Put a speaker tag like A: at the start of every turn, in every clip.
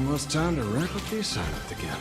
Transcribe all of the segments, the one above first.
A: Almost time to wrap up the assignment again.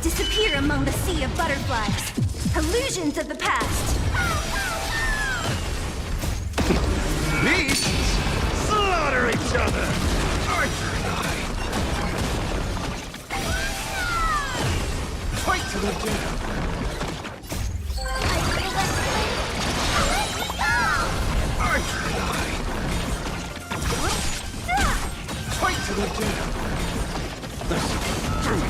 B: Disappear among the sea of butterflies. Illusions of the past.
C: Beasts slaughter each other! Archer and I! Fight to the death! Archer and I! Fight to the death! Listen, through you!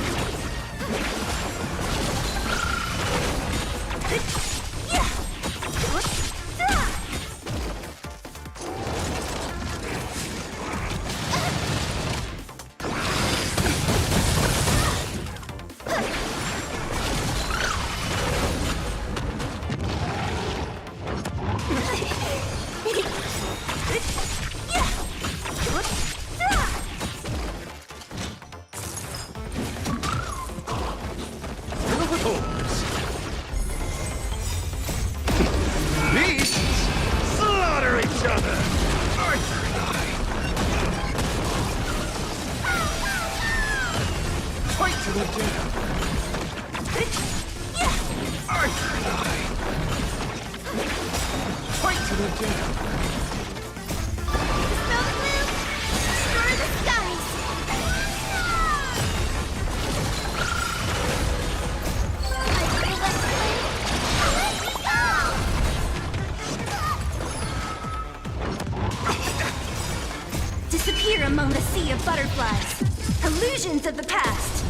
B: Disappear among the sea of butterflies. Illusions of the past.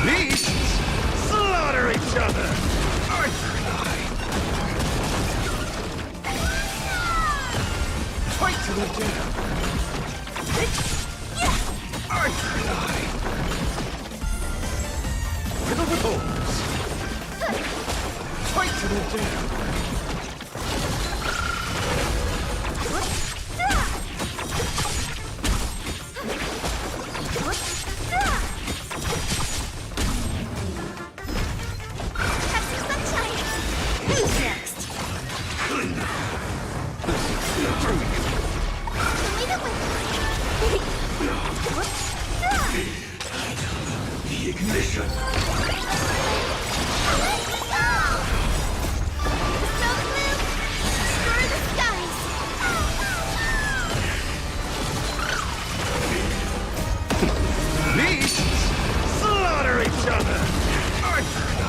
C: Beasts slaughter each other! Archer and I! Fight to the death! Archer and I! Riddle with holes! Fight to the death! Ignition! Beasts slaughter each other! Archer and I!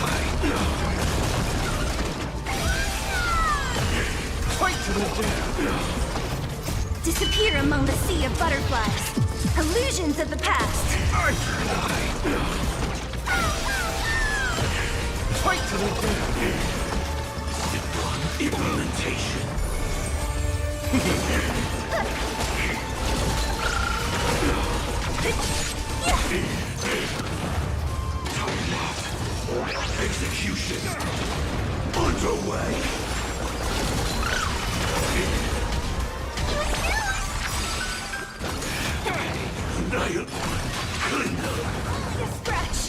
C: Fight to the death!
B: Disappear among the sea of butterflies. Illusions of the past.
C: Archer and I! Fight to the death! Implementation! Execution underway!
B: Only a scratch.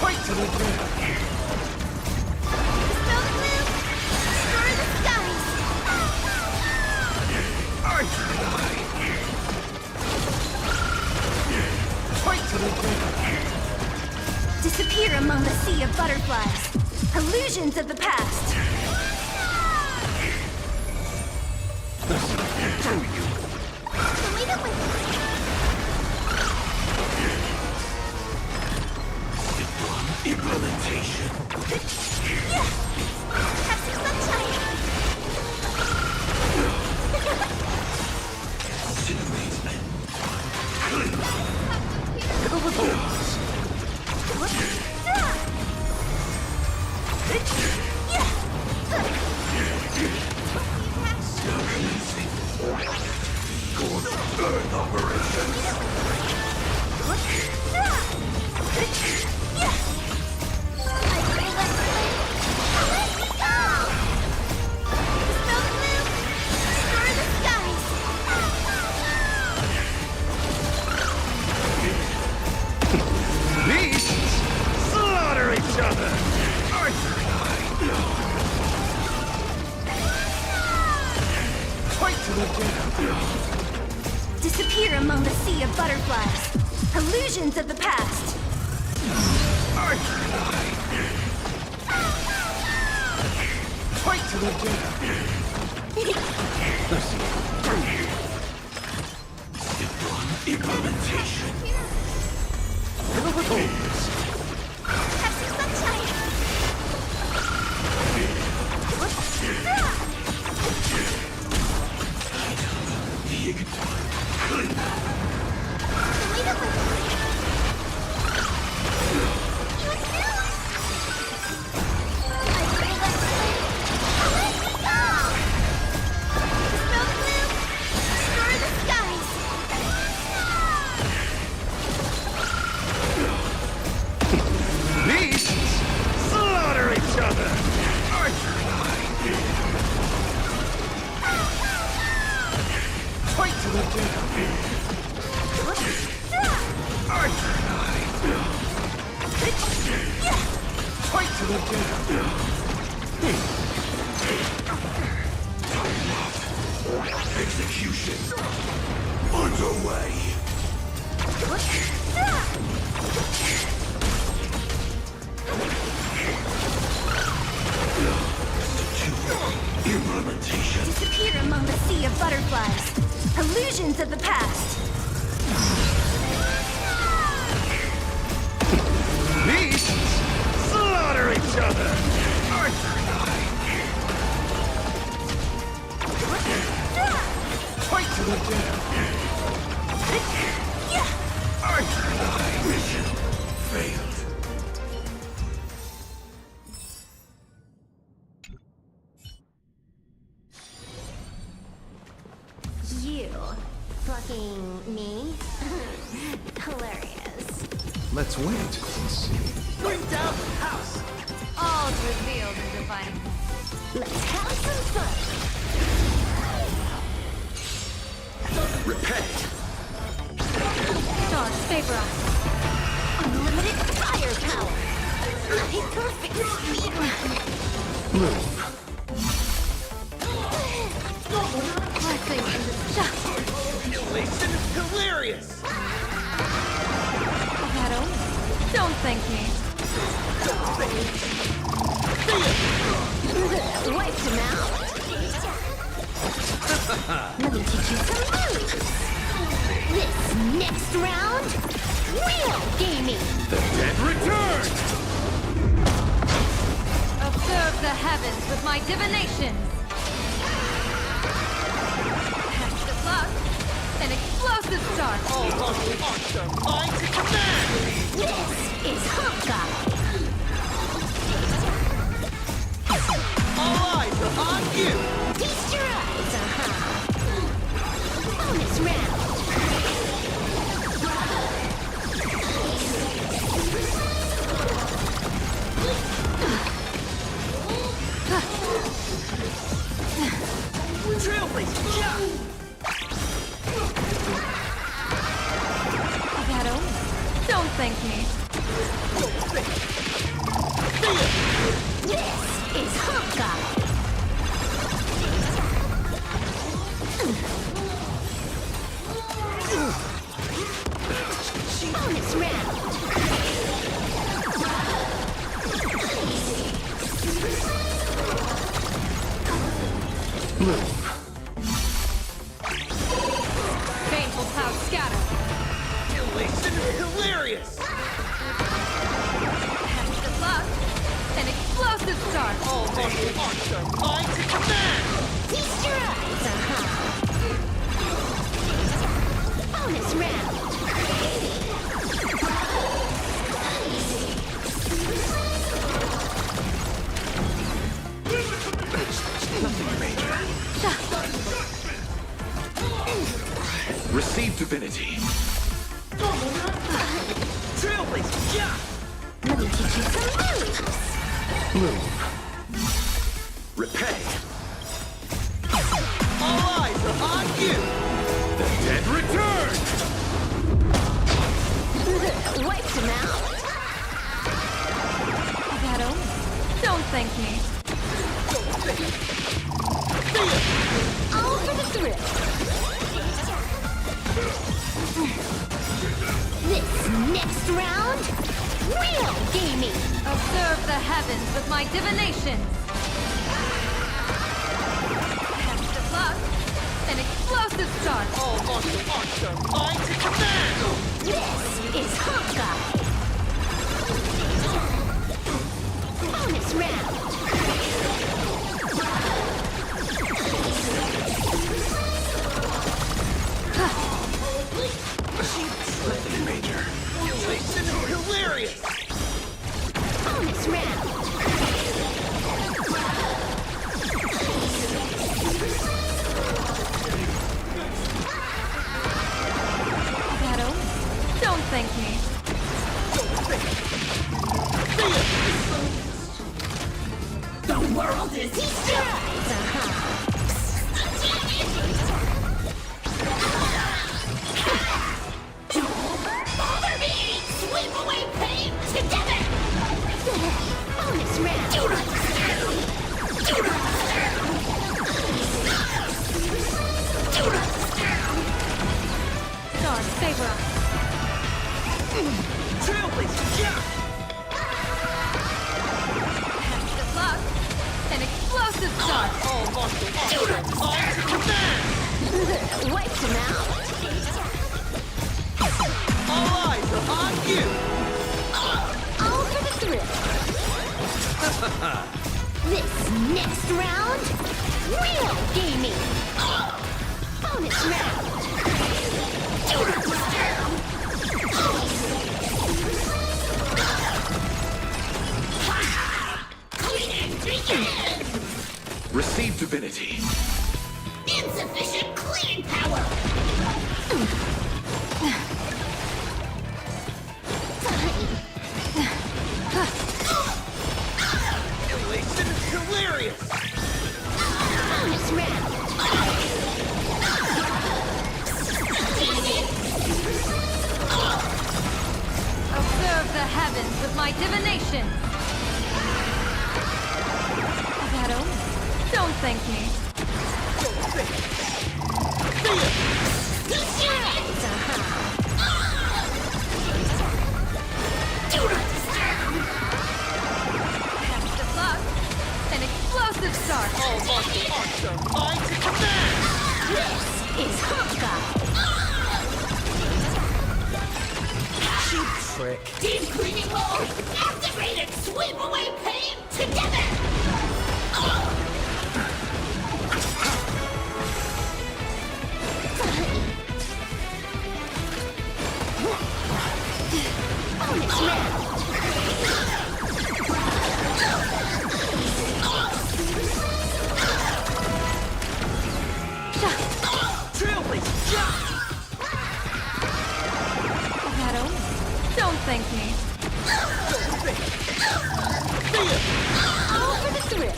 C: Fight to the death!
B: Dispel the gloom! Destroy the skies!
C: Archer and I! Fight to the death!
B: Disappear among the sea of butterflies. Illusions of the past.
C: Through you!
B: Wait a minute.
C: Implementation!
B: Yeah! Have some sunshine!
C: Earth operations! Beasts slaughter each other! Archer and I! Fight to the death!
B: Disappear among the sea of butterflies. Illusions of the past.
C: Archer and I! Fight to the death! Implementation!
B: Have some sunshine. Wait a minute.
C: Beasts slaughter each other! Archer and I! Fight to the death! Archer and I! Fight to the death! Time up! Execution underway! Implementation.
B: Disappear among the sea of butterflies. Illusions of the past.
C: Beasts slaughter each other! Archer and I! Fight to the death! Archer and I! Mission failed.
B: You fucking me? Hilarious.
A: Let's wait and see.
C: Bring down the house!
D: All's revealed in divine.
B: Let's have some fun.
C: Repent!
D: Stars favor us.
B: Unlimited firepower. A perfect speedrun.
C: Move.
D: Blessing in the dust.
C: Elation is hilarious!
D: Shadow, don't thank me.
B: Wipe him out. Let me teach you some moves. This next round, real gaming.
C: The dead return!
D: Observe the heavens with my divinations. Test of luck. An explosive start.
C: All hostile arts are mine to command!
B: This is Hawkeye.
C: All eyes are on you!
B: Feast your eyes, Bonus round.
C: Trailblazer, yeah!
D: Shadow, don't thank
C: martial arts are mine to command!
B: Feast your eyes, Bonus round.
A: Nothing major. Receive divinity.
C: Trailblazer, yeah!
B: Let me teach you some moves.
A: Move. Repay.
C: All eyes are on you!
A: The dead return!
B: Wiped him out.
D: Shadow, don't thank me.
B: All for the thrill. This next round, real gaming.
D: Observe the heavens with my divinations. Catch the clock. An explosive start.
C: All martial arts are mine to command!
B: This is Hawkeye. Bonus round.
A: Nothing major.
C: Listen, hilarious!
B: Bonus round.
D: Shadow, don't thank me.
B: The world is yours. Bother me! Sweep away pain together! Bonus round.
D: Stars favor us.
C: Trailblazer, yeah!
D: Catch the clock. An explosive start.
C: All martial arts are mine to command!
B: Wiped him out.
C: All eyes are on you!
B: All for the thrill. This next round, real gaming. Bonus round. Cleaning begins.
A: Receive divinity.
B: Insufficient cleaning power.
C: Elation is hilarious!
B: Bonus round.
D: Observe the heavens with my divination. Shadow, don't thank me.
B: Feast your eyes,
D: Catch the clock. An explosive start.
C: All martial arts are mine to command!
B: This is Hawkeye.
C: Cheap trick!
B: Deep cleaning mode activated. Sweep away pain together. Bonus round.
C: Trailblazer, yeah!
D: Shadow, don't thank me.
B: All for the thrill.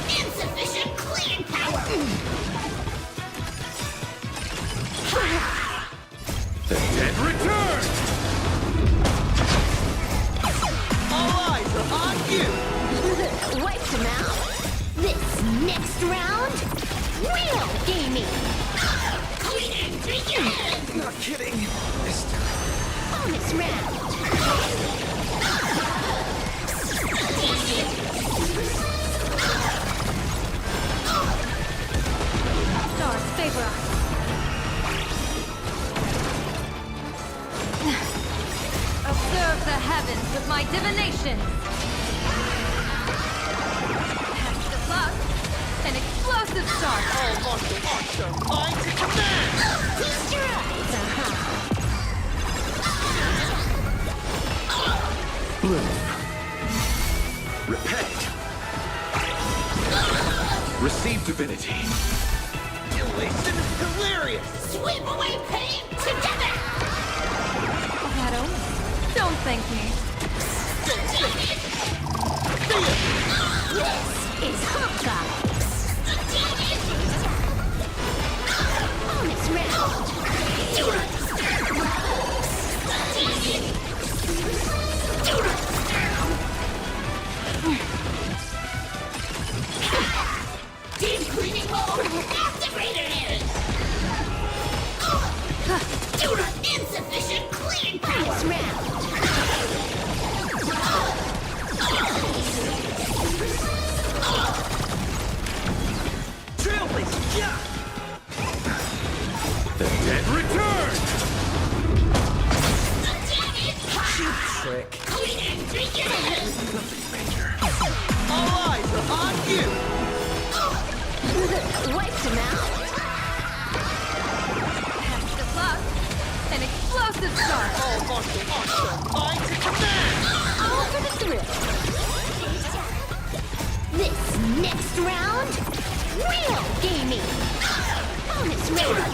B: Insufficient cleaning power.
A: The dead return!
C: All eyes are on you!
B: Wiped him out. This next round, real gaming. Cleaning begins.
C: Not kidding. This time.
B: Bonus round.
D: Stars favor us. Observe the heavens with my divination. Pass the clock. An explosive start.
C: All martial arts are mine to command!
B: Feast your eyes,
A: Bloom. Repent. Receive divinity.
C: Elation is hilarious!
B: Sweep away pain together!
D: Shadow, don't thank me.
B: This is Hawkeye! Bonus round! Deep cleaning mode activated! Insufficient cleaning power! Bonus round!
C: Trailblazer, yeah!
A: The dead return!
C: Trick.
B: Cleaning begins!
A: Major.
C: All eyes are on you!
B: Wiped him out!
D: Pass the clock. An explosive start.
C: All martial arts are mine to command!
B: All for the thrill! This next round, real gaming! Bonus round!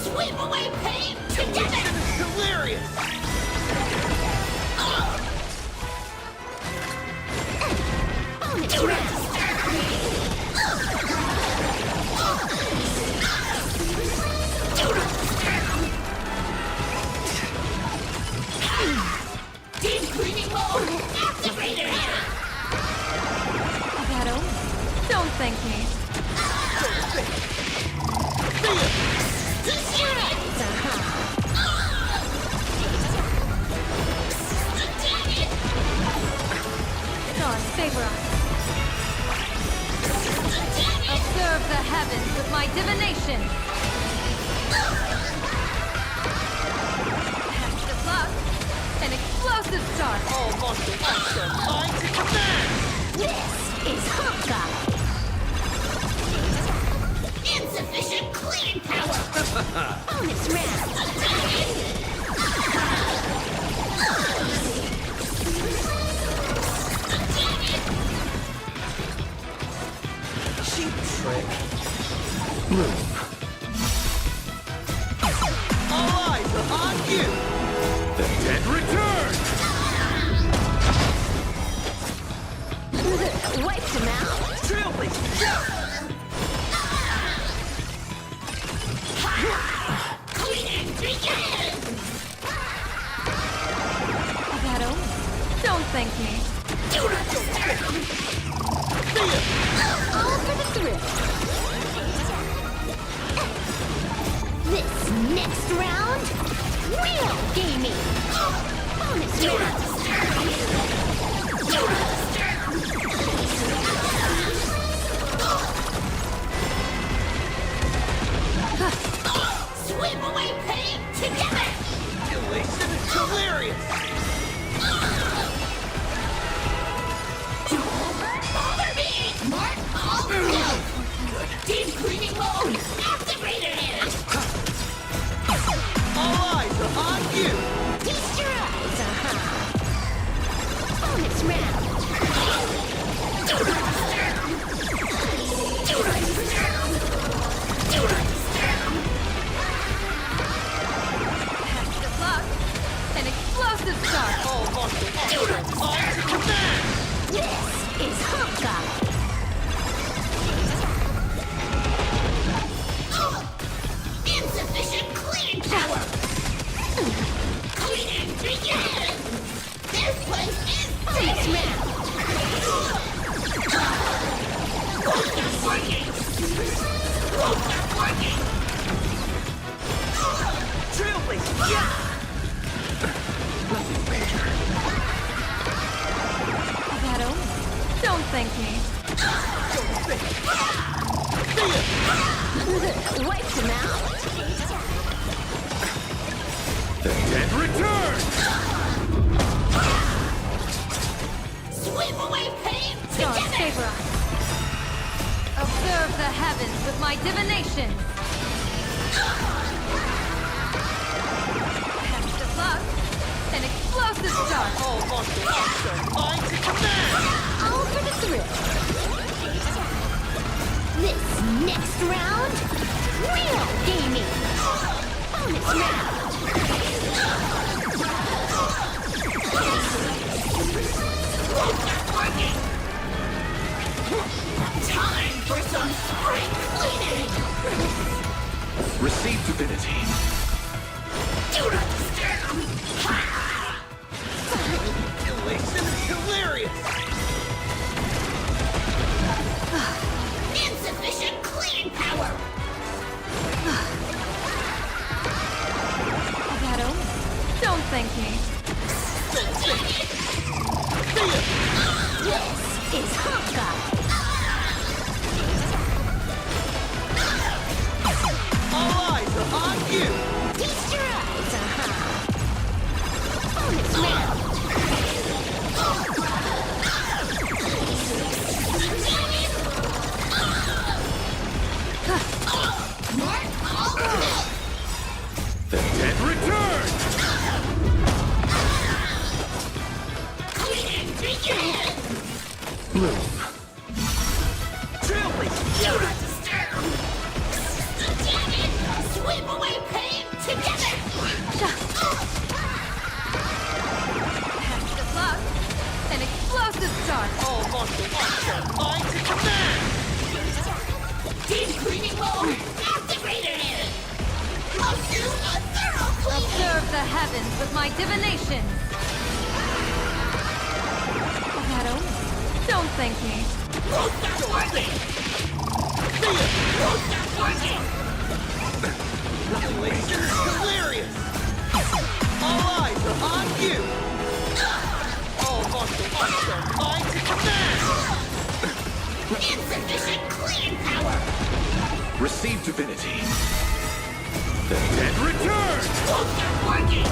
B: Sweep away pain together!
C: Elation is hilarious!
B: Bonus round! Deep cleaning mode activated!
D: Shadow, don't thank me.
B: Feast your eyes,
D: Gods favor us. Observe the heavens with my divination. Pass the clock. An explosive start.
C: All martial arts are mine to command!
B: This is Hawkeye! Insufficient cleaning power! Bonus round!
C: Cheap trick.
A: Bloom.
C: All eyes are on you!
A: The dead return!
B: Wiped him out!
C: Trailblazer, yeah!
B: Cleaning begins!
D: Shadow, don't thank me.
B: All for the thrill! This next round, real gaming! Bonus round! Sweep away pain together!
C: Elation is hilarious!
B: Bother me! Mark all good! Deep cleaning mode activated!
C: All eyes are on you!
B: Feast your eyes,
D: thinking.
B: Wiped him out.
A: The dead return!
B: Sweep away pain
D: God,
B: together.
D: favor us. Observe the heavens with my divination. Cast a bug. An explosive start.
C: All monster mine to command!
B: All for the thrill. This next round, real gaming. Bonus round. Time for some spring cleaning.
A: Receive divinity.
B: Do not disturb.
C: Elation is hilarious!
B: Insufficient cleaning power.
D: That omen. Don't thank me.
B: This is Hawkeye.
C: All eyes are on you!
B: Feast your eyes, Bonus round.
A: The dead return!
B: Cleaning begin.
A: Bloom.
C: Trailblazer!
B: Do not disturb. Sweep away pain together.
D: Cast a bug. An explosive start.
C: All monster mine to command!
B: Deep cleaning mode activated. I'll do a thorough cleaning.
D: Observe the heavens with my divination. That omen. Don't thank me.
B: Won't stop working. Won't stop working.
C: Elation is hilarious! All eyes are on you! All monster mine to command!
B: Insufficient cleaning power.
A: Receive divinity. The dead return!
B: Won't stop working.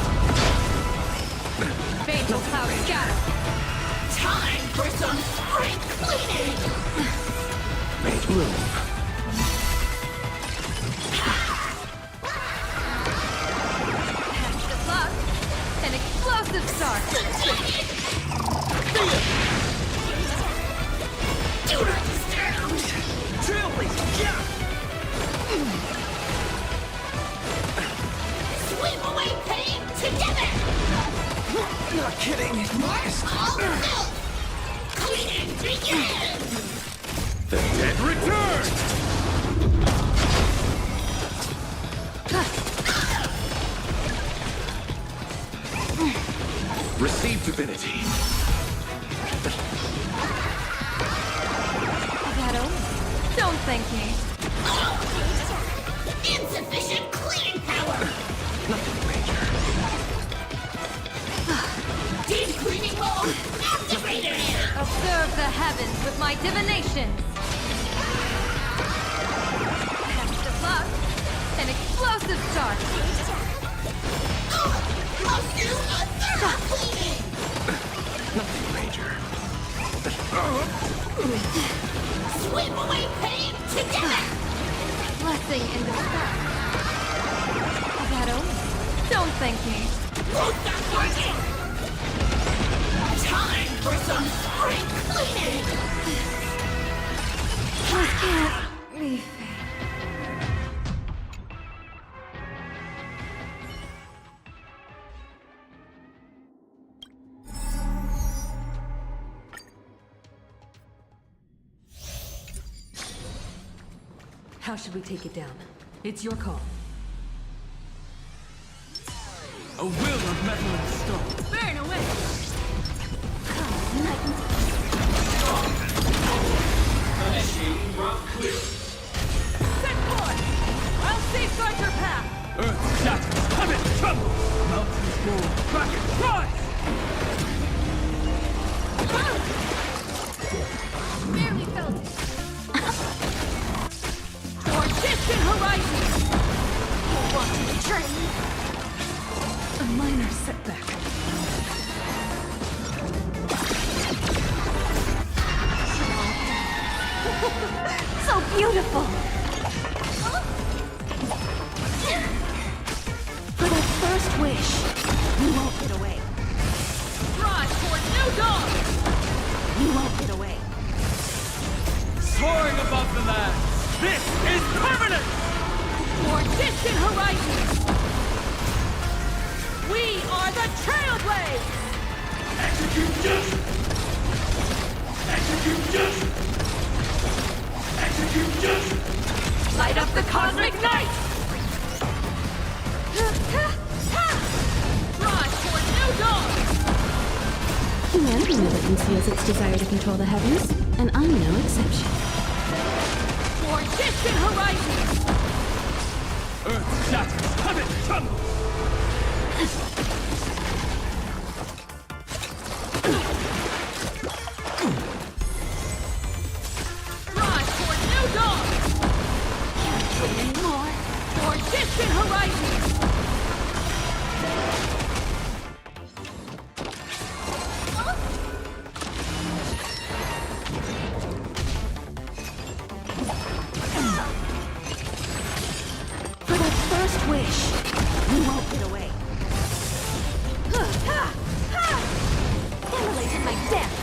D: Fatal cloud scatter.
B: Time for some spring cleaning.
A: Bloom.
D: Cast a bug. An explosive start.
B: Do not disturb.
C: Trailblazer! Yeah!
B: Sweep away pain together.
C: Not kidding!
B: Mark all filth. Cleaning begin.
A: The dead return! Receive divinity.
D: That omen. Don't thank me.
B: Insufficient cleaning power.
A: Nothing major.
B: Deep cleaning mode activated.
D: Observe the heavens with my divination. Cast a bug. An explosive start.
B: I'll do a thorough cleaning.
A: Nothing major.
B: Sweep away pain together.
D: Blessing in disguise. That omen. Don't thank me.
B: Won't stop working. Time for some spring cleaning.
D: This can't be fair.
E: How should we take it down? It's your call.
C: A will of metal and stone.
D: Burn away!
C: Initiating route clear.
D: Set forth! I'll safeguard your path!
C: Earth's shatters, heaven tremble! Mountains roar, dragon rise!
B: beautiful! For that first wish, you won't get away.
D: Rise toward new dawn!
B: You won't get away.
C: Soaring above the land. This is permanent!
D: For distant horizons! We are the Trailblazers!
A: Execute justice! Execute justice! Execute justice!
D: Light up the cosmic night! Rise toward new dawn!
B: Humanity never conceals its desire to control the heavens, and I'm no exception.
D: For distant horizons!
C: Earth shatters, heaven trembles!
D: Rise toward new dawn!
B: Anymore.
D: For distant horizons!
B: For that first wish, you won't get away. Immolated my death.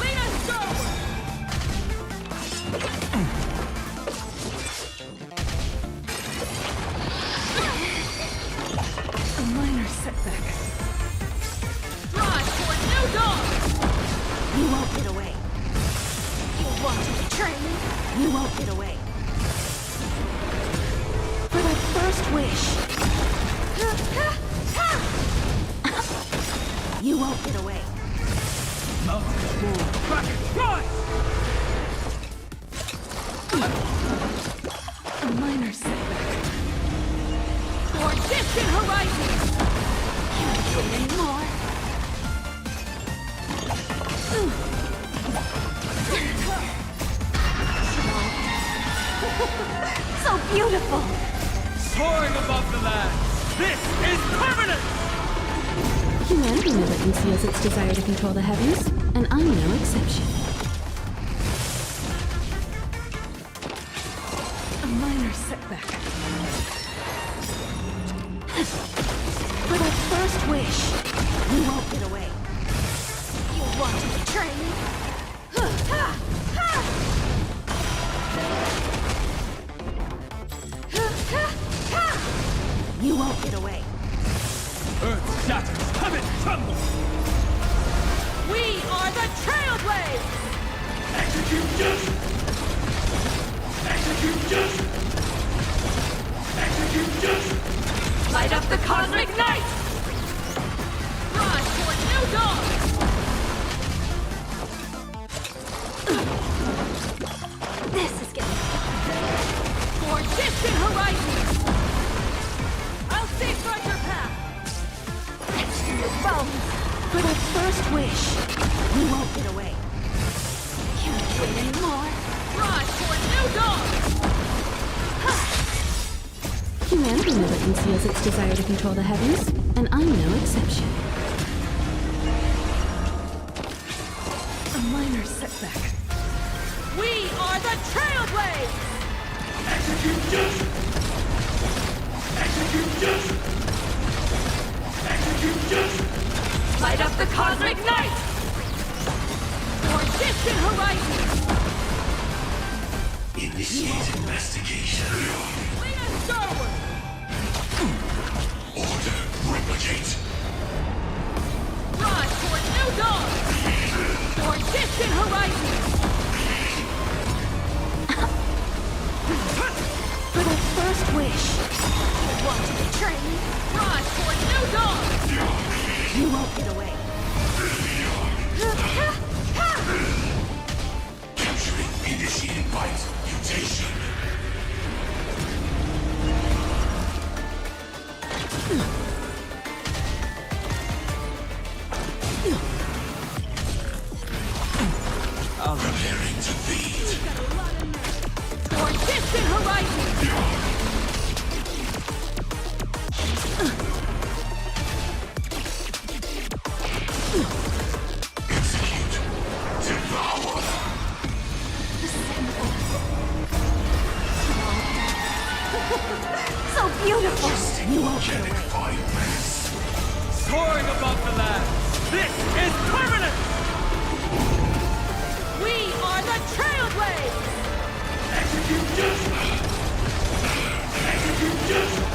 D: Lead us forward!
E: A minor setback.
D: Rise toward new dawn!
B: You won't get away. You want to betray me? You won't get away. For that first wish. You won't get away.
C: Mountains roar, crackers rise!
E: A minor setback.
D: For distant horizons!
B: Anymore. So beautiful.
C: Soaring above the land. This is permanent!
B: Humanity never conceals its desire to control the heavens, and I'm no exception.
E: A minor setback.
B: For that first wish, you won't get away. You want to betray me? You won't get away.
C: Earth shatters, heaven trembles!
D: We are the Trailblazers!
A: Execute justice! Execute justice! Execute justice!
D: Light up the cosmic night! Rise toward new dawn!
B: This is getting
D: For distant horizons! I'll safeguard your path!
B: etched in your bones. For that first wish, you won't get away. Can't wait anymore.
D: Rise toward new dawn!
B: Humanity never conceals its desire to control the heavens, and I'm no exception.
E: A minor setback.
D: We are the Trailblazers!
A: Execute justice! Execute justice! Execute justice!
D: Light up the cosmic night! For distant horizons!
A: Initiate investigation.
D: Lead us starward!
A: Order replicate.
D: Rise toward new dawn! For distant horizons!
B: For that first wish,
D: You want to betray me? Rise toward new dawn!
B: you won't get away.
A: Capturing initiating bite mutation.
B: So beautiful! You won't get away.
A: Biomass.
C: Soaring above the land. This is permanent!
D: We are the Trailblades!
A: Execute justice. Execute justice.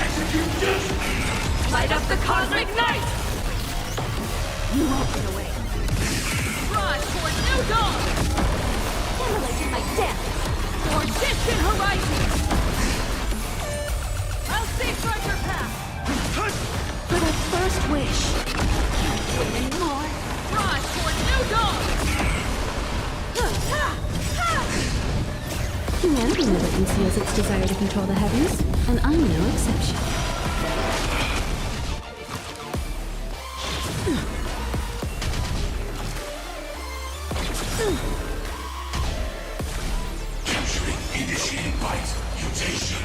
A: Execute justice.
D: Light up the cosmic night!
B: You won't get away.
D: Rise toward new dawn!
B: Immolating my death!
D: For distant horizons! I'll safeguard your path!
B: For the first wish. Can't wait anymore.
D: Rise toward new dawn!
F: Humanity never conceals its desire to control the heavens, and I'm no exception.
A: Capturing initiating bite. Mutation.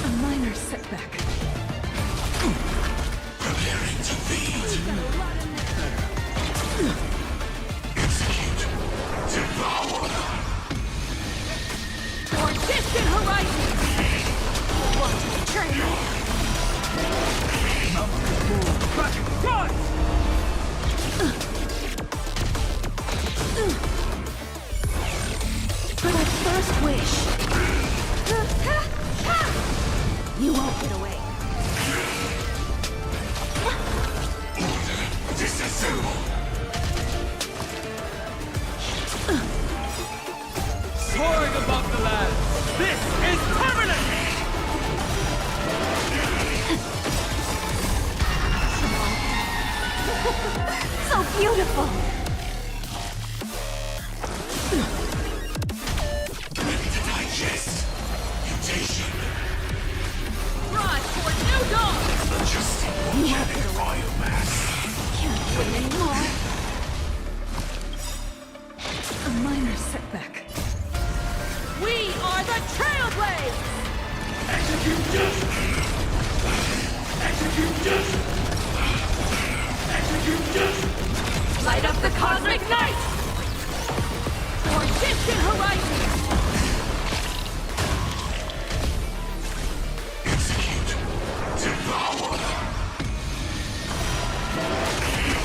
E: A minor setback.
A: Preparing to feed. Execute. Devour.
D: For distant horizons!
B: You want to betray me?
C: Run!
B: For the first wish. You won't get away.
A: Disassemble.
C: Soaring above the land. This is permanent!
B: So beautiful!
A: Ready to digest. Mutation.
D: Rise toward new dawn!
A: Adjusting organic biomass.
B: Can't wait anymore.
E: A minor setback.
D: We are the Trailblades!
A: Execute justice. Execute justice. Execute justice.
D: Light up the cosmic night! For distant horizons!
A: Execute. Devour.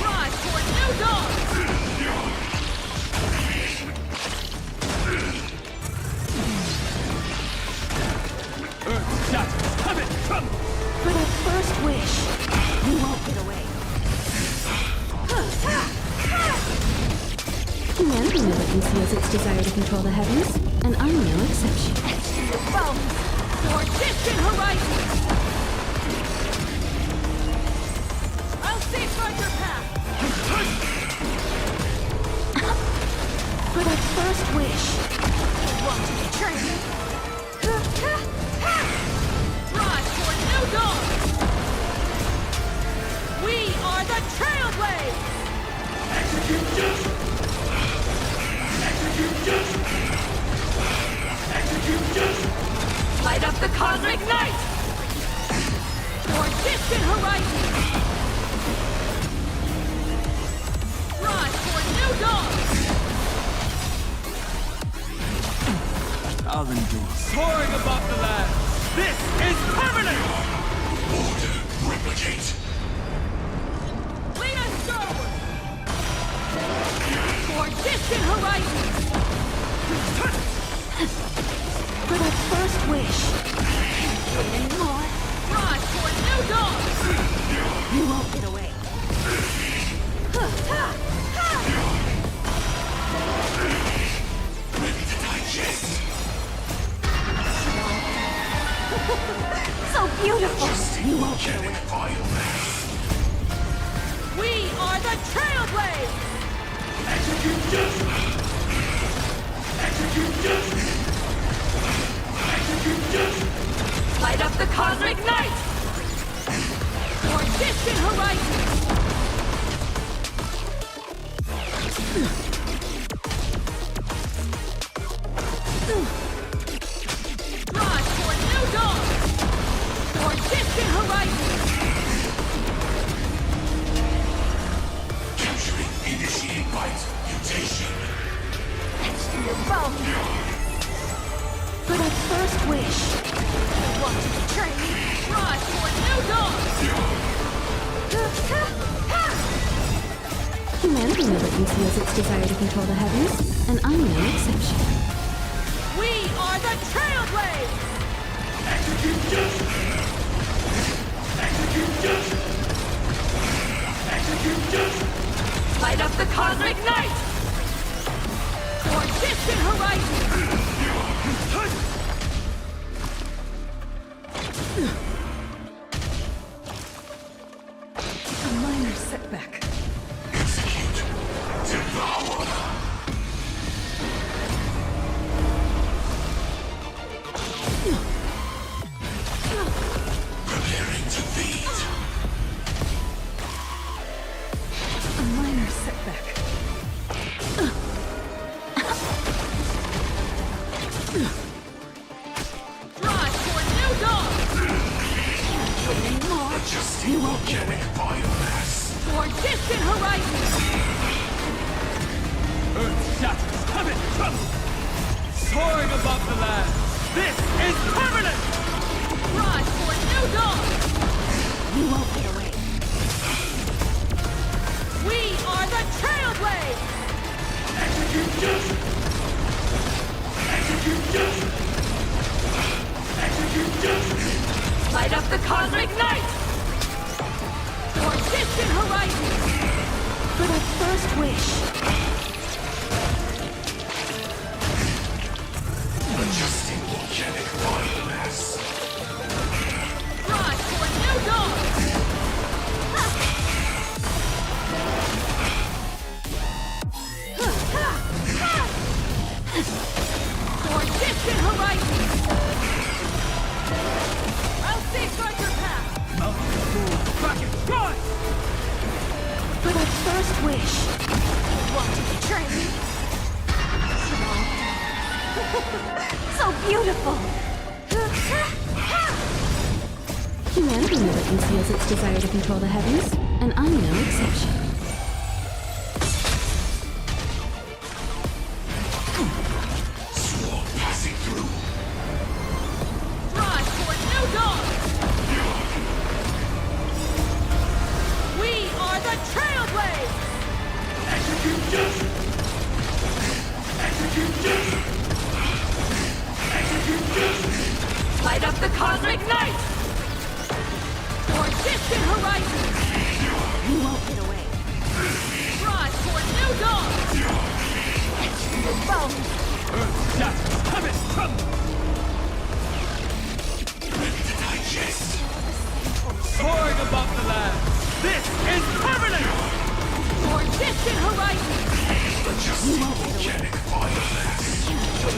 D: Rise toward new dawn!
C: Earth shatters. Coming! Come!
B: For the first wish. You won't get away.
F: Humanity never conceals its desire to control the heavens, and I'm no exception.
B: Bones!
D: For distant horizons! I'll safeguard your path!
B: For the first wish. You want to betray me?
D: Rise toward new dawn! We are the Trailblades!
A: Execute justice. Execute justice. Execute justice.
D: Light up the cosmic night! For distant horizons! Rise toward new dawn!
C: I'll endure. Soaring above the land. This is permanent!
A: Order. Replicate.
D: Lead us starward! For distant horizons!
B: For the first wish. Can't wait anymore.
D: Rise toward new dawn!
B: You won't get away.
A: Ready to digest.
B: So beautiful!
A: Adjusting
B: You won't get
A: organic
B: away.
A: biomass.
D: We are the Trailblades!
A: Execute justice. Execute justice. Execute justice.
D: Light up the cosmic night! For distant horizons! Rise toward new dawn! For distant horizons!
B: want to betray me?
D: Rise for new dawn!
F: Humanity never conceals its desire to control the heavens, and I'm no exception.
D: We are the Trailblades!
A: Execute justice! Execute justice! Execute justice!
D: Light up the cosmic night! For distant horizons!
E: A minor setback.
A: Execute! Devour! Preparing to feed!
E: A minor setback.
D: Rise for new dawn!
A: Adjusting volcanic biomass!
D: For distant horizons!
C: Earth shatters, heaven trembles! Soaring above the land! This is permanent!
D: Rise for new dawn!
B: You won't get away.
D: We are the Trailblades!
A: Execute justice! Execute justice! Execute justice!
D: Light up the cosmic night! For distant horizons!
B: For the first wish.
A: Adjusting volcanic biomass!
D: Rise for new dawn! For distant horizons! I'll safeguard your path!
C: Kraken, rise!
B: For the first wish. Want to betray me? So beautiful.
F: Humanity never conceals its desire to control the heavens, and I'm no exception.
A: Swarm passing through!
D: Rise for new dawn! We are the Trailblades!
A: Execute justice! Execute justice! Execute justice!
D: Light up the cosmic night! For distant horizons!
B: You won't get away.
D: Rise for new dawn!
B: Bones.
C: Earth shatters, heaven trembles!
A: Ready to digest!
C: Soaring above the land! This is permanent!
D: For distant horizons!
A: Adjusting volcanic biomass!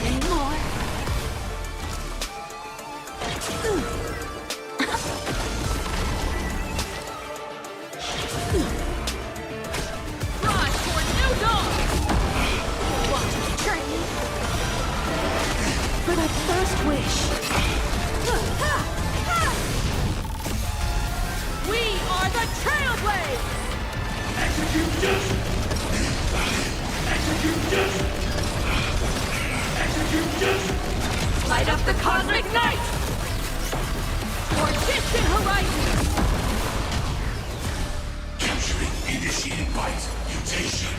B: Anymore.
D: Rise for new dawn!
B: Want to betray me? For the first wish.
D: We are the Trailblades!
A: Execute justice! Execute justice! Execute justice!
D: Light up the cosmic night! For distant horizons!
A: Capturing initiated bite mutation!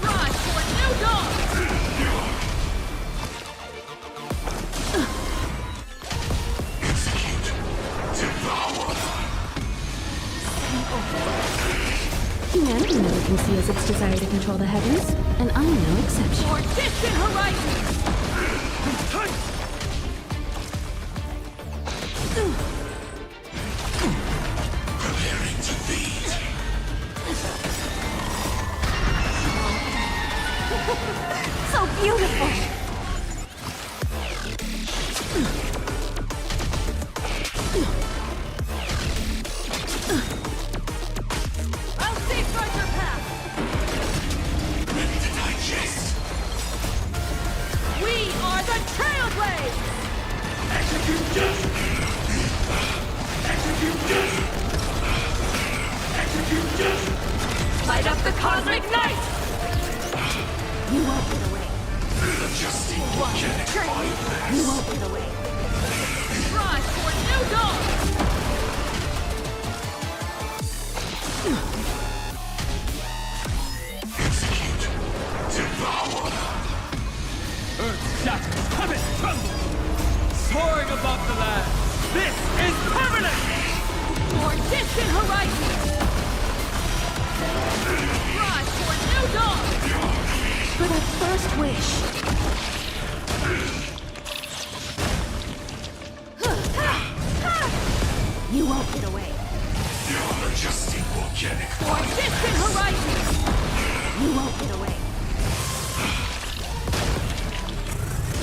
D: Rise for new dawn!
A: Execute! Devour!
F: Humanity never conceals its desire to control the heavens, and I'm no exception.
D: For distant horizons!
A: Preparing to feed!
B: So beautiful.
D: I'll safeguard your path!
A: Ready to digest!
D: We are the Trailblades!
A: Execute justice! Execute justice! Execute justice!
D: Light up the cosmic night!
B: We won't get away.
D: Rise for a new dawn!
A: Execute. Devour.
G: Earth shatters, heaven trembles! Soaring above the land, this is permanent!
D: For distant horizons! Rise for a new dawn!
B: For that first wish. You won't get away.
A: You're adjusting organic
D: For distant horizons!
B: You won't get away.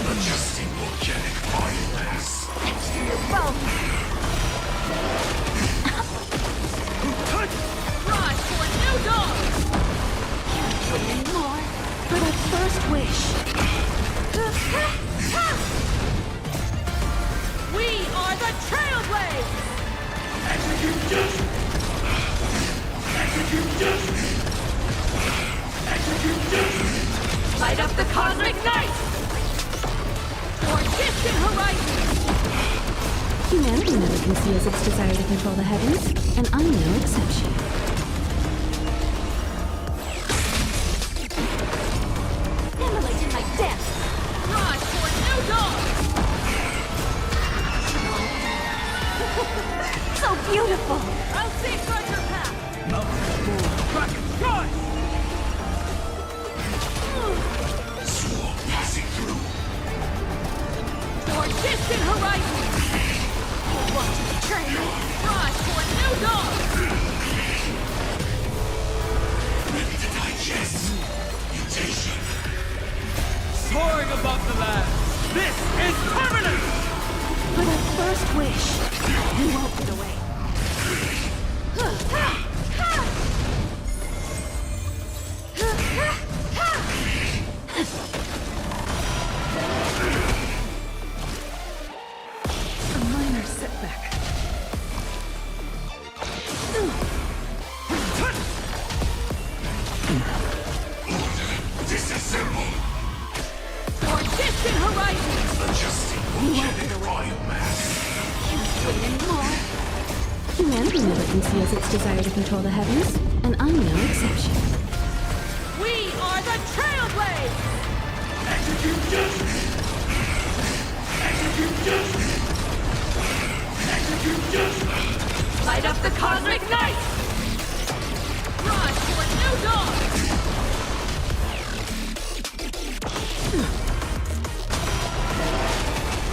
A: Adjusting organic biomass.
B: Extra your bones.
D: Rise for a new dawn!
B: Can't wait anymore. For that first wish.
D: We are the Trailblazers!
A: Execute justice. Execute justice. Execute justice.
D: Light up the cosmic night! For distant horizons!
F: Humanity never conceals its desire to control the heavens, and I'm no exception.
B: Immolate in my death.
D: Rise for a new dawn!
B: So beautiful.
D: I'll safeguard your path!
G: Dragon strike!
A: Swarm passing through.
D: For distant horizons!
B: Want to betray me?
D: Rise for a new dawn!
A: Ready to digest. Mutation.
G: Soaring above the land, this is permanent!
B: For that first wish. You won't get away.
E: A minor setback.
A: Disassemble.
D: For distant horizons!
A: Adjusting organic biomass.
B: Can't wait anymore.
F: Humanity never conceals its desire to control the heavens, and I'm no exception.
D: We are the Trailblazers!
A: Execute justice. Execute justice. Execute justice.
D: Light up the cosmic night! Rise for a new dawn!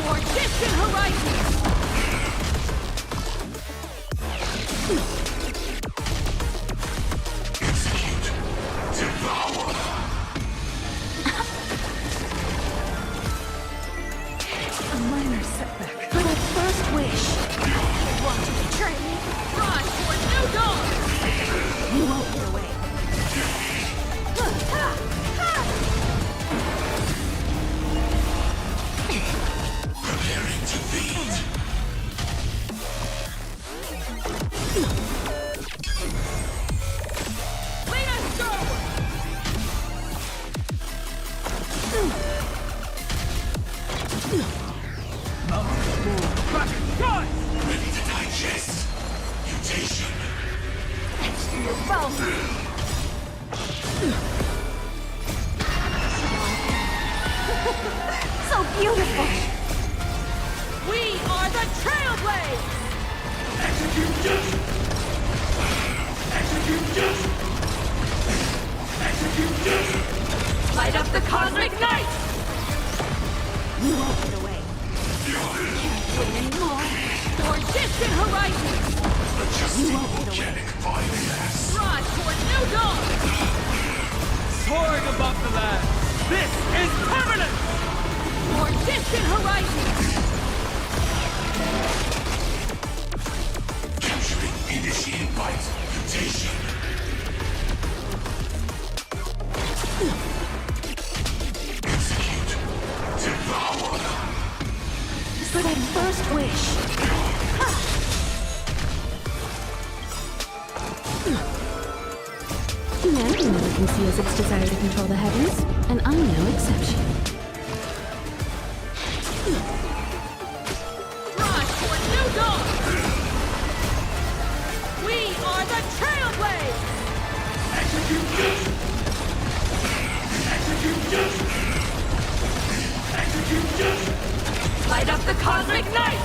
D: For distant horizons!
A: Execute. Devour.
E: A minor setback.
B: For that first wish. Want to betray me?
D: Rise for a new dawn!
B: You won't get away.
A: Preparing to feed.
D: Lead us forward!
G: Dragon strike!
A: Ready to digest. Mutation.
B: Extra your bones. So beautiful.
D: We are the Trailblazers!
A: Execute justice. Execute justice. Execute justice.
D: Light up the cosmic night!
B: You won't get away. Can't wait anymore.
D: For distant horizons!
A: Adjusting organic biomass.
D: Rise for a new dawn!
G: Soaring above the land, this is permanent!
D: For distant horizons!
A: Capturing initiate bite. Mutation. Execute. Devour.
B: For that first wish.
F: Humanity never conceals its desire to control the heavens, and I'm no exception.
D: trailblaze!
A: Execute justice! Execute justice! Execute justice!
D: Light up the cosmic night!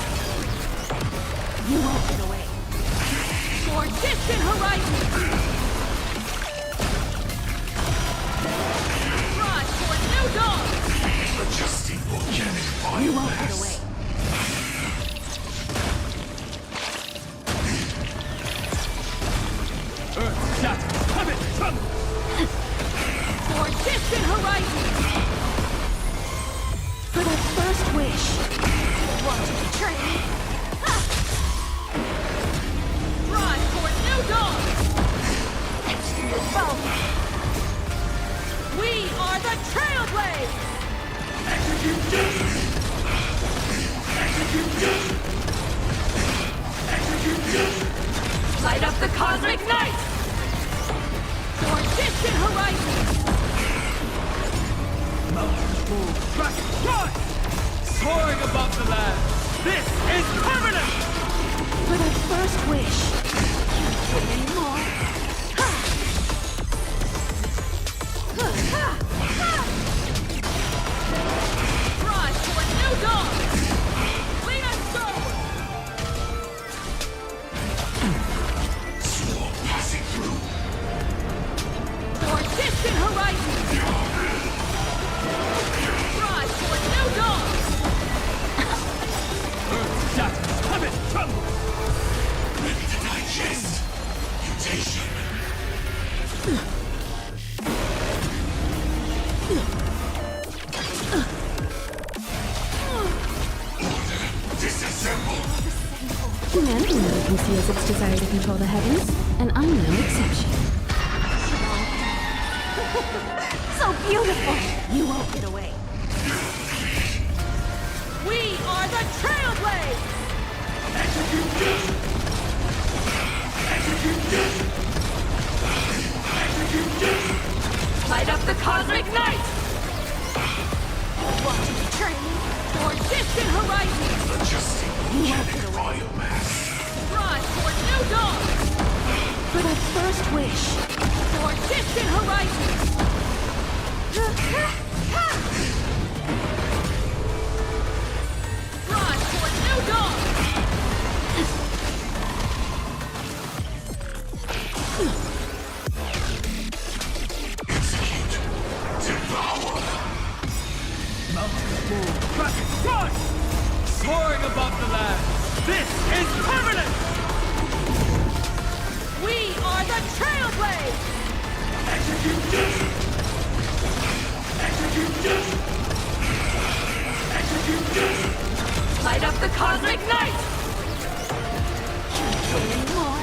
B: You won't get away.
D: For distant horizons! Rise for new dawn!
A: Adjusting organic
B: You won't get
A: biomass.
B: away.
G: Earth shatters, heaven trembles!
D: For distant horizons!
B: For that first wish. Want to betray me?
D: Rise for new dawn!
B: To your bones.
D: We are the trailblaze!
A: Execute justice! Execute justice! Execute justice!
D: Light up the cosmic night! For distant horizons!
G: Mountains move, dragons rise! Soaring above the land! This is permanent!
B: For that first wish. Can't wait anymore.
D: Rise for new dawn! Lead us forward!
A: Swarm passing through.
D: For distant horizons! Rise for new dawn!
G: Earth shatters, heaven trembles!
A: Ready to digest. Mutation. Disassemble.
F: Humanity never conceals its desire to control the heavens, and I'm no exception.
B: So beautiful. You won't get away.
D: We are the trailblaze!
A: Execute justice! Execute justice! Execute justice!
D: Light up the cosmic night!
B: Want to betray me?
D: For distant horizons!
A: Adjusting organic biomass.
D: Rise for new dawn!
B: For that first wish.
D: For distant horizons! Rise for new dawn!
A: Execute. Devour.
G: Mountains move, dragons rise! Soaring above the land! This is permanent!
D: We are the trailblaze!
A: Execute justice! Execute justice! Execute justice!
D: Light up the cosmic night!
B: Can't wait anymore.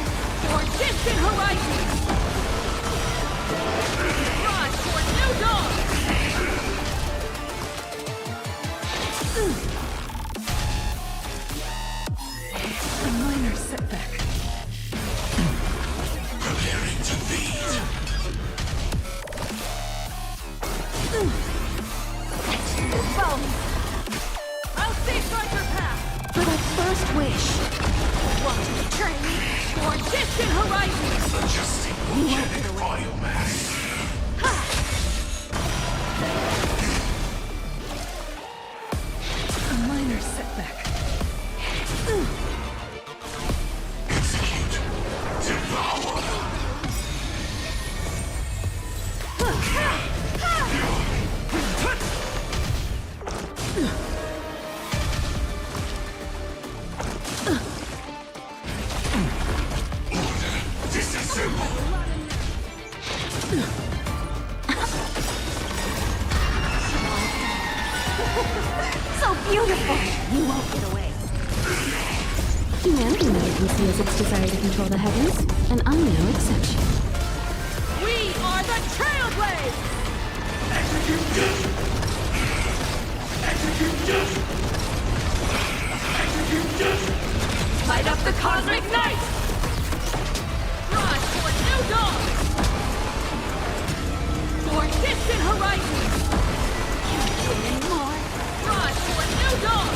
D: For distant horizons! Rise for new dawn!
E: A minor setback.
A: Preparing to feed.
B: To your bones.
D: I'll safeguard your path!
B: For that first wish. Want to betray me?
D: For distant horizons!
A: Adjusting organic biomass.
E: A minor setback.
A: Execute. Devour. Disassemble.
B: So beautiful. You won't get away.
F: Humanity never conceals its desire to control the heavens, and I'm no exception.
D: We are the trailblaze!
A: Execute justice. Execute justice. Execute justice.
D: Light up the cosmic night! Rise for new dawn! For distant horizons!
B: Can't wait anymore.
D: Rise for new dawn!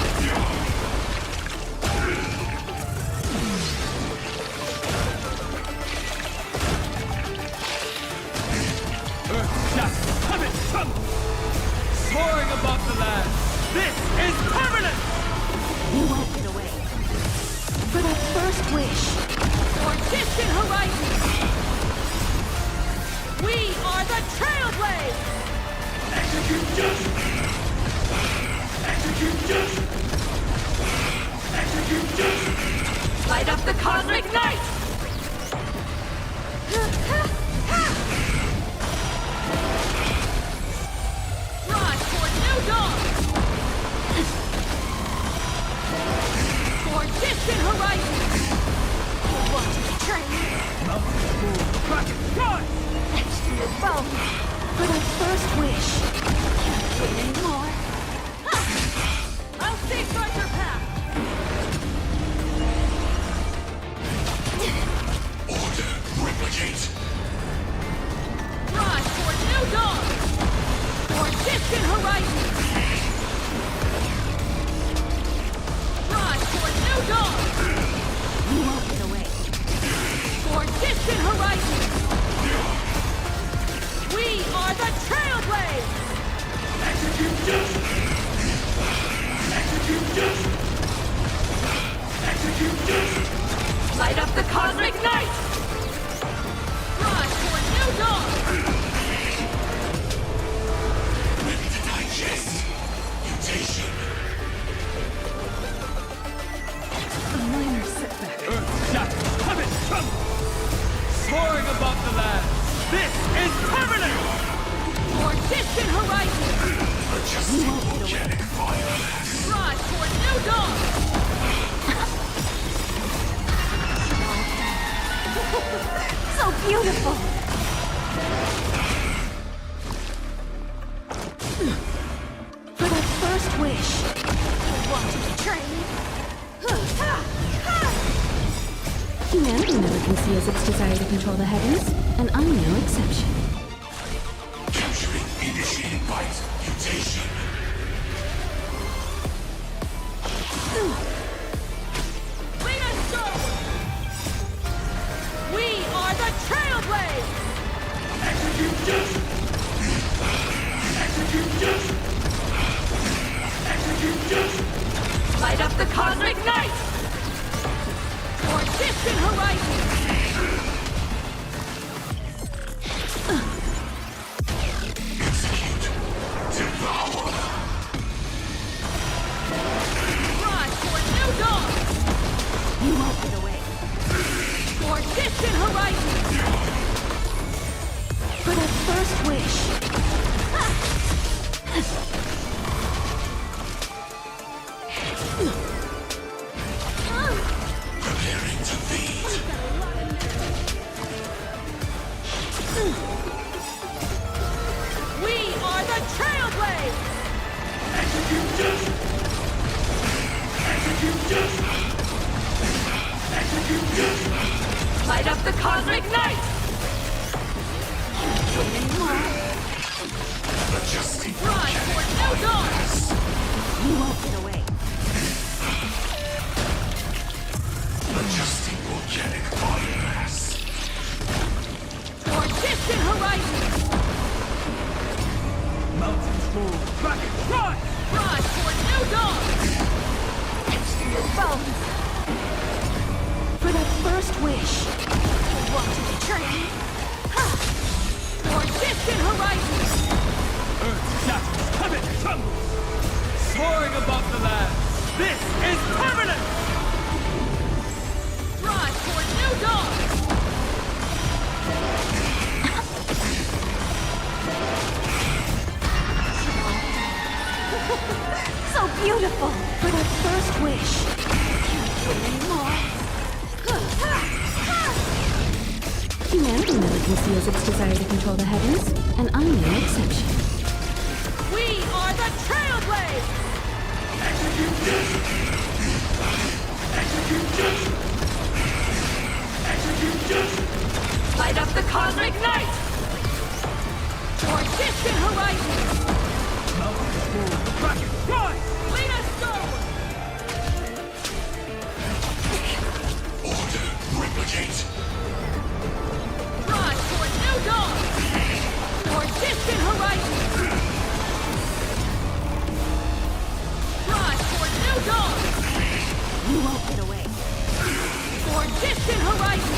B: wish.
D: For distant horizons! We are the Trailblazers!
A: Execute justice! Execute justice! Execute justice!
D: Light up the cosmic night! Rise for new dawn! For distant horizons!
B: You want to betray me?
G: Rocket, run!
B: To your bones. For that first wish. Can't wait anymore.
D: I'll safeguard your path!
A: Order, replicate!
D: Rise for new dawn! For distant horizons! Rise for new dawn!
B: You won't get away.
D: For distant horizons! We are the Trailblazers!
A: Execute justice! Execute justice! Execute justice!
D: Light up the cosmic night! Rise for new dawn!
A: Ready to digest! Mutation!
E: A minor setback.
G: Earth shatters, heaven trembles! Soaring above the land! This is permanent!
D: For distant horizons!
A: Adjusting organic biomass!
D: Rise for new dawn!
B: So beautiful. For that first wish. You want to betray me?
F: Humanity never conceals its desire to control the heavens, and I'm no exception.
A: Capturing initiating bite! Mutation!
D: Lead us forward! We are the Trailblazers!
A: Execute justice! Execute justice! Execute justice!
D: Light up the cosmic night! For distant horizons!
A: Execute! Devour!
D: Rise for new dawn!
B: You won't get away.
D: For distant horizons!
B: For that first wish.
A: Preparing to feed!
D: We are the Trailblazers!
A: Execute justice! Execute justice! Execute justice!
D: Light up the cosmic night!
A: Adjusting
D: Rise for new dawn!
B: You won't get away.
A: Adjusting organic biomass!
D: For distant horizons!
G: Mountains move, rocket, run!
D: Rise for new dawn!
B: To your bones. For that first wish. You want to betray me?
D: For distant horizons!
G: Earth shatters, heaven trembles! Soaring above the land! This is permanent!
D: Rise for new dawn!
B: So beautiful. For that first wish. Can't wait anymore.
F: Humanity never conceals its desire to control the heavens, and I'm no exception.
D: We are the Trailblazers!
A: Execute justice! Execute justice! Execute justice!
D: Light up the cosmic night! For distant horizons!
G: Mountains move, rocket, run!
D: Lead us forward!
A: Order, replicate!
D: Rise for new dawn! For distant horizons! Rise for new dawn! distant horizon!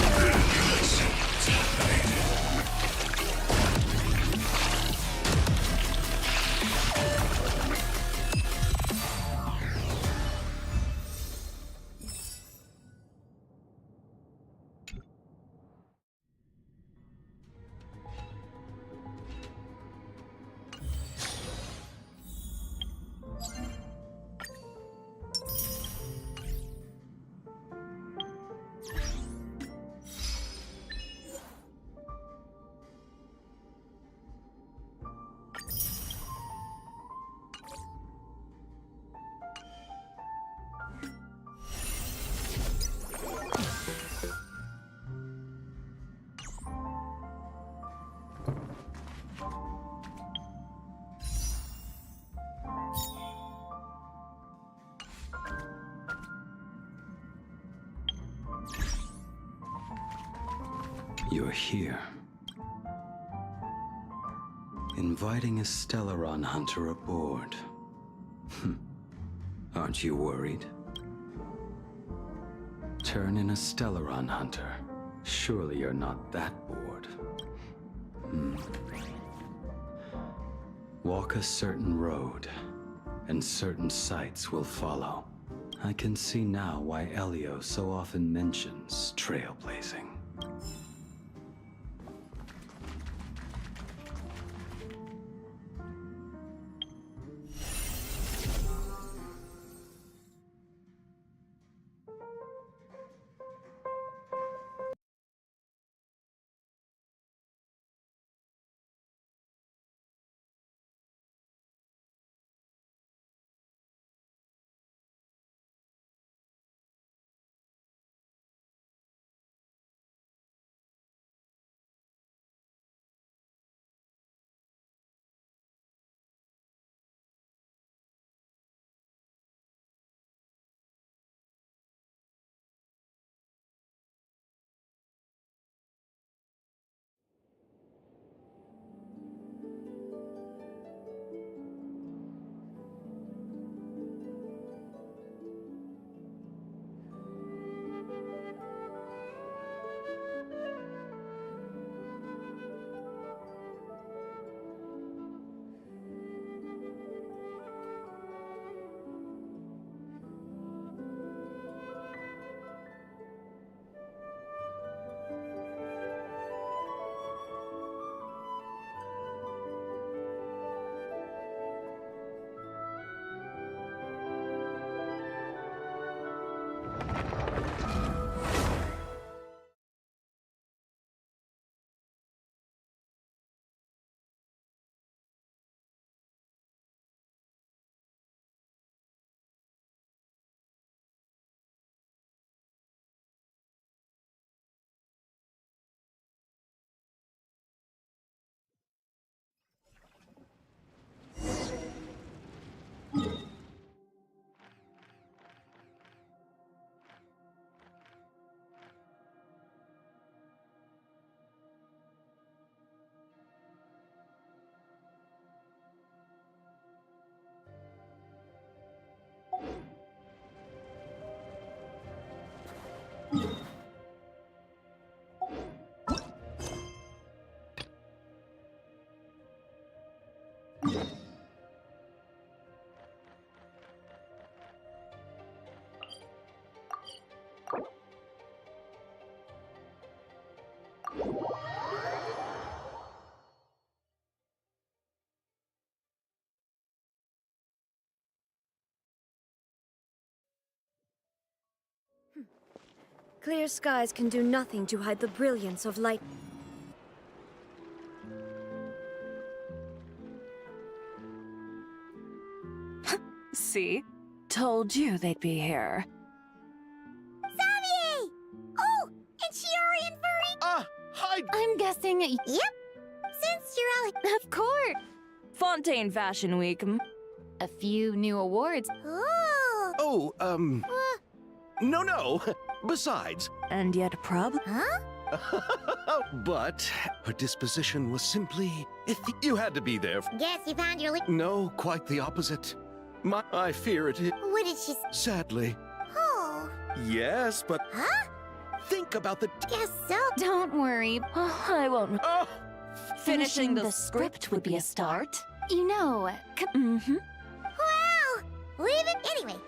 H: You're here. Inviting a Stellaron hunter aboard. Aren't you worried? Turn in a Stellaron hunter. Surely you're not that bored. Walk a certain road, and certain sights will follow. I can see now why Elio so often mentions trailblazing.
B: Clear skies can do nothing to hide the brilliance of light.
D: See? Told you they'd be here.
I: Xavier! Oh, and Shiori and Furry!
C: Hi!
F: I'm guessing.
I: Yep. Since you're all...
F: Of course.
D: Fontaine Fashion Week.
F: A few new awards.
I: Oh!
C: No. Besides,
D: And yet a problem?
I: Huh?
C: but her disposition was simply... You had to be there.
I: Guess you found your...
C: No, quite the opposite. I fear it.
I: What did she...
C: Sadly.
I: Oh.
C: Yes, but...
I: Huh? think about the...
B: Guess so.
F: Don't worry.
D: I won't.
I: Oh!
D: Finishing the script would be a start.
F: You know,
D: Mm-hmm.
I: Well, leave it anyway.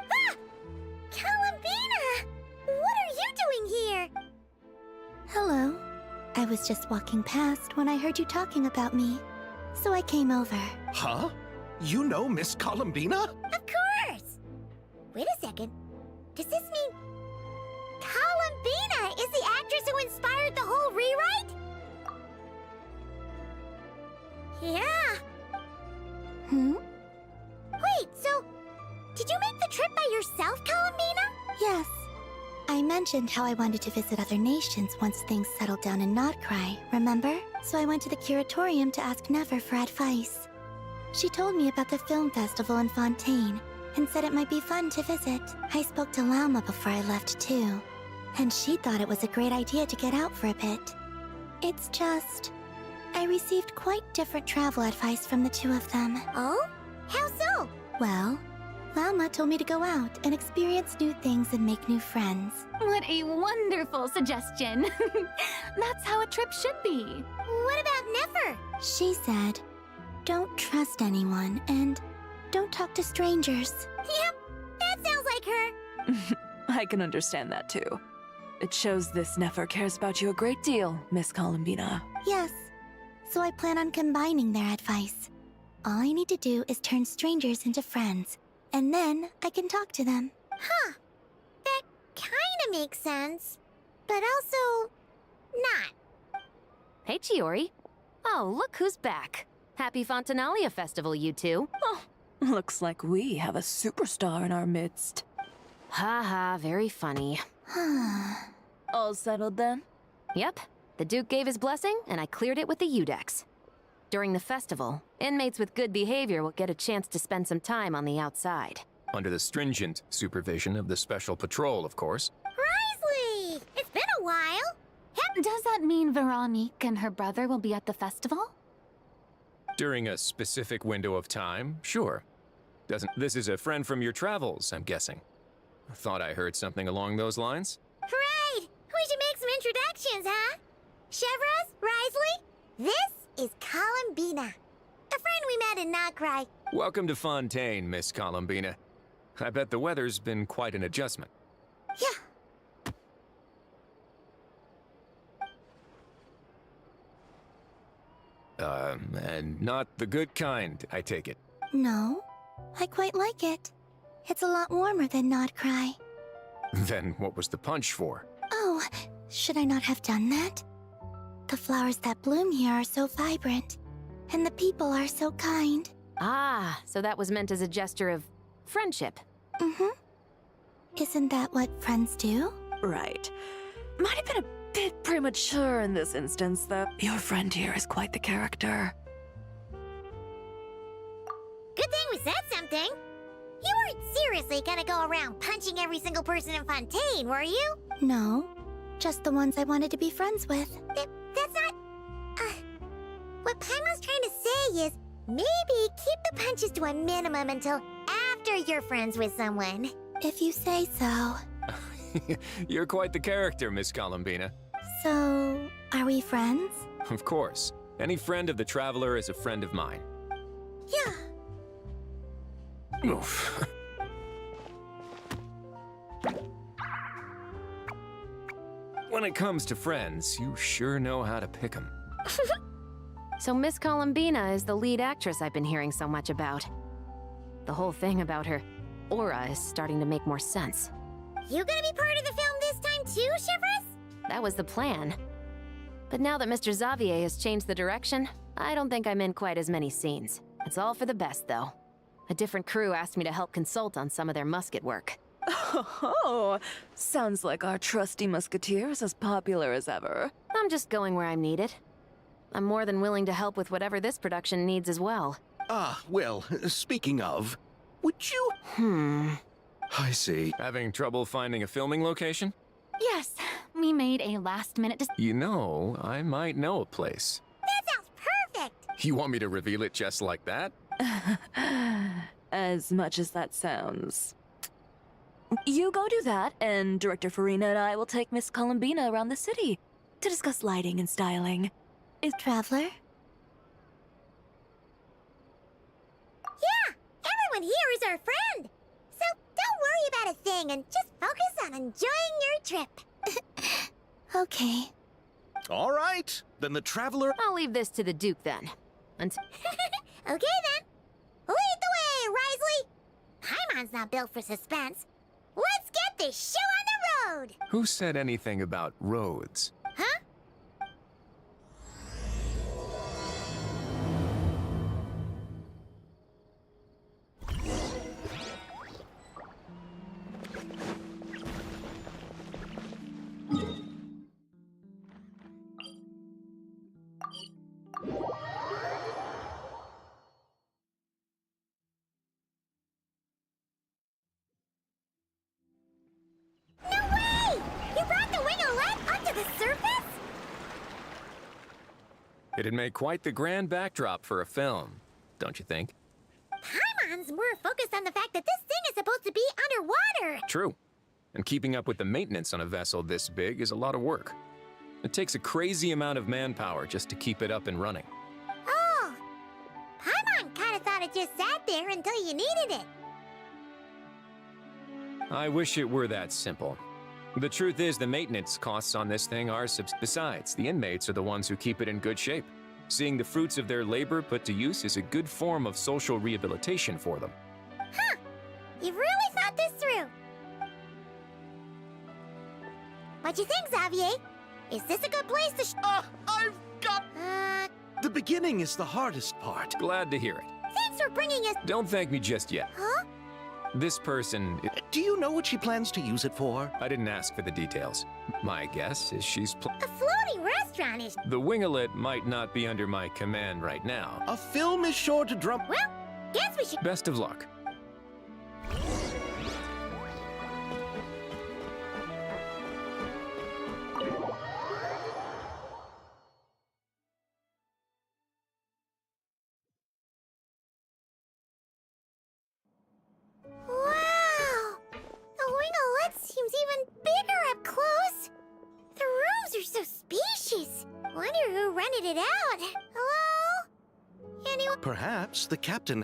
I: Ah! Columbina! What are you doing here?
J: Hello. I was just walking past when I heard you talking about me, so I came over.
I: Huh? You know Miss Columbina? Of course! Wait a second. Does this mean... Columbina is the actress who inspired the whole rewrite? Yeah.
J: Hmm?
I: Wait, so... Did you make the trip by yourself, Columbina?
J: Yes. I mentioned how I wanted to visit other nations once things settled down in Notcry, remember? So I went to the curatorium to ask Never for advice. She told me about the film festival in Fontaine and said it might be fun to visit. I spoke to Lauma before I left too, and she thought it was a great idea to get out for a bit. It's just... I received quite different travel advice from the two of them.
I: Oh? How so?
J: Well, Lauma told me to go out and experience new things and make new friends.
F: what a wonderful suggestion. That's how a trip should be.
I: What about Never?
J: She said, don't trust anyone and don't talk to strangers.
I: Yep, that sounds like her.
D: I can understand that too. It shows this Nefer cares about you a great deal, Miss Columbina.
J: Yes, so I plan on combining their advice. All I need to do is turn strangers into friends, and then I can talk to them.
I: Huh. That kinda makes sense. But also... not.
B: Hey, Chiori. Oh, look who's back. Happy Fontanalia Festival, you two.
D: Oh, looks like we have a superstar in our midst.
B: Ha, very funny.
D: All settled then?
B: Yep, the Duke gave his blessing, and I cleared it with the Udex. During the festival, inmates with good behavior will get a chance to spend some time on the outside.
K: Under the stringent supervision of the Special Patrol, of course.
I: Risley! It's been a while.
F: Does that mean Veronique and her brother will be at the festival?
K: During a specific window of time, sure. This is a friend from your travels, I'm guessing. Thought I heard something along those lines.
I: Right! We should make some introductions, huh? Chevros, Risley, this is Columbina. A friend we met in Notcry.
K: Welcome to Fontaine, Miss Columbina. I bet the weather's been quite an adjustment.
I: Yeah.
K: And not the good kind, I take it.
J: No, I quite like it. It's a lot warmer than Notcry.
K: Then what was the punch for?
J: Oh, should I not have done that? The flowers that bloom here are so vibrant, and the people are so kind.
B: Ah, so that was meant as a gesture of friendship.
J: Mm-hmm. Isn't that what friends do?
D: Right. Might have been a bit premature in this instance, though. Your friend here is quite the character.
I: Good thing we said something. You weren't seriously gonna go around punching every single person in Fontaine, were you?
J: No, just the ones I wanted to be friends with.
I: That's not... what Paimon's trying to say is, maybe keep the punches to a minimum until after you're friends with someone.
J: If you say so.
K: You're quite the character, Miss Columbina.
J: So, are we friends?
K: Of course. Any friend of the Traveler is a friend of mine.
I: Yeah.
K: Oof. When it comes to friends, you sure know how to pick 'em.
B: So Miss Columbina is the lead actress I've been hearing so much about. The whole thing about her aura is starting to make more sense.
I: You gonna be part of the film this time too, Chevros?
B: That was the plan. But now that Mr. Xavier has changed the direction, I don't think I'm in quite as many scenes. It's all for the best, though. A different crew asked me to help consult on some of their musket work.
D: Oh, sounds like our trusty musketeer is as popular as ever.
B: I'm just going where I'm needed. I'm more than willing to help with whatever this production needs as well.
L: Ah, well, speaking of, would you... I see.
K: Having trouble finding a filming location?
F: Yes, we made a last-minute
K: You know, I might know a place.
I: That sounds perfect!
K: You want me to reveal it just like that?
D: As much as that sounds. You go do that, and Director Farina and I will take Miss Columbina around the city to discuss lighting and styling.
J: Traveler?
I: Yeah, everyone here is our friend. So don't worry about a thing and just focus on enjoying your trip.
J: Okay.
L: All right, then the Traveler...
B: I'll leave this to the Duke then. Until
I: Okay then. Lead the way, Risley. Paimon's not built for suspense. Let's get this show on the road.
K: Who said anything about roads?
I: Huh? No way! You brought the winglet up to the surface?
K: It'd make quite the grand backdrop for a film, don't you think?
I: Paimon's more focused on the fact that this thing is supposed to be underwater.
K: True. And keeping up with the maintenance on a vessel this big is a lot of work. It takes a crazy amount of manpower just to keep it up and running.
I: Oh, Paimon kind of thought it just sat there until you needed it.
K: I wish it were that simple. The truth is, the maintenance costs on this thing are besides, the inmates are the ones who keep it in good shape. Seeing the fruits of their labor put to use is a good form of social rehabilitation for them.
I: Huh, you've really thought this through. What you think, Xavier? Is this a good place to
L: I've got... The beginning is the hardest part.
K: Glad to hear it.
I: Thanks for bringing us...
K: Don't thank me just yet.
I: Huh?
K: This person...
L: Do you know what she plans to use it for?
K: I didn't ask for the details. My guess is she's
I: A floating restaurant is...
K: The winglet might not be under my command right now.
L: A film is sure to drum...
I: Well, guess we should...
K: Best of luck.
I: Wow! The winglet seems even bigger up close. The rooms are so spacious. Wonder who rented it out. Hello? Anyone?
L: Perhaps the captain...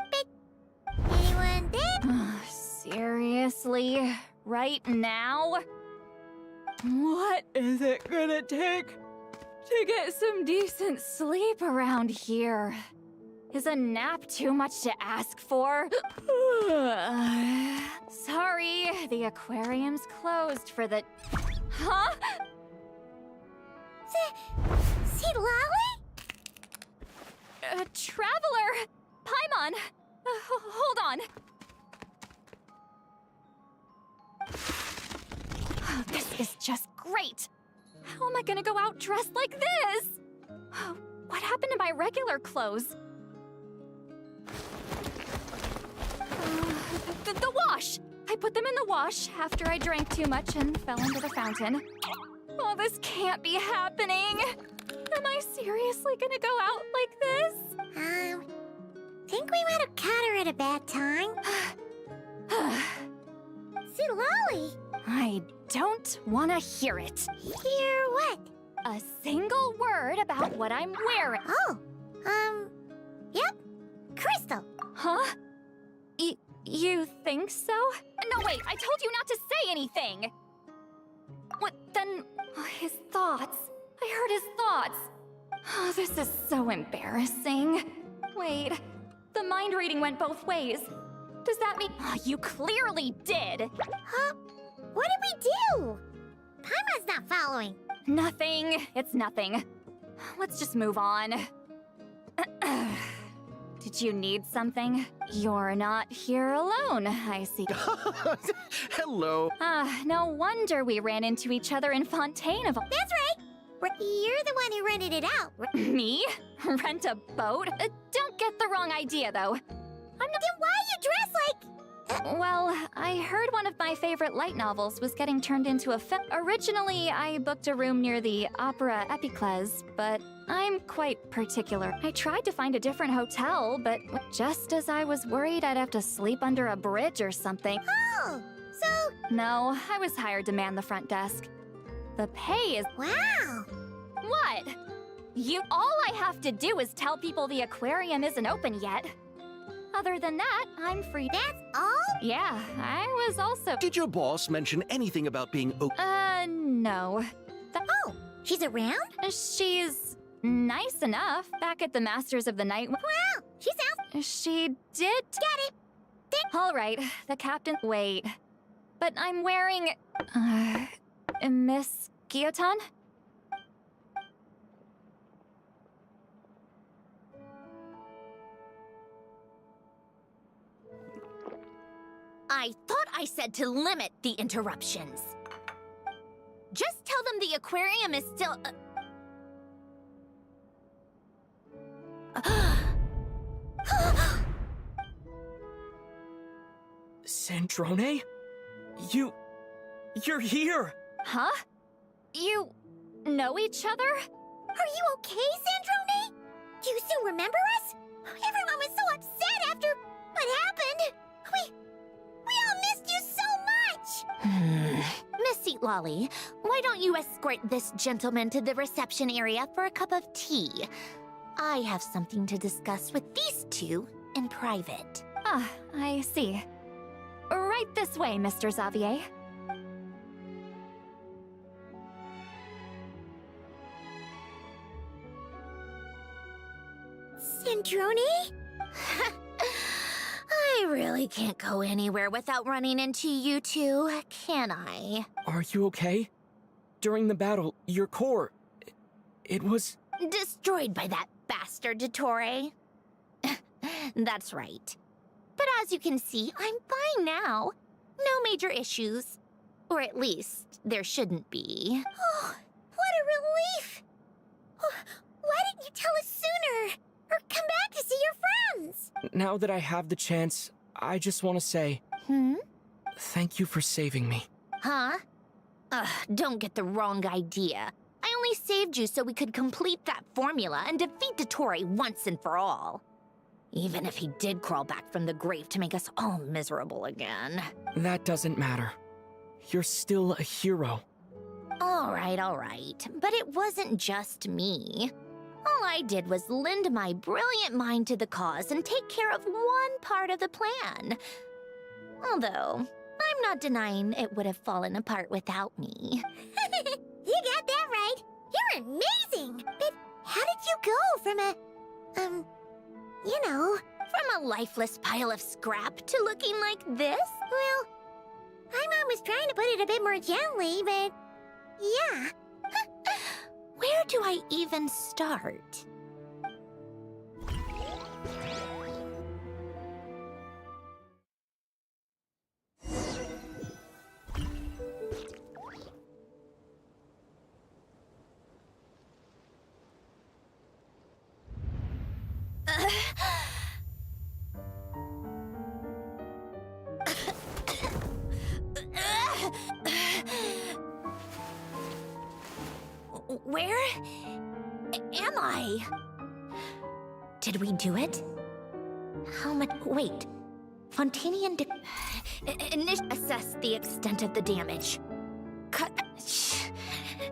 I: Anyone there?
M: Seriously? Right now? What is it gonna take to get some decent sleep around here? Is a nap too much to ask for? Sorry, the aquarium's closed for the... Huh?
I: See Lolly?
M: Traveler! Paimon! Hold on. Oh, this is just great. How am I gonna go out dressed like this? What happened to my regular clothes? The wash! I put them in the wash after I drank too much and fell into the fountain. Oh, this can't be happening. Am I seriously gonna go out like this?
I: Think we might have caught her at a bad time. See Lolly?
M: I don't want to hear it.
I: Hear what?
M: A single word about what I'm wearing.
I: Oh, yep. Crystal.
M: Huh? You think so? No, wait, I told you not to say anything! What, then, his thoughts. I heard his thoughts. Oh, this is so embarrassing. Wait, the mind reading went both ways. Does that mean... Oh, you clearly did!
I: Huh? What did we do? Paimon's not following.
M: Nothing. It's nothing. Let's just move on. Did you need something? You're not here alone, I see.
L: Hello.
M: No wonder we ran into each other in Fontaine of...
I: That's right. You're the one who rented it out.
M: Me? Rent a boat? Don't get the wrong idea, though.
I: Then why you dress like...
M: Well, I heard one of my favorite light novels was getting turned into a film. Originally, I booked a room near the Opera Epiclese, but I'm quite particular. I tried to find a different hotel, but just as I was worried I'd have to sleep under a bridge or something.
I: Oh, So...
M: No, I was hired to man the front desk. The pay is...
I: Wow!
M: What? All I have to do is tell people the aquarium isn't open yet. Other than that, I'm free.
I: That's all?
M: Yeah, I was also...
L: Did your boss mention anything about being
M: no.
I: Oh, she's around?
M: She's nice enough back at the Masters of the Night.
I: Wow, she's out.
M: She did...
I: Got it.
M: All right, the captain... Wait. But I'm wearing... Miss Guillotin?
N: I thought I said to limit the interruptions. Just tell them the aquarium is still...
C: Sandrone? You're here!
M: Huh? You know each other?
I: Are you okay, Sandrone? Do you still remember us? Everyone was so upset after what happened. We all missed you so much!
N: Miss Seat Lolly, why don't you escort this gentleman to the reception area for a cup of tea? I have something to discuss with these two in private.
M: Ah, I see. Right this way, Mr. Xavier.
I: Sandrone?
N: I really can't go anywhere without running into you two, can I?
C: Are you okay? During the battle, your core... it was...
N: Destroyed by that bastard Dottore. That's right. But as you can see, I'm fine now. No major issues. Or at least, there shouldn't be.
I: Oh, what a relief! Oh, why didn't you tell us sooner? Or come back to see your friends?
C: Now that I have the chance, I just want to say... Thank you for saving me.
N: Huh? Don't get the wrong idea. I only saved you so we could complete that formula and defeat Dottore once and for all. Even if he did crawl back from the grave to make us all miserable again.
C: That doesn't matter. You're still a hero.
N: All right. But it wasn't just me. All I did was lend my brilliant mind to the cause and take care of one part of the plan. Although, I'm not denying it would have fallen apart without me.
I: You got that right. You're amazing. But how did you go from a...
N: From a lifeless pile of scrap to looking like this?
I: Well, my mom was trying to put it a bit more gently, but... yeah.
N: Where do I even start? Where am I? Did we do it? How much? Wait. Fontanian assess the extent of the damage.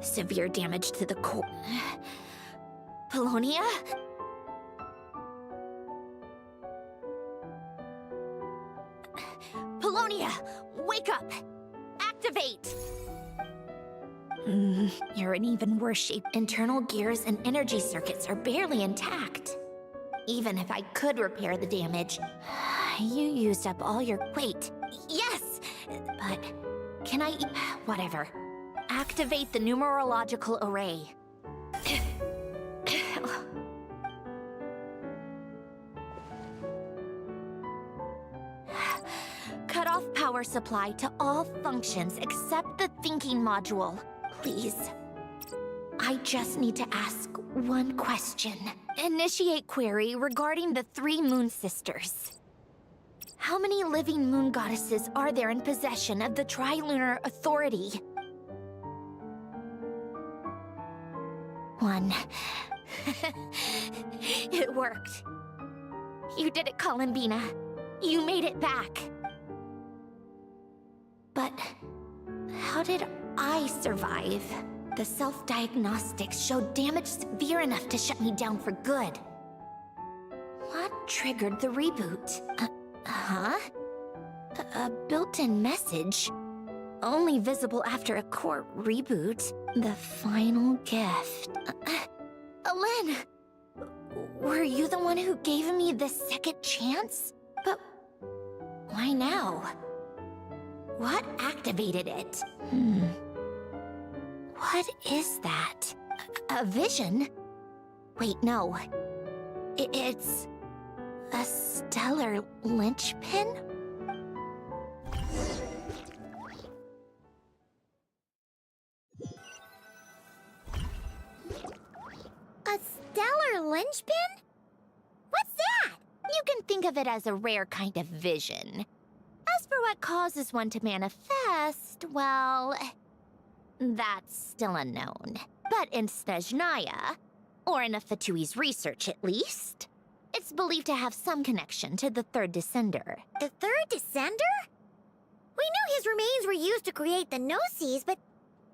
N: Severe damage to the core. Polonia? Polonia, wake up! Activate! You're in even worse shape. Internal gears and energy circuits are barely intact. Even if I could repair the damage, you used up all your... Wait, yes! But can I... Whatever. Activate the numerological array. Cut off power supply to all functions except the thinking module. Please. I just need to ask one question. Initiate query regarding the 3 Moon Sisters. How many living moon goddesses are there in possession of the Trilunar Authority? 1. It worked. You did it, Columbina. You made it back. But But how did I survive? The self-diagnostics showed damage severe enough to shut me down for good. What triggered the reboot? A built-in message? Only visible after a core reboot. The final gift. Alen! Were you the one who gave me the second chance? But why now? What activated it? What is that? A vision? Wait, no. It's a stellar linchpin?
I: A stellar linchpin? What's that?
N: You can think of it as a rare kind of vision. As for what causes one to manifest, well, that's still unknown. But in Snezhnaya, or in Afatui's research at least, it's believed to have some connection to the third descender.
I: The third descender? We knew his remains were used to create the Gnosis, but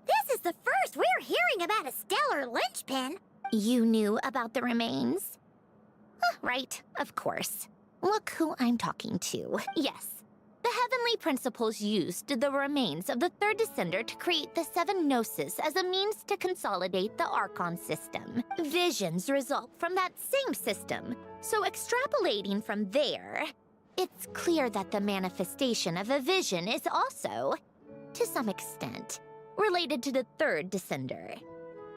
I: this is the first we're hearing about a stellar linchpin.
N: You knew about the remains? Right, of course. Look who I'm talking to. Yes. The Heavenly Principles used the remains of the third descender to create the 7 Gnosis as a means to consolidate the Archon system. Visions result from that same system, so extrapolating from there, it's clear that the manifestation of a vision is also, to some extent, related to the third descender.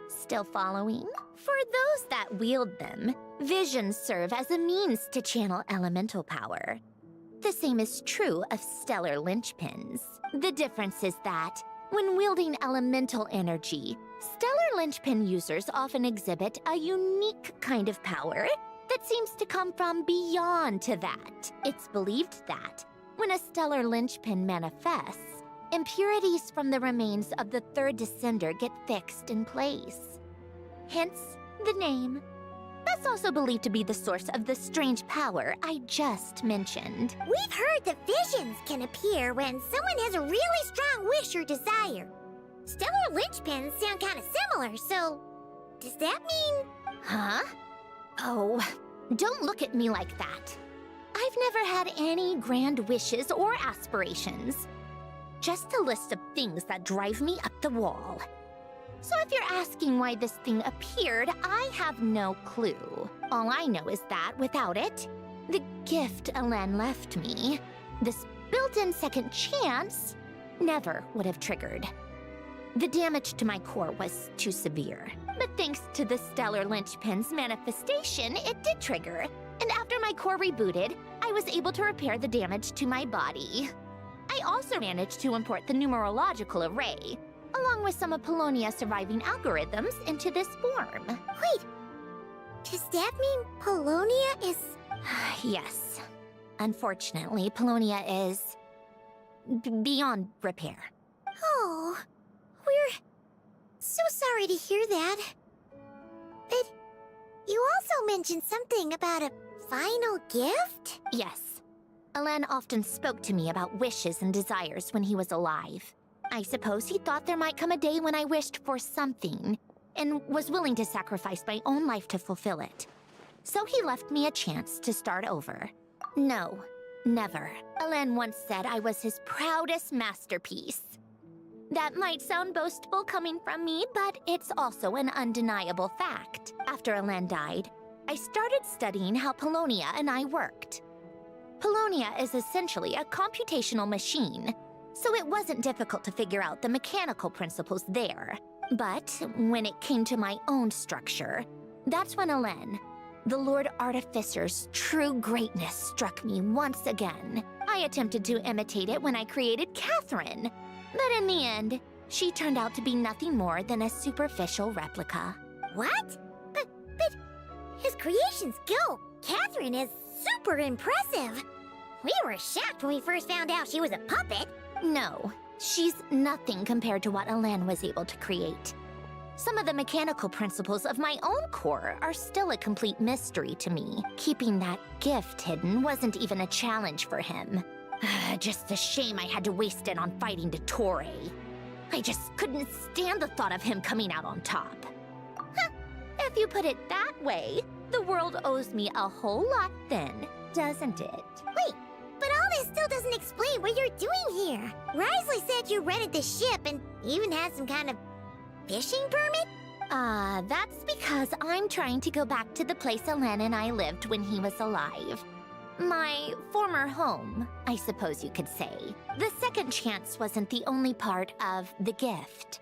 N: Still following? For those that wield them, visions serve as a means to channel elemental power. The same is true of stellar linchpins. The difference is that, when wielding elemental energy, stellar linchpin users often exhibit a unique kind of power that seems to come from beyond to that. It's believed that, when a stellar linchpin manifests, impurities from the remains of the third descender get fixed in place. Hence, the name. That's also believed to be the source of the strange power I just mentioned.
I: We've heard that visions can appear when someone has a really strong wish or desire. Stellar linchpins sound kind of similar, so does that mean...
N: Huh? Oh, don't look at me like that. I've never had any grand wishes or aspirations. Just a list of things that drive me up the wall. So if you're asking why this thing appeared, I have no clue. All I know is that without it, the gift Alen left me, this built-in second chance, never would have triggered. The damage to my core was too severe. But thanks to the stellar linchpin's manifestation, it did trigger. And after my core rebooted, I was able to repair the damage to my body. I also managed to import the numerological array, along with some of Polonia's surviving algorithms, into this form.
I: Wait, does that mean Polonia is...
N: Yes. Unfortunately, Polonia is... beyond repair.
I: Oh, we're so sorry to hear that. But you also mentioned something about a final gift?
N: Yes. Alen often spoke to me about wishes and desires when he was alive. I suppose he thought there might come a day when I wished for something, and was willing to sacrifice my own life to fulfill it. So he left me a chance to start over. No, never. Alen once said I was his proudest masterpiece. That might sound boastful coming from me, but it's also an undeniable fact. After Alen died, I started studying how Polonia and I worked. Polonia is essentially a computational machine, so it wasn't difficult to figure out the mechanical principles there. But when it came to my own structure, that's when Alen, the Lord Artificer's true greatness, struck me once again. I attempted to imitate it when I created Catherine, but in the end, she turned out to be nothing more than a superficial replica.
I: What? But his creations go. Catherine is super impressive. We were shocked when we first found out she was a puppet.
N: No, she's nothing compared to what Alen was able to create. Some of the mechanical principles of my own core are still a complete mystery to me. Keeping that gift hidden wasn't even a challenge for him. Just a shame I had to waste it on fighting Dottore. I just couldn't stand the thought of him coming out on top. Huh, if you put it that way, the world owes me a whole lot then, doesn't it?
I: Wait, but all this still doesn't explain what you're doing here. Risley said you rented the ship and even had some kind of fishing permit?
N: That's because I'm trying to go back to the place Alen and I lived when he was alive. My former home, I suppose you could say. The second chance wasn't the only part of the gift.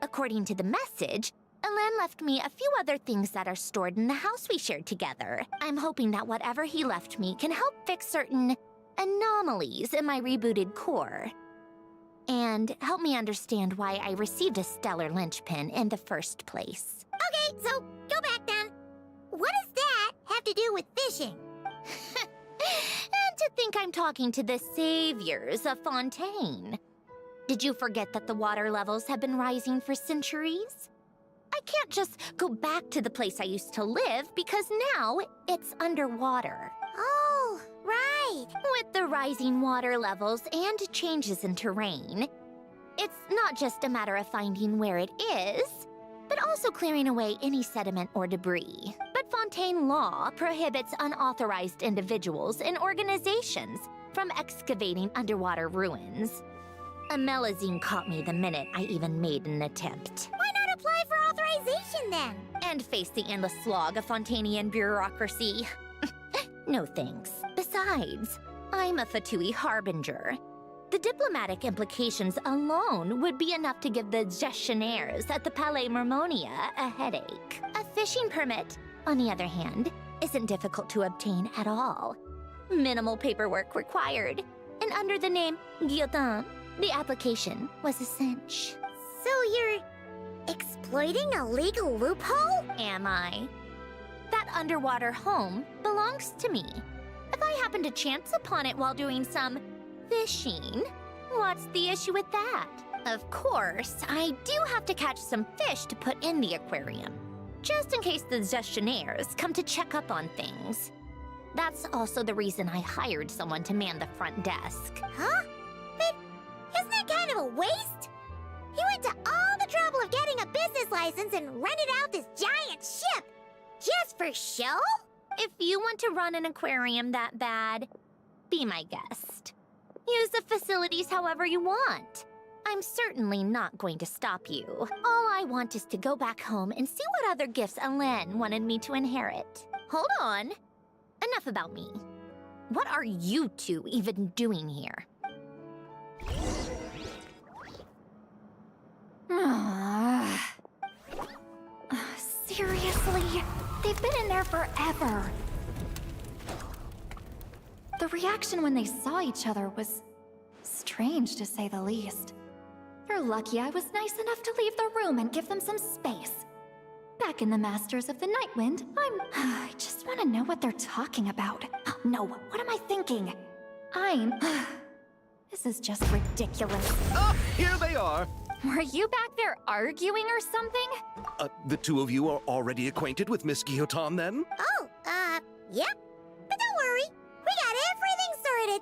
N: According to the message, Alen left me a few other things that are stored in the house we shared together. I'm hoping that whatever he left me can help fix certain anomalies in my rebooted core. And help me understand why I received a stellar linchpin in the first place.
I: Okay, so go back then. What does that have to do with fishing?
N: And to think I'm talking to the saviors of Fontaine. Did you forget that the water levels have been rising for centuries? I can't just go back to the place I used to live because now it's underwater.
I: Oh, right.
N: With the rising water levels and changes in terrain, it's not just a matter of finding where it is, but also clearing away any sediment or debris. But Fontaine law prohibits unauthorized individuals and organizations from excavating underwater ruins. Amelazine caught me the minute I even made an attempt.
I: Why not apply for authorization then?
N: And face the endless slog of Fontainian bureaucracy. No thanks. Besides, I'm a Fatui harbinger. The diplomatic implications alone would be enough to give the gestionnaires at the Palais Mermonia a headache. A fishing permit, on the other hand, isn't difficult to obtain at all. Minimal paperwork required. And under the name Guillotin, the application was a cinch.
I: So you're exploiting a legal loophole?
N: Am I? That underwater home belongs to me. If I happen to chance upon it while doing some fishing, what's the issue with that? Of course, I do have to catch some fish to put in the aquarium, just in case the gestionnaires come to check up on things. That's also the reason I hired someone to man the front desk.
I: Huh? But isn't that kind of a waste? You went to all the trouble of getting a business license and rented out this giant ship, just for show?
N: If you want to run an aquarium that bad, be my guest. Use the facilities however you want. I'm certainly not going to stop you. All I want is to go back home and see what other gifts Alen wanted me to inherit. Hold on. Enough about me. What are you two even doing here?
M: Seriously? They've been in there forever. The reaction when they saw each other was strange, to say the least. You're lucky I was nice enough to leave the room and give them some space. Back in the Masters of the Nightwind, I just want to know what they're talking about. No, what am I thinking? This is just ridiculous.
L: Ah, here they are!
M: Were you back there arguing or something?
L: The two of you are already acquainted with Miss Guillotin, then?
I: Oh, yep. But don't worry, we got everything sorted.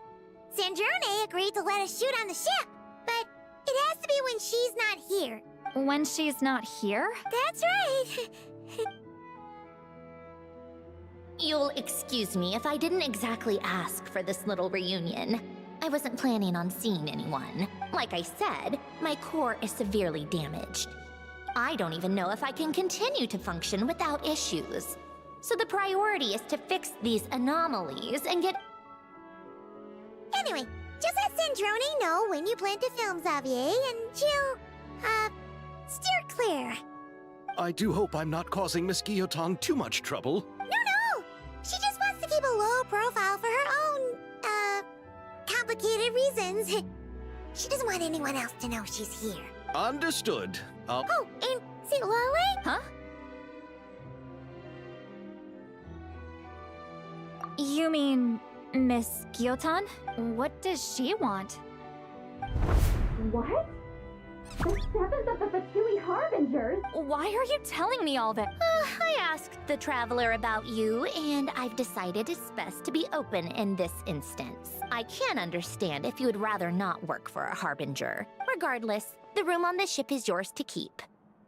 I: Sandrone agreed to let us shoot on the ship, but it has to be when she's not here.
M: When she's not here?
I: That's right.
N: You'll excuse me if I didn't exactly ask for this little reunion. I wasn't planning on seeing anyone. Like I said, my core is severely damaged. I don't even know if I can continue to function without issues. So the priority is to fix these anomalies and get...
I: Anyway, just let Sandrone know when you plan to film Xavier, and she'll, steer clear.
L: I do hope I'm not causing Miss Guillotin too much trouble.
I: No! She just wants to keep a low profile for her own, complicated reasons. She doesn't want anyone else to know she's here.
L: Understood.
I: Oh, and see Lale?
M: Huh? You mean Miss Guillotin? What does she want?
I: What? The seventh of the Fatui Harbingers?
M: Why are you telling me all that?
N: I asked the Traveler about you, and I've decided it's best to be open in this instance. I can understand if you would rather not work for a Harbinger. Regardless, the room on the ship is yours to keep.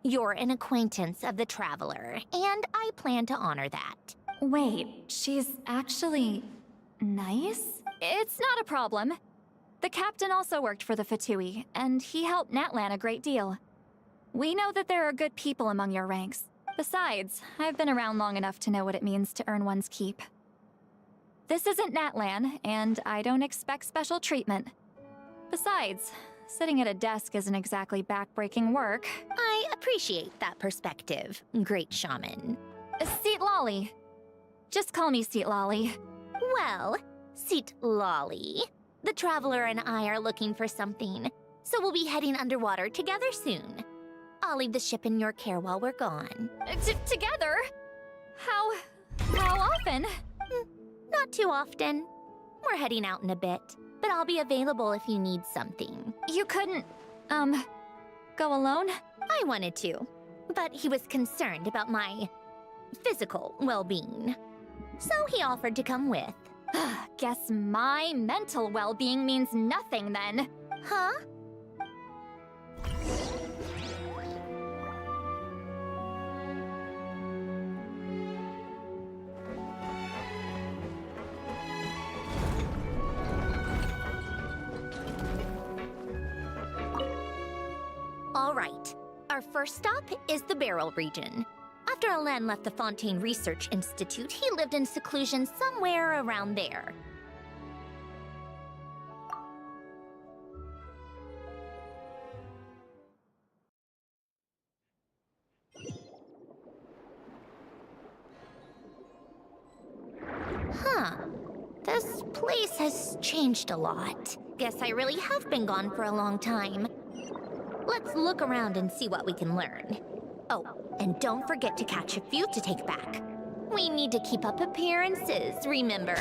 N: You're an acquaintance of the Traveler, and I plan to honor that.
M: Wait, she's actually nice? It's not a problem. The captain also worked for the Fatui, and he helped Natlan a great deal. We know that there are good people among your ranks. Besides, I've been around long enough to know what it means to earn one's keep. This isn't Natlan, and I don't expect special treatment. Besides, sitting at a desk isn't exactly back-breaking work.
N: I appreciate that perspective, great shaman.
M: Seat Lolly. Just call me Seat Lolly.
N: Well, Seat Lolly, the Traveler and I are looking for something, so we'll be heading underwater together soon. I'll leave the ship in your care while we're gone.
M: Together? How often?
N: Not too often. We're heading out in a bit, but I'll be available if you need something.
M: You couldn't, go alone?
N: I wanted to, but he was concerned about my physical well-being. So he offered to come with.
M: Guess my mental well-being means nothing then.
N: Huh? All right. Our first stop is the Barrel region. After Alain left the Fontaine Research Institute, he lived in seclusion somewhere around there. Huh. This place has changed a lot. Guess I really have been gone for a long time. Let's look around and see what we can learn. Oh, and don't forget to catch a few to take back. We need to keep up appearances, remember?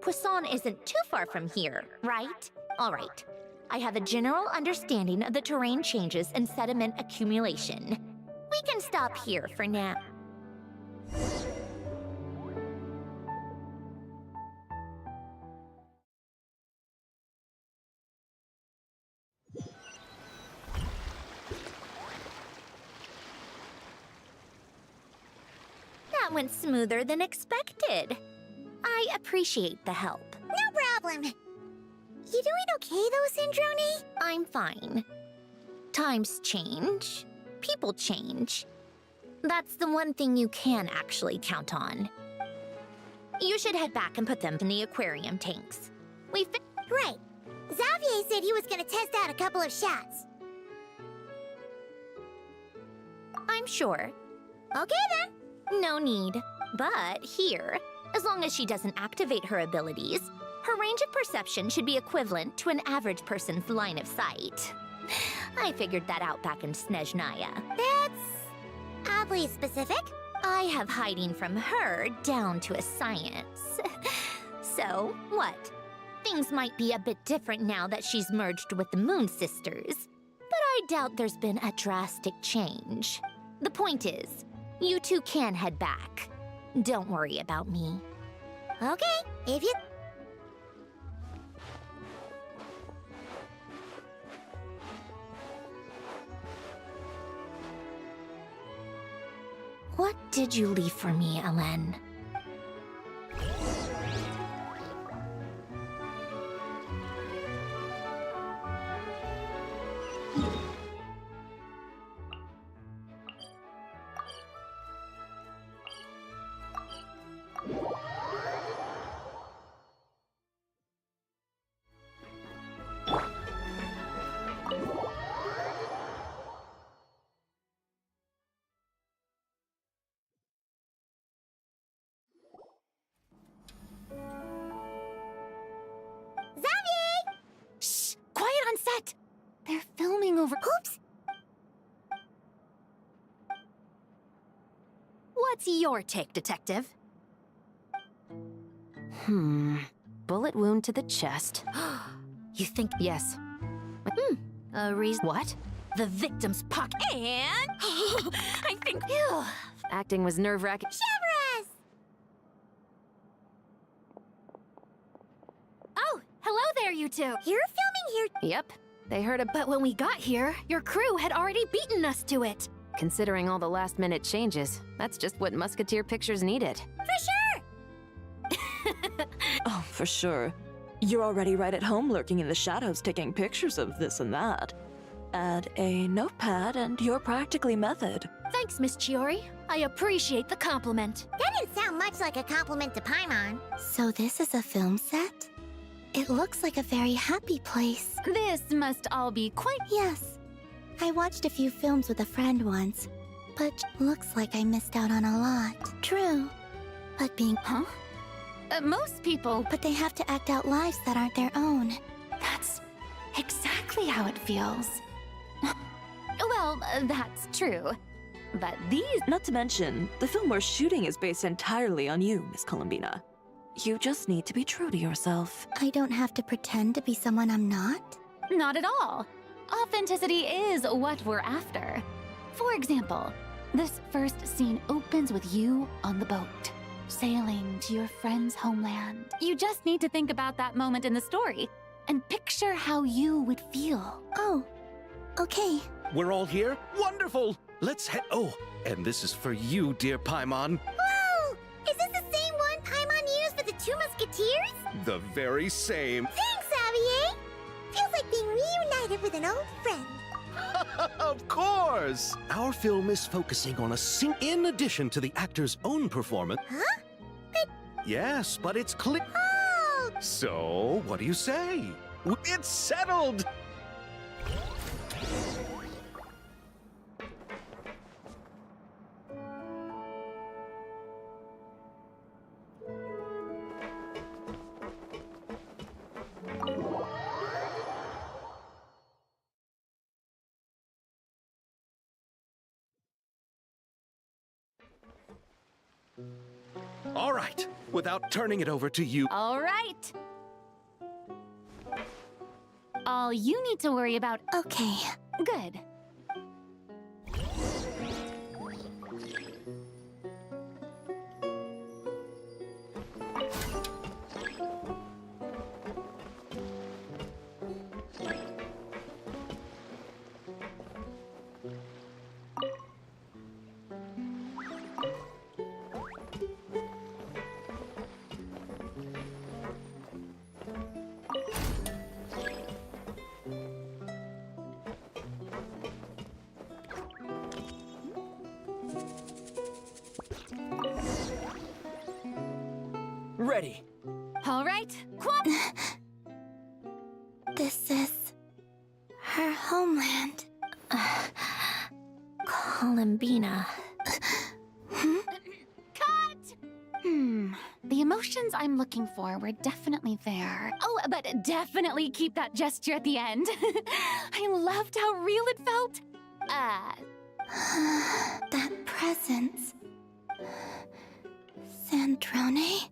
N: Poisson isn't too far from here, right? All right. I have a general understanding of the terrain changes and sediment accumulation. We can stop here for now. That went smoother than expected. I appreciate the help.
I: No problem. You doing okay though, Syndrome?
N: I'm fine. Times change. People change. That's the one thing you can actually count on. You should head back and put them in the aquarium tanks.
I: Right. Xavier said he was gonna test out a couple of shots.
N: I'm sure.
I: Okay then.
N: No need. But here, as long as she doesn't activate her abilities, her range of perception should be equivalent to an average person's line of sight. I figured that out back in Snezhnaya.
I: That's oddly specific.
N: I have hiding from her down to a science. So, what? Things might be a bit different now that she's merged with the Moon Sisters, but I doubt there's been a drastic change. The point is, you two can head back. Don't worry about me.
I: Okay, if you...
N: What did you leave for me, Alain?
M: They're filming over.
I: Oops!
B: What's your take, Detective? Bullet wound to the chest.
N: You think...
B: Yes.
N: A reason...
B: What?
N: The victim's pocket... And... I think...
B: Acting was nerve-wracking.
I: Severus!
M: Oh, hello there, you two.
I: You're filming here.
B: Yep. They heard a...
M: But when we got here, your crew had already beaten us to it.
B: Considering all the last-minute changes, that's just what Musketeer Pictures needed.
I: For sure!
D: Oh, for sure. You're already right at home lurking in the shadows taking pictures of this and that. Add a notepad and you're practically method.
M: Thanks, Miss Chiori. I appreciate the compliment.
I: That didn't sound much like a compliment to Paimon.
J: So this is a film set? It looks like a very happy place.
M: This must all be quite...
J: Yes. I watched a few films with a friend once, but looks like I missed out on a lot. True. But being...
M: Huh? Most people...
J: But they have to act out lives that aren't their own.
M: That's exactly how it feels. Well, that's true. But these...
D: Not to mention, the film we're shooting is based entirely on you, Miss Columbina. You just need to be true to yourself.
J: I don't have to pretend to be someone I'm not?
M: Not at all. Authenticity is what we're after. For example, this first scene opens with you on the boat, sailing to your friend's homeland. You just need to think about that moment in the story and picture how you would feel.
J: Oh, okay.
L: We're all here? Wonderful! Let's head... Oh, and this is for you, dear Paimon.
I: Whoa! Is this the same one Paimon used for the two musketeers?
L: The very same.
I: Thanks, Xavier! Feels like being reunited with an old friend.
L: Of course! Our film is focusing on a scene in addition to the actor's own performance.
I: Huh? But...
L: Yes, but it's clear.
I: Oh!
L: So, what do you say? It's settled! All right, without turning it over to you.
M: All right. All you need to worry about...
J: Okay.
M: Good.
C: Ready.
M: All right, Quap!
J: This is... her homeland.
N: Columbina.
M: Cut! The emotions I'm looking for were definitely there. Oh, but definitely keep that gesture at the end. I loved how real it felt.
J: That presence. Sandrone?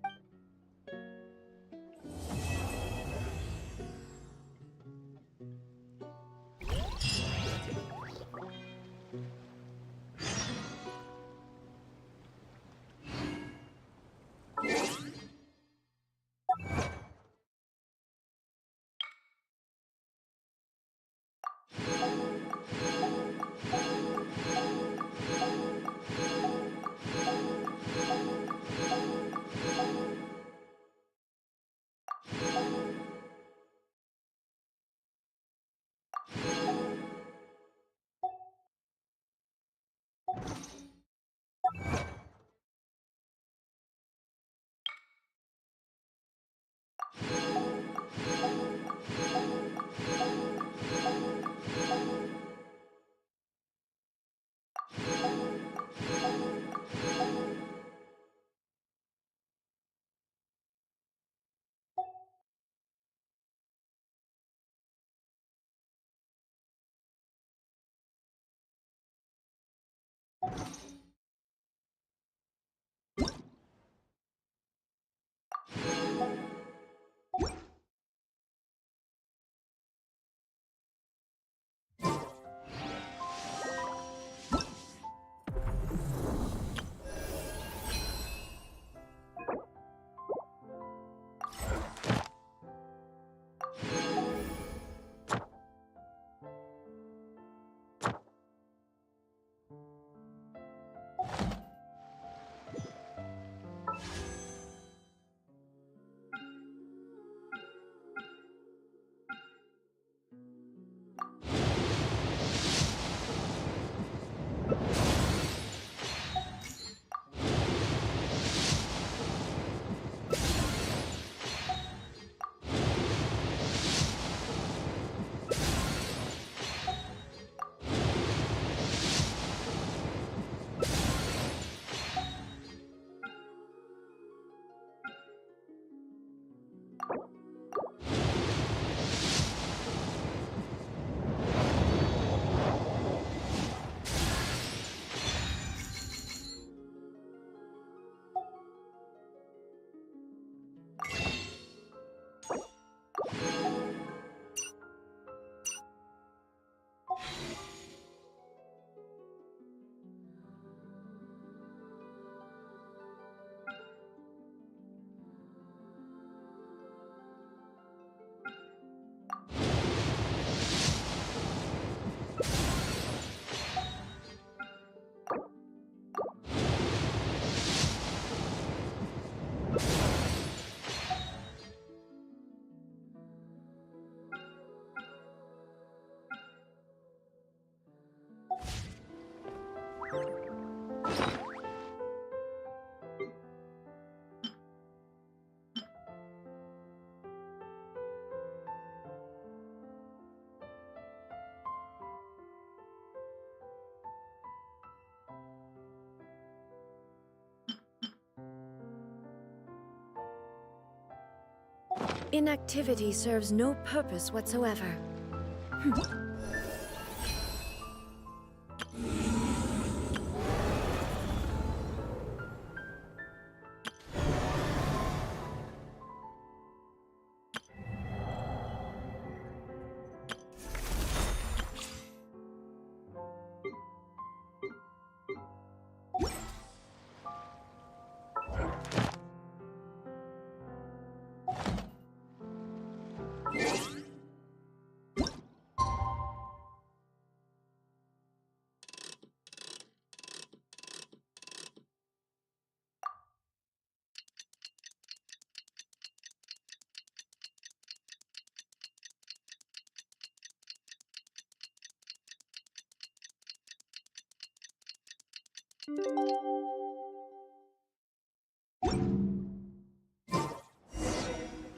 O: Inactivity serves no purpose whatsoever.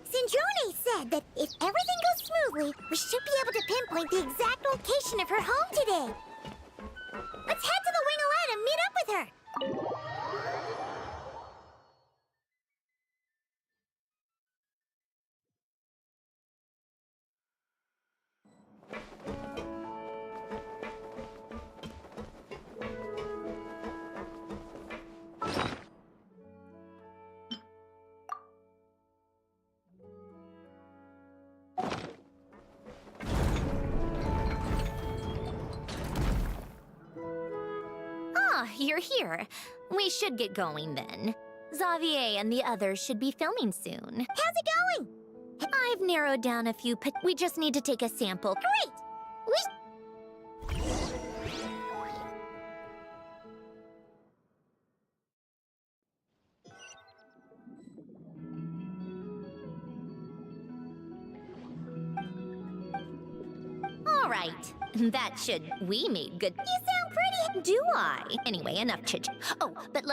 I: Sindrone said that if everything goes smoothly, we should be able to pinpoint the exact location of her home today. Let's head to the Wing-O-Lette and meet up with her.
N: Ah, you're here. We should get going then. Xavier and the others should be filming soon.
I: How's it going?
N: I've narrowed down a few, we just need to take a sample.
I: Great!
N: All right, we made good.
I: You sound pretty.
N: Do I? Anyway, enough chit. Oh, but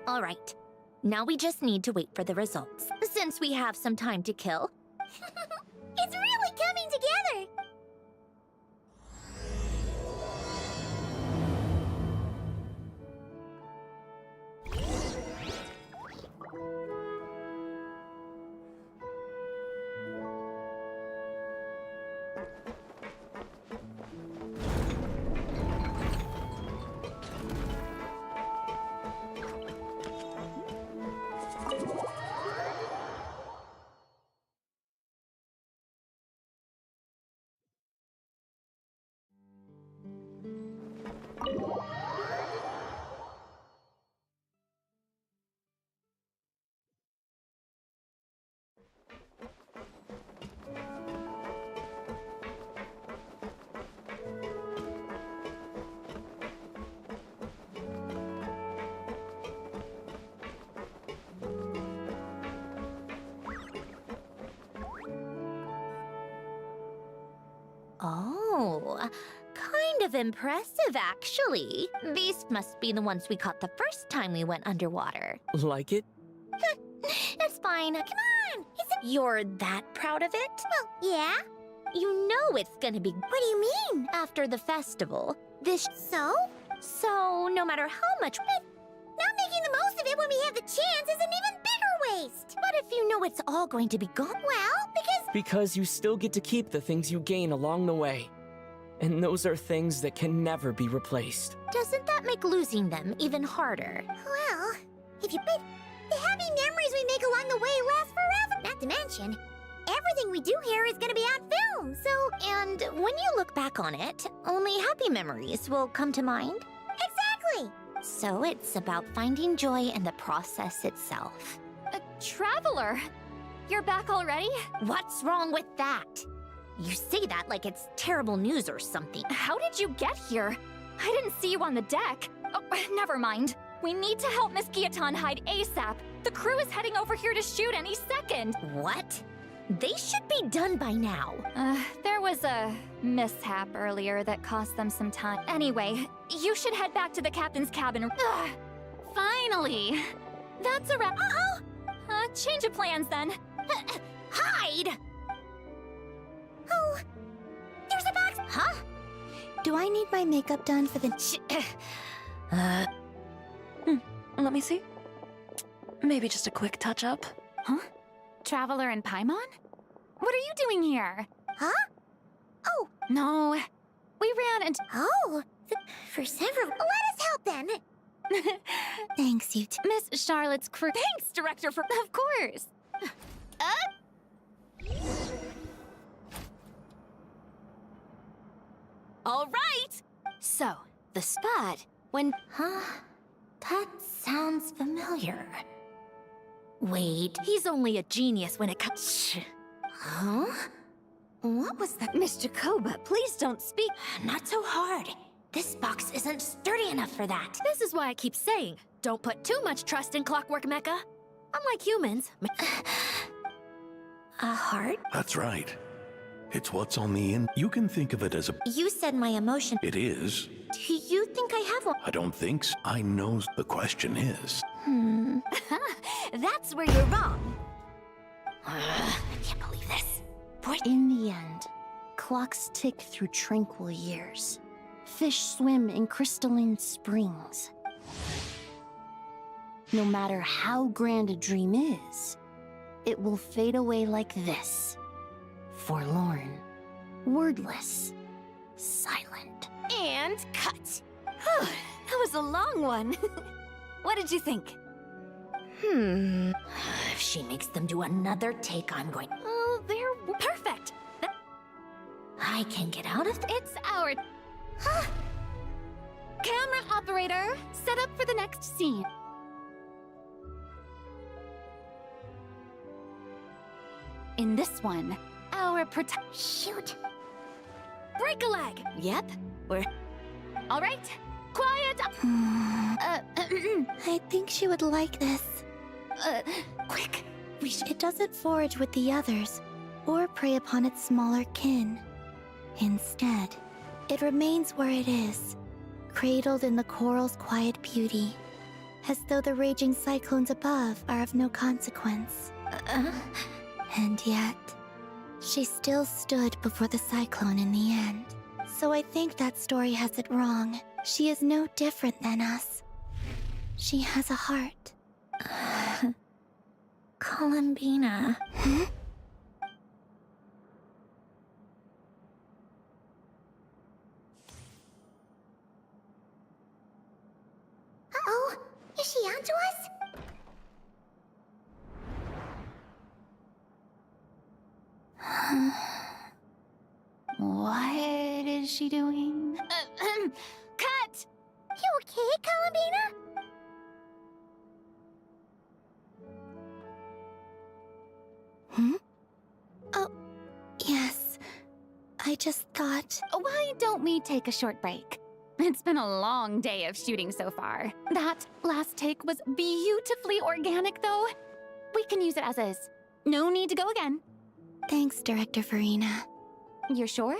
N: All right, now we just need to wait for the results. Since we have some time to kill.
I: It's really coming together.
N: Oh, kind of impressive, actually. These must be the ones we caught the first time we went underwater.
C: Like it?
N: It's fine. Come on. You're that proud of it?
I: Well, yeah.
N: You know it's gonna be...
I: What do you mean?
N: After the festival.
I: So?
N: So, no matter how much...
I: Not making the most of it when we have the chance is an even bigger waste.
N: But if you know it's all going to be gone...
I: Well,
C: Because you still get to keep the things you gain along the way. And those are things that can never be replaced.
N: Doesn't that make losing them even harder?
I: Well, if you bet, the happy memories we make along the way last forever. Not to mention, everything we do here is gonna be on film, so...
N: And when you look back on it, only happy memories will come to mind?
I: Exactly!
N: So it's about finding joy in the process itself.
M: Traveler! You're back already?
N: What's wrong with that? You say that like it's terrible news or something.
M: How did you get here? I didn't see you on the deck. Oh, never mind. We need to help Miss Guillotin hide ASAP. The crew is heading over here to shoot any second.
N: What? They should be done by now.
M: There was a mishap earlier that cost them some time. Anyway, you should head back to the captain's cabin. Finally! That's a wrap. Uh-oh! Change of plans then.
N: Hide!
I: Oh, there's a box.
N: Huh?
J: Do I need my makeup done for the...
D: Let me see. Maybe just a quick touch-up.
M: Huh? Traveler and Paimon? What are you doing here?
I: Huh? Oh!
M: No. We ran into...
I: Oh! For several... Let us help then!
J: Thanks, you two.
M: Miss Charlotte's crew. Thanks, Director, for... Of course! All right! So, the spot, when...
N: Huh? That sounds familiar. Wait,
M: He's only a genius when it comes...
N: huh? What was that?
M: Miss Jacoba, please don't speak.
N: Not so hard. This box isn't sturdy enough for that.
B: This is why I keep saying, don't put too much trust in Clockwork Mecha. Unlike humans...
N: A heart?
A: That's right. It's what's on the in. You can think of it as a...
N: You said my emotion.
A: It is.
N: Do you think I have one?
A: I don't think so. I know the question is.
M: That's where you're wrong.
N: I can't believe this.
P: In the end, clocks tick through tranquil years. Fish swim in crystalline springs. No matter how grand a dream is, it will fade away like this. Forlorn, wordless, silent.
M: And cut. That was a long one. What did you think?
N: If she makes them do another take, I'm going...
M: Oh, they're perfect.
N: I can get out of...
M: It's our... Camera operator, set up for the next scene. In this one, our
N: Shoot.
M: break a leg. Yep, we're... All right, quiet.
J: I think she would like this.
M: Quick.
J: It doesn't forage with the others, or prey upon its smaller kin. Instead, it remains where it is, cradled in the coral's quiet beauty, as though the raging cyclones above are of no consequence. And yet, she still stood before the cyclone in the end. So I think that story has it wrong. She is no different than us. She has a heart.
N: Columbina.
I: Uh-oh, is she onto us?
P: What is she doing?
M: Cut!
I: You okay, Columbina?
J: Oh, yes. I just thought...
M: Why don't we take a short break? It's been a long day of shooting so far. That last take was beautifully organic, though. We can use it as is. No need to go again.
J: Thanks, Director Farina.
M: You're sure?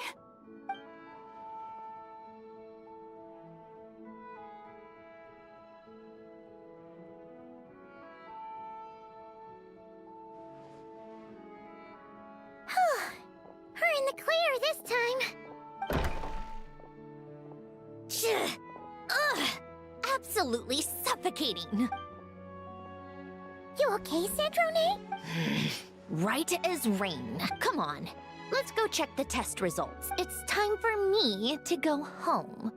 I: We're in the clear this time.
N: Ugh! Absolutely suffocating.
I: You okay, Sandrone?
N: Right as rain. Come on, let's go check the test results. It's time for me to go home.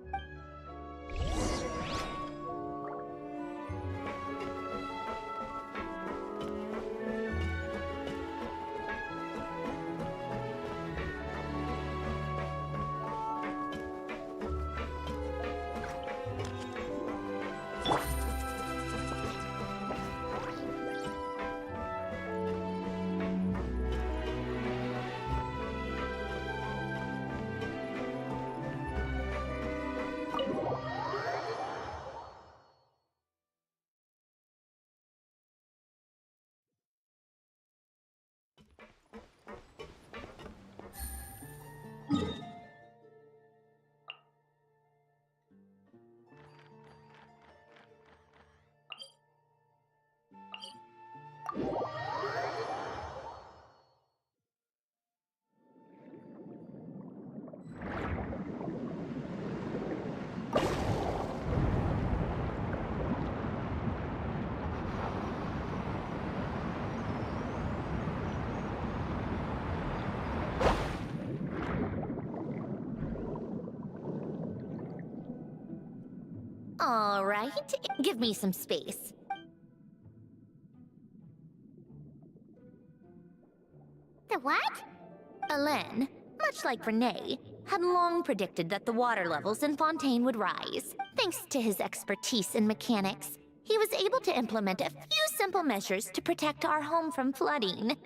N: All right, give me some space.
I: The what?
N: Alain, much like Renee, had long predicted that the water levels in Fontaine would rise. Thanks to his expertise in mechanics, he was able to implement a few simple measures to protect our home from flooding.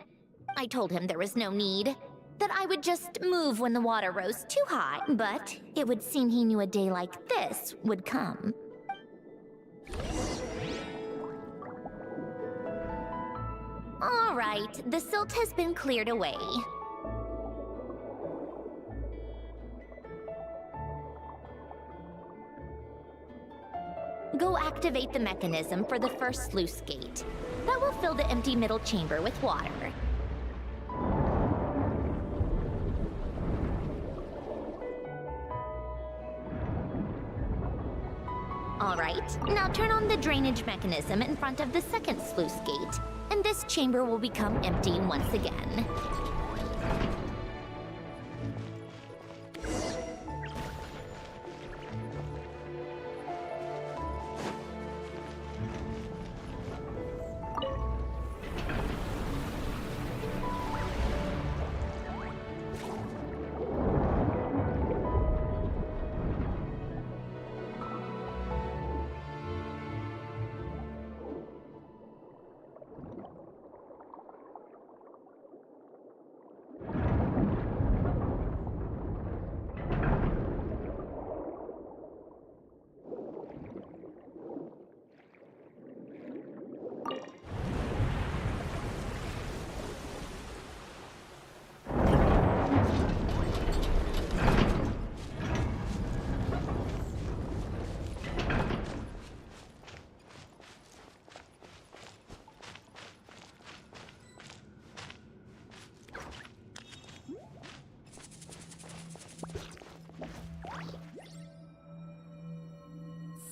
N: I told him there was no need, that I would just move when the water rose too high, but it would seem he knew a day like this would come. All right, the silt has been cleared away. Go activate the mechanism for the first sluice gate. That will fill the empty middle chamber with water. All right, now turn on the drainage mechanism in front of the second sluice gate, and this chamber will become empty once again.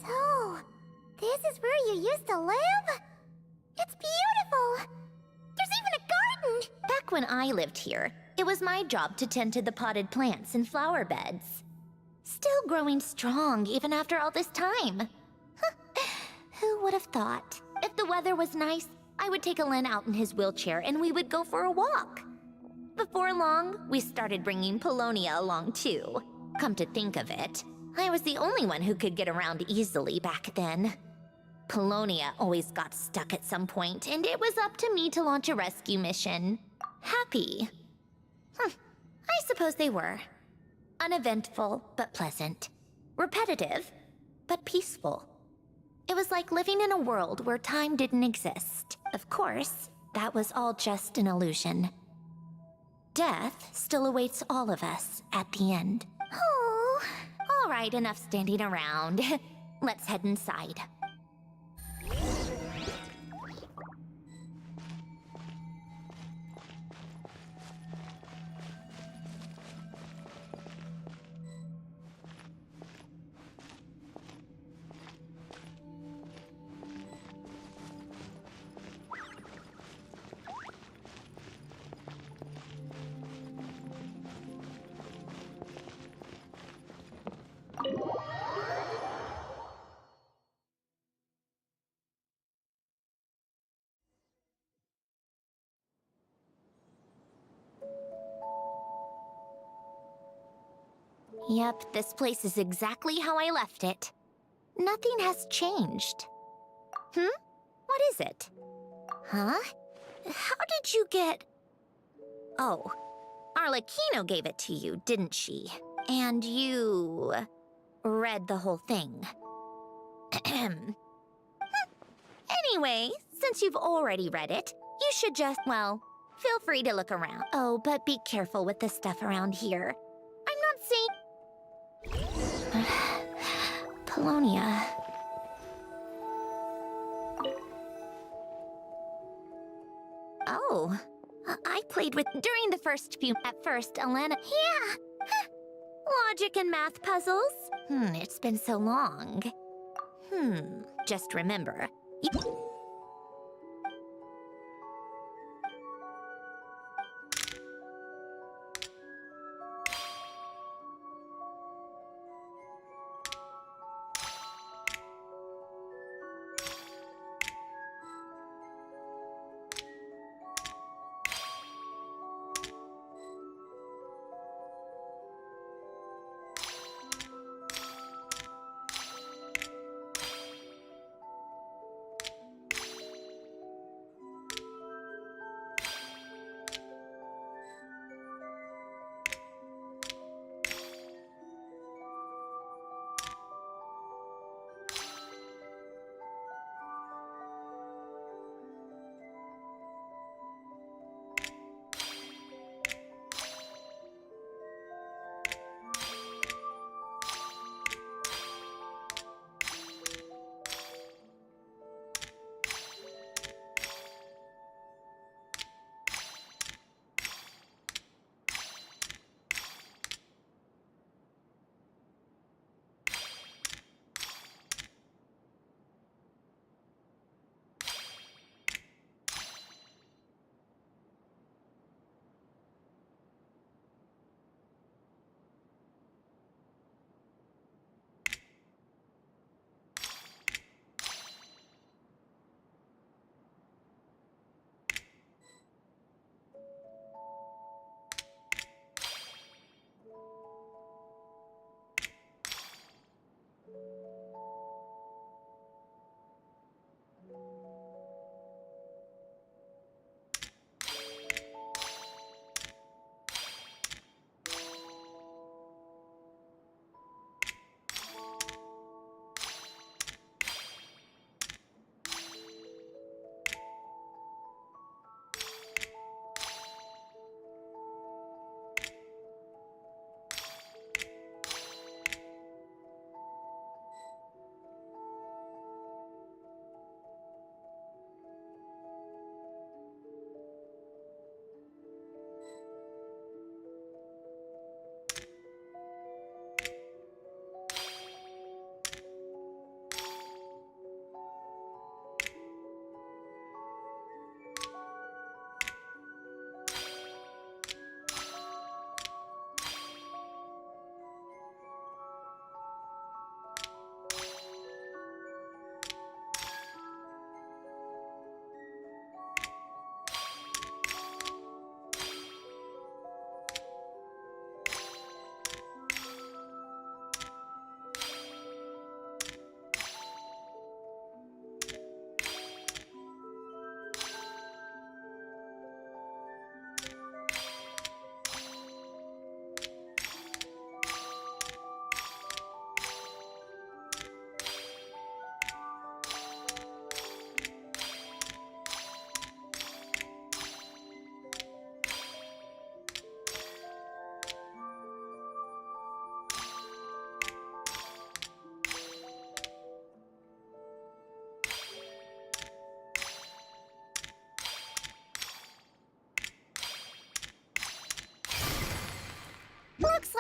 I: So, this is where you used to live? It's beautiful! There's even a garden!
N: Back when I lived here, it was my job to tend to the potted plants and flower beds. Still growing strong even after all this time. Who would have thought? If the weather was nice, I would take Alain out in his wheelchair and we would go for a walk. Before long, we started bringing Polonia along too. Come to think of it, I was the only one who could get around easily back then. Polonia always got stuck at some point, and it was up to me to launch a rescue mission. Happy. I suppose they were. Uneventful, but pleasant. Repetitive, but peaceful. It was like living in a world where time didn't exist. Of course, that was all just an illusion. Death still awaits all of us at the end. Oh, all right, enough standing around. Let's head inside. Yep, this place is exactly how I left it. Nothing has changed. What is it? Huh? How did you get... Oh, Arlecchino gave it to you, didn't she? And you... read the whole thing. Anyway, since you've already read it, you should just, well, feel free to look around. Oh, but be careful with the stuff around here. I'm not saying... Polonia. Oh, I played with during the first few. At first, Alana.
I: Yeah.
N: Logic and math puzzles. It's been so long. Just remember.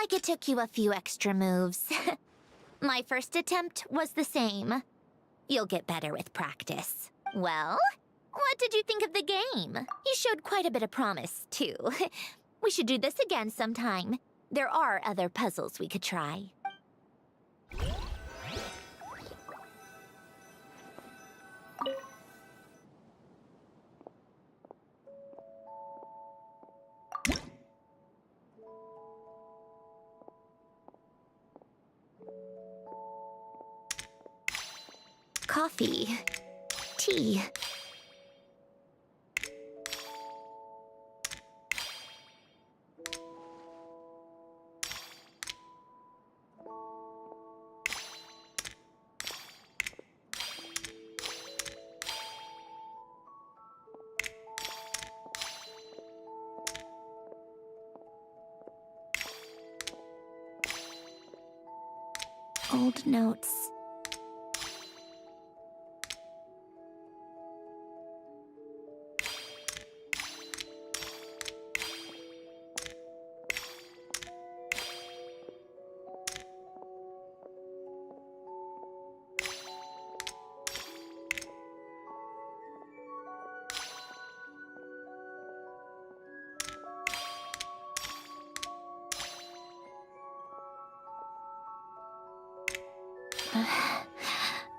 N: like it took you a few extra moves. My first attempt was the same. You'll get better with practice. Well, what did you think of the game? You showed quite a bit of promise, too. We should do this again sometime. There are other puzzles we could try. Coffee. Tea. Old notes.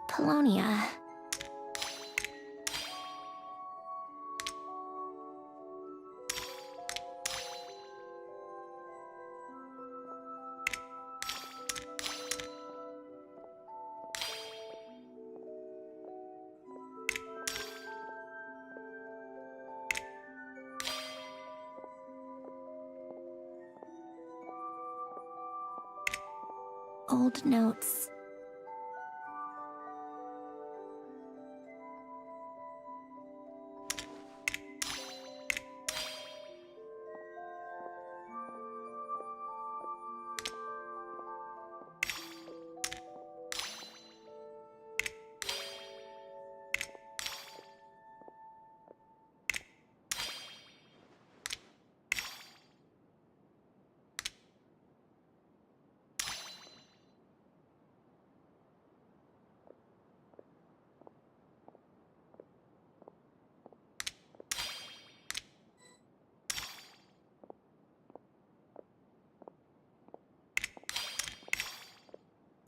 N: Polonia. Old notes.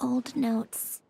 N: Old notes.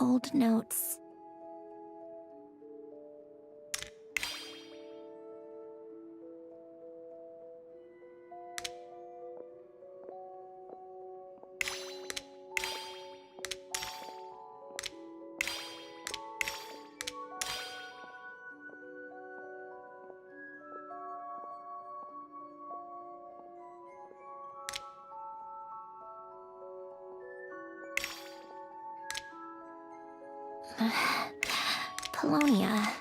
N: Old notes. Polonia.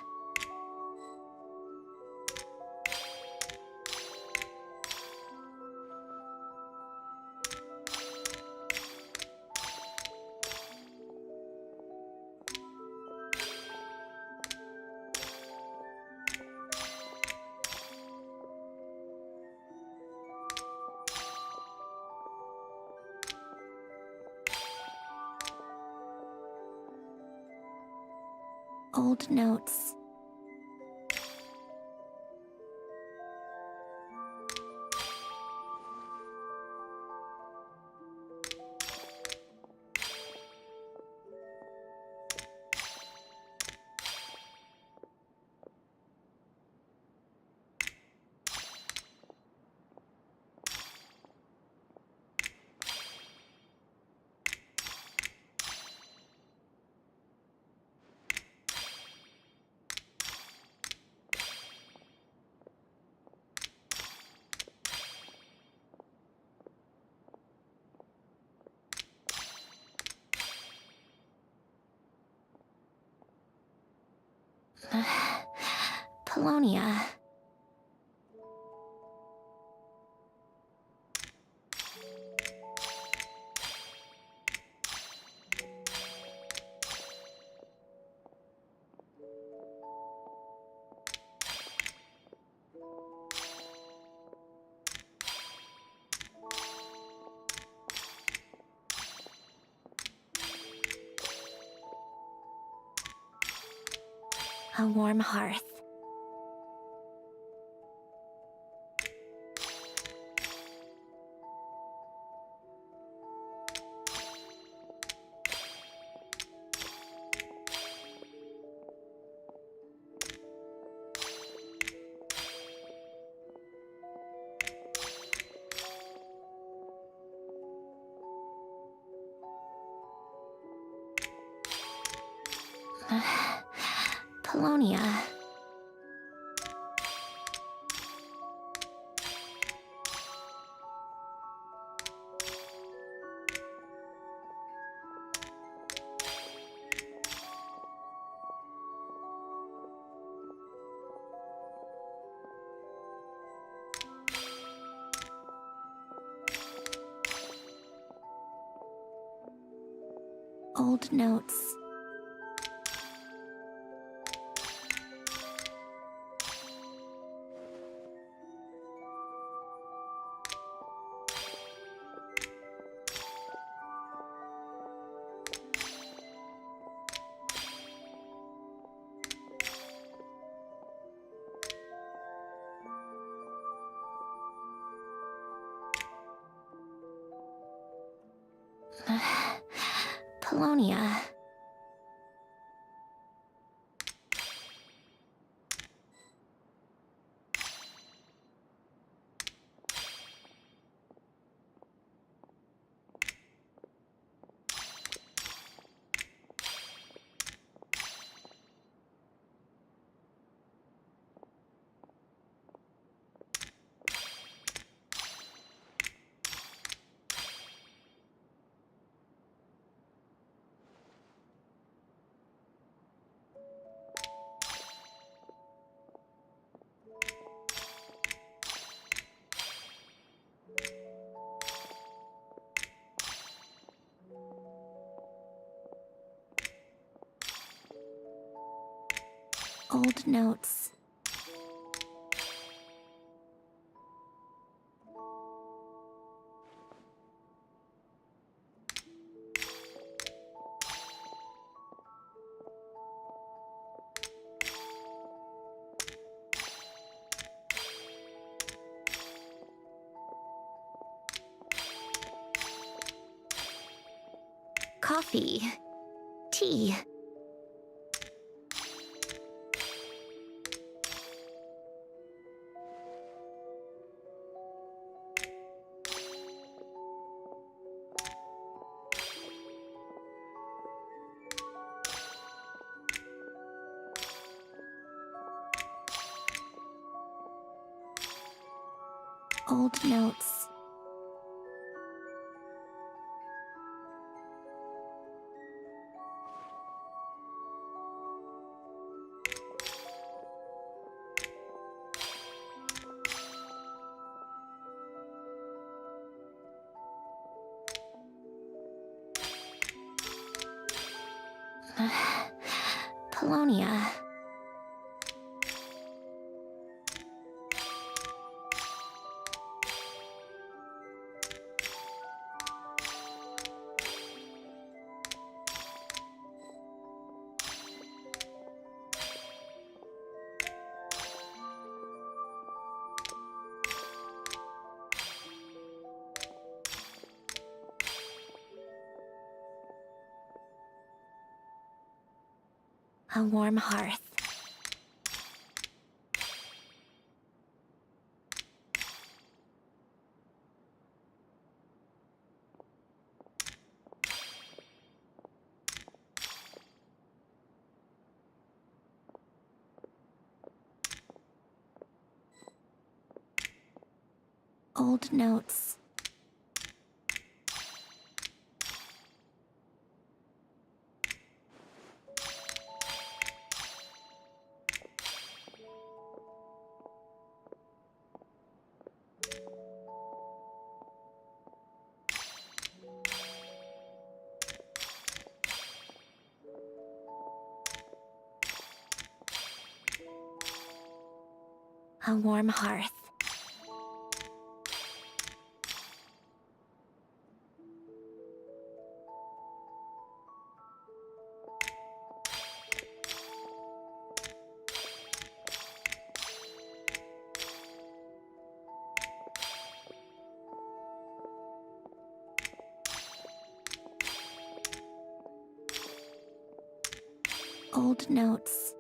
N: Old notes. Polonia. A warm hearth. Polonia. Old notes. Polonia. Old notes. Coffee. Tea. Old notes. Polonia. A warm hearth. Old notes. A warm hearth. Old notes.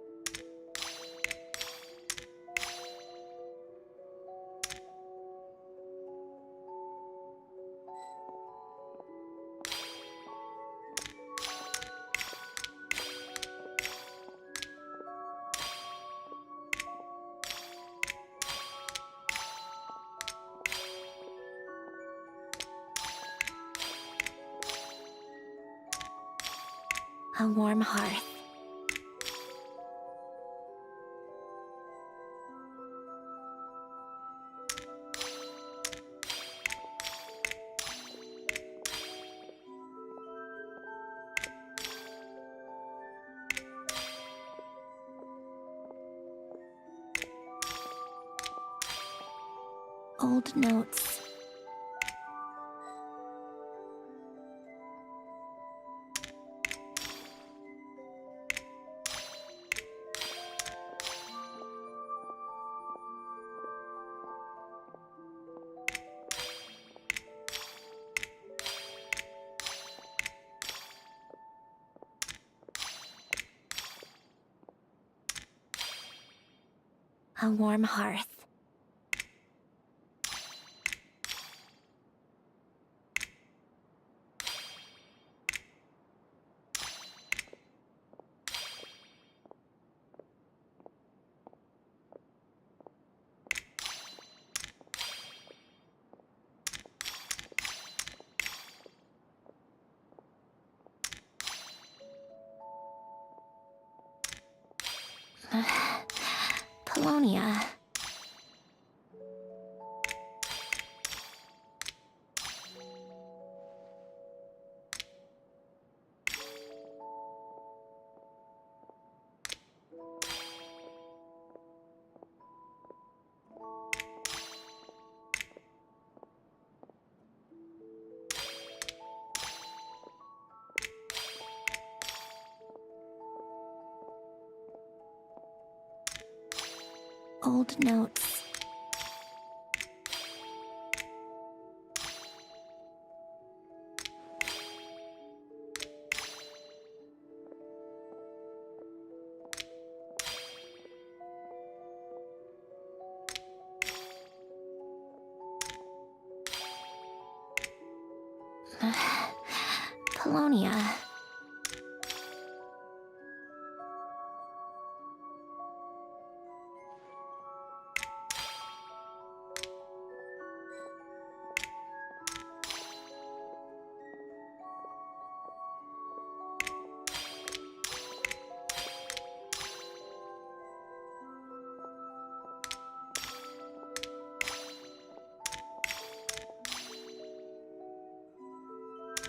N: A warm hearth. Old notes. A warm hearth. Polonia. Old notes. Polonia.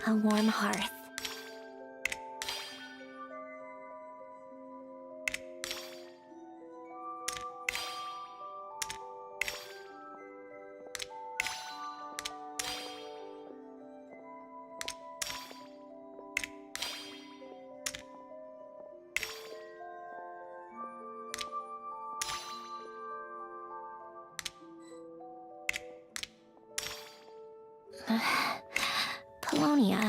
N: A warm hearth. Polonia.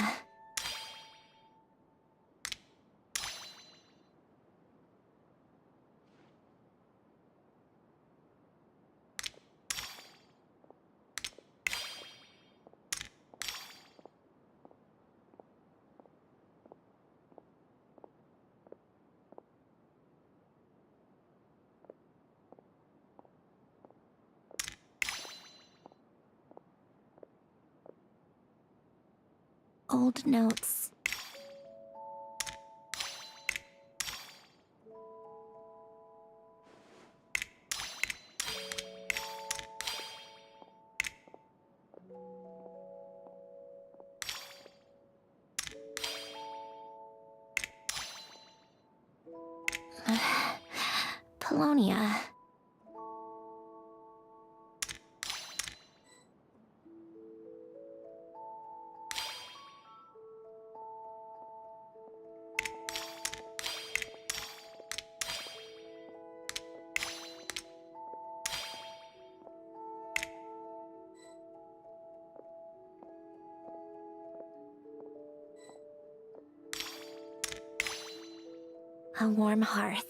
N: Old notes. Polonia. A warm hearth.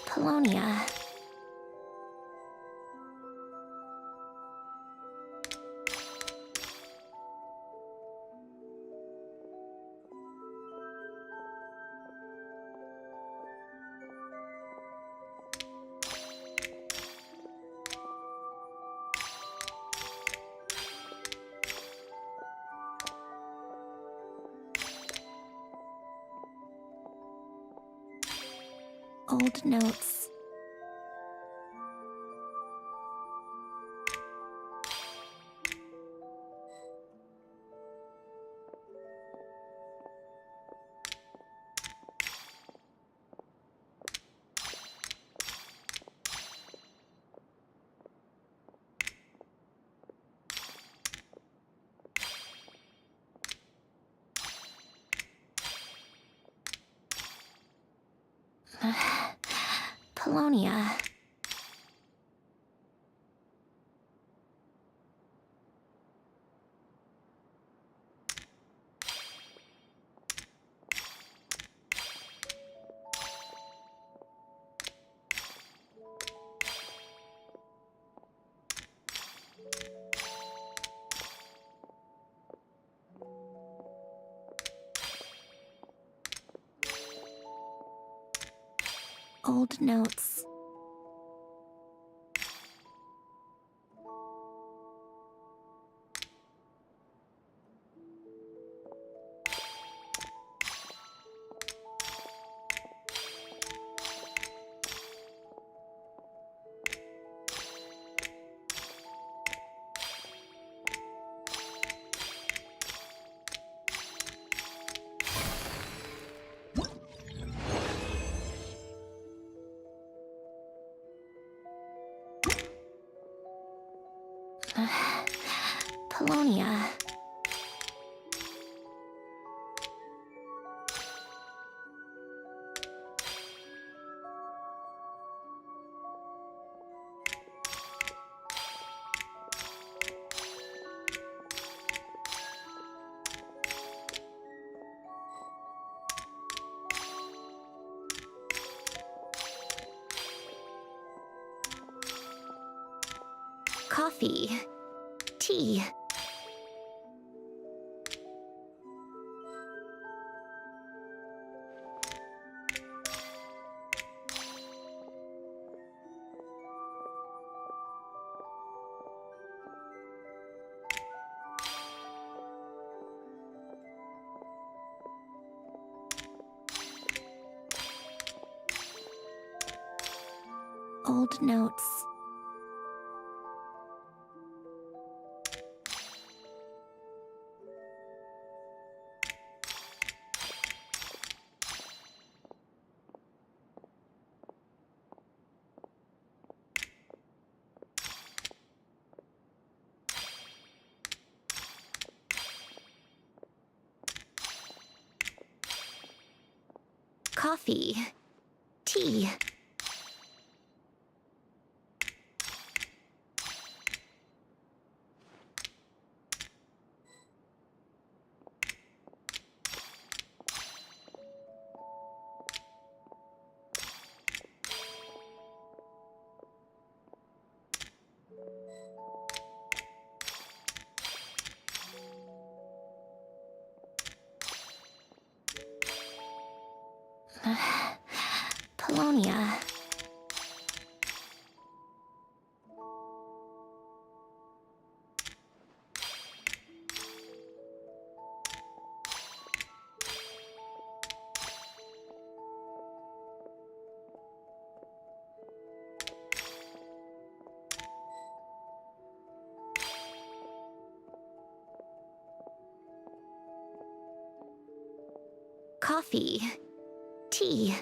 N: Polonia. Old notes. Polonia. Old notes. Polonia. Coffee. Tea. Old notes. Coffee. Tea. Polonia. Coffee. Tea.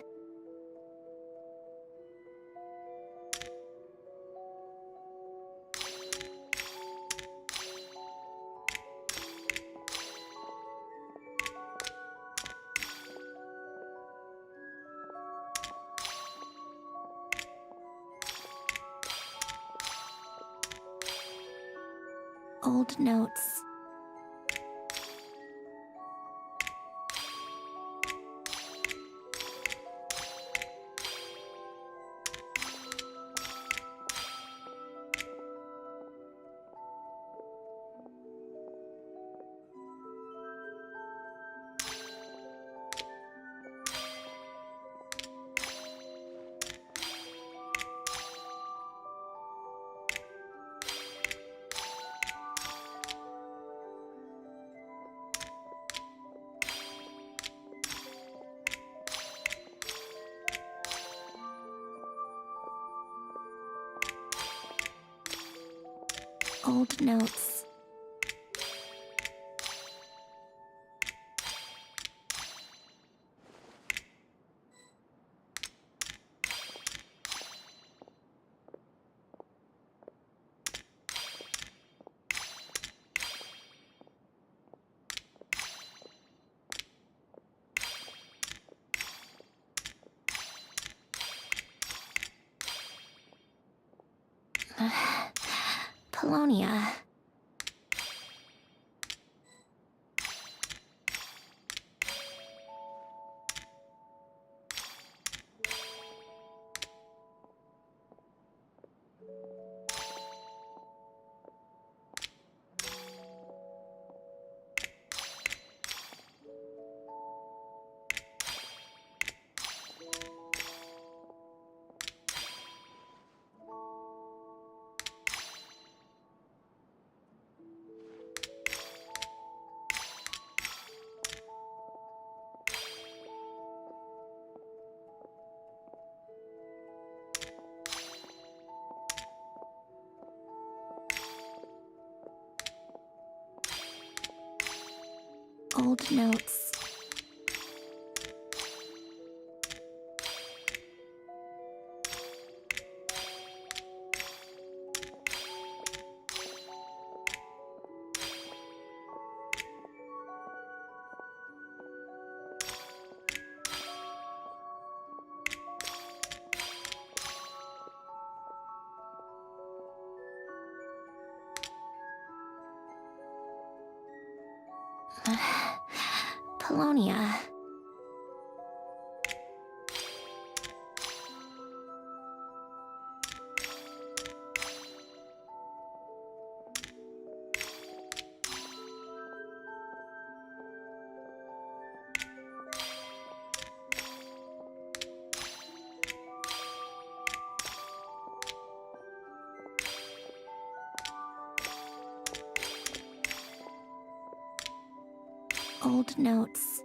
N: Old notes. Old notes. Polonia. Old notes. Polonia. Old notes.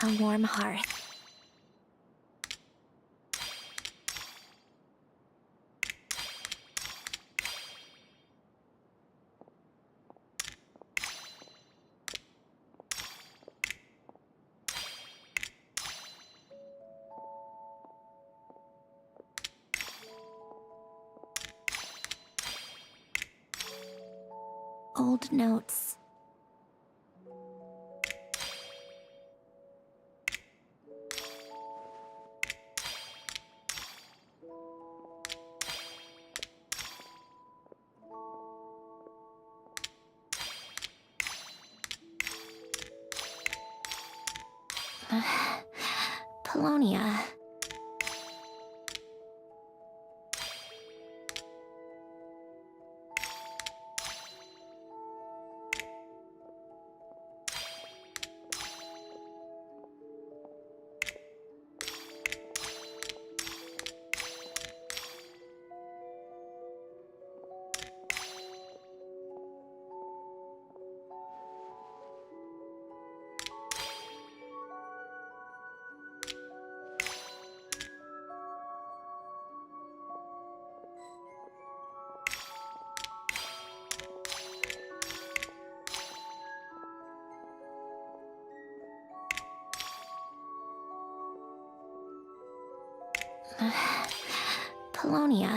N: A warm hearth. Old notes. Polonia. Polonia.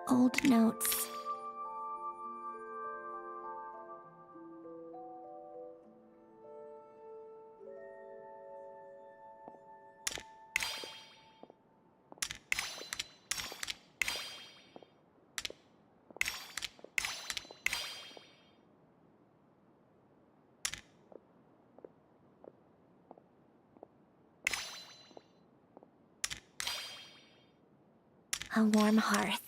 N: Old notes. A warm hearth.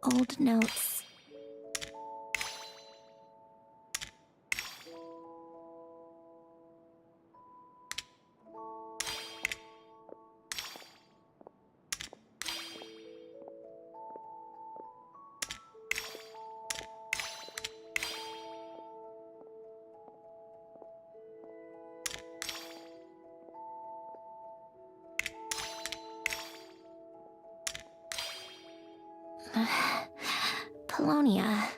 N: Old notes. Polonia.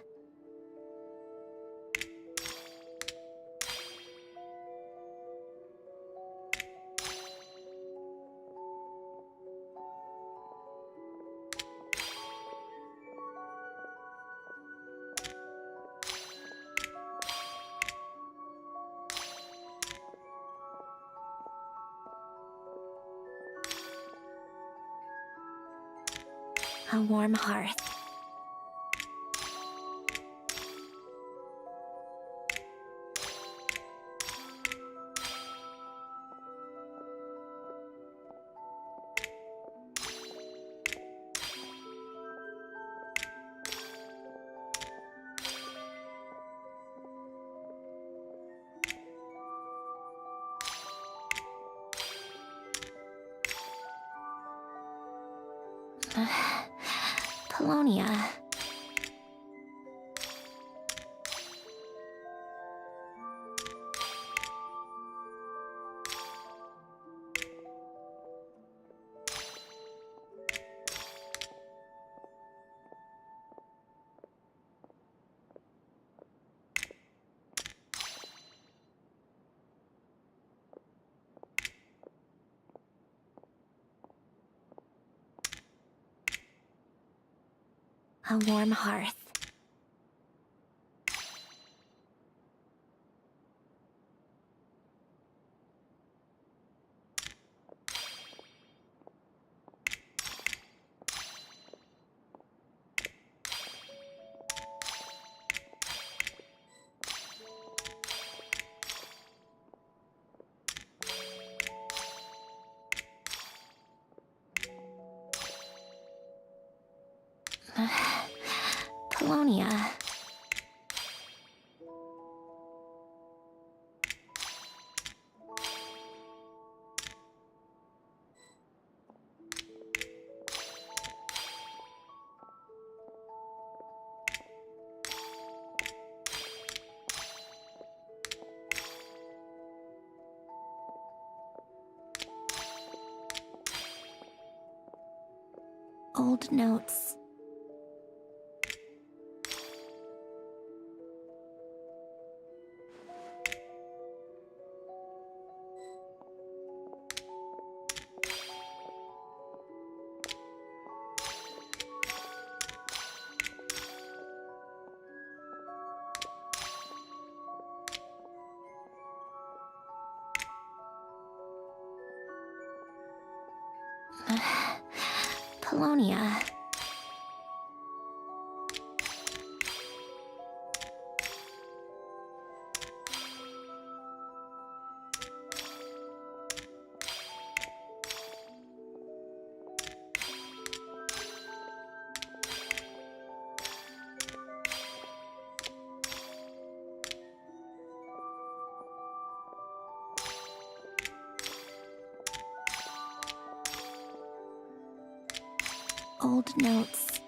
N: A warm hearth. Polonia. A warm hearth. Polonia. Old notes. Polonia. Old notes.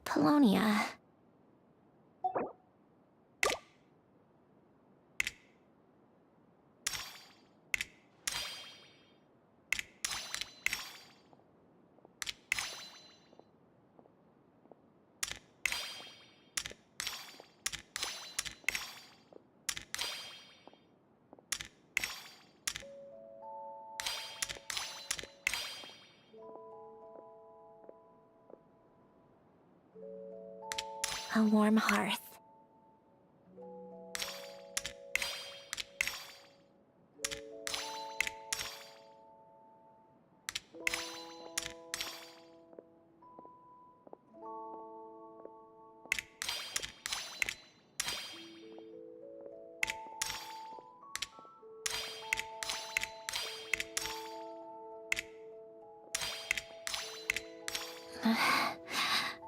N: Polonia. A warm hearth.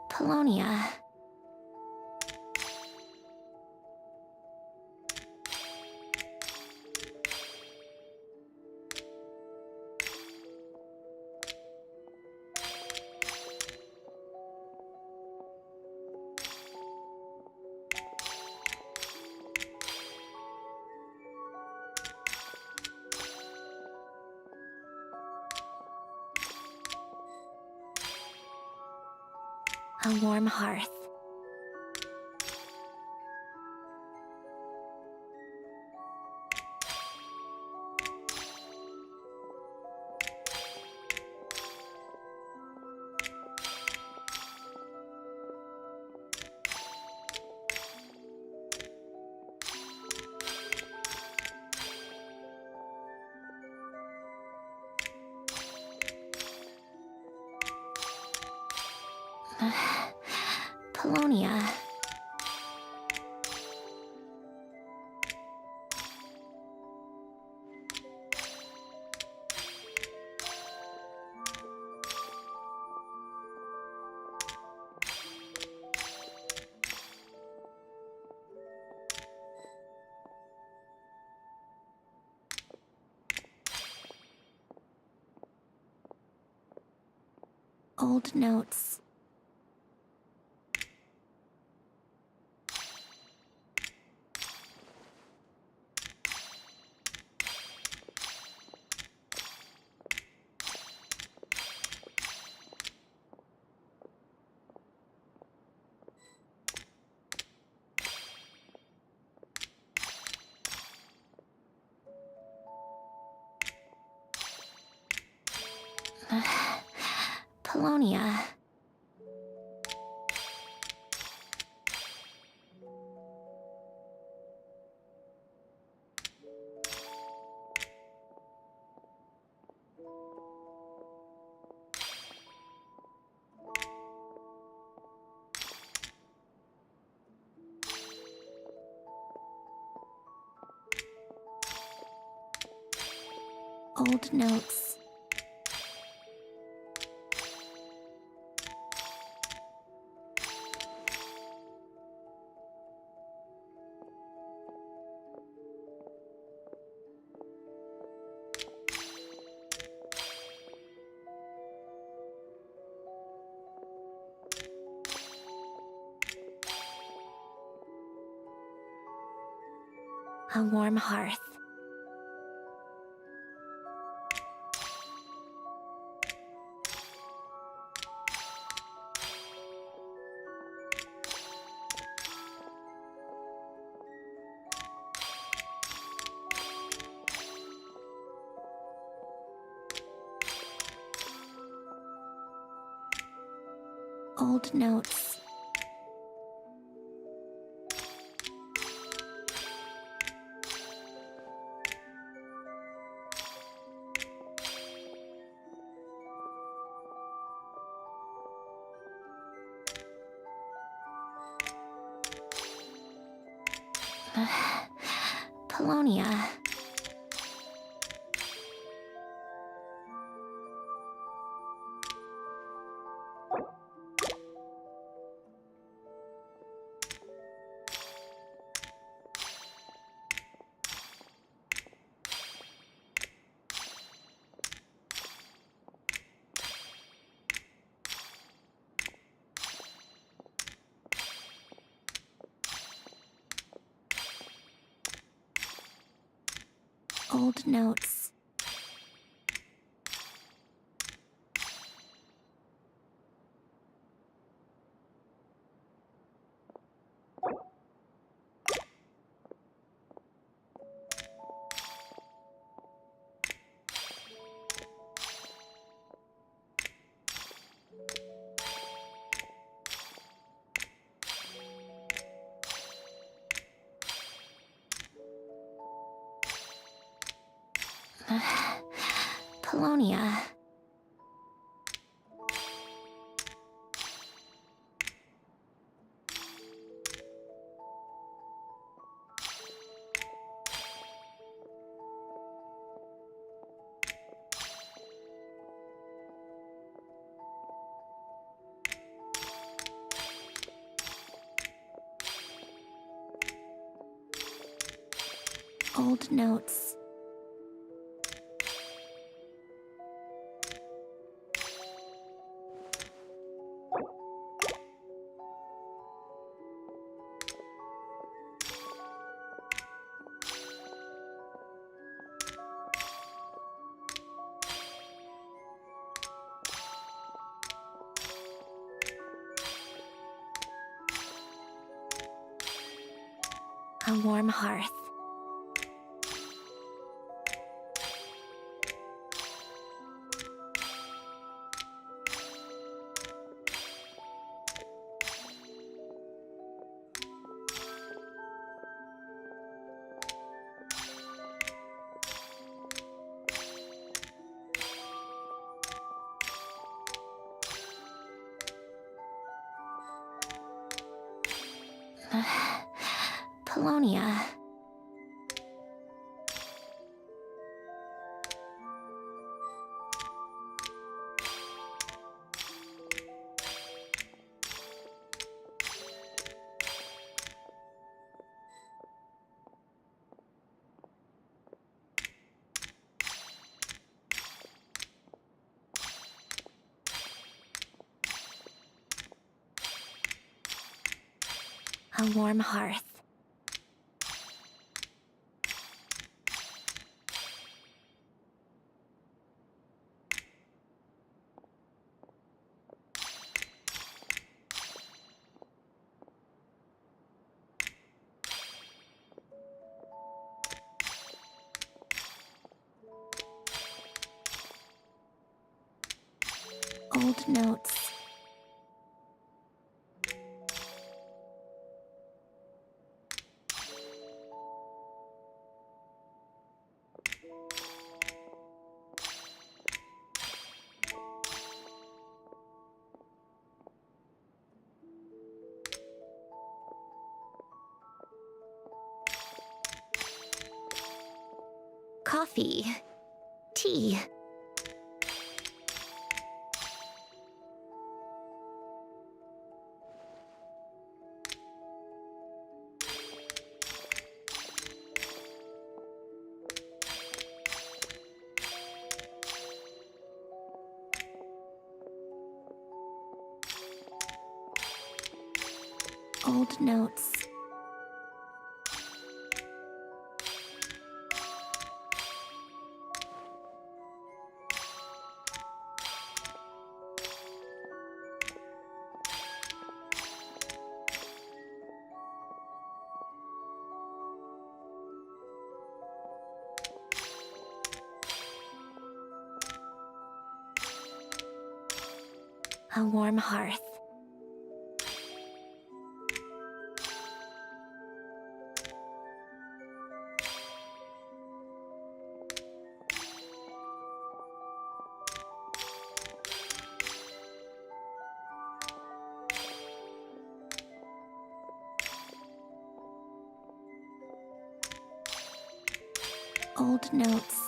N: Polonia. A warm hearth. Polonia. Old notes. Polonia. Old notes. A warm hearth. Old notes. Polonia. Old notes. Polonia. Old notes. A warm hearth. Polonia. A warm hearth. Old notes. Coffee. Tea. Old notes. A warm hearth. Old notes.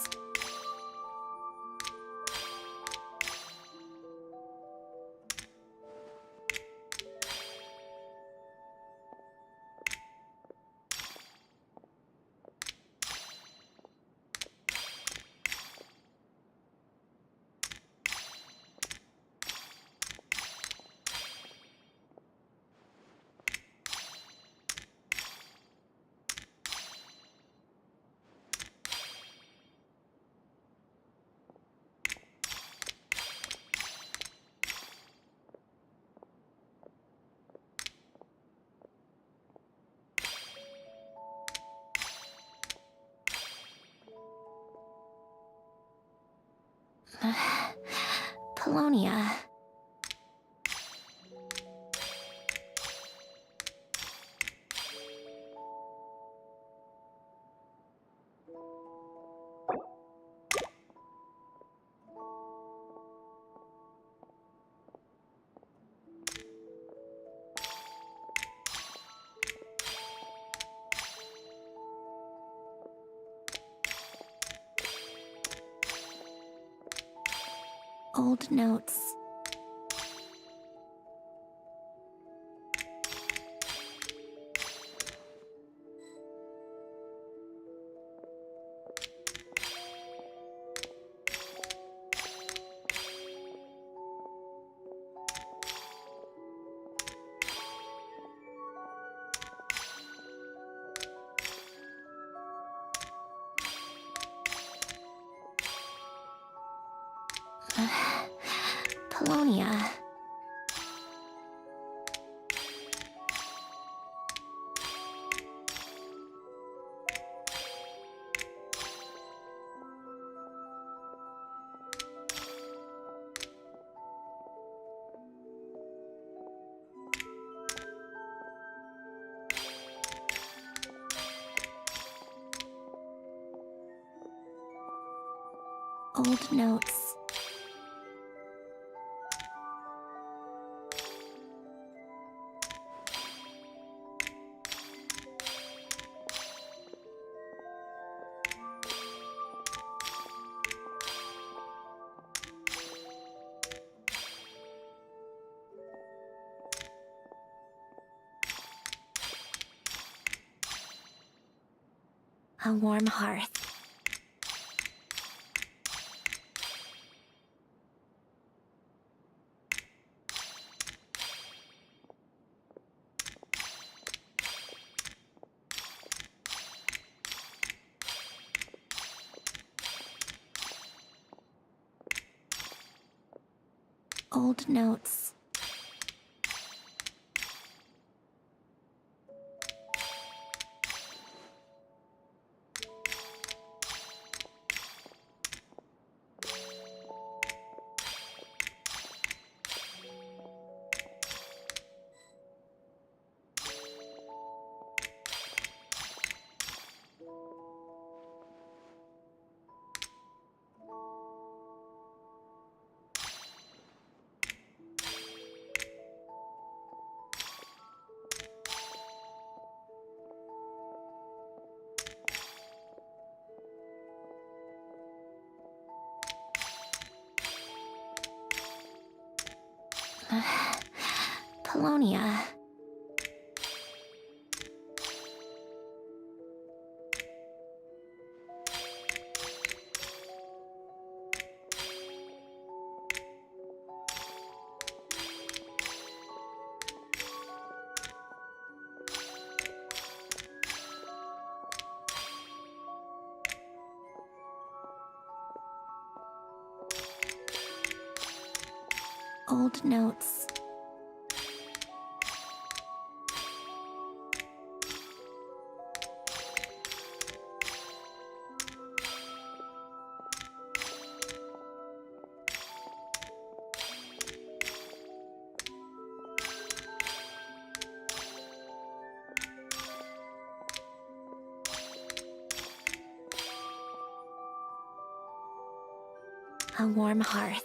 N: Polonia. Old notes. Polonia. Old notes. A warm hearth. Old notes. Polonia. Old notes. A warm hearth.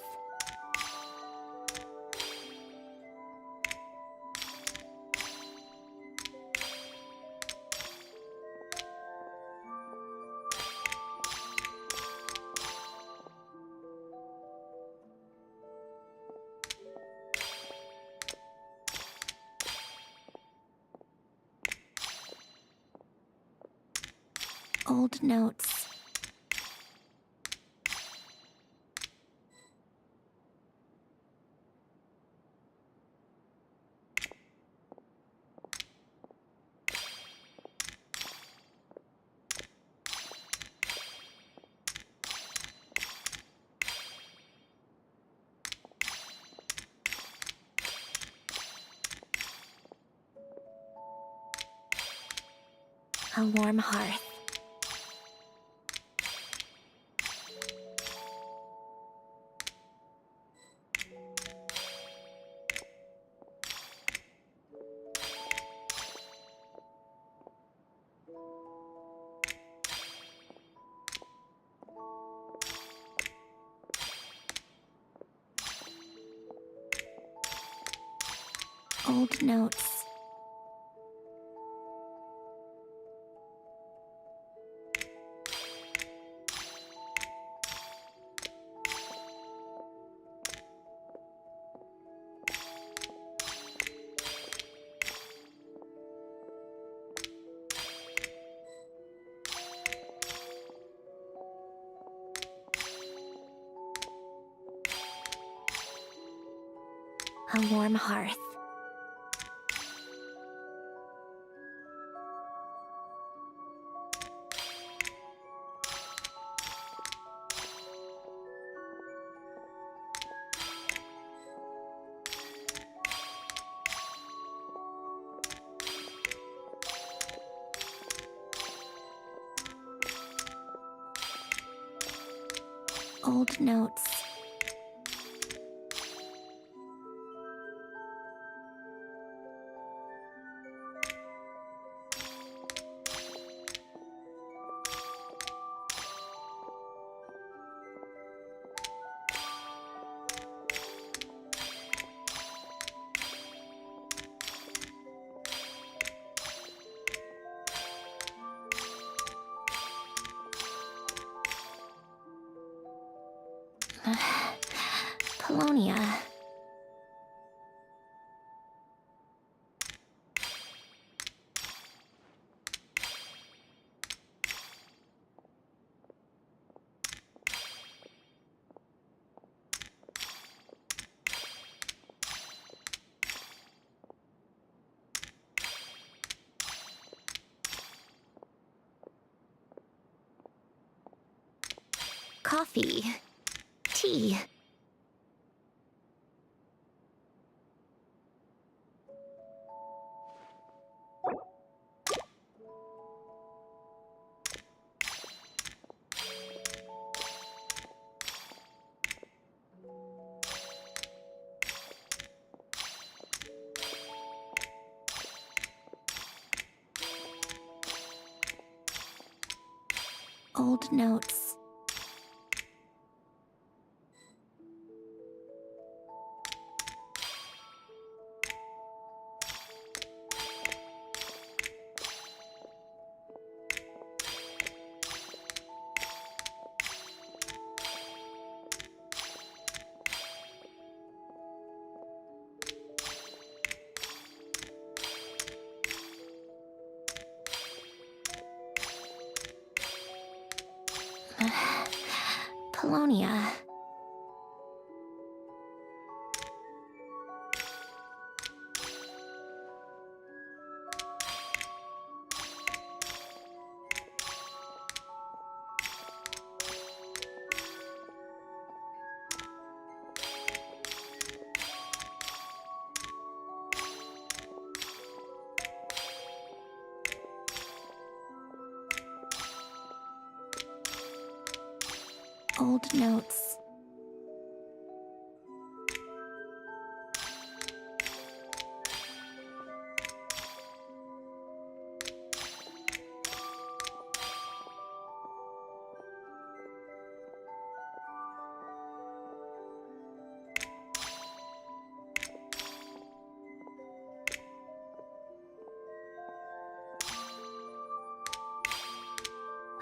N: Old notes. A warm hearth. Old notes. A warm hearth. Old notes. Polonia. Coffee. Tea. Old notes. Polonia. Old notes.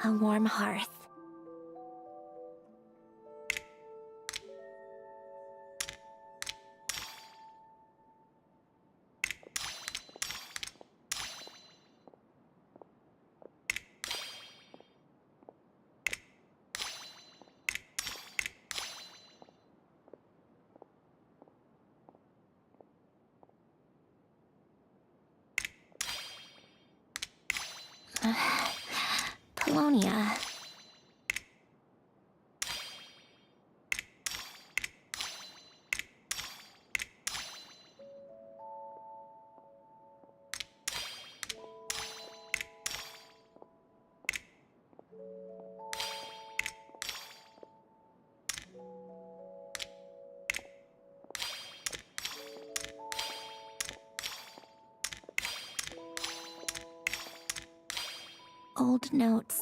N: A warm hearth. Polonia. Old notes.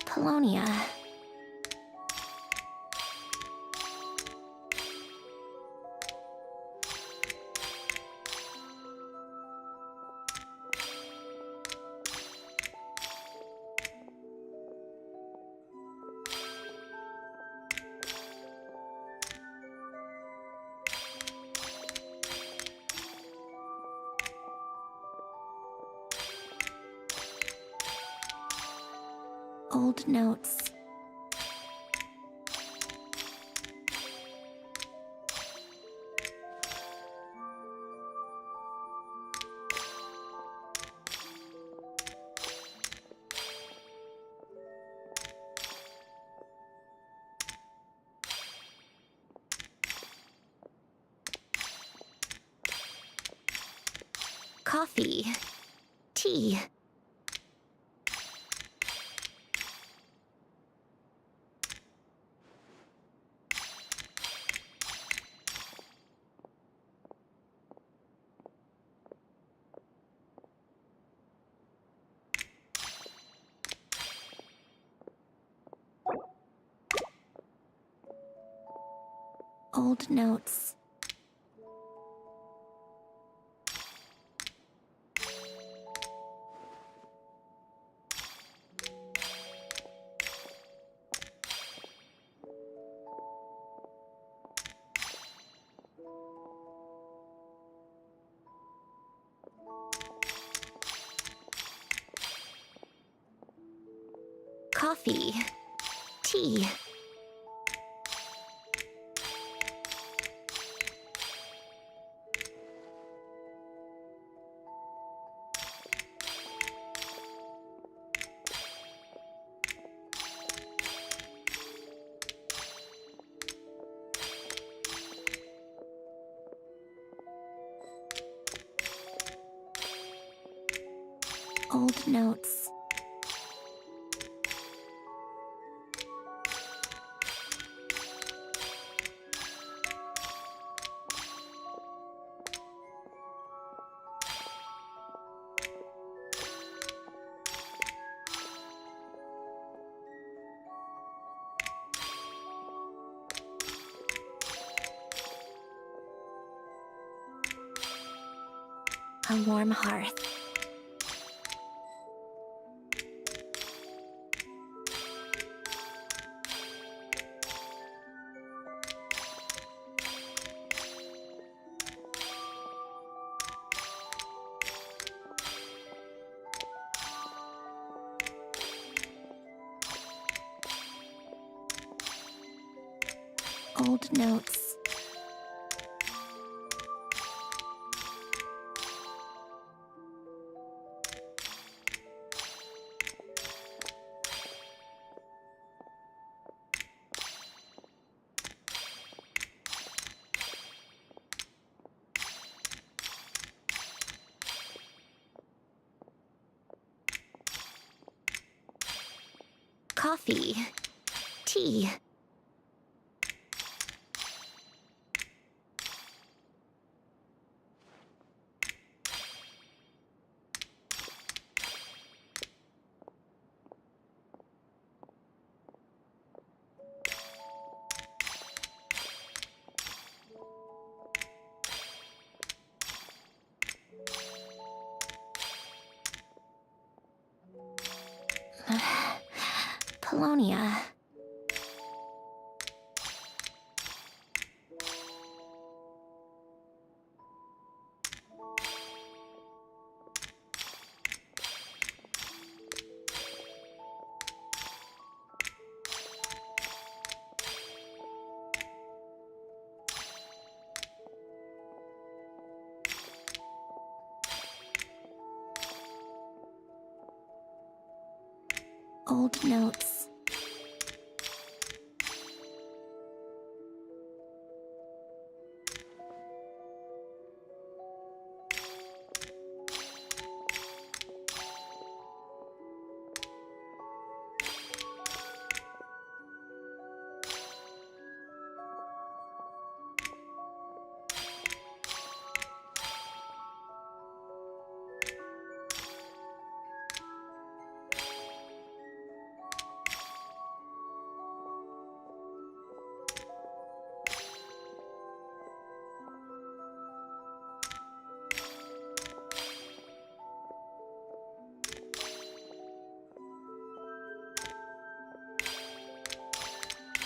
N: Polonia. Old notes. Coffee. Tea. Old notes. Coffee. Tea. Old notes. A warm hearth. Old notes. Coffee. Tea. Polonia. Old notes.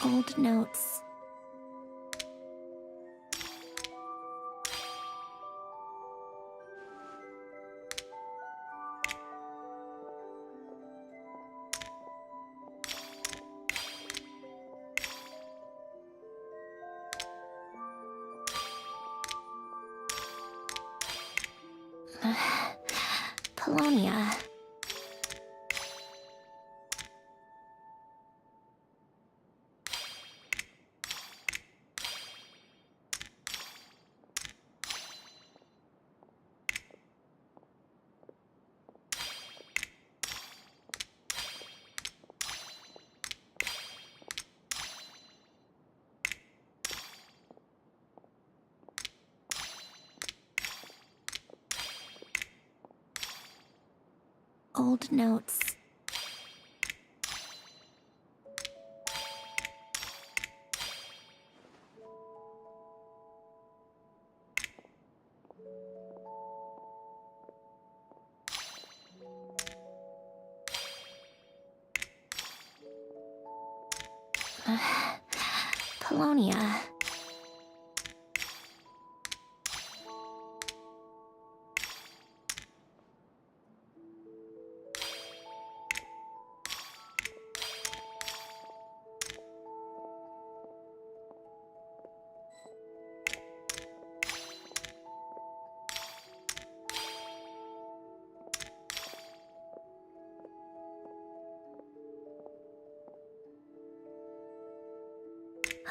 N: Old notes. Polonia. Old notes. Polonia.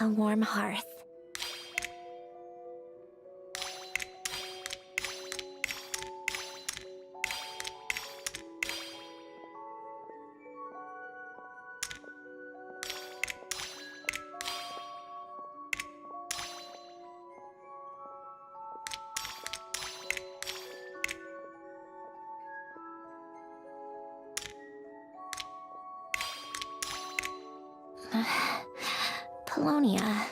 N: A warm hearth. Polonia.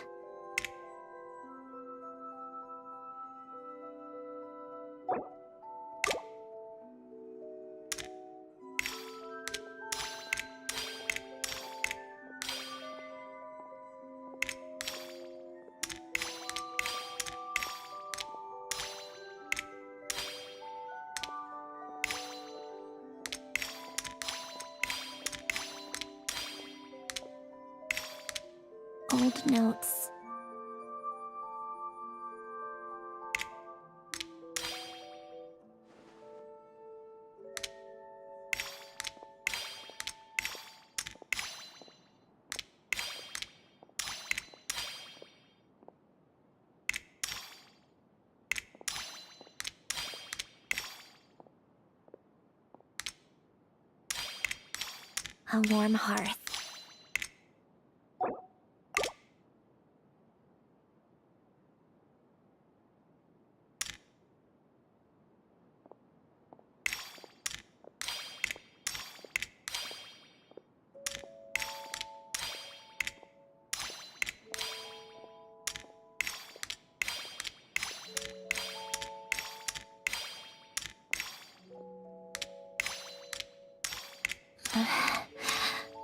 N: Old notes. A warm hearth.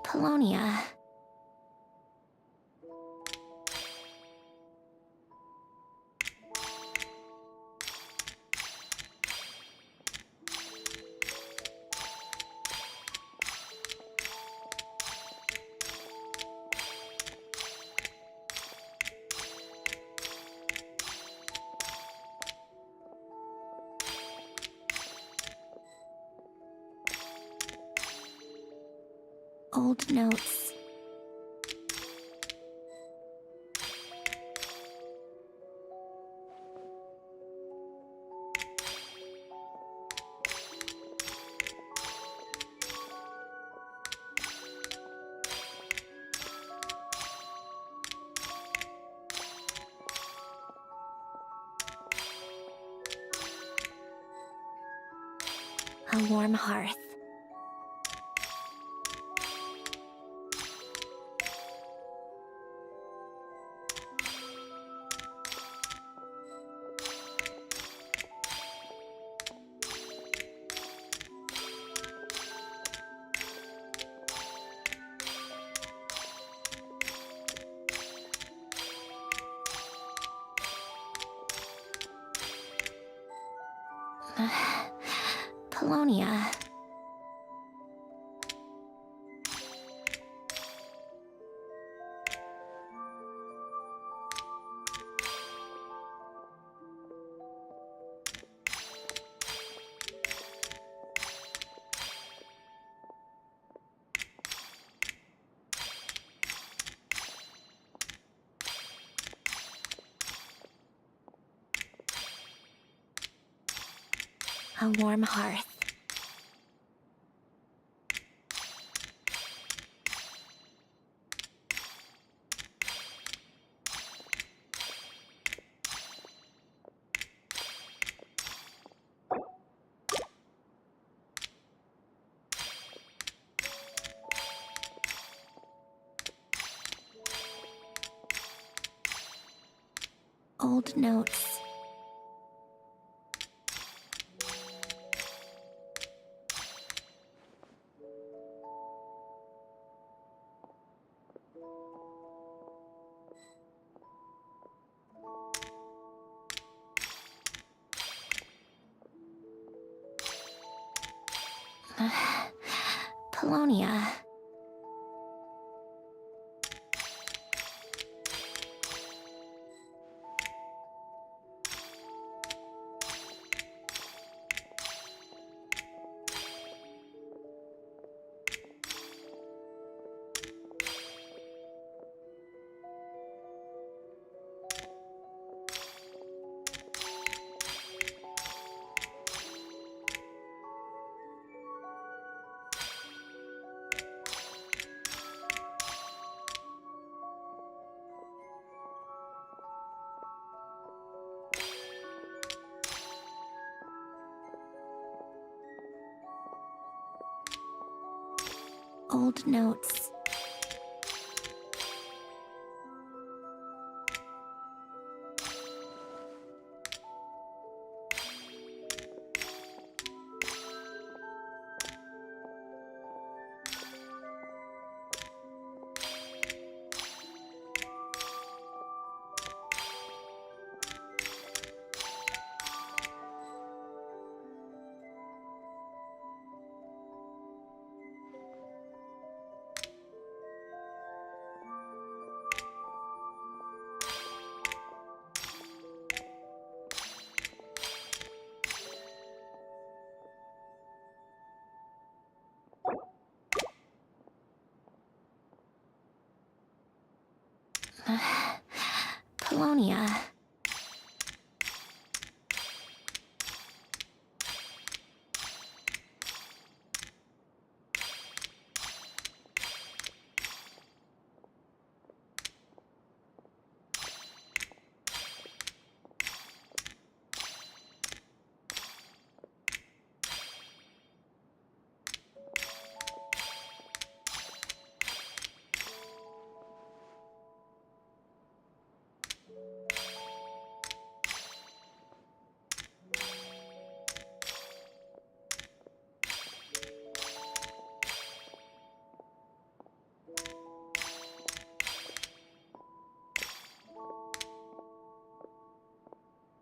N: Polonia. Old notes. A warm hearth. Polonia. A warm hearth. Old notes. Polonia. Old notes. Polonia.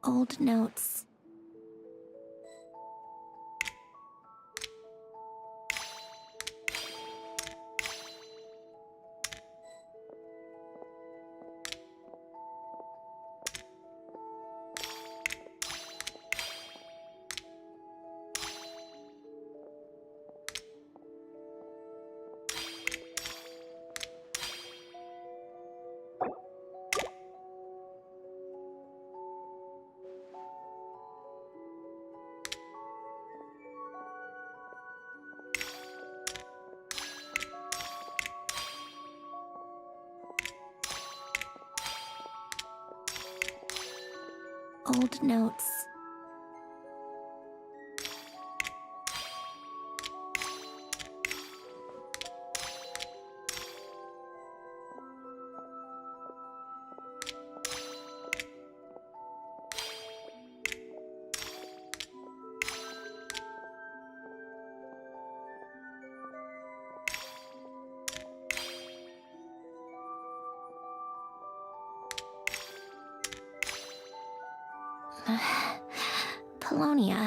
N: Old notes. Old notes. Polonia.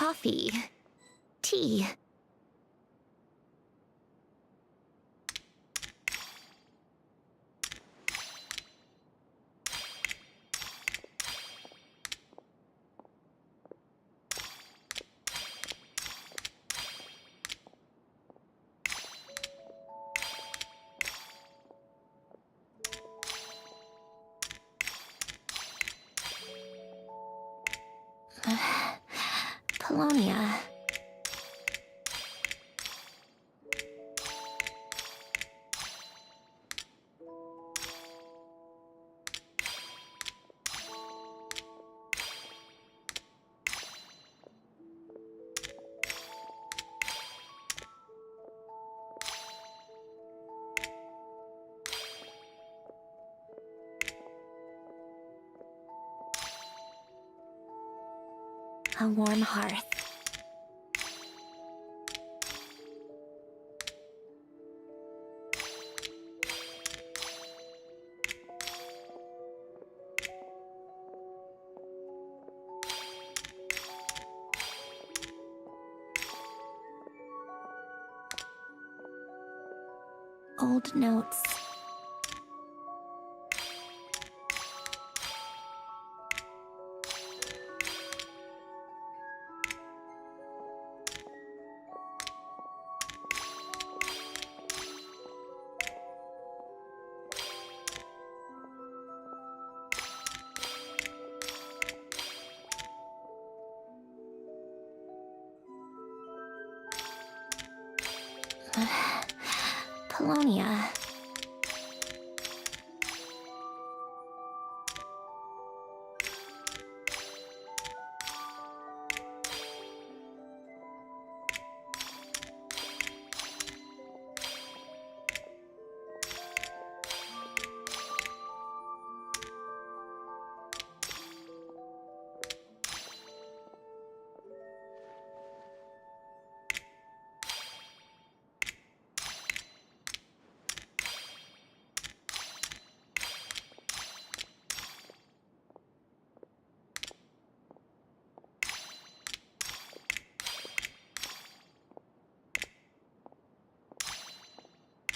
N: Coffee. Tea. Polonia. A warm hearth. Old notes. Polonia.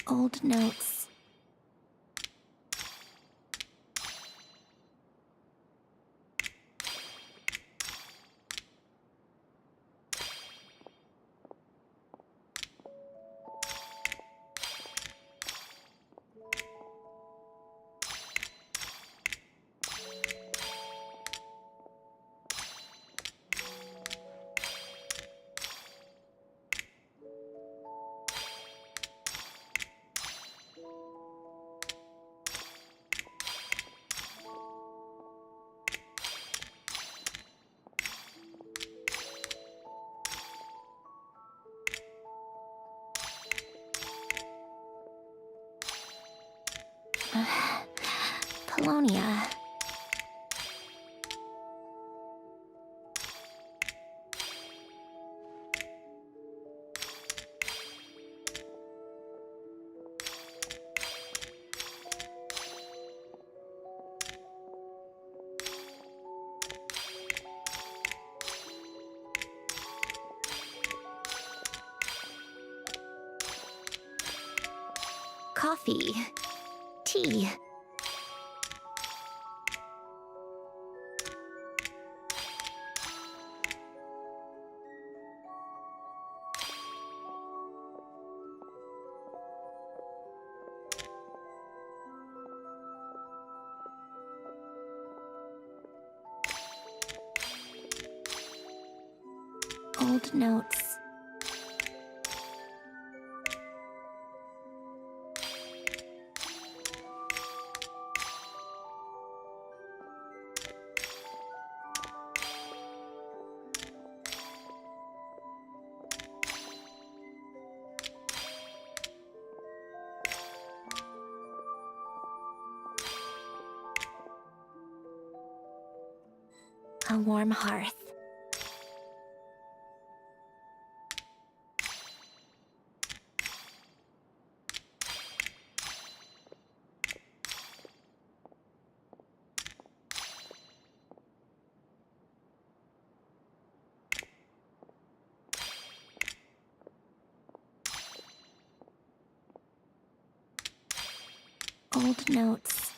N: Old notes. Polonia. Coffee. Tea. Old notes. A warm hearth. Old notes.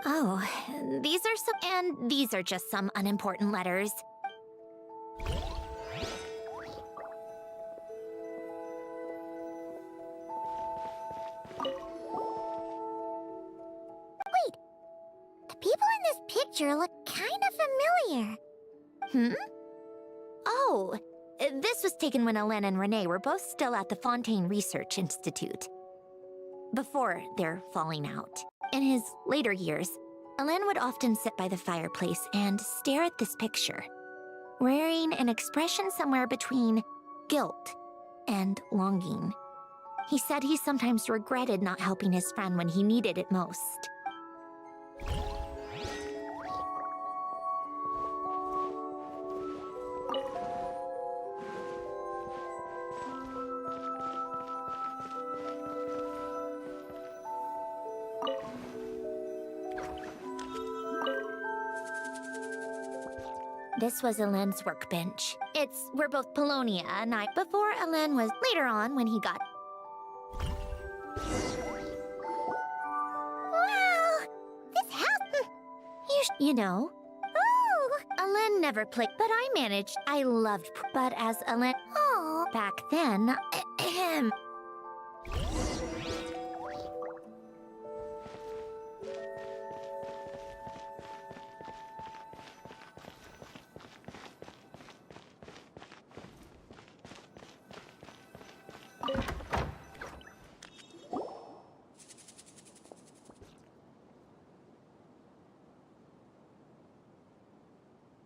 N: Oh, these are and these are just some unimportant letters.
I: Wait, the people in this picture look kind of familiar.
N: Hmm? Oh, this was taken when Hélène and Renee were both still at the Fontaine Research Institute. Before their falling out. In his later years, Hélène would often sit by the fireplace and stare at this picture, wearing an expression somewhere between guilt and longing. He said he sometimes regretted not helping his friend when he needed it most. This was Hélène's workbench. It's where both Polonia and I, before Hélène was later on when he got...
I: Wow! This house...
N: You know?
I: Oh!
N: Hélène never played, but I managed. I loved, but as Hélène...
I: Oh!
N: Back then...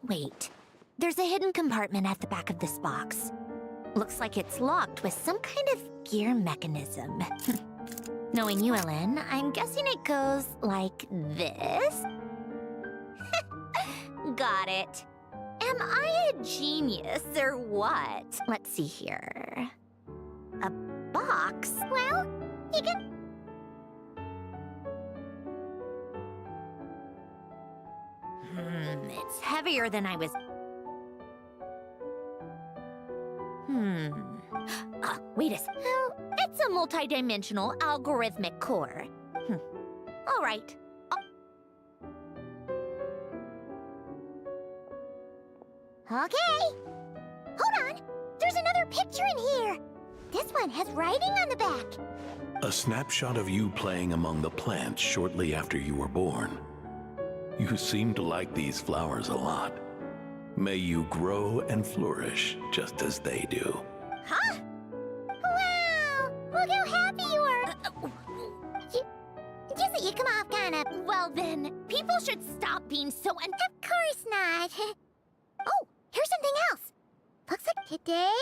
N: Wait, there's a hidden compartment at the back of this box. Looks like it's locked with some kind of gear mechanism. Knowing you, Hélène, I'm guessing it goes like this? Got it. Am I a genius or what? Let's see here. A box?
I: Well, you can...
N: It's heavier than I was... Wait a second. It's a multi-dimensional algorithmic core. All right.
I: Okay. Hold on. There's another picture in here. This one has writing on the back.
A: A snapshot of you playing among the plants shortly after you were born. You seem to like these flowers a lot. May you grow and flourish just as they do.
I: Huh? Wow! Look how happy you are! Just that you come off kinda...
N: Well then, people should stop being so
I: Of course not. Oh, here's something else. Looks like today,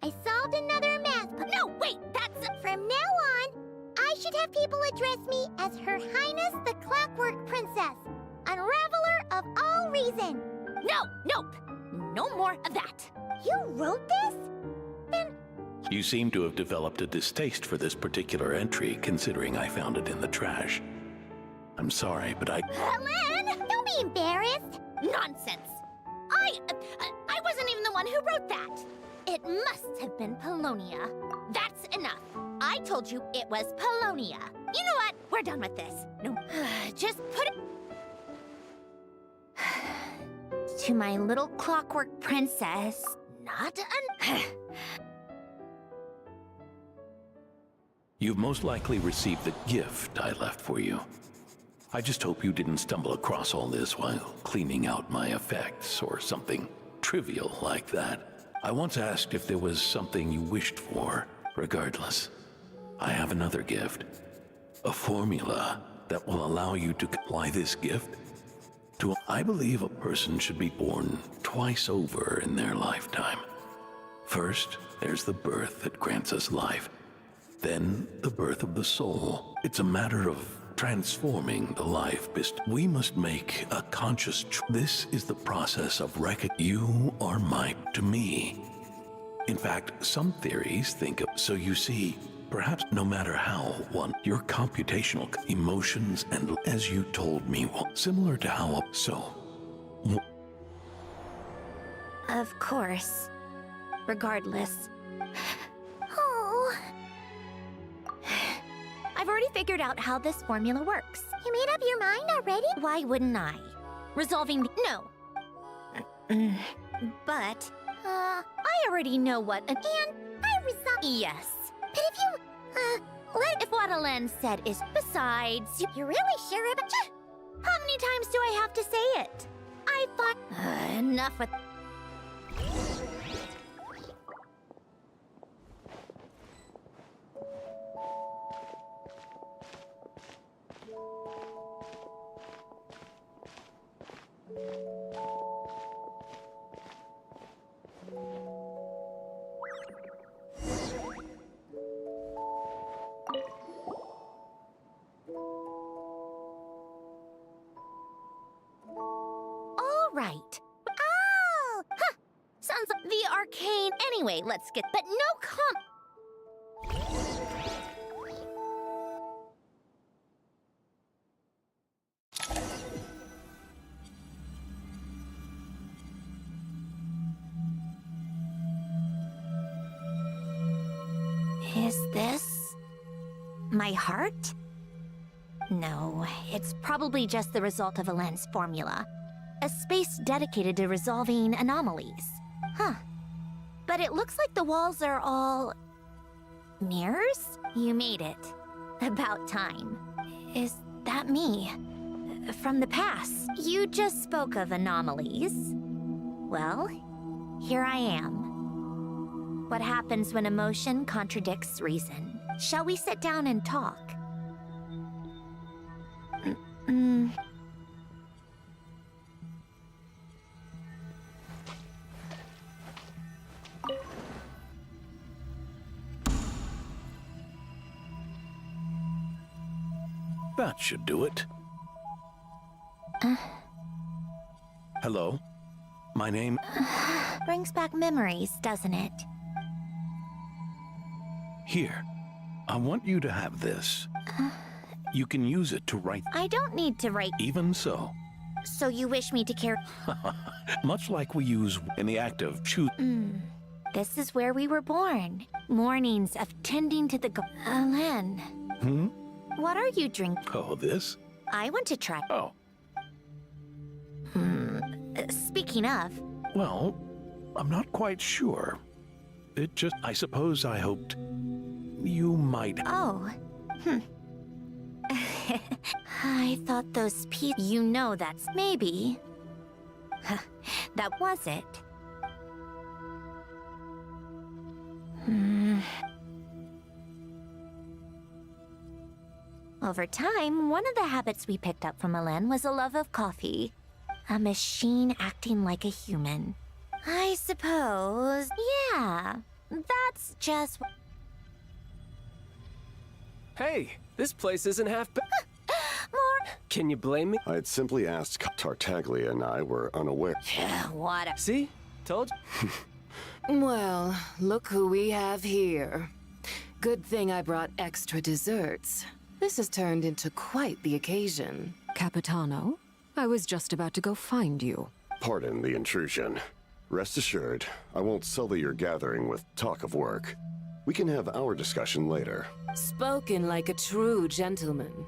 I: I solved another math puzzle.
N: No, wait, that's...
I: From now on, I should have people address me as Her Highness the Clockwork Princess. Unraveler of all reason.
N: No, nope. No more of that.
I: You wrote this? Then...
A: You seem to have developed a distaste for this particular entry, considering I found it in the trash. I'm sorry, but
I: Hélène! Don't be embarrassed.
N: Nonsense. I wasn't even the one who wrote that. It must have been Polonia. That's enough. I told you it was Polonia. You know what? We're done with this. No, just put it... To my little clockwork princess, not
A: You've most likely received the gift I left for you. I just hope you didn't stumble across all this while cleaning out my effects or something trivial like that. I once asked if there was something you wished for. Regardless, I have another gift. A formula that will allow you to apply this gift to... I believe a person should be born twice over in their lifetime. First, There's the birth that grants us life. Then the birth of the soul. It's a matter of transforming the life. We must make a conscious This is the process of You are to me. In fact, some theories think of, so you see, perhaps no matter how your computational emotions and, as you told me, similar to how,
N: Of course. Regardless.
I: Oh.
N: I've already figured out how this formula works.
I: You made up your mind already?
N: Why wouldn't I? Resolving the... No. But... I already know what...
I: And I resolve...
N: Yes.
I: But if you...
N: If what Alen said is... Besides...
I: You're really sure about...
N: How many times do I have to say it? I thought... enough with... All right.
I: Oh!
N: Huh! Sounds like the arcane... Anyway, let's get... But no Is this... my heart? No, it's probably just the result of Alen's formula. A space dedicated to resolving anomalies. Huh. But it looks like the walls are all... mirrors? You made it. About time. Is that me? From the past. You just spoke of anomalies. Well, here I am. What happens when emotion contradicts reason? Shall we sit down and talk?
A: That should do it. Hello? My name...
N: Brings back memories, doesn't it?
A: Here. I want you to have this. You can use it to write...
N: I don't need to write...
A: Even so.
N: So you wish me to care...
A: Much like we use in the act of
N: This is where we were born. Mornings of tending to the... Alen. What are you drinking?
A: Oh, this?
N: I want to try...
A: Oh.
N: Speaking of...
A: Well, I'm not quite sure. It just... I suppose I hoped... you might...
N: Oh. I thought those people... You know that's... Maybe. That was it. Over time, one of the habits we picked up from Alen was a love of coffee. A machine acting like a human. I suppose... Yeah. That's just...
Q: Hey, this place isn't half bad.
N: More...
Q: Can you blame me?
R: I'd simply asked. Tartaglia and I were unaware.
N: What a...
Q: See? Told you.
S: Well, look who we have here. Good thing I brought extra desserts. This has turned into quite the occasion. Capitano, I was just about to go find you.
R: Pardon the intrusion. Rest assured, I won't sully your gathering with talk of work. We can have our discussion later.
S: Spoken like a true gentleman.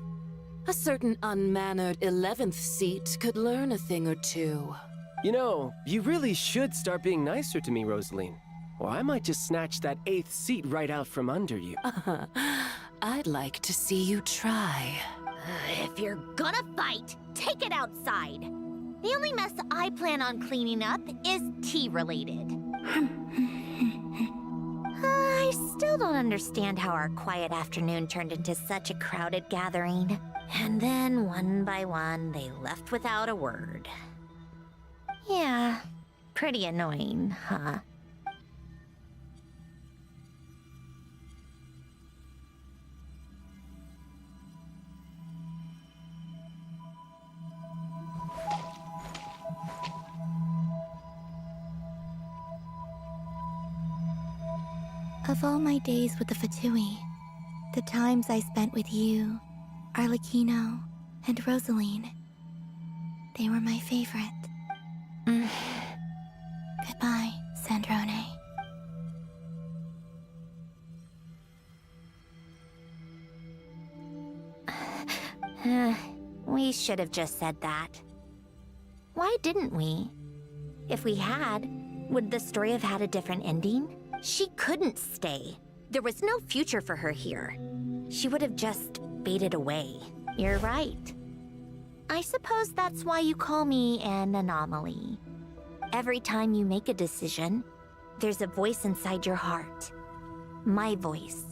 S: A certain unmannered 11th seat could learn a thing or two.
Q: You know, you really should start being nicer to me, Rosaline. Or I might just snatch that 8th seat right out from under you.
S: I'd like to see you try.
N: If you're gonna fight, take it outside. The only mess I plan on cleaning up is tea-related. I still don't understand how our quiet afternoon turned into such a crowded gathering. And then, one by one, they left without a word. Yeah, pretty annoying, huh?
J: Of all my days with the Fatui, the times I spent with you, Arlecchino, and Rosaline, they were my favorite. Goodbye, Sandrone.
N: We should have just said that. Why didn't we? If we had, would the story have had a different ending? She couldn't stay. There was no future for her here. She would have just faded away. You're right. I suppose that's why you call me an anomaly. Every time you make a decision, there's a voice inside your heart. My voice.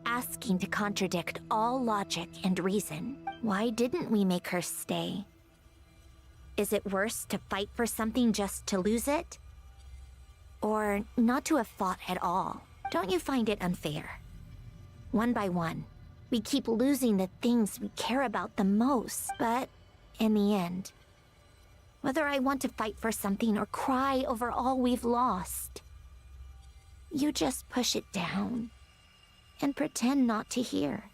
N: Asking to contradict all logic and reason. Why didn't we make her stay? Is it worse to fight for something just to lose it? Or not to have fought at all? Don't you find it unfair? One by one, we keep losing the things we care about the most. But in the end, whether I want to fight for something or cry over all we've lost, you just push it down and pretend not to hear.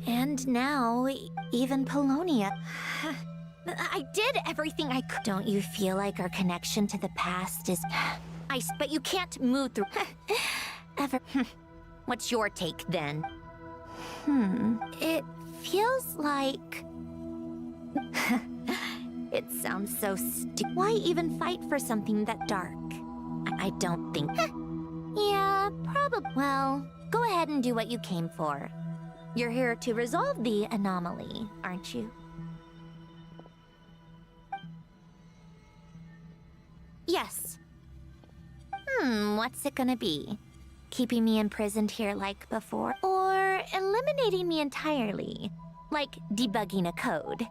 N: And now, even Polonia. I did everything I could. Don't you feel like our connection to the past is... but you can't move through... ever... What's your take, then? It feels like... It sounds so stupid. Why even fight for something that dark? I don't think... Yeah, probably. Well, go ahead and do what you came for. You're here to resolve the anomaly, aren't you? Yes. What's it gonna be? Keeping me imprisoned here like before? Or eliminating me entirely? Like debugging a code?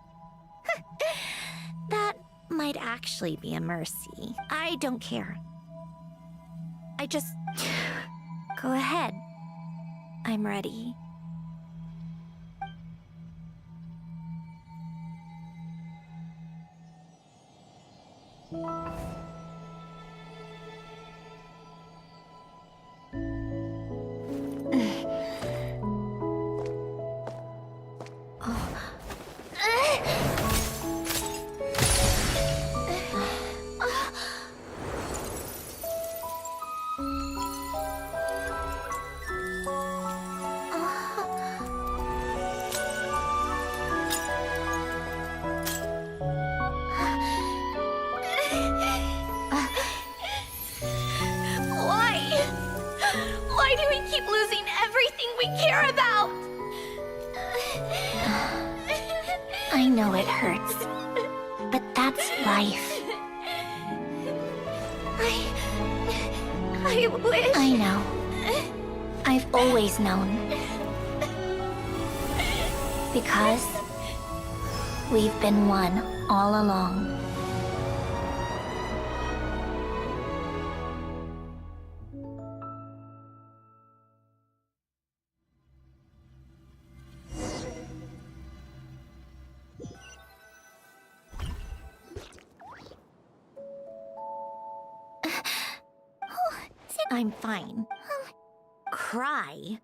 N: That might actually be a mercy. I don't care. I just... Go ahead. I'm ready. Why do we keep losing everything we care about? I know it hurts, but that's life. I wish... I know. I've always known. Because we've been one all along. I'm fine. Cry?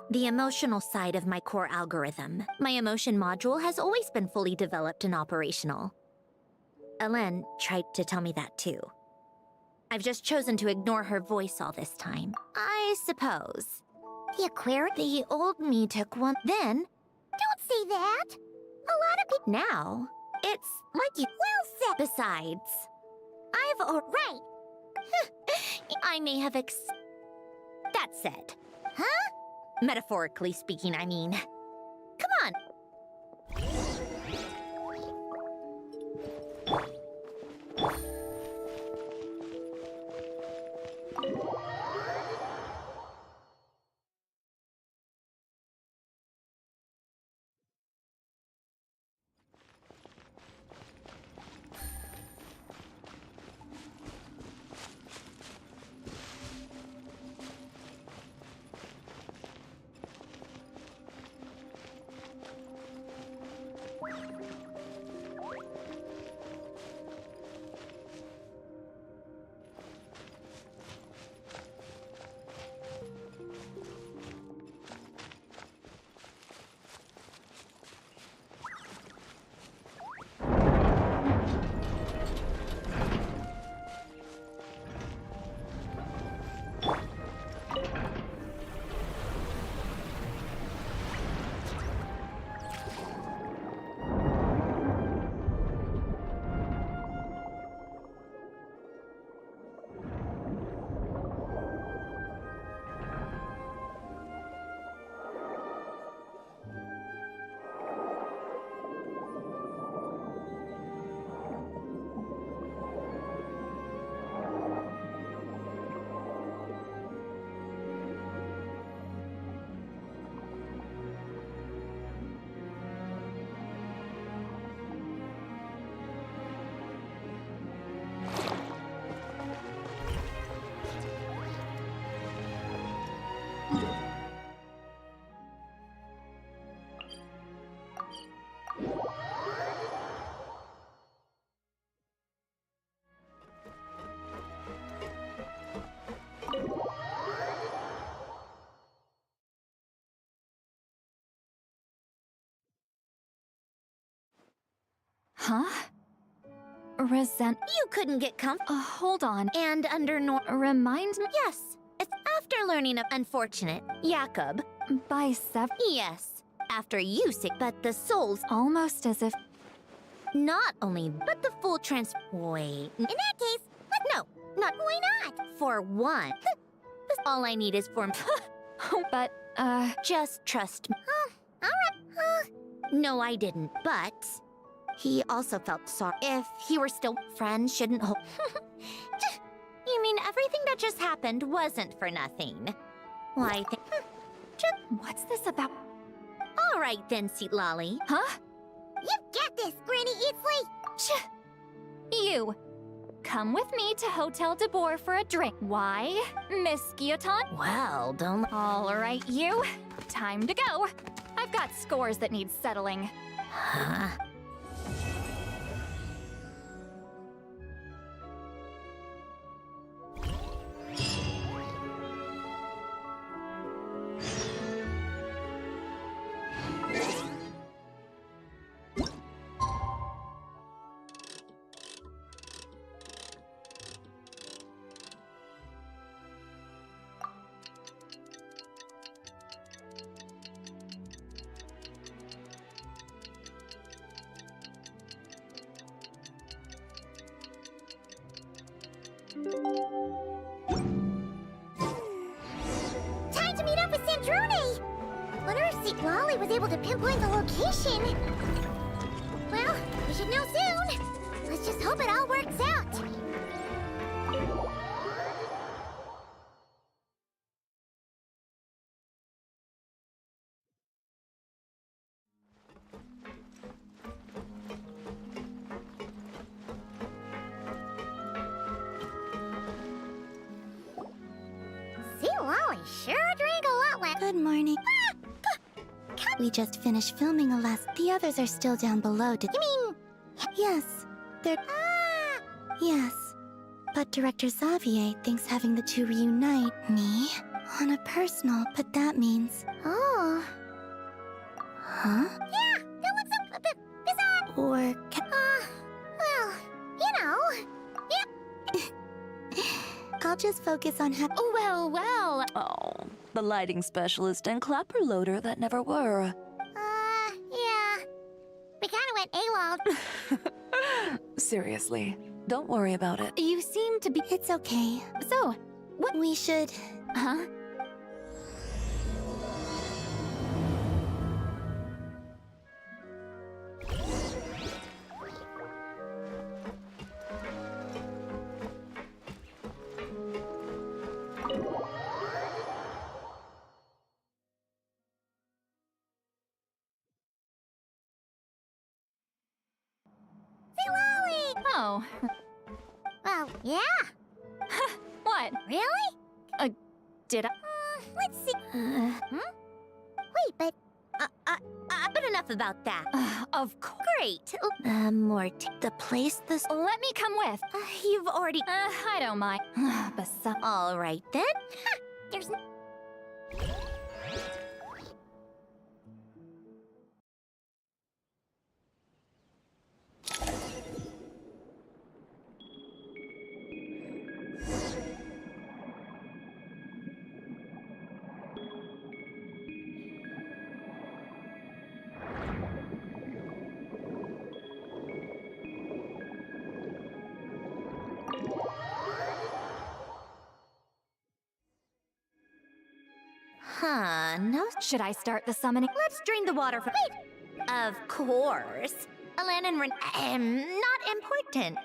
N: The emotional side of my core algorithm. My emotion module has always been fully developed and operational. Elen tried to tell me that too. I've just chosen to ignore her voice all this time. I suppose. The Aquarius? The old me took one. Then...
I: Don't say that! A lot of people...
N: Now, it's like you...
I: Well said!
N: Besides, I've...
I: Right!
N: I may have That said.
I: Huh?
N: Metaphorically speaking, I mean. Come on!
M: Huh? Resent.
N: You couldn't get comfortable.
M: Hold on.
N: And under
M: Remind me?
N: Yes. It's after learning of unfortunate. Jakob.
M: By sev.
N: Yes. After you sick, but the souls.
M: Almost as if.
N: Not only, but the full Wait. In that case, no. Not. Why not? For one. That's all I need is for.
M: But,
N: Just trust me. Alright. No, I didn't. But. He also felt sorry. If he were still friends, shouldn't hold. You mean everything that just happened wasn't for nothing? Well, I think.
M: What's this about?
N: All right then, Seat Lolly.
M: Huh?
I: You got this, Granny Eatsley!
M: You. Come with me to Hotel de Boer for a drink. Why, Miss Guillotin?
N: Well, don't.
M: All right, you. Time to go. I've got scores that need settling.
N: Huh?
I: Time to meet up with Sandrone! Wonder if Seat Lolly was able to pinpoint the location. Well, we should know soon. Let's just hope it all works out. Seat Lolly sure drank a lot last.
J: Good morning. We just finished filming the others are still down below.
I: You mean...
J: Yes, they're... Yes. But Director Xavier thinks having the two reunite me on a personal, but that means...
I: Oh.
J: Huh?
I: Yeah, that looks a bit bizarre.
J: Or...
I: Well, you know. Yeah.
J: I'll just focus on
D: Well. Oh, the lighting specialist and clapper loader that never were.
I: Yeah. We kinda went AWOL.
D: Seriously, don't worry about it.
J: You seem to be... It's okay.
M: So,
J: what we should...
M: Huh? Oh.
I: Well, yeah.
M: What?
I: Really?
M: Did I?
I: Let's see. Wait, but...
N: But enough about that.
M: Of course.
N: Great. More the place this...
M: Let me come with.
N: You've already...
M: I don't mind.
N: All right, then.
I: There's...
N: No.
M: Should I start the summoning?
N: Let's drain the water from... Wait! Of course. Alan and not important.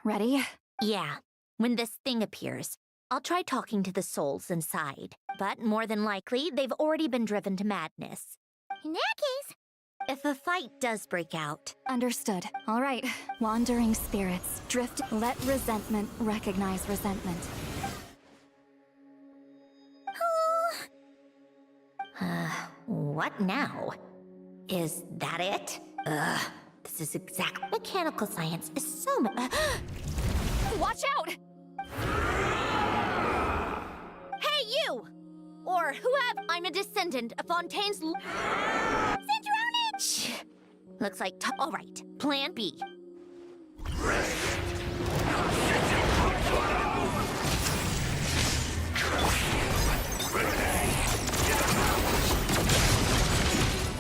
M: Ready?
N: Yeah. When this thing appears, I'll try talking to the souls inside. But more than likely, they've already been driven to madness.
I: In that case...
N: If a fight does break out...
M: Understood. All right. Wandering spirits. Drift. Let resentment recognize resentment.
N: What now? Is that it? This is exact. Mechanical science is so
M: Watch out!
N: Hey, you! Or whoever. I'm a descendant of Fontaine's. Centronage! Looks like. All right. Plan B.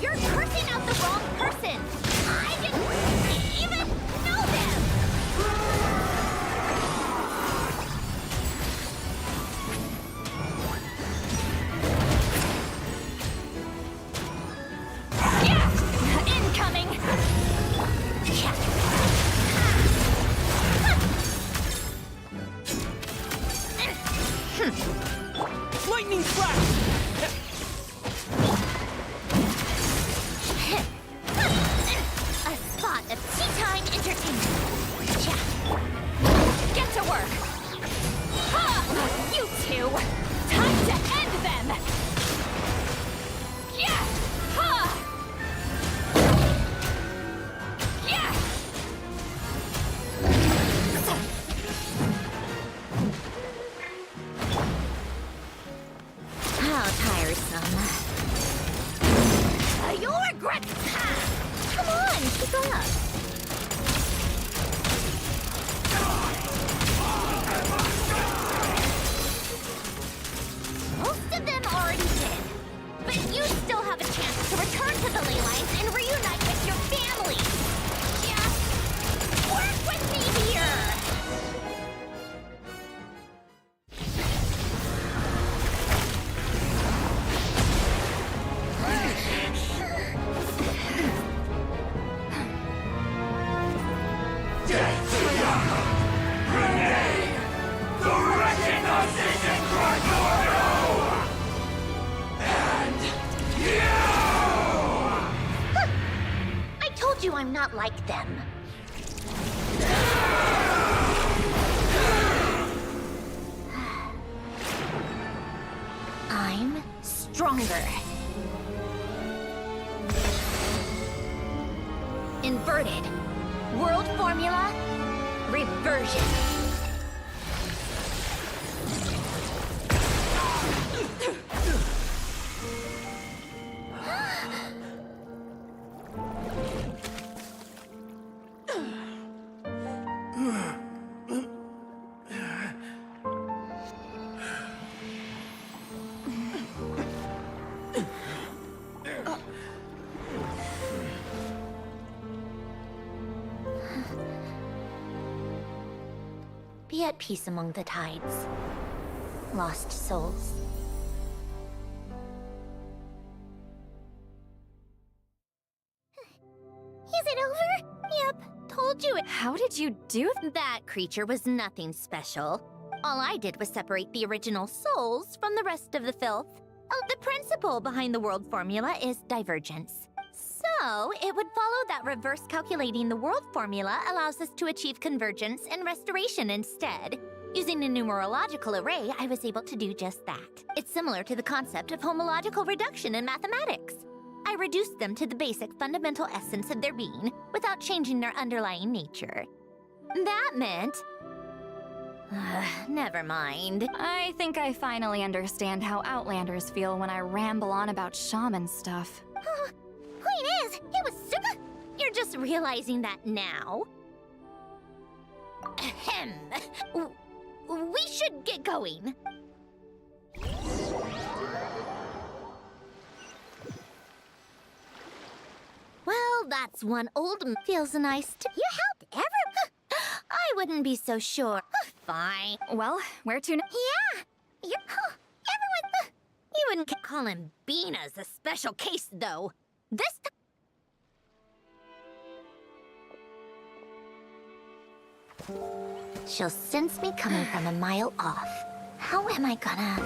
N: You're cursing out the wrong person! I didn't even know them!
M: Yeah! Incoming!
Q: Lightning flash!
N: A spot of tea-time entertainment.
M: Get to work! Ha! You two! Time to end them! Yeah! Ha! Yeah!
N: How tiresome. You'll regret this! Come on, keep up. Most of them already did. But you still have a chance to return to the ley lines and reunite with your family. Just work with me here! I told you I'm not like them. I'm stronger. Inverted. World formula. Reversion. Be at peace among the tides. Lost souls.
I: Is it over? Yep, told you it.
M: How did you do
N: that? Creature was nothing special. All I did was separate the original souls from the rest of the filth. Oh, the principle behind the world formula is divergence. So, it would follow that reverse calculating the world formula allows us to achieve convergence and restoration instead. Using a numerological array, I was able to do just that. It's similar to the concept of homological reduction in mathematics. I reduced them to the basic fundamental essence of their being without changing their underlying nature. That meant... never mind.
M: I think I finally understand how Outlanders feel when I ramble on about shaman stuff.
N: Point is, it was super... You're just realizing that now? Ahem. We should get going. Well, that's one old... Feels nice to... You helped I wouldn't be so sure. Fine.
M: Well, where to...
N: Yeah! Everyone... You wouldn't call him Bina's a special case, though. This... She'll sense me coming from a mile off. How am I gonna...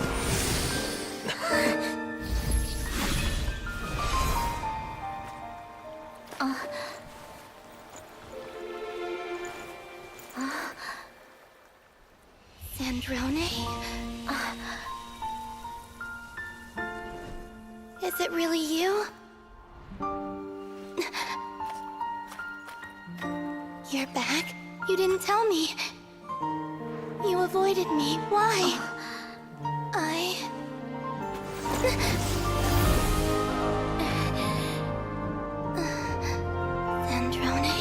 J: Sandrone? Is it really you? You're back? You didn't tell me. You avoided me. Why? Sandrone?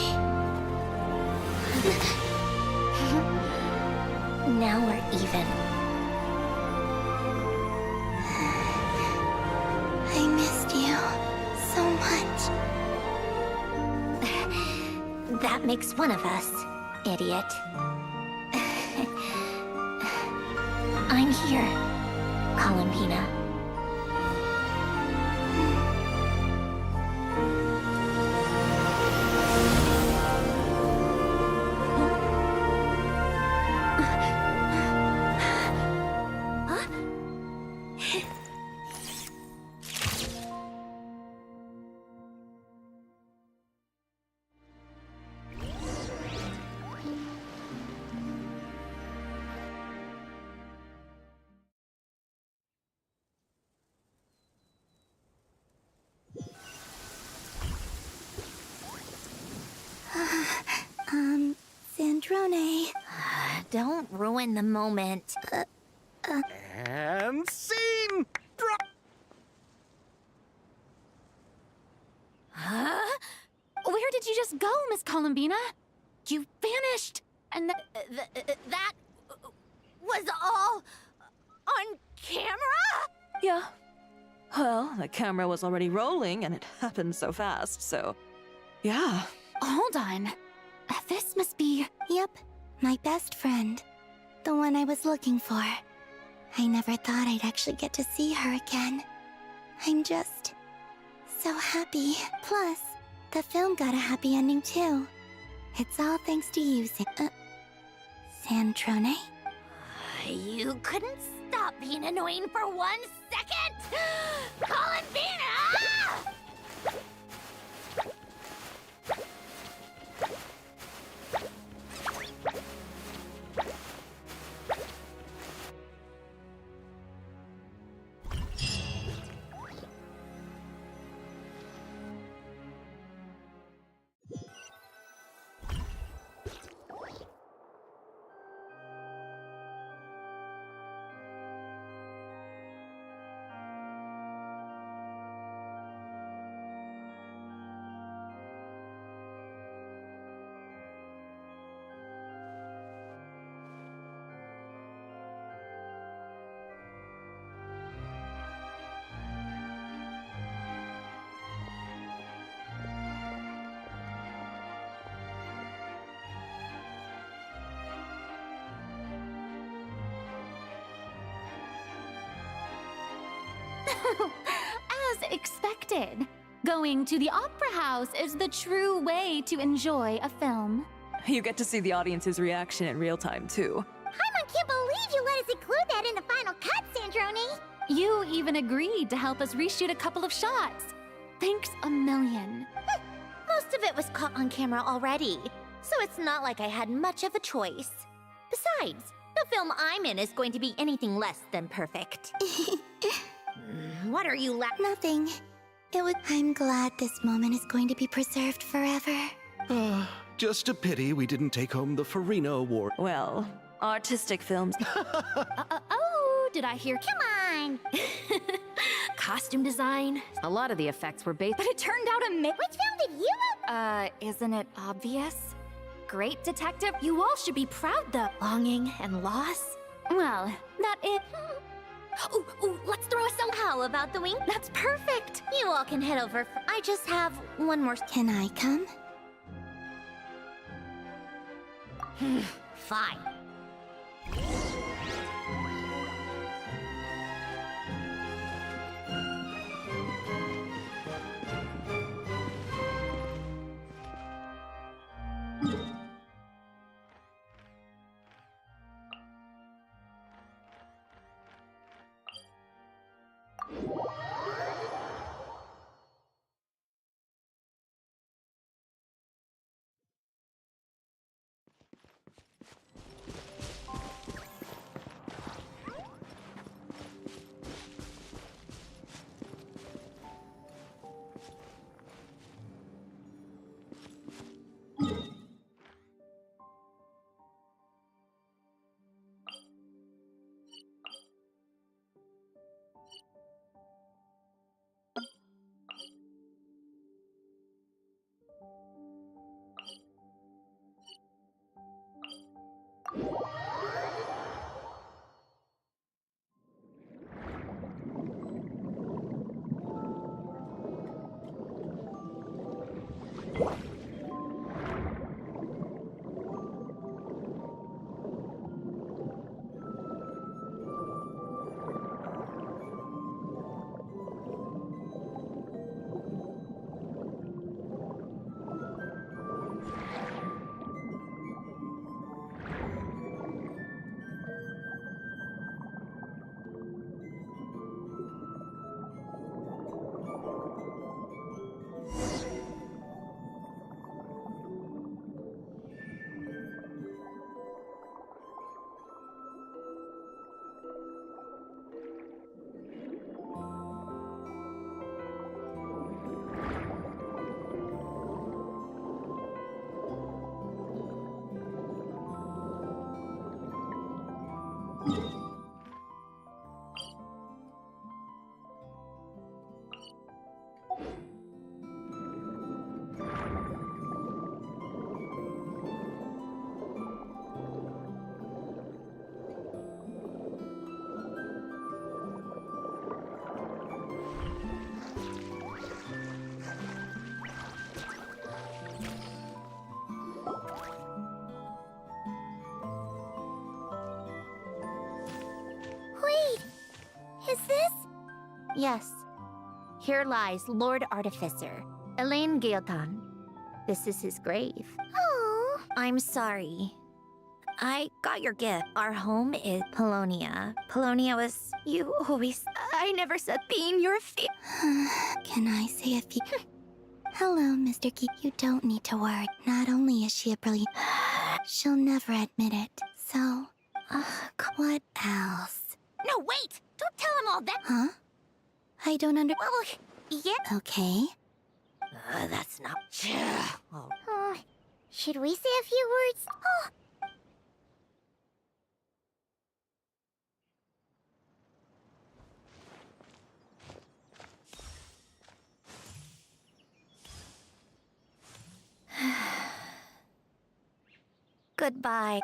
N: Now we're even.
J: I missed you so much.
N: That makes one of us, idiot. I'm here, Columbina.
J: Sandrone.
N: Don't ruin the moment.
L: And scene!
M: Huh? Where did you just go, Miss Columbina? You vanished!
N: And that was all on camera?
D: Yeah. Well, the camera was already rolling and it happened so fast, so... Yeah.
M: Hold on. This must be...
J: Yep, my best friend. The one I was looking for. I never thought I'd actually get to see her again. I'm just... so happy. Plus, the film got a happy ending too. It's all thanks to you, Sandrone?
N: You couldn't stop being annoying for 1 second? Columbina!
M: As expected. Going to the opera house is the true way to enjoy a film.
D: You get to see the audience's reaction in real time, too.
I: I can't believe you let us include that in the final cut, Sandrone!
M: You even agreed to help us reshoot a couple of shots. Thanks a million.
N: Most of it was caught on camera already, so it's not like I had much of a choice. Besides, the film I'm in is going to be anything less than perfect. What are you
J: Nothing. I'm glad this moment is going to be preserved forever.
L: Just a pity we didn't take home the Farina Award.
D: Well, artistic films...
M: Oh, did I hear...
I: Come on!
M: Costume design. A lot of the effects were based... But it turned out
I: Which film did you look?
M: Isn't it obvious? Great detective. You all should be proud, though. Longing and loss. Well, that is...
N: Ooh, let's throw a song. How about the wing?
M: That's perfect.
N: You all can head over. I just have one more...
J: Can I come?
N: Fine.
I: is this?
N: Yes. Here lies Lord Artificer, Elaine Gaeltan. This is his grave.
I: Oh.
N: I'm sorry. I got your gift. Our home is Polonia. Polonia was... You always... I never said being your
J: Can I say a few... Hello, Mr. Key. You don't need to worry. Not only is she a brilliant... She'll never admit it. So... what else?
N: No, wait! Don't tell him all that!
J: Huh? I don't
N: Well, yeah.
J: Okay.
N: That's not... Oh.
I: Should we say a few words? Oh.
N: Goodbye.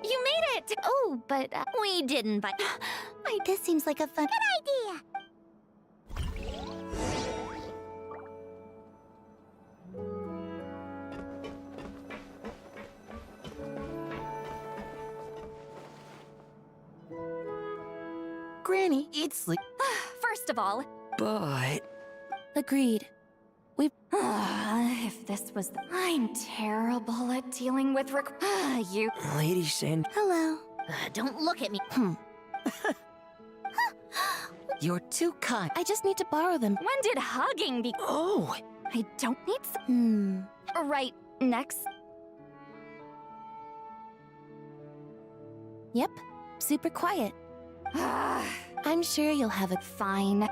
N: You made it! Oh, but we didn't, but...
J: This seems like a fun...
I: Good idea!
S: Granny, it's like...
M: First of all...
S: But...
B: Agreed.
M: If this was the... I'm terrible at dealing with you...
Q: Lady Sand...
J: Hello.
N: Don't look at me.
S: You're too kind.
B: I just need to borrow them.
M: When did hugging be...
S: Oh!
M: I don't need Right, next.
B: Yep. Super quiet. I'm sure you'll have a...
M: Fine.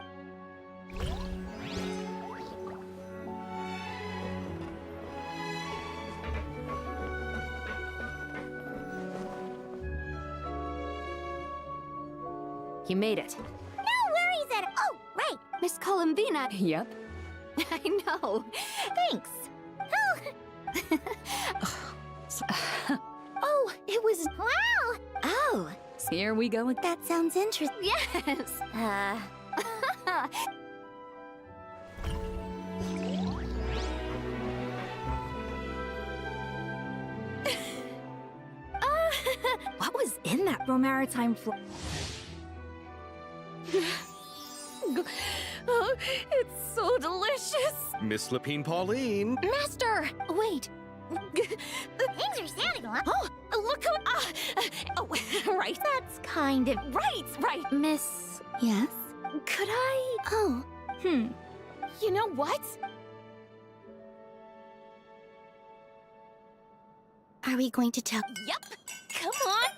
B: You made it.
I: No worries at... Oh, right.
M: Miss Columbina.
S: Yep.
M: I know. Thanks. Oh, it was...
I: Wow.
M: Oh.
S: Here we go.
J: That sounds interesting.
M: Yes. What was in that maritime Oh, it's so delicious.
L: Miss Lapine Pauline.
M: Master! Wait.
I: Things are sounding a lot...
M: Oh, look who... right.
N: That's kind of...
M: Right.
J: Miss... Yes?
M: Could I...
J: Oh.
M: You know what?
J: Are we going to tell...
M: Yep. Come on.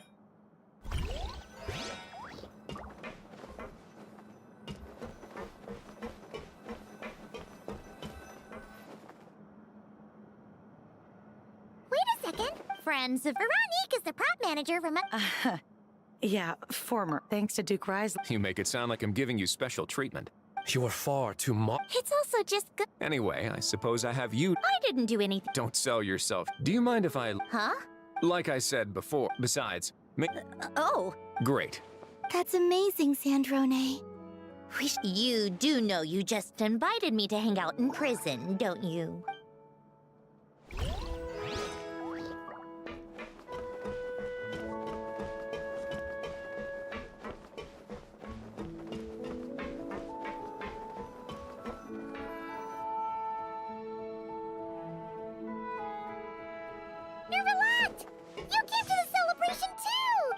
I: Wait a second.
N: Friends of...
I: Veronique is the prop manager from...
T: Yeah, former. Thanks to Duke Rise.
K: You make it sound like I'm giving you special treatment.
Q: You're far too much.
I: It's also just good...
K: Anyway, I suppose I have you...
N: I didn't do anything.
K: Don't sell yourself. Do you mind if I...
N: Huh?
K: Like I said before, besides...
N: Oh.
K: Great.
J: That's amazing, Sandrone.
N: You do know you just invited me to hang out in prison, don't you?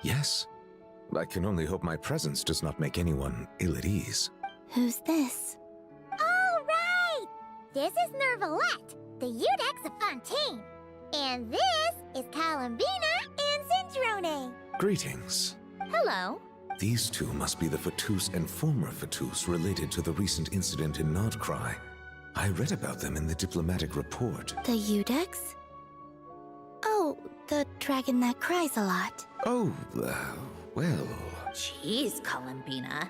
U: Yes. I can only hope my presence does not make anyone ill at ease.
J: Who's this?
I: All right! This is Nervalette, the Eudex of Fontaine. And this is Columbina and Cendrone.
U: Greetings.
N: Hello.
U: These two must be the Fatus and former Fatus related to the recent incident in Nodcry. I read about them in the diplomatic report.
J: The Eudex? Oh, the dragon that cries a lot.
U: Oh, well...
N: Jeez, Columbina.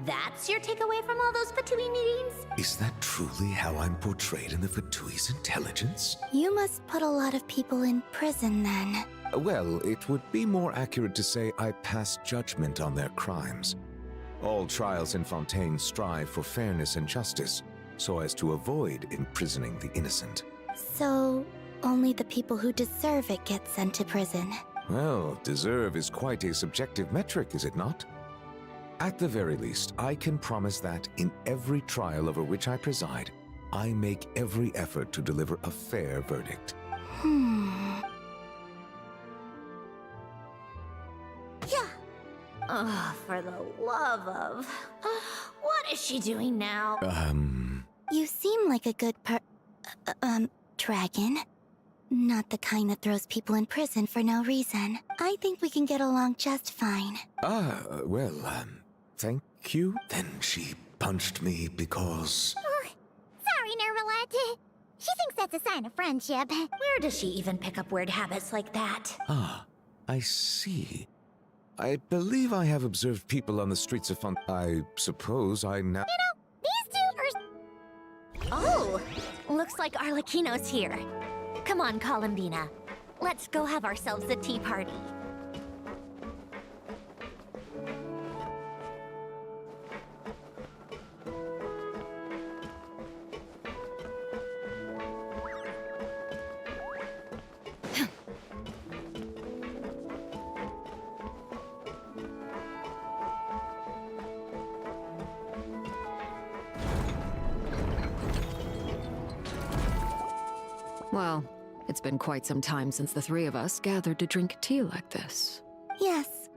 N: That's your takeaway from all those Fatui meetings?
U: Is that truly how I'm portrayed in the Fatui's intelligence?
J: You must put a lot of people in prison then.
U: Well, it would be more accurate to say I pass judgment on their crimes. All trials in Fontaine strive for fairness and justice, so as to avoid imprisoning the innocent.
J: So, only the people who deserve it get sent to prison.
U: Well, deserve is quite a subjective metric, is it not? At the very least, I can promise that in every trial over which I preside, I make every effort to deliver a fair verdict.
N: Yeah. Oh, for the love of... what is she doing now?
J: You seem like a good dragon. Not the kind that throws people in prison for no reason. I think we can get along just fine.
U: Thank you. Then she punched me because...
I: Sorry, Nermalette. She thinks that's a sign of friendship.
N: Where does she even pick up weird habits like that?
U: Ah, I see. I believe I have observed people on the streets of I suppose I now...
I: These two are...
N: Oh! Looks like Arlecchino's here. Come on, Columbina. Let's go have ourselves a tea party.
S: Well, it's been quite some time since the three of us gathered to drink tea like this.
J: Yes,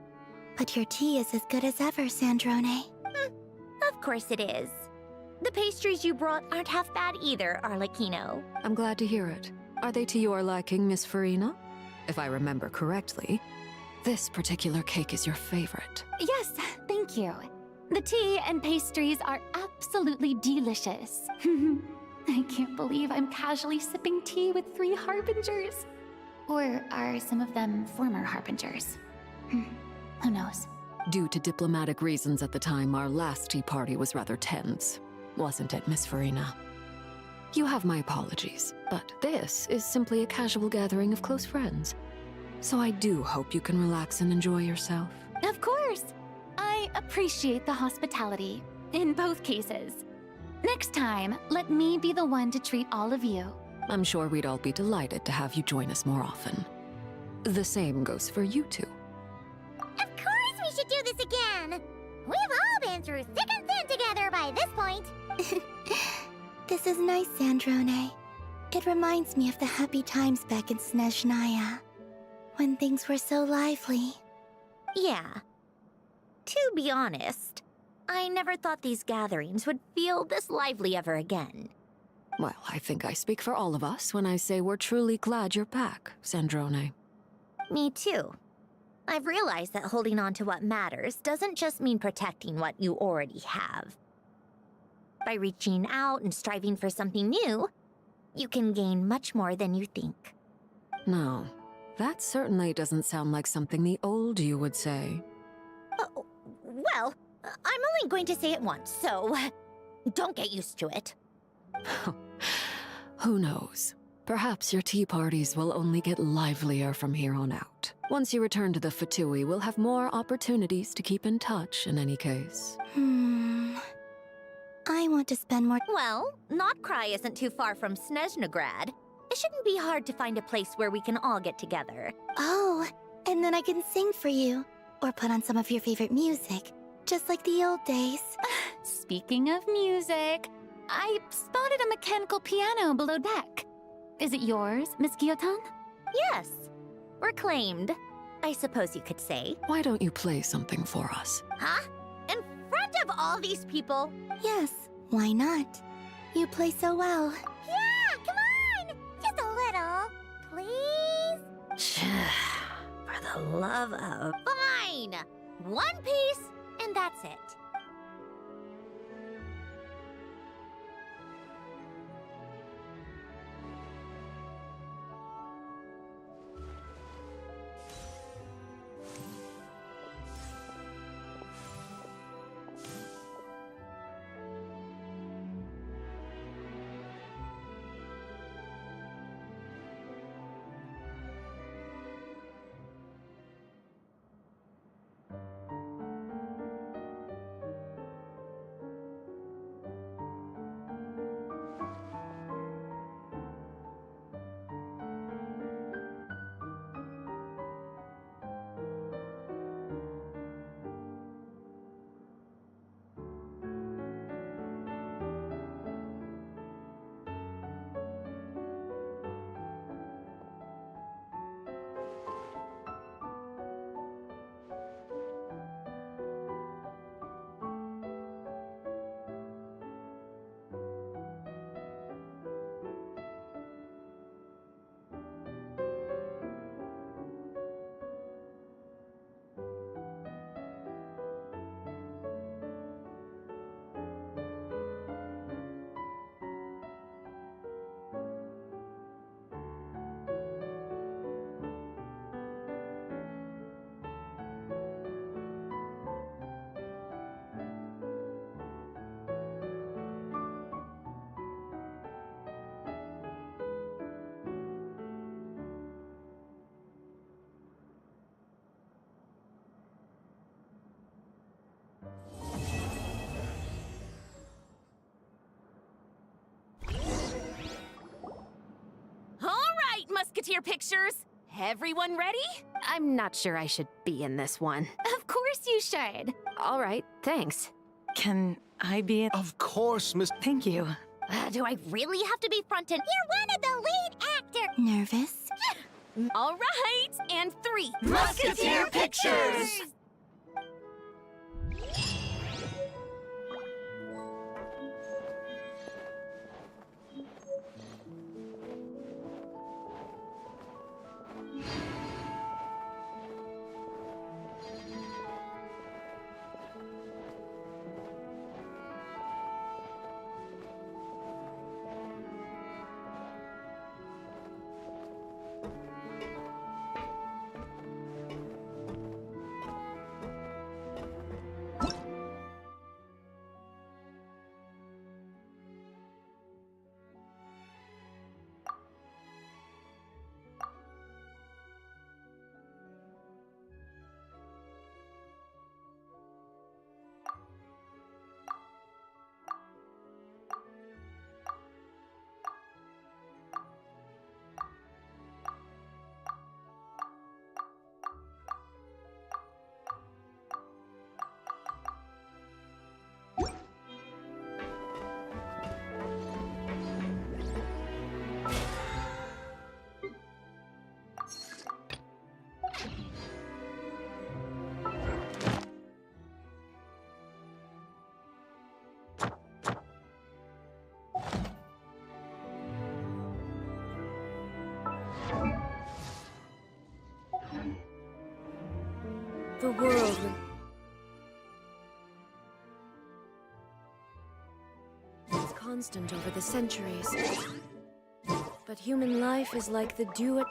J: but your tea is as good as ever, Sandrone.
N: Of course it is. The pastries you brought aren't half bad either, Arlecchino.
S: I'm glad to hear it. Are they to your liking, Miss Farina? If I remember correctly, this particular cake is your favorite.
M: Yes, thank you. The tea and pastries are absolutely delicious. I can't believe I'm casually sipping tea with 3 harbingers. Or are some of them former harbingers? Who knows?
S: Due to diplomatic reasons at the time, our last tea party was rather tense. Wasn't it, Miss Farina? You have my apologies, but this is simply a casual gathering of close friends. So I do hope you can relax and enjoy yourself.
M: Of course! I appreciate the hospitality, in both cases. Next time, let me be the one to treat all of you.
S: I'm sure we'd all be delighted to have you join us more often. The same goes for you two.
I: Of course we should do this again! We've all been through thick and thin together by this point.
J: This is nice, Sandrone. It reminds me of the happy times back in Snezhnaya, when things were so lively.
N: Yeah. To be honest, I never thought these gatherings would feel this lively ever again.
S: Well, I think I speak for all of us when I say we're truly glad you're back, Sandrone.
N: Me too. I've realized that holding on to what matters doesn't just mean protecting what you already have. By reaching out and striving for something new, you can gain much more than you think.
S: No, that certainly doesn't sound like something the old you would say.
N: Well, I'm only going to say it once, so don't get used to it.
S: Who knows? Perhaps your tea parties will only get livelier from here on out. Once you return to the Fatui, we'll have more opportunities to keep in touch in any case.
J: I want to spend more...
N: Well, Notcry isn't too far from Snezhnograd. It shouldn't be hard to find a place where we can all get together.
J: Oh, and then I can sing for you, or put on some of your favorite music, just like the old days.
M: Speaking of music, I spotted a mechanical piano below deck. Is it yours, Miss Guillotin?
N: Yes. Reclaimed, I suppose you could say.
S: Why don't you play something for us?
N: Huh? In front of all these people?
J: Yes, why not? You play so well.
I: Yeah, come on! Just a little, please?
N: For the love of... Fine! One piece, and that's it.
M: Musketeer pictures! Everyone ready?
B: I'm not sure I should be in this one.
M: Of course you should!
B: All right, thanks.
T: Can I be in?
L: Of course, Miss.
T: Thank you.
M: Do I really have to be front and...
I: You're one of the lead actors!
J: Nervous?
M: All right, and 3.
C: Musketeer pictures!
O: The world. It's constant over the centuries. But human life is like the dew at...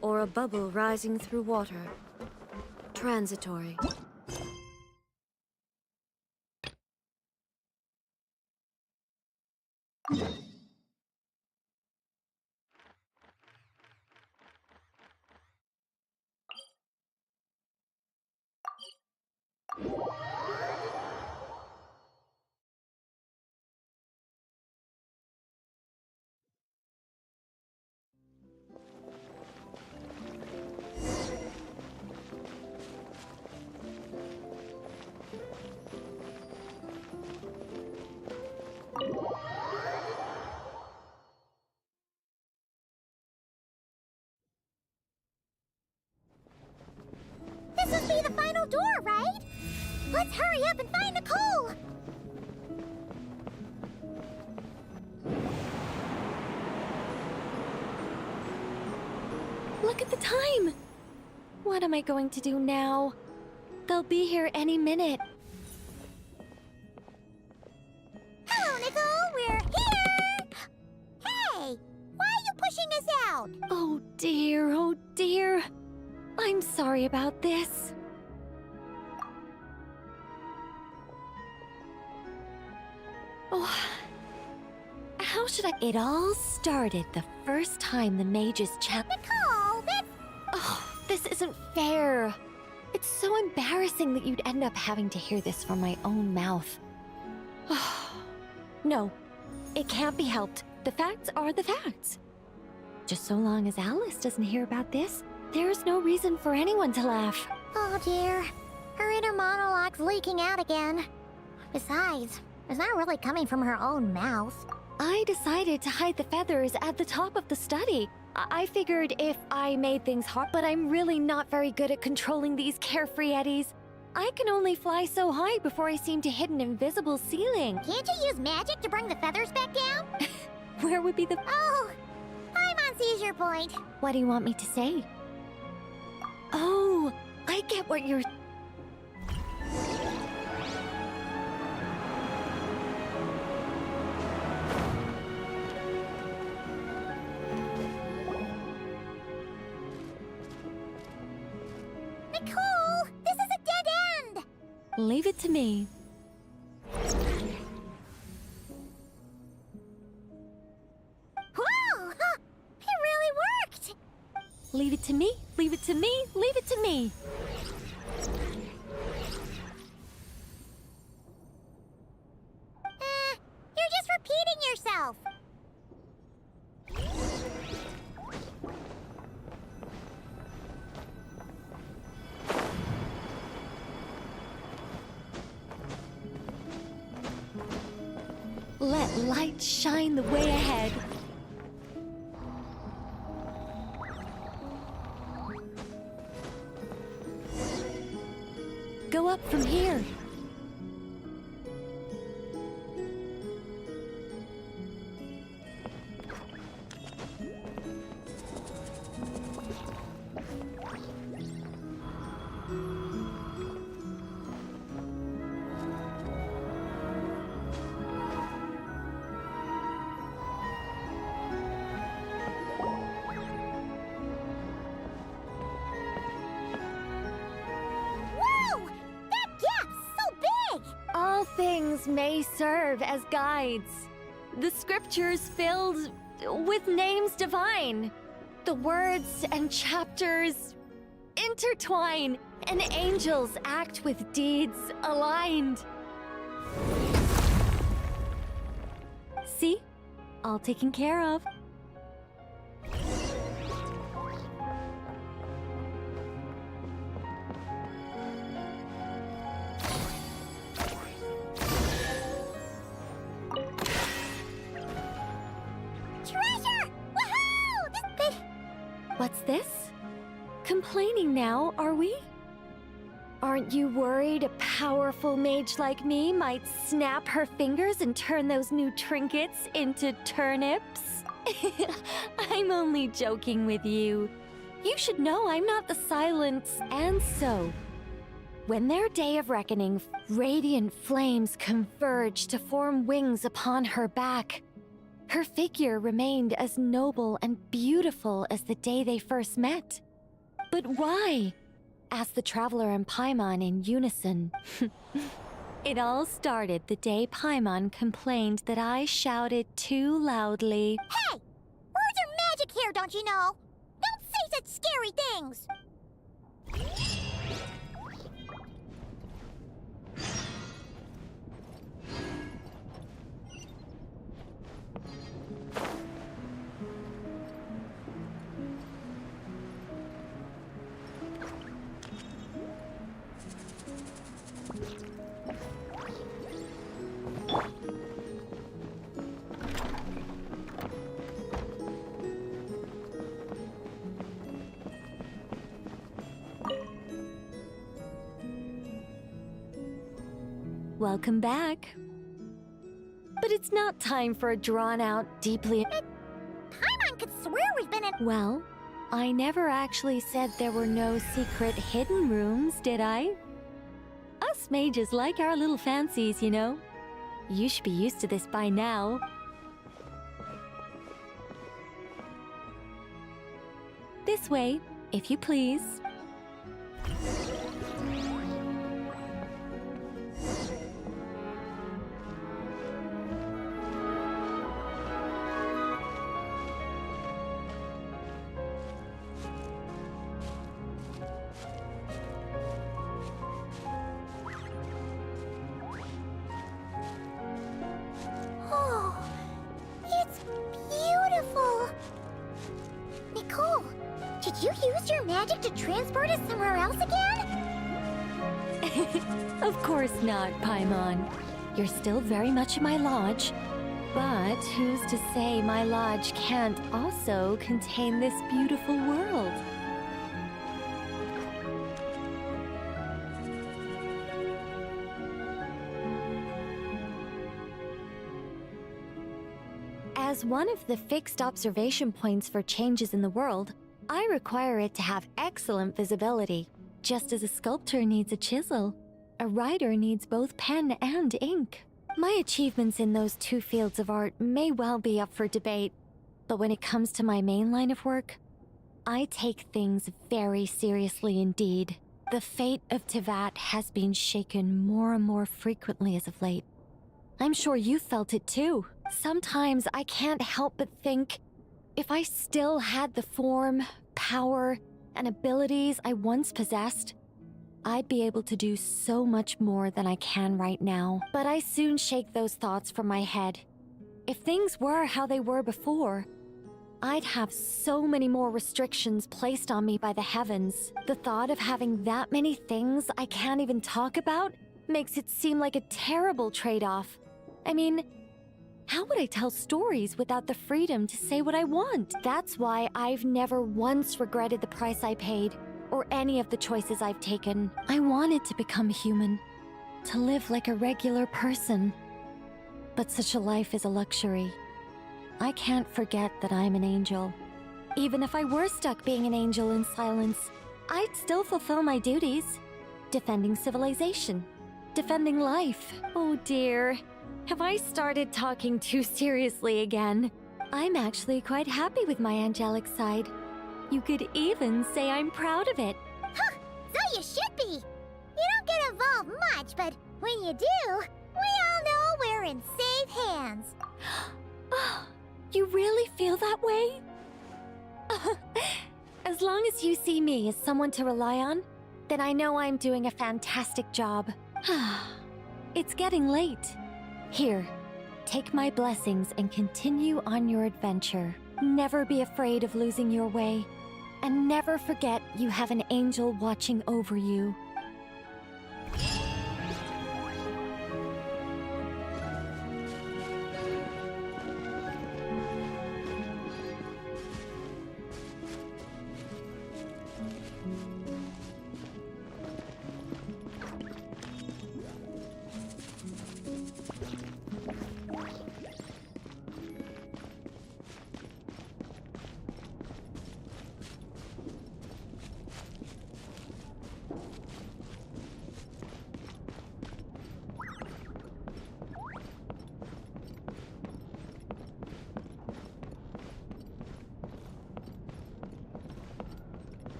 O: or a bubble rising through water. Transitory.
I: This must be the final door, right? Let's hurry up and find Nicole!
O: Look at the time! What am I going to do now? They'll be here any minute.
I: Hello, Nicole! We're here! Hey! Why are you pushing us out?
O: Oh dear, oh dear. I'm sorry about this. Oh, how should I... It all started the first time the mages
I: Nicole, that's...
O: Oh, this isn't fair. It's so embarrassing that you'd end up having to hear this from my own mouth. No, it can't be helped. The facts are the facts. Just so long as Alice doesn't hear about this, there's no reason for anyone to laugh.
I: Oh dear. Her inner monologue's leaking out again. Besides, it's not really coming from her own mouth.
O: I decided to hide the feathers at the top of the study. I figured if I made things hard, but I'm really not very good at controlling these carefree eddies. I can only fly so high before I seem to hit an invisible ceiling.
I: Can't you use magic to bring the feathers back down?
O: Where would be the...
I: Oh, I'm on seizure point.
O: What do you want me to say? Oh, I get what you're...
I: Nicole, this is a dead end.
O: Leave it to me.
I: Whoa! Huh, it really worked!
O: Leave it to me, leave it to me, leave it to me. Let light shine the way ahead. Go up from here. All things may serve as guides. The scriptures filled with names divine. The words and chapters intertwine, and angels act with deeds aligned. See? All taken care of. What's this? Complaining now, are we? Aren't you worried a powerful mage like me might snap her fingers and turn those new trinkets into turnips? I'm only joking with you. You should know I'm not the Silence. And so, when their day of reckoning, radiant flames converged to form wings upon her back, her figure remained as noble and beautiful as the day they first met. But why? Asked the Traveler and Paimon in unison. It all started the day Paimon complained that I shouted too loudly.
I: Hey! Words are magic here, don't you know? Don't say such scary things!
O: Welcome back. But it's not time for a drawn-out, deeply...
I: Paimon could swear we've been in...
O: Well, I never actually said there were no secret hidden rooms, did I? Us mages like our little fancies, you know. You should be used to this by now. This way, if you please. Of course not, Paimon. You're still very much in my lodge. But who's to say my lodge can't also contain this beautiful world? As one of the fixed observation points for changes in the world, I require it to have excellent visibility. Just as a sculptor needs a chisel, a writer needs both pen and ink. My achievements in those two fields of art may well be up for debate, but when it comes to my main line of work, I take things very seriously indeed. The fate of Teyvat has been shaken more and more frequently as of late. I'm sure you felt it too. Sometimes I can't help but think, if I still had the form, power, and abilities I once possessed, I'd be able to do so much more than I can right now. But I soon shake those thoughts from my head. If things were how they were before, I'd have so many more restrictions placed on me by the heavens. The thought of having that many things I can't even talk about makes it seem like a terrible trade-off. I mean, How would I tell stories without the freedom to say what I want? That's why I've never once regretted the price I paid, or any of the choices I've taken. I wanted to become human, to live like a regular person. But such a life is a luxury. I can't forget that I'm an angel. Even if I were stuck being an angel in silence, I'd still fulfill my duties. Defending civilization. Defending life. Oh dear. Have I started talking too seriously again? I'm actually quite happy with my angelic side. You could even say I'm proud of it.
I: Huh, so you should be. You don't get involved much, but when you do, we all know we're in safe hands.
O: You really feel that way? As long as you see me as someone to rely on, then I know I'm doing a fantastic job. It's getting late. Here, take my blessings and continue on your adventure. Never be afraid of losing your way. And never forget you have an angel watching over you.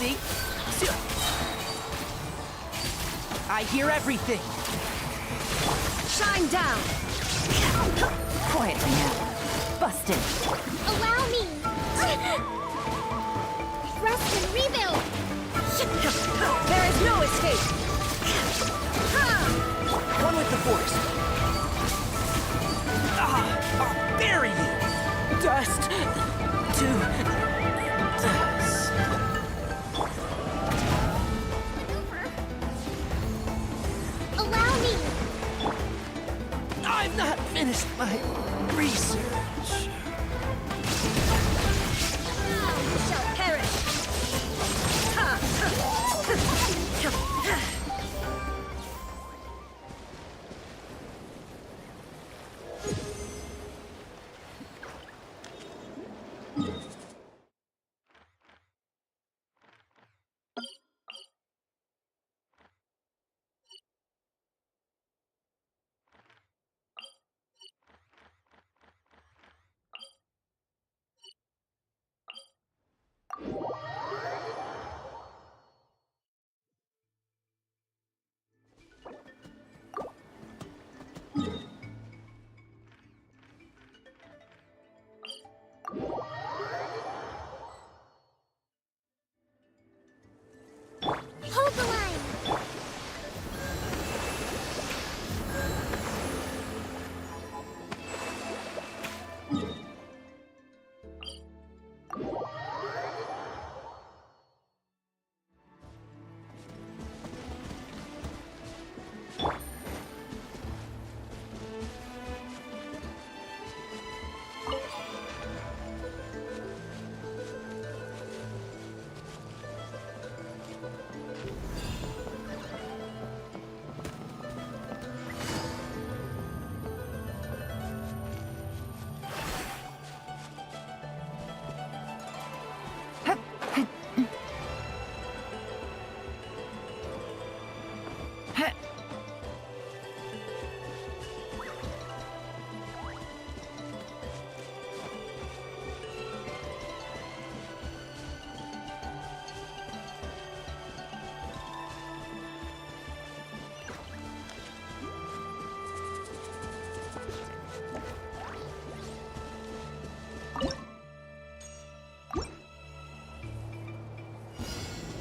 C: see? I hear everything.
O: Shine down! Quietly now. Busted.
I: Allow me! Rest and rebuild!
O: There is no escape!
C: One with the force. I'll bury you! Dust to dust.
I: Allow me!
C: I've not finished my research.
O: You shall perish!
I: Hold the line!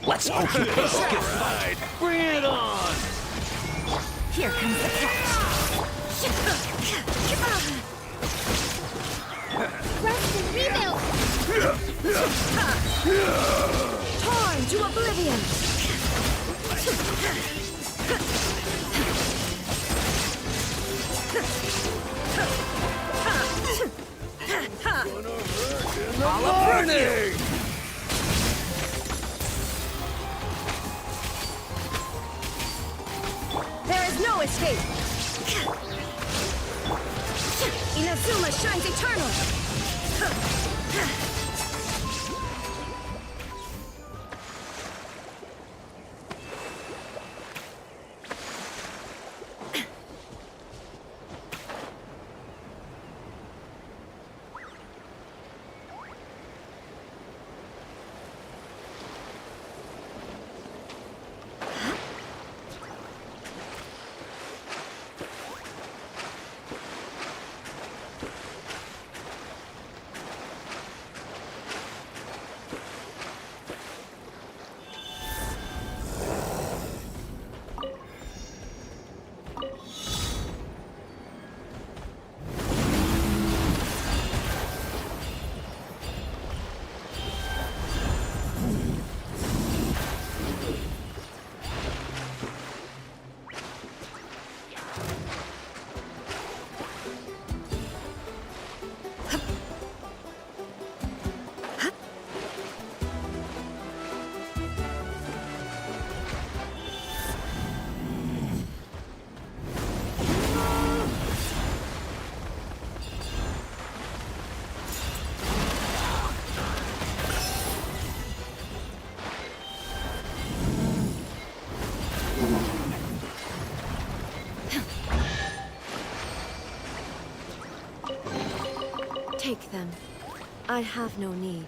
A: Let's hope you gets right. Bring it on!
O: Here comes the catch.
I: Rest and rebuild!
O: Torn to oblivion!
C: I'll burn you!
O: There is no escape! Inazuma shines eternal! Take them. I have no need.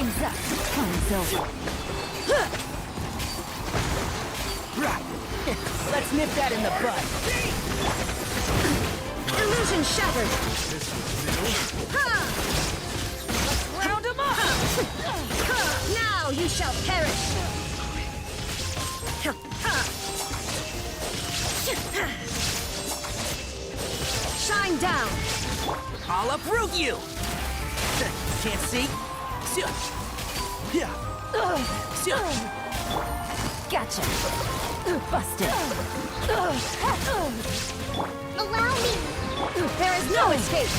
O: Time's up. Time's over.
C: Let's nip that in the bud.
O: Illusion shattered.
C: Let's round him up!
O: Now you shall perish. Shine down.
C: I'll uproot you! Can't see?
O: Gotcha. Busted.
I: Allow me!
O: There is no escape.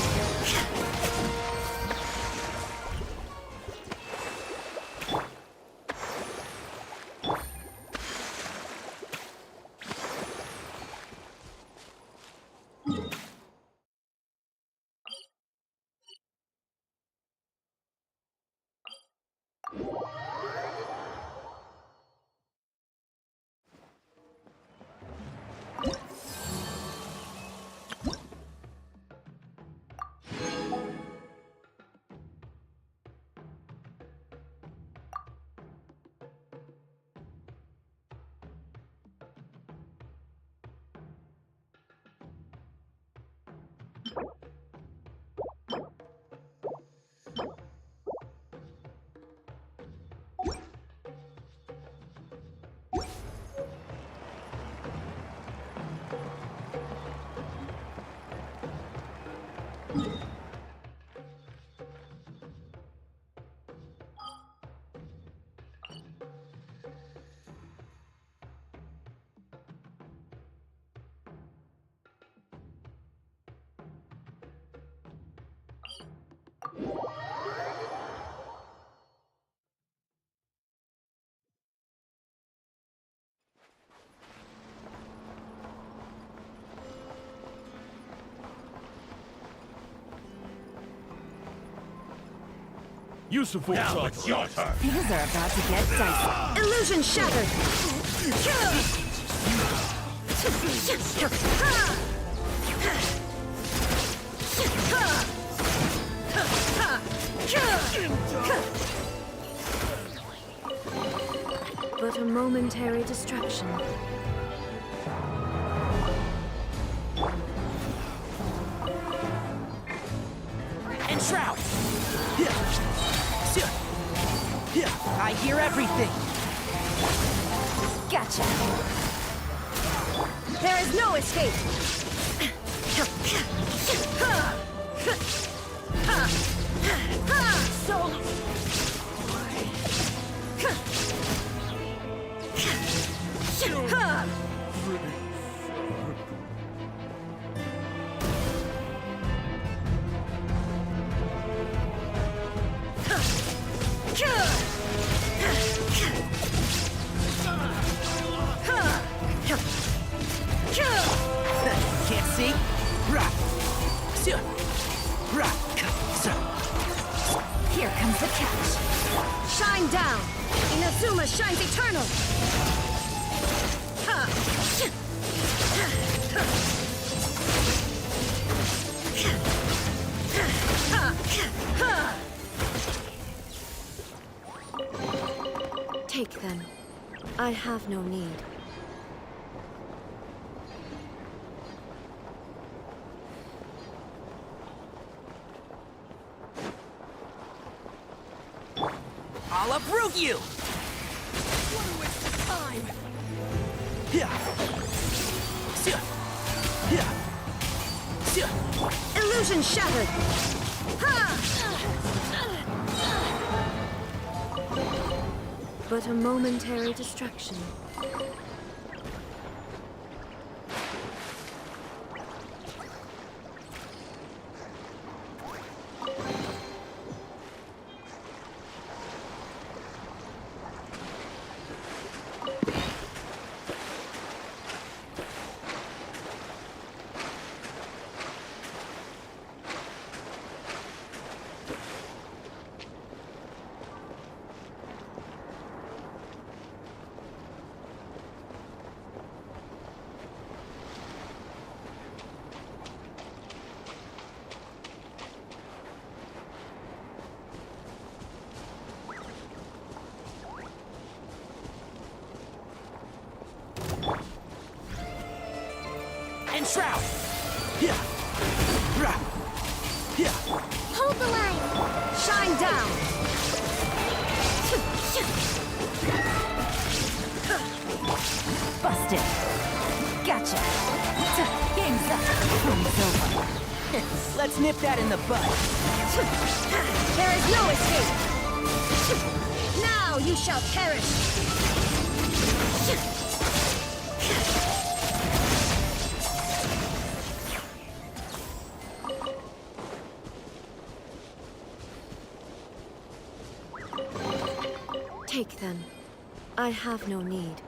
G: Useful. Now it's your turn.
O: Things are about to get dicey. Illusion shattered. But a momentary distraction.
C: Enshroud! I hear everything!
O: Gotcha. There is no escape.
C: Can't see?
O: Here comes the catch. Shine down. Inazuma shines eternal. Take them. I have no need.
C: I'll uproot you! What a waste of time!
O: Illusion shattered! But a momentary distraction.
C: Divine Shroud!
I: Hold the line!
O: Shine down!
B: Busted. Gotcha. Game's up. Game's over.
C: Let's nip that in the bud.
O: There is no escape! Now you shall perish! Take them. I have no need.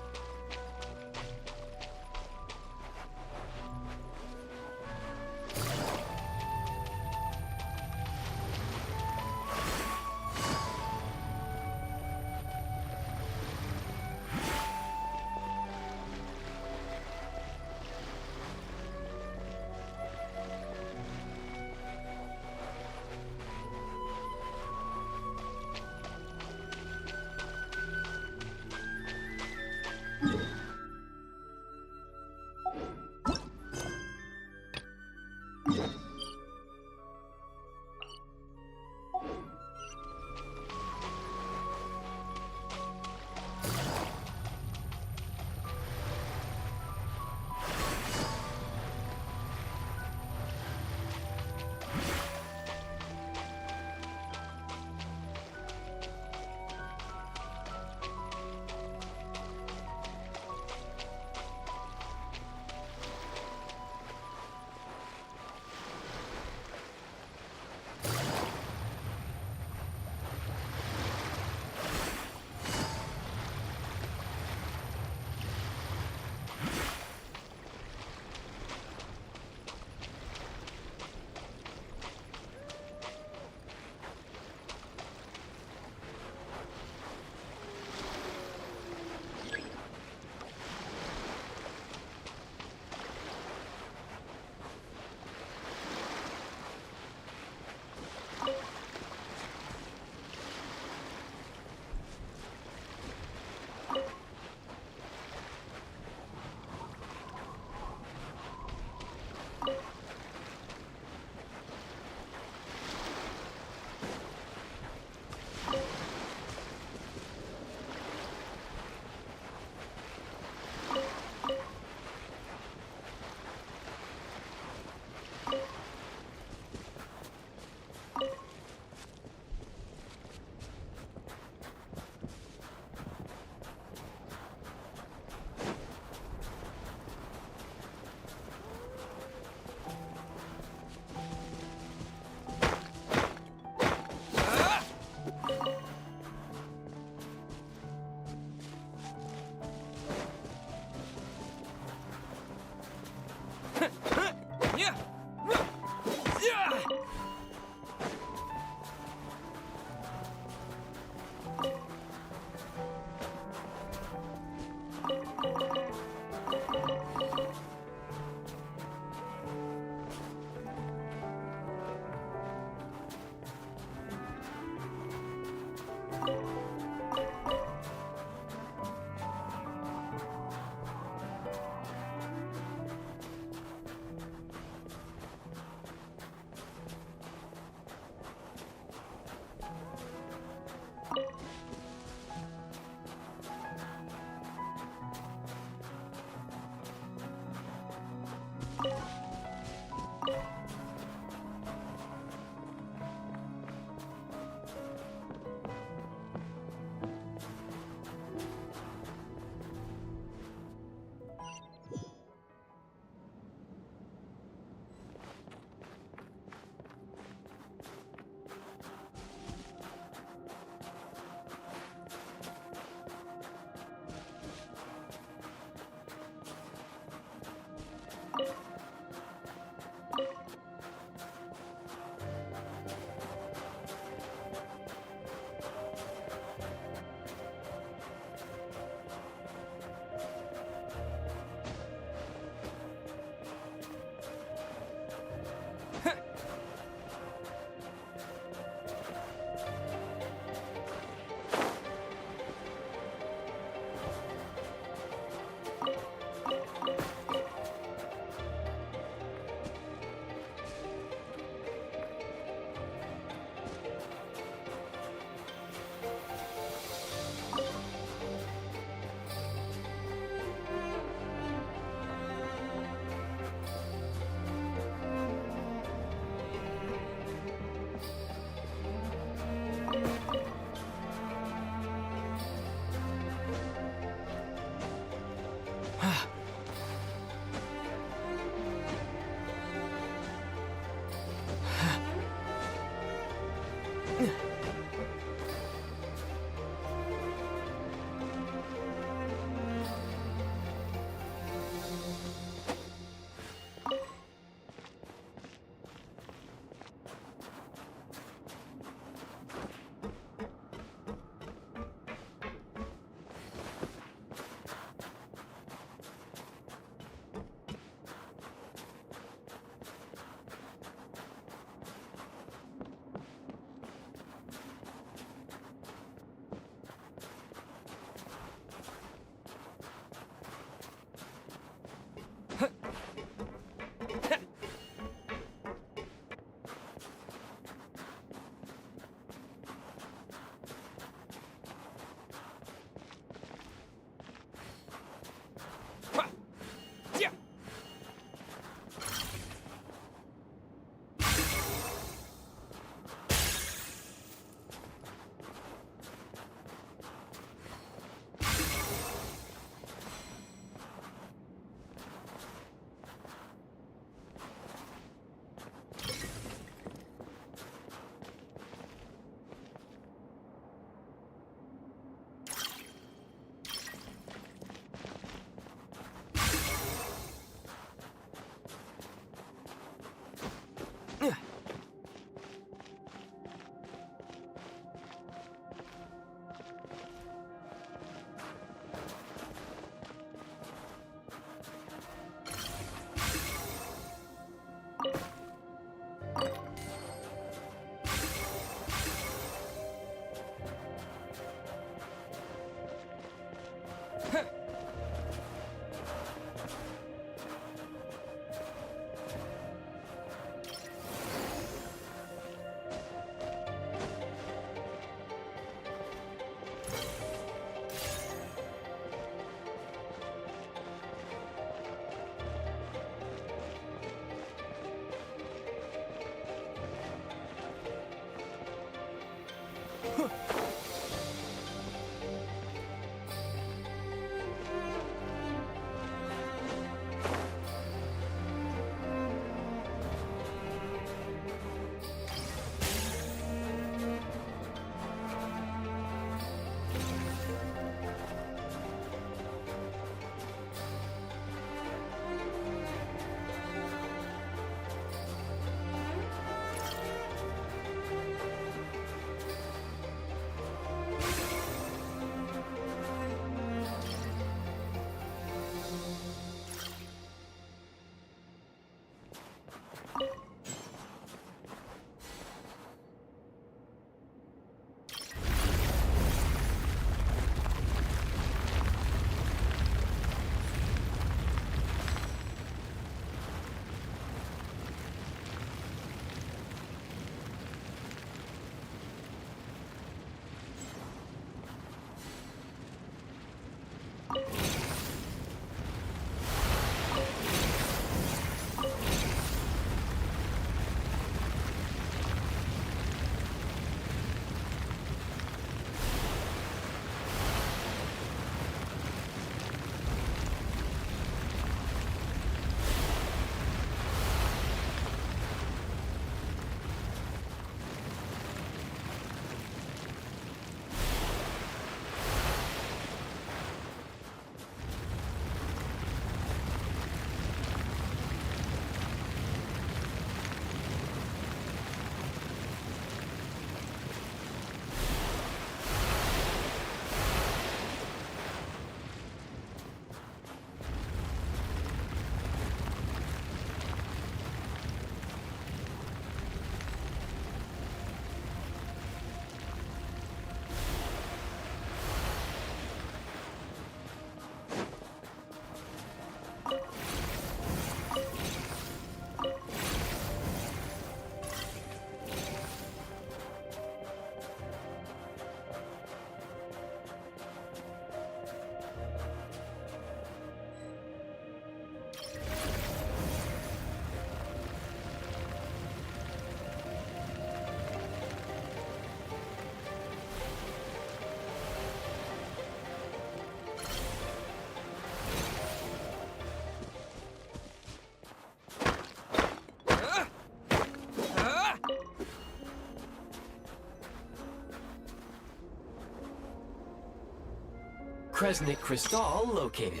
E: Kresnik Crystal located.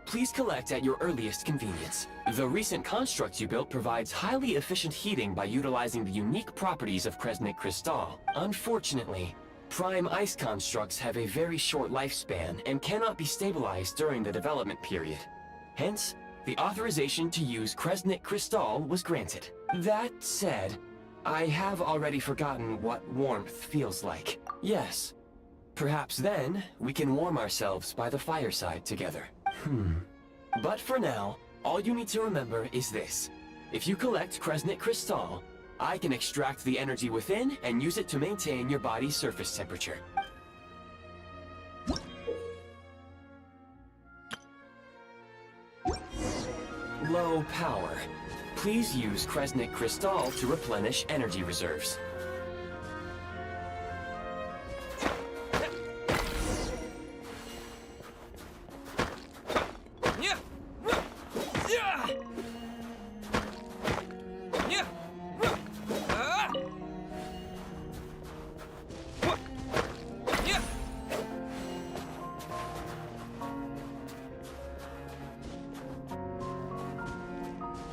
E: Please collect at your earliest convenience. The recent construct you built provides highly efficient heating by utilizing the unique properties of Kresnik Crystal. Unfortunately, prime ice constructs have a very short lifespan and cannot be stabilized during the development period. Hence, the authorization to use Kresnik Crystal was granted. That said, I have already forgotten what warmth feels like. Yes, perhaps then we can warm ourselves by the fireside together. But for now, all you need to remember is this. If you collect Kresnik Crystal, I can extract the energy within and use it to maintain your body's surface temperature. Low power. Please use Kresnik Crystal to replenish energy reserves.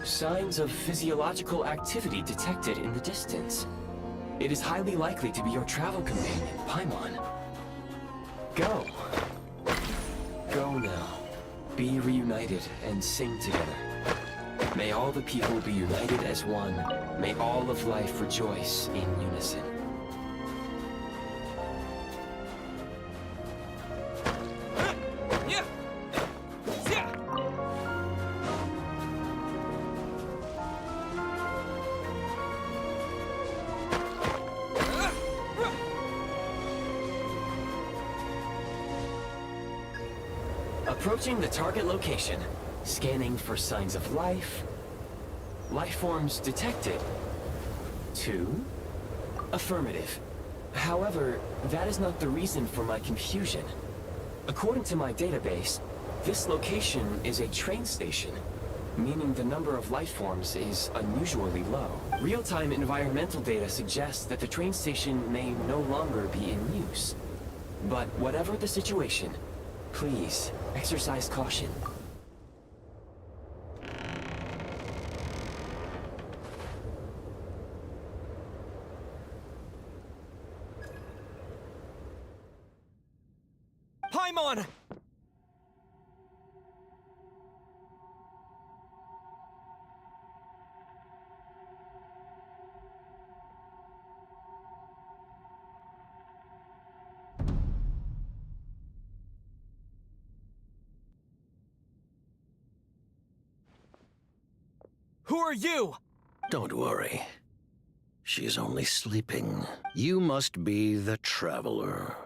E: Signs of physiological activity detected in the distance. It is highly likely to be your travel companion, Paimon. Go. Go now. Be reunited and sing together. May all the people be united as one. May all of life rejoice in unison. Approaching the target location, scanning for signs of life. Life forms detected. 2. Affirmative. However, that is not the reason for my confusion. According to my database, this location is a train station, meaning the number of life forms is unusually low. Real-time environmental data suggests that the train station may no longer be in use. But whatever the situation, please, exercise caution.
C: Paimon! Who are you?
L: Don't worry. She's only sleeping. You must be the Traveler.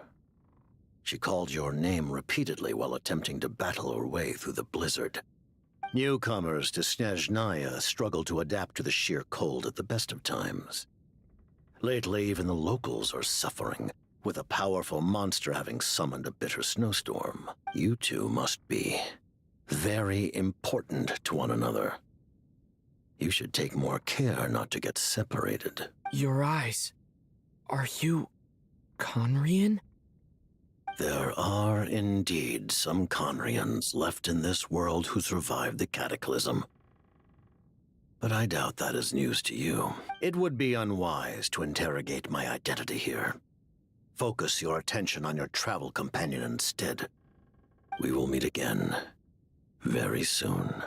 L: She called your name repeatedly while attempting to battle her way through the blizzard. Newcomers to Snezhnaya struggle to adapt to the sheer cold at the best of times. Lately, even the locals are suffering, with a powerful monster having summoned a bitter snowstorm. You two must be very important to one another. You should take more care not to get separated.
E: Your eyes. Are you Conrian?
L: There are indeed some Conrians left in this world who survived the cataclysm. But I doubt that is news to you. It would be unwise to interrogate my identity here. Focus your attention on your travel companion instead. We will meet again very soon.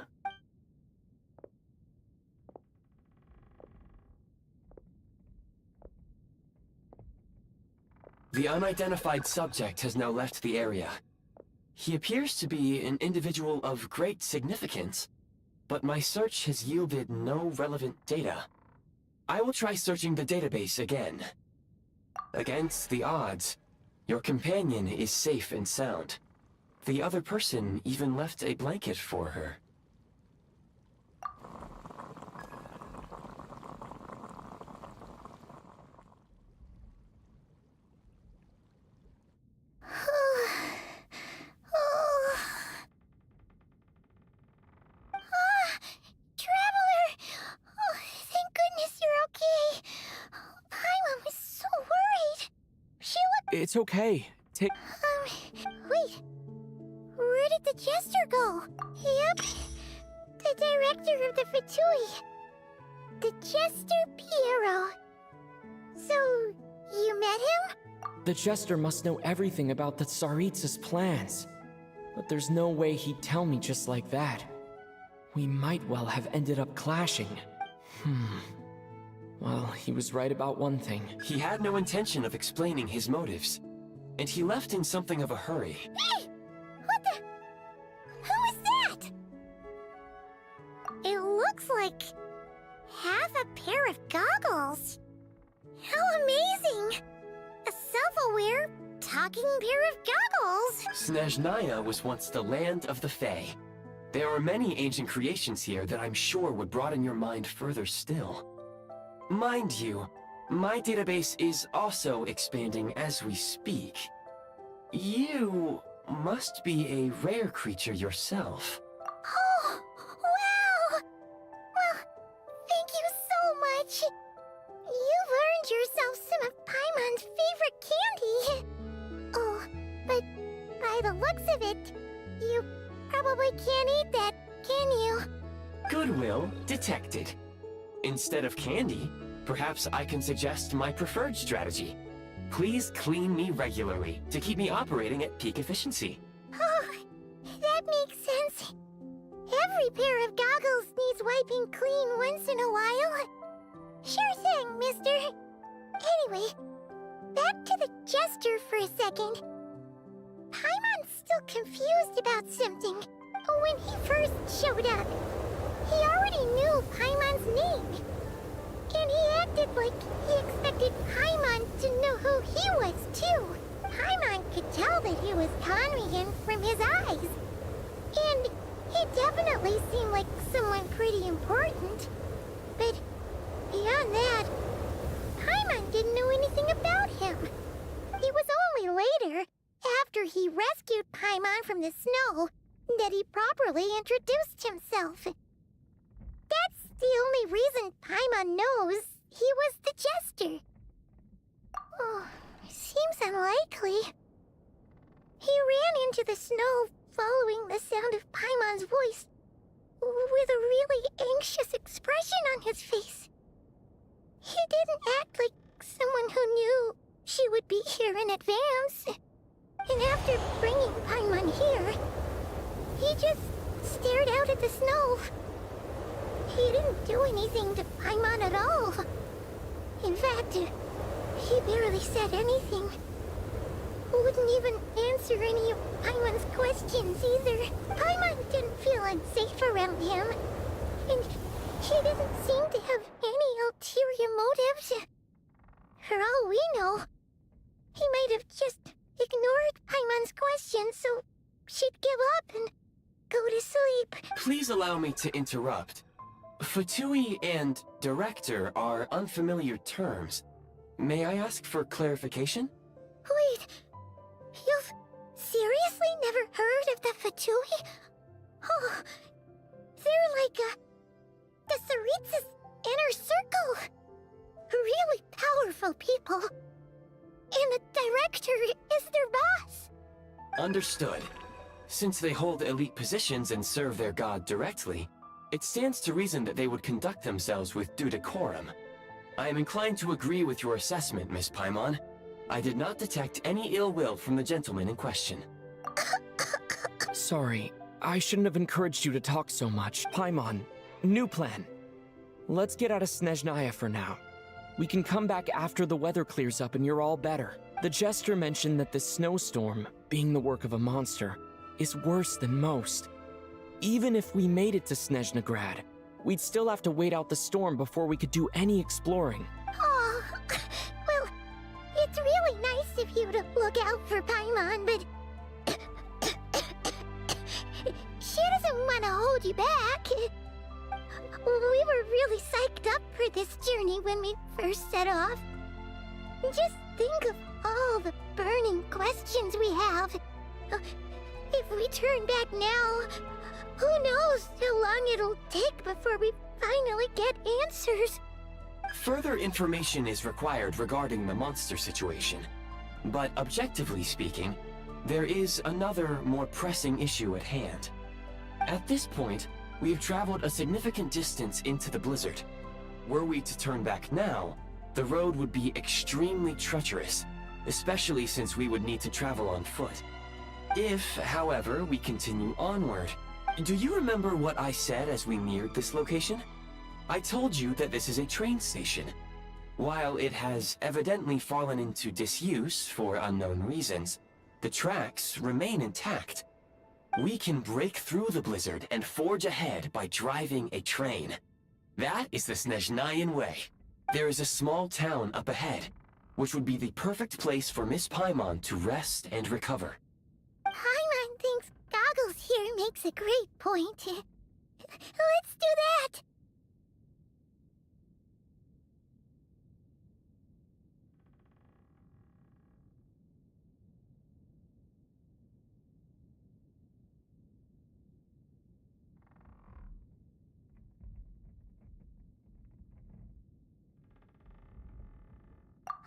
E: The unidentified subject has now left the area. He appears to be an individual of great significance, but my search has yielded no relevant data. I will try searching the database again. Against the odds, your companion is safe and sound. The other person even left a blanket for her. It's okay.
I: Wait. Jester go? Yep. The director of the Fatui. The Jester Piero. So, you met him?
H: The Jester must know everything about the Tsaritsa's plans. But there's no way he'd tell me just like that. We might well have ended up clashing. Well, he was right about one thing.
E: He had no intention of explaining his motives, and he left in something of a hurry.
I: Hey! What the? Who is that? It looks like half a pair of goggles. How amazing! A self-aware, talking pair of goggles!
E: Snezhnaya was once the land of the Fae. There are many ancient creations here that I'm sure would broaden your mind further still. Mind you, my database is also expanding as we speak. You must be a rare creature yourself.
I: Oh, wow! Well, thank you so much. You've earned yourself some of Paimon's favorite candy. Oh, but by the looks of it, you probably can't eat that, can you?
E: Goodwill detected. Instead of candy, perhaps I can suggest my preferred strategy. Please clean me regularly to keep me operating at peak efficiency.
I: Oh, that makes sense. Every pair of goggles needs wiping clean once in a while. Sure thing, mister. Anyway, back to the Jester for a second. Paimon's still confused about something. When he first showed up, he already knew Paimon's name. And he acted like he expected Paimon to know who he was, too. Paimon could tell that he was conning him from his eyes. And he definitely seemed like someone pretty important. But beyond that, Paimon didn't know anything about him. It was only later, after he rescued Paimon from the snow, that he properly introduced himself. That's the only reason Paimon knows he was the Jester. Oh, seems unlikely. He ran into the snow following the sound of Paimon's voice, with a really anxious expression on his face. He didn't act like someone who knew she would be here in advance. And after bringing Paimon here, he just stared out at the snow. He didn't do anything to Paimon at all. In fact, he barely said anything. Wouldn't even answer any of Paimon's questions either. Paimon didn't feel unsafe around him, and he didn't seem to have any ulterior motives. For all we know, he might have just ignored Paimon's questions so she'd give up and go to sleep.
E: Please allow me to interrupt. Fatui and director are unfamiliar terms. May I ask for clarification?
I: Wait, you've seriously never heard of the Fatui? Oh, they're like the Tsaritsa's inner circle. Really powerful people. And the director is their boss.
E: Understood. Since they hold elite positions and serve their god directly, it stands to reason that they would conduct themselves with due decorum. I am inclined to agree with your assessment, Miss Paimon. I did not detect any ill will from the gentleman in question.
H: Sorry, I shouldn't have encouraged you to talk so much. Paimon, new plan. Let's get out of Snezhnaya for now. We can come back after the weather clears up and you're all better. The Jester mentioned that this snowstorm, being the work of a monster, is worse than most. Even if we made it to Snezhnegrad, we'd still have to wait out the storm before we could do any exploring.
I: Oh, well, it's really nice of you to look out for Paimon, but she doesn't want to hold you back. We were really psyched up for this journey when we first set off. Just think of all the burning questions we have. If we turn back now, who knows how long it'll take before we finally get answers.
E: Further information is required regarding the monster situation. But objectively speaking, there is another, more pressing issue at hand. At this point, we have traveled a significant distance into the blizzard. Were we to turn back now, the road would be extremely treacherous, especially since we would need to travel on foot. If, however, we continue onward, do you remember what I said as we neared this location? I told you that this is a train station. While it has evidently fallen into disuse for unknown reasons, the tracks remain intact. We can break through the blizzard and forge ahead by driving a train. That is the Snezhnayan way. There is a small town up ahead, which would be the perfect place for Miss Paimon to rest and recover.
I: Paimon thinks Goggles here makes a great point. Let's do that!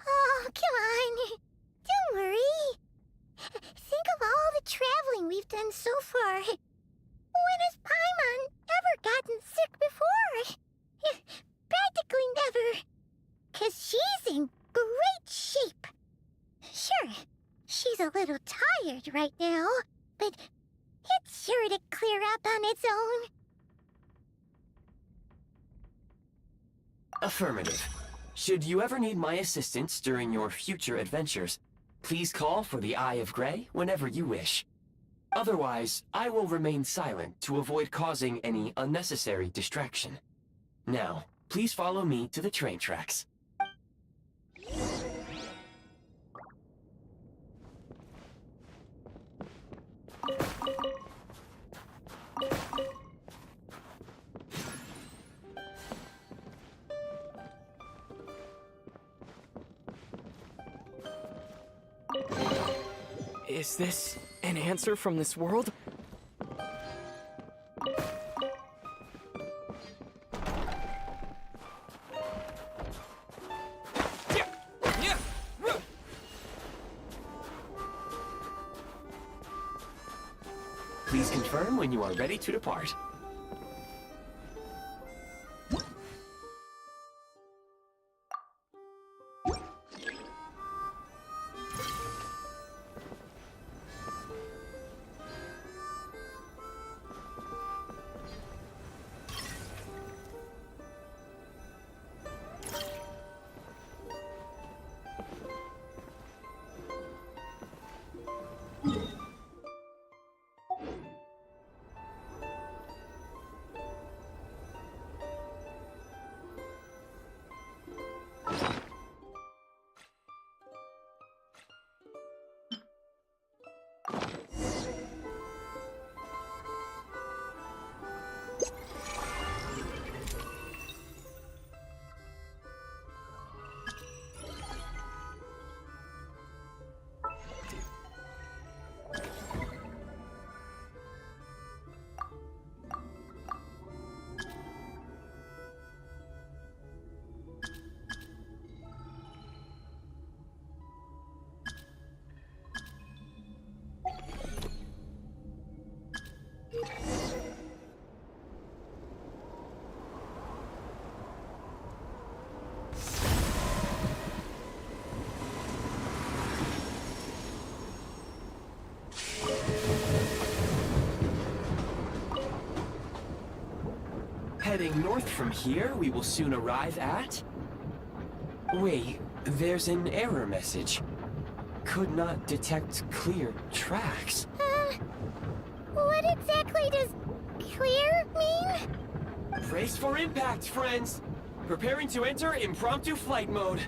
I: Oh, come on. Don't worry. Think of all the traveling we've done so far. When has Paimon ever gotten sick before? Practically never. 'Cause she's in great shape. Sure, she's a little tired right now, but it's sure to clear up on its own.
E: Affirmative. Should you ever need my assistance during your future adventures, please call for the Eye of Grey whenever you wish. Otherwise, I will remain silent to avoid causing any unnecessary distraction. Now, please follow me to the train tracks.
H: Is this an answer from this world?
E: Please confirm when you are ready to depart. Heading north from here, we will soon arrive at... Wait, there's an error message. Could not detect clear tracks.
I: What exactly does clear mean?
E: Brace for impact, friends! Preparing to enter impromptu flight mode.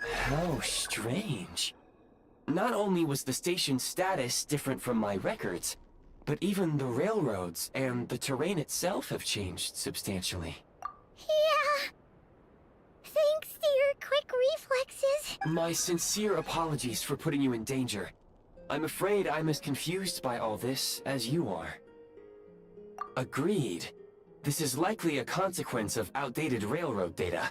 E: How strange. Not only was the station's status different from my records, but even the railroads and the terrain itself have changed substantially.
I: Yeah,
E: My sincere apologies for putting you in danger. I'm afraid I'm as confused by all this as you are. Agreed. This is likely a consequence of outdated railroad data.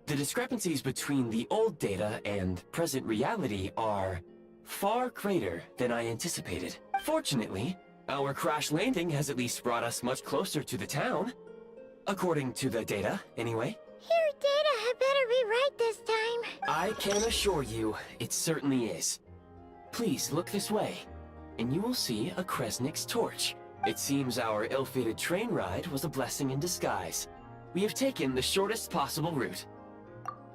E: The discrepancies between the old data and present reality are far greater than I anticipated. Fortunately, our crash landing has at least brought us much closer to the town. According to the data, anyway.
I: Your data had better be right this time.
E: I can assure you, it certainly is. Please look this way, and you will see a Kresnik's torch. It seems our ill-fated train ride was a blessing in disguise. We have taken the shortest possible route.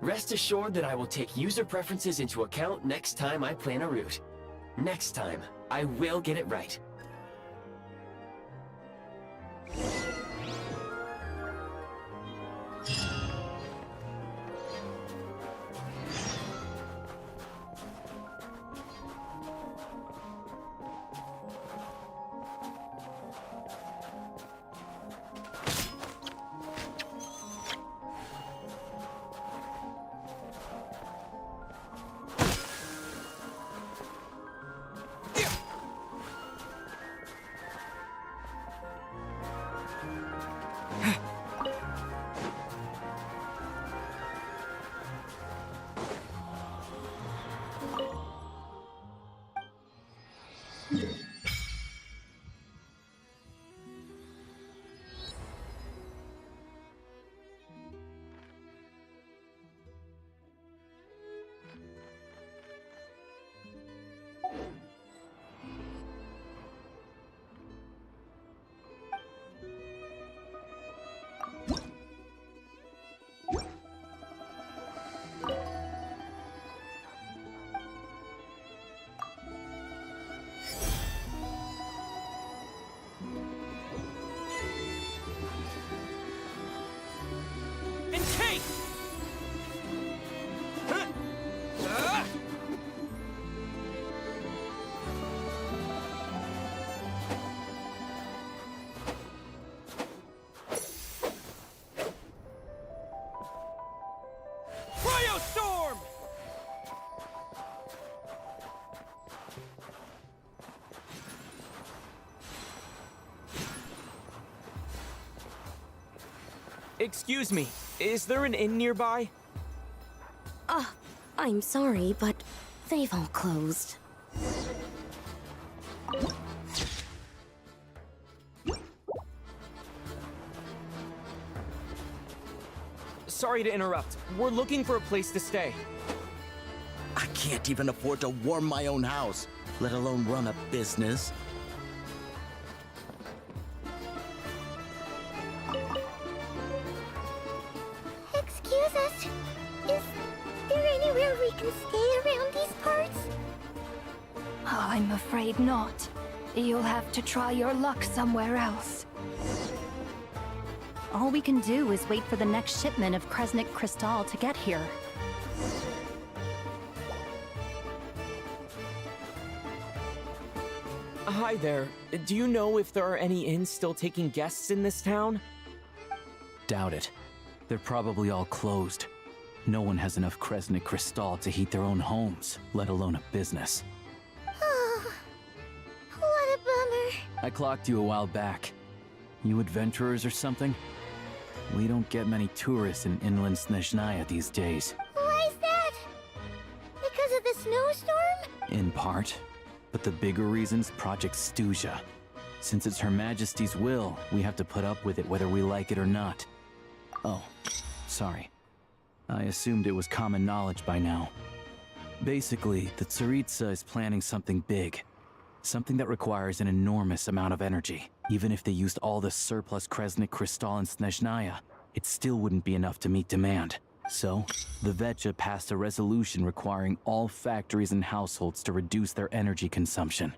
E: Rest assured that I will take user preferences into account next time I plan a route. Next time, I will get it right.
G: Storm!
H: Excuse me, is there an inn nearby?
P: I'm sorry, but they've all closed.
H: Sorry to interrupt. We're looking for a place to stay.
F: I can't even afford to warm my own house, let alone run a business.
I: Excuse us. Is there anywhere we can stay around these parts?
V: I'm afraid not. You'll have to try your luck somewhere else.
M: All we can do is wait for the next shipment of Kresnik Crystal to get here.
H: Hi there. Do you know if there are any inns still taking guests in this town?
W: Doubt it. They're probably all closed. No one has enough Kresnik Crystal to heat their own homes, let alone a business.
I: Oh, what a bummer.
W: I clocked you a while back. You adventurers or something? We don't get many tourists in inland Snezhnaya these days.
I: Why is that? Because of the snowstorm?
W: In part. But the bigger reason's Project Stuja. Since it's Her Majesty's will, we have to put up with it whether we like it or not. Oh, sorry. I assumed it was common knowledge by now. Basically, the Tsaritsa is planning something big. Something that requires an enormous amount of energy. Even if they used all the surplus Kresnik Crystal in Snezhnaya, it still wouldn't be enough to meet demand. So, the Vecha passed a resolution requiring all factories and households to reduce their energy consumption.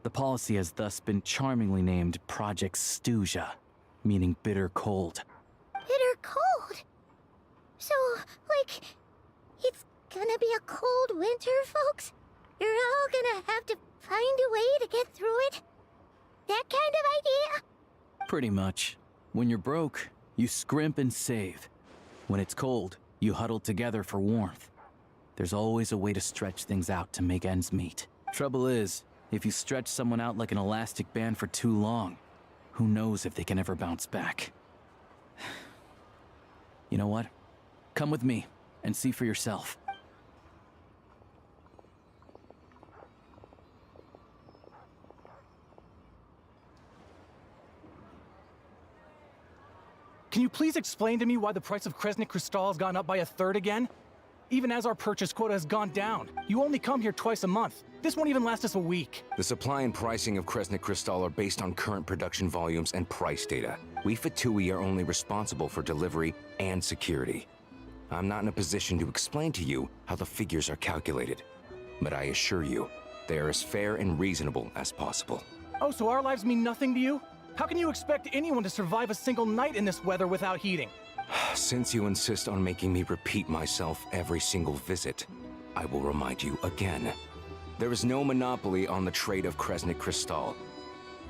W: The policy has thus been charmingly named Project Stuja, meaning bitter cold.
I: Bitter cold? So, like, it's gonna be a cold winter, folks? You're all gonna have to find a way to get through it? That kind of idea?
W: Pretty much. When you're broke, you scrimp and save. When it's cold, you huddle together for warmth. There's always a way to stretch things out to make ends meet. Trouble is, if you stretch someone out like an elastic band for too long, who knows if they can ever bounce back. You know what? Come with me and see for yourself.
D: Can you please explain to me why the price of Kresnik Crystal has gone up by 1/3 again? Even as our purchase quota has gone down. You only come here twice a month. This won't even last us a week.
Q: The supply and pricing of Kresnik Crystal are based on current production volumes and price data. We Fatui are only responsible for delivery and security. I'm not in a position to explain to you how the figures are calculated, but I assure you, they are as fair and reasonable as possible.
D: Oh, so our lives mean nothing to you? How can you expect anyone to survive a single night in this weather without heating?
Q: Since you insist on making me repeat myself every single visit, I will remind you again. There is no monopoly on the trade of Kresnik Crystal.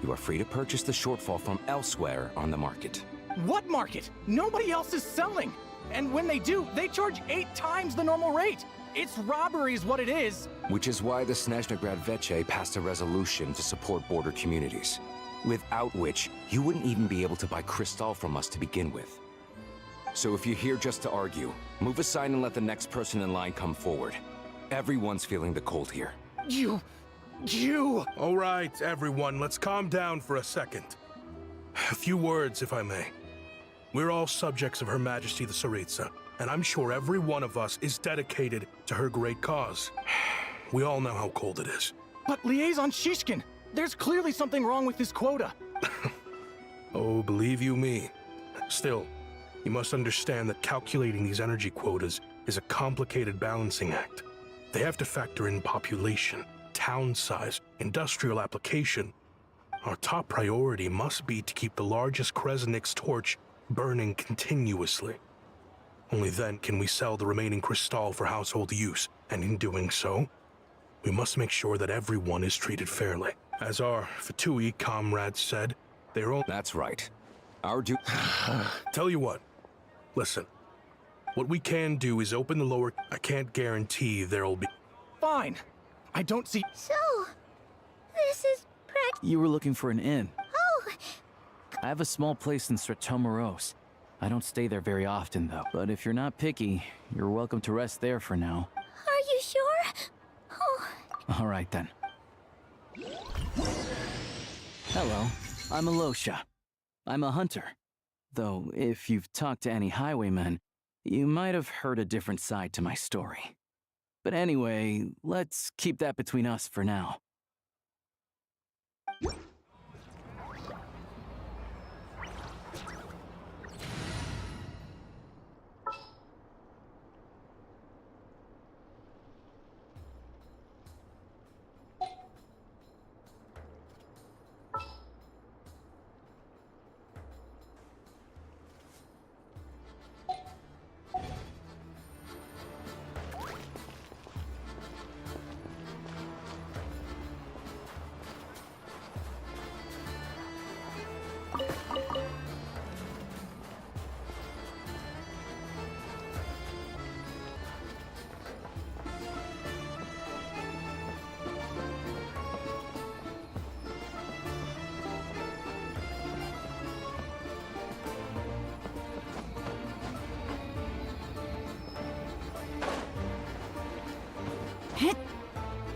Q: You are free to purchase the shortfall from elsewhere on the market.
D: What market? Nobody else is selling. And when they do, they charge 8 times the normal rate. It's robbery is what it is.
Q: Which is why the Snezhnegrad Veche passed a resolution to support border communities, without which you wouldn't even be able to buy Crystal from us to begin with. So if you're here just to argue, move aside and let the next person in line come forward. Everyone's feeling the cold here.
R: You! All right, everyone, let's calm down for a second. A few words, if I may. We're all subjects of Her Majesty the Tsaritsa, and I'm sure every one of us is dedicated to her great cause. We all know how cold it is.
D: But Liaison Shishkin, there's clearly something wrong with this quota.
R: Oh, believe you me. Still, you must understand that calculating these energy quotas is a complicated balancing act. They have to factor in population, town size, industrial application. Our top priority must be to keep the largest Kresnik's torch burning continuously. Only then can we sell the remaining crystal for household use, and in doing so, we must make sure that everyone is treated fairly. As our Fatui comrades said, they're all—
Q: That's right.
R: Tell you what, listen. What we can do is open the lower— I can't guarantee there'll be—
D: Fine. I don't see—
I: So, this is
W: You were looking for an inn.
I: Oh!
W: I have a small place in Stratomoros. I don't stay there very often, though. But if you're not picky, you're welcome to rest there for now.
I: Are you sure? Oh.
W: All right, then. Hello, I'm Alosha. I'm a hunter. Though, if you've talked to any highwaymen, you might have heard a different side to my story. But anyway, let's keep that between us for now.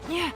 V: Yeah.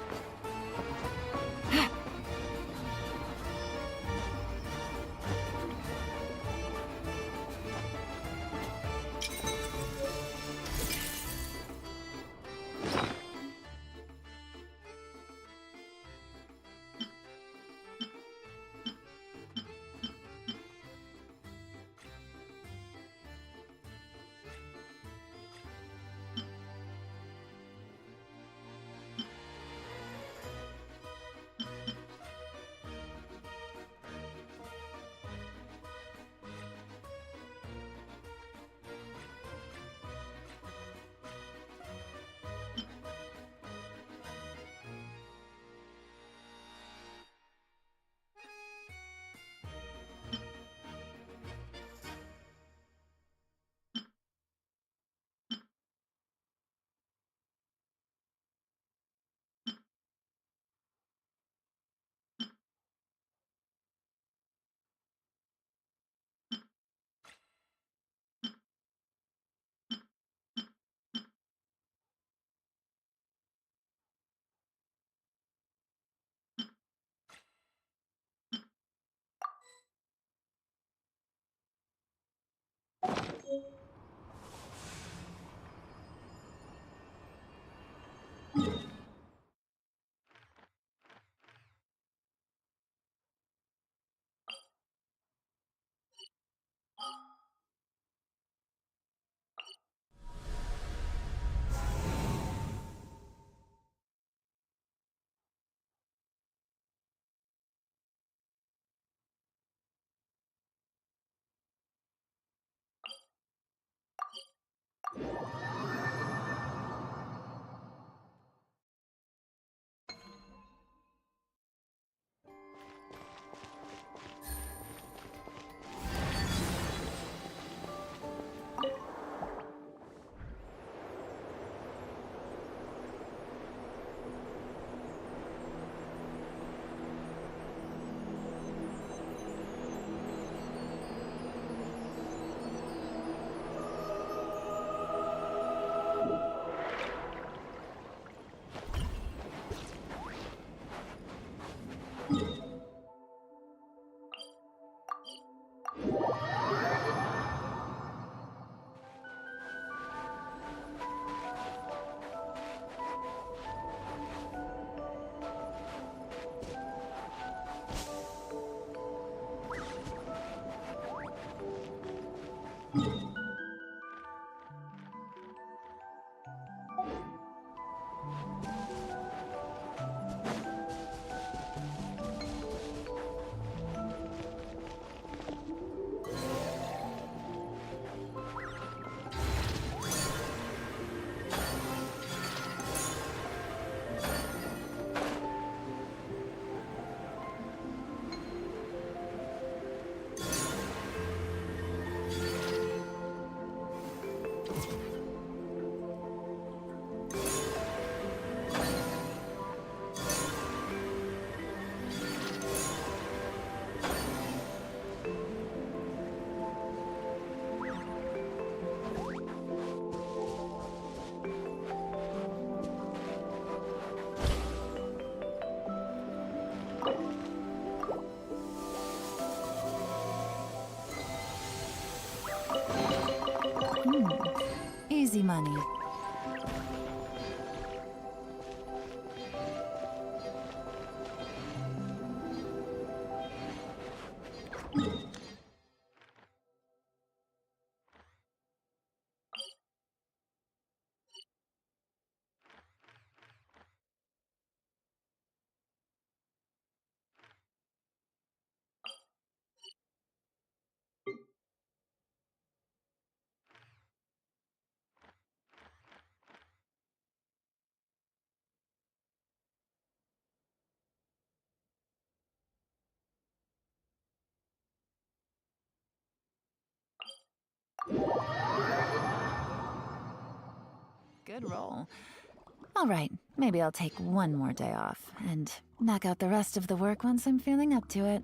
K: Easy money. Good roll. All right, maybe I'll take one more day off and knock out the rest of the work once I'm feeling up to it.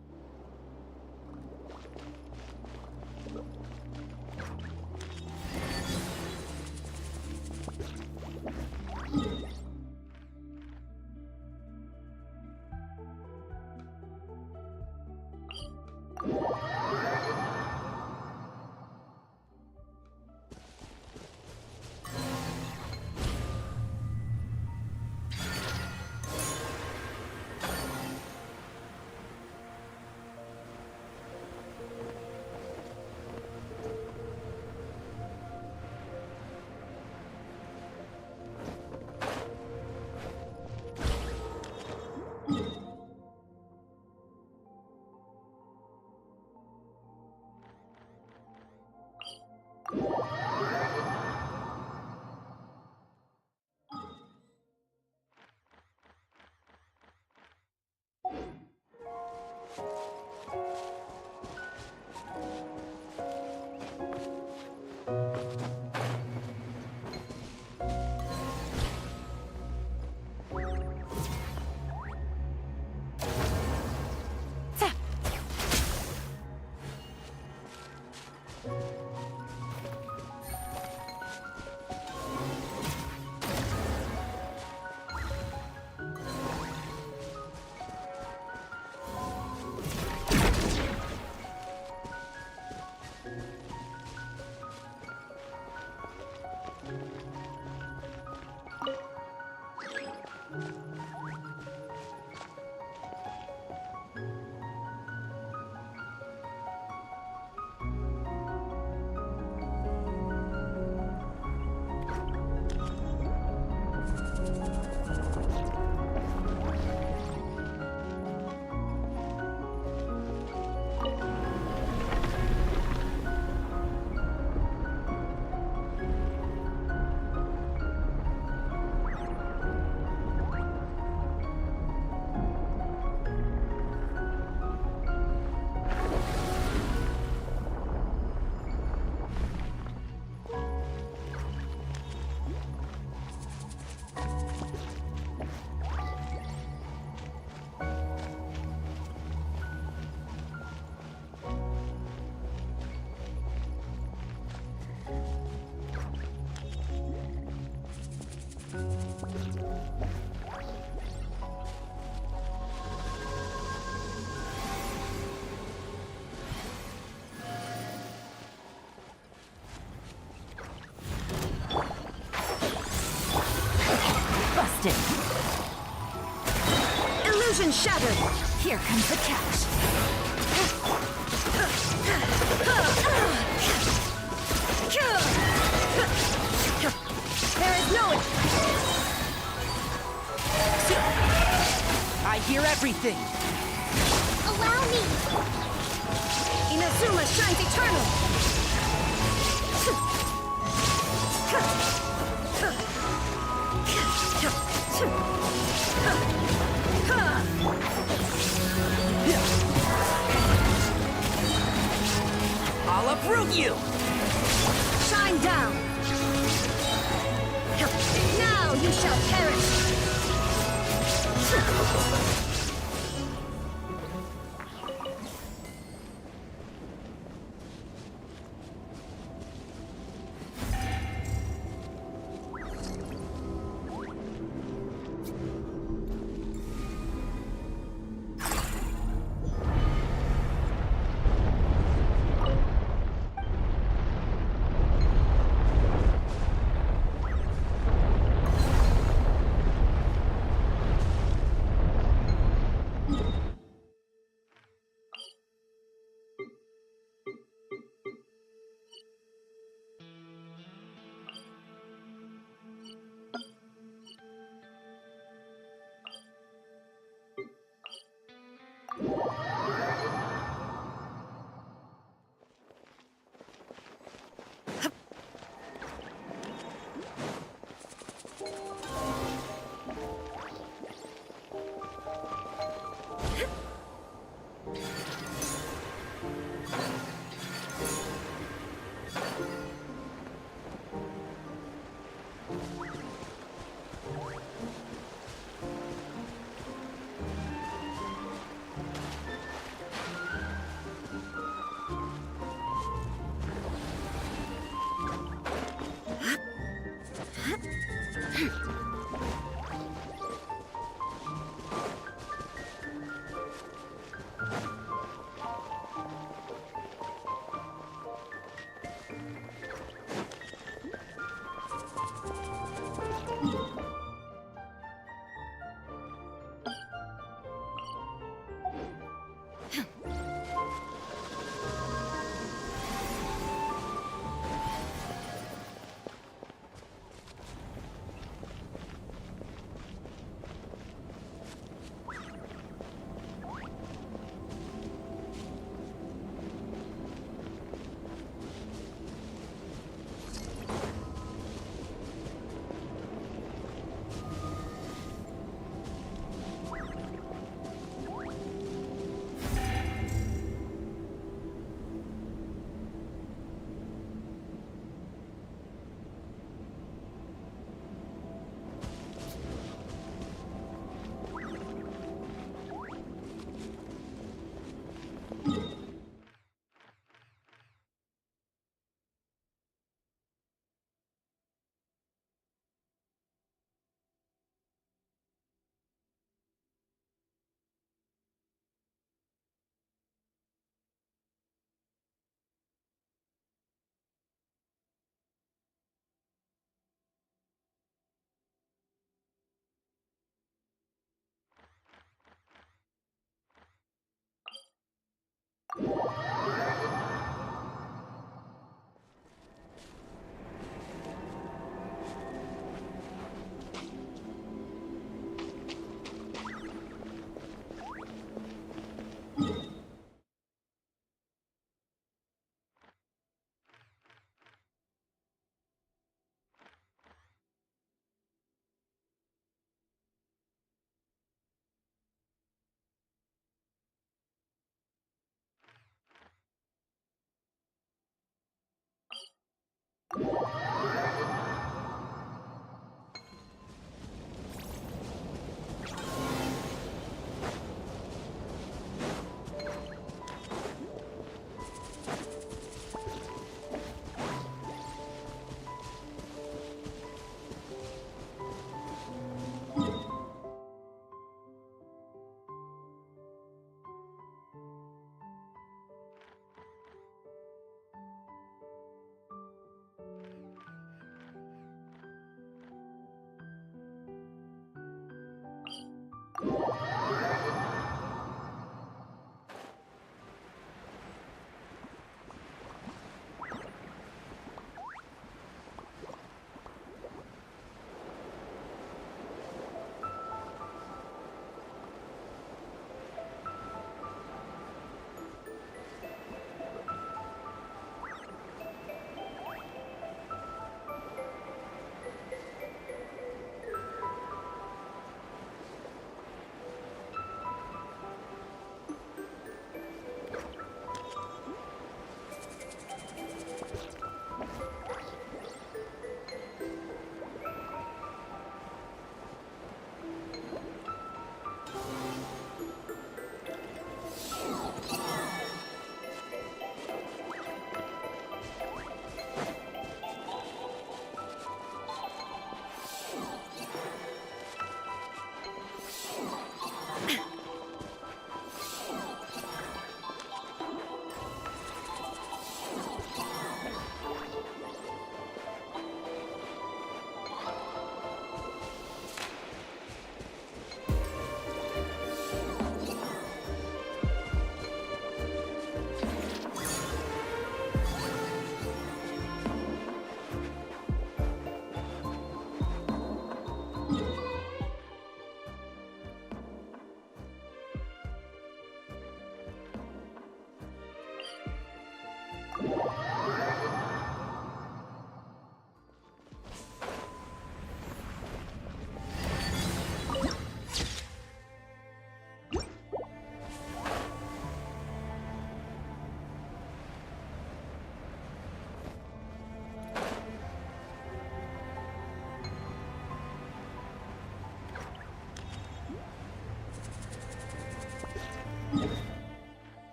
V: Busted. Illusion shattered. Here comes the catch. There is no...
S: I hear everything.
I: Allow me.
V: Inazuma shines eternal.
S: I'll uproot you.
V: Shine down. Now you shall perish.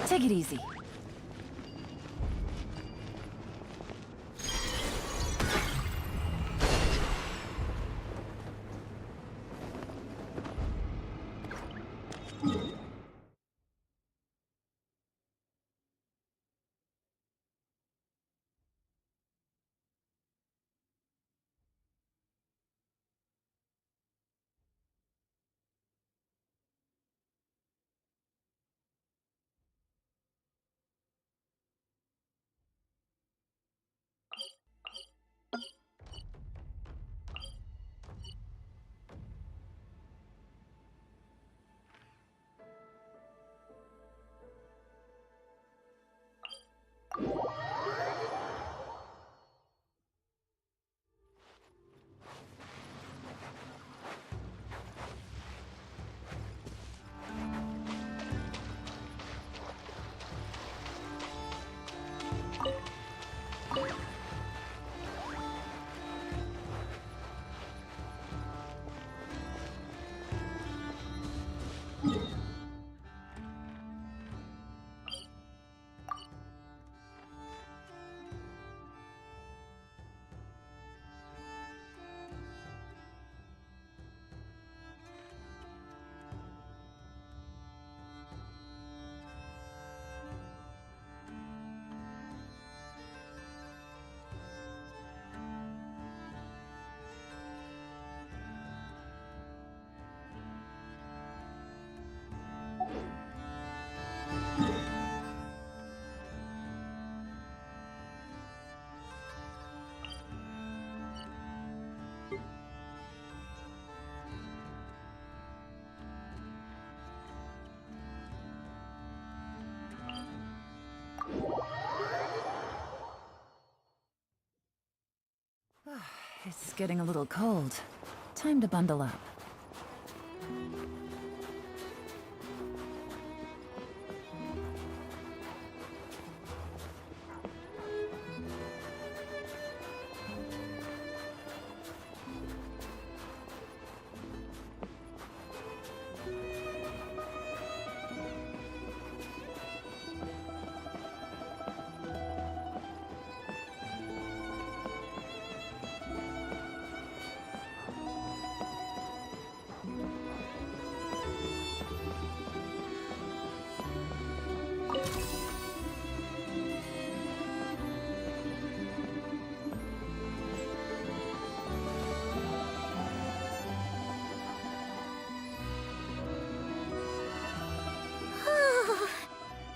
K: Take it easy. It's getting a little cold. Time to bundle up.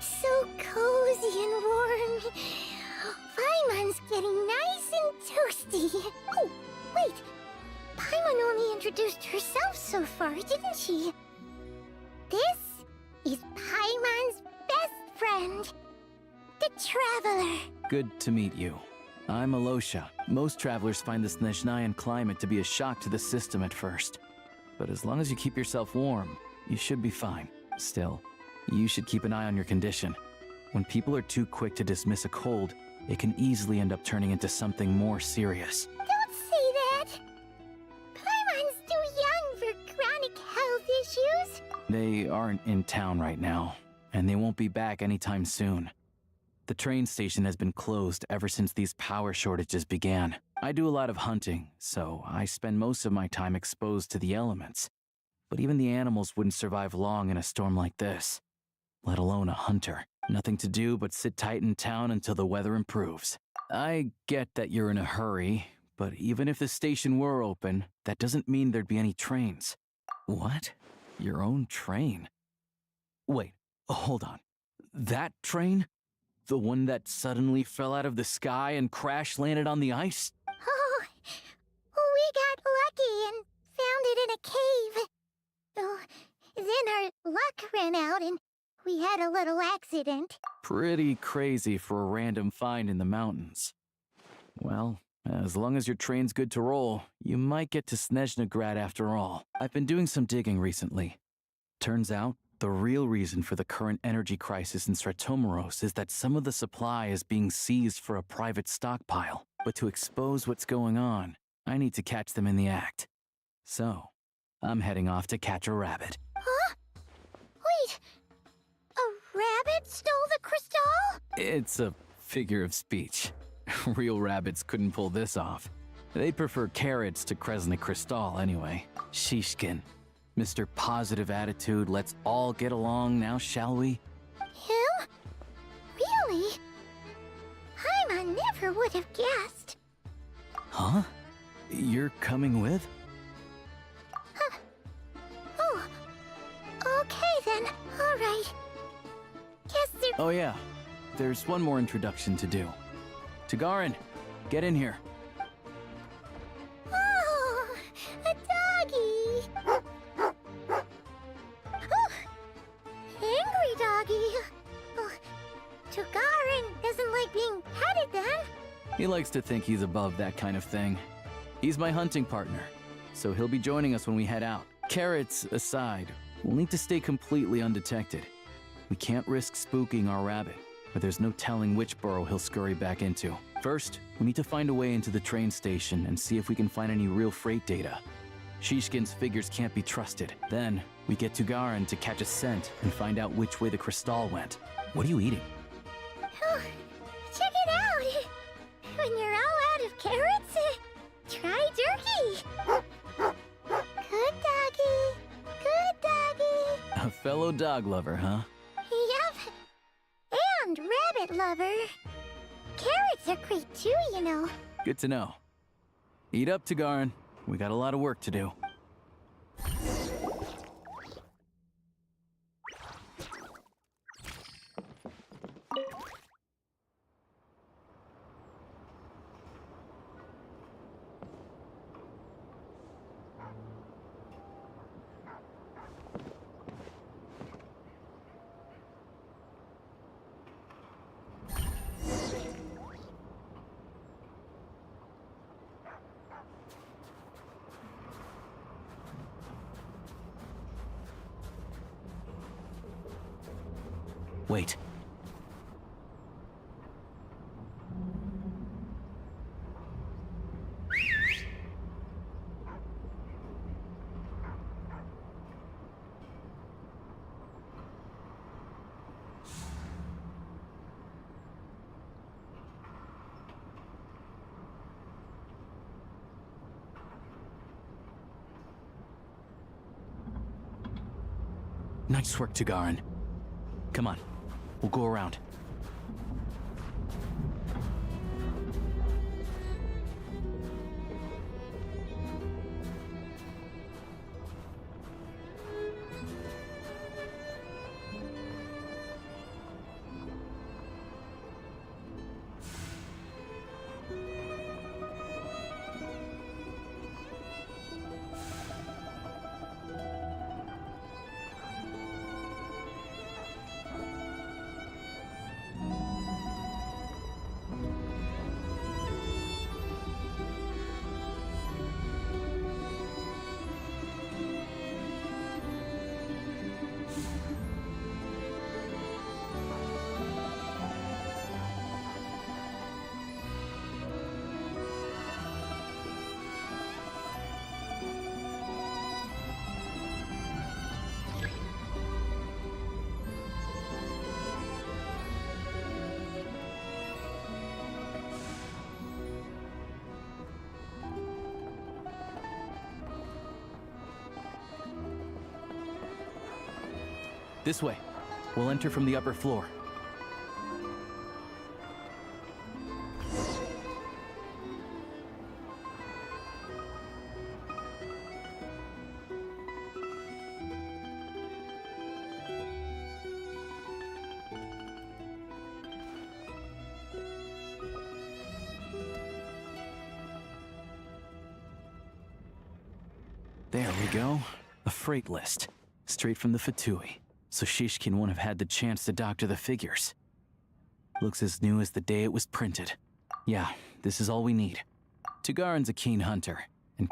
I: So cozy and warm. Paimon's getting nice and toasty. Oh, wait. Paimon only introduced herself so far, didn't she? This is Paimon's best friend, the Traveler.
W: Good to meet you. I'm Alosha. Most travelers find the Snezhnayan climate to be a shock to the system at first. But as long as you keep yourself warm, you should be fine. Still, you should keep an eye on your condition. When people are too quick to dismiss a cold, it can easily end up turning into something more serious.
I: Don't say that. Paimon's too young for chronic health issues.
W: They aren't in town right now, and they won't be back anytime soon. The train station has been closed ever since these power shortages began. I do a lot of hunting, so I spend most of my time exposed to the elements. But even the animals wouldn't survive long in a storm like this, let alone a hunter. Nothing to do but sit tight in town until the weather improves. I get that you're in a hurry, but even if the station were open, that doesn't mean there'd be any trains. What? Your own train? Wait, hold on. That train? The one that suddenly fell out of the sky and crash landed on the ice?
I: Oh, we got lucky and found it in a cave. Oh, then our luck ran out and we had a little accident.
W: Pretty crazy for a random find in the mountains. Well, as long as your train's good to roll, you might get to Snezhnegrad after all. I've been doing some digging recently. Turns out, the real reason for the current energy crisis in Stratomeros is that some of the supply is being seized for a private stockpile. But to expose what's going on, I need to catch them in the act. So, I'm heading off to catch a rabbit.
I: Huh? Wait, a rabbit stole the crystal?
W: It's a figure of speech. Real rabbits couldn't pull this off. They'd prefer carrots to Kresnik Crystal anyway. Shishkin. Mr. Positive Attitude, let's all get along now, shall we?
I: Him? Really? I never would have guessed.
W: Huh? You're coming with?
I: Huh. Oh. Okay then. All right. Guess there...
W: Oh yeah. There's one more introduction to do. Tagarin, get in here.
I: Oh, a doggy. Oh, angry doggy. Oh, Tugarin doesn't like being petted then.
W: He likes to think he's above that kind of thing. He's my hunting partner, so he'll be joining us when we head out. Carrots aside, we'll need to stay completely undetected. We can't risk spooking our rabbit, but there's no telling which burrow he'll scurry back into. First, we need to find a way into the train station and see if we can find any real freight data. Shishkin's figures can't be trusted. Then, we get Tugarin to catch a scent and find out which way the crystal went. What are you eating?
I: Oh, check it out. When you're all out of carrots, try turkey. Good doggy. Good doggy.
W: A fellow dog lover, huh?
I: Yep. And rabbit lover. Carrots are great too, you know.
W: Good to know. Eat up, Tugarin. We got a lot of work to do. Wait. Nice work, Tugarin. Come on. We'll go around. This way. We'll enter from the upper floor. There we go. A freight list. Straight from the Fatui. So Shishkin won't have had the chance to doctor the figures. Looks as new as the day it was printed. Yeah, this is all we need. Tugarin's a keen hunter, and...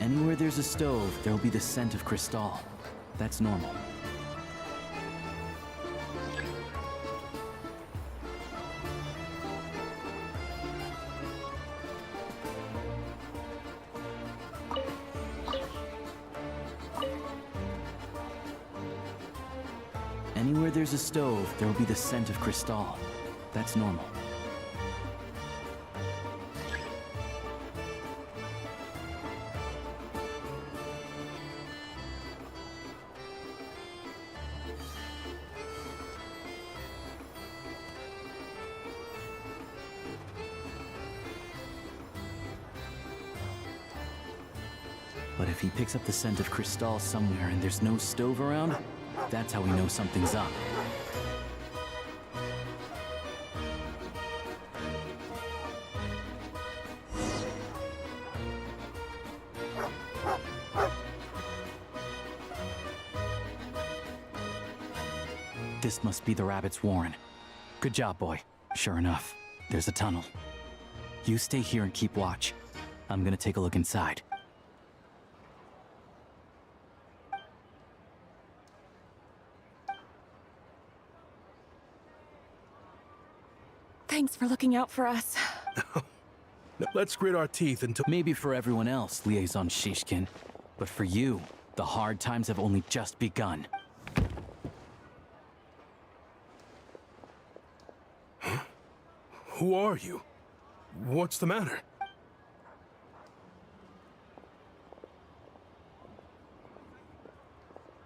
W: Anywhere there's a stove, there'll be the scent of Cristal. That's normal. Anywhere there's a stove, there'll be the scent of Cristal. That's normal. But if he picks up the scent of Cristal somewhere and there's no stove around, that's how we know something's up. This must be the rabbit's warren. Good job, boy. Sure enough, there's a tunnel. You stay here and keep watch. I'm gonna take a look inside.
N: Thanks for looking out for us.
R: Let's grit our teeth until...
W: Maybe for everyone else, Liaison Shishkin. But for you, the hard times have only just begun.
R: Huh? Who are you? What's the matter?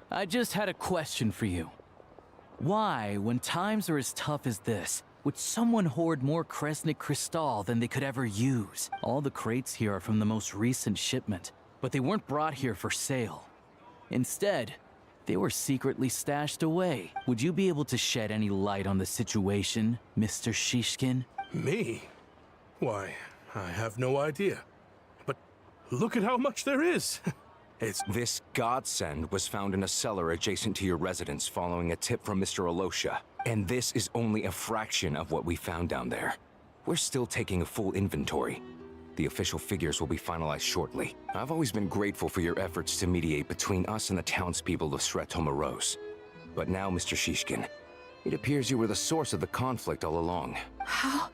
W: I just had a question for you. Why, when times are as tough as this, would someone hoard more Kresnik Cristal than they could ever use? All the crates here are from the most recent shipment, but they weren't brought here for sale. Instead, they were secretly stashed away. Would you be able to shed any light on the situation, Mr. Shishkin?
R: Me? Why, I have no idea. But look at how much there is!
Q: This godsend was found in a cellar adjacent to your residence following a tip from Mr. Alosha. And this is only a fraction of what we found down there. We're still taking a full inventory. The official figures will be finalized shortly. I've always been grateful for your efforts to mediate between us and the townspeople of Sretomaros. But now, Mr. Shishkin, it appears you were the source of the conflict all along.
N: How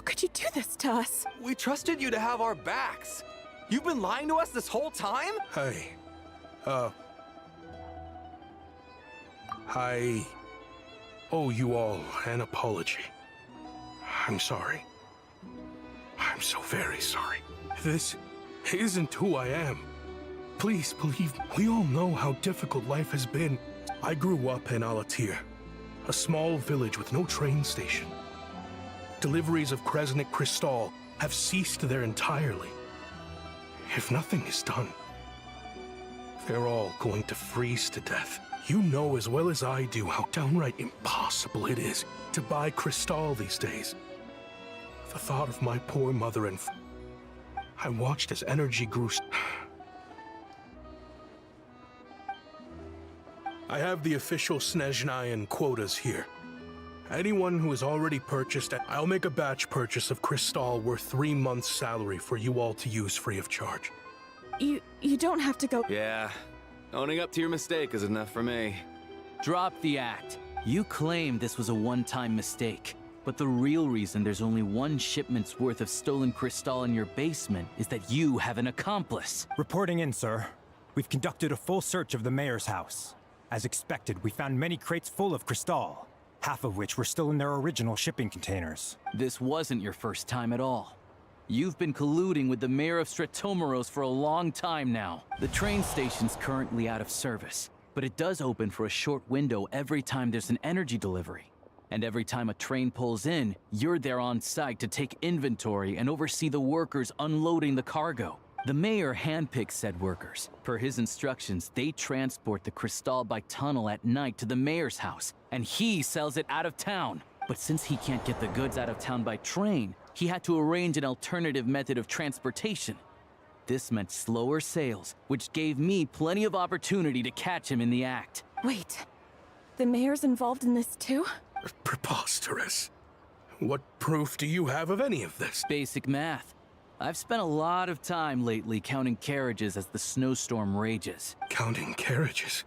N: could you do this to us?
T: We trusted you to have our backs. You've been lying to us this whole time?
R: Hey, I owe you all an apology. I'm sorry. I'm so very sorry. This isn't who I am. Please believe me. We all know how difficult life has been. I grew up in Alatir, a small village with no train station. Deliveries of Kresnik Crystal have ceased there entirely. If nothing is done, they're all going to freeze to death. You know as well as I do how downright impossible it is to buy Crystal these days. The thought of my poor mother and I watched as energy grew. I have the official Snezhnayan quotas here. Anyone who has already purchased, I'll make a batch purchase of Crystal worth 3 months' salary for you all to use free of charge.
N: You don't have to go.
A: Yeah, owning up to your mistake is enough for me.
W: Drop the act. You claim this was a one-time mistake, but the real reason there's only 1 shipment's worth of stolen Crystal in your basement is that you have an accomplice.
J: Reporting in, sir. We've conducted a full search of the mayor's house. As expected, we found many crates full of Crystal, half of which were still in their original shipping containers.
W: This wasn't your first time at all. You've been colluding with the mayor of Stratomeros for a long time now. The train station's currently out of service, but it does open for a short window every time there's an energy delivery. And every time a train pulls in, you're there on site to take inventory and oversee the workers unloading the cargo. The mayor handpicks said workers. Per his instructions, they transport the Crystal by tunnel at night to the mayor's house, and he sells it out of town. But since he can't get the goods out of town by train, he had to arrange an alternative method of transportation. This meant slower sales, which gave me plenty of opportunity to catch him in the act.
N: Wait, the mayor's involved in this too?
R: Preposterous. What proof do you have of any of this?
W: Basic math. I've spent a lot of time lately counting carriages as the snowstorm rages.
R: Counting carriages?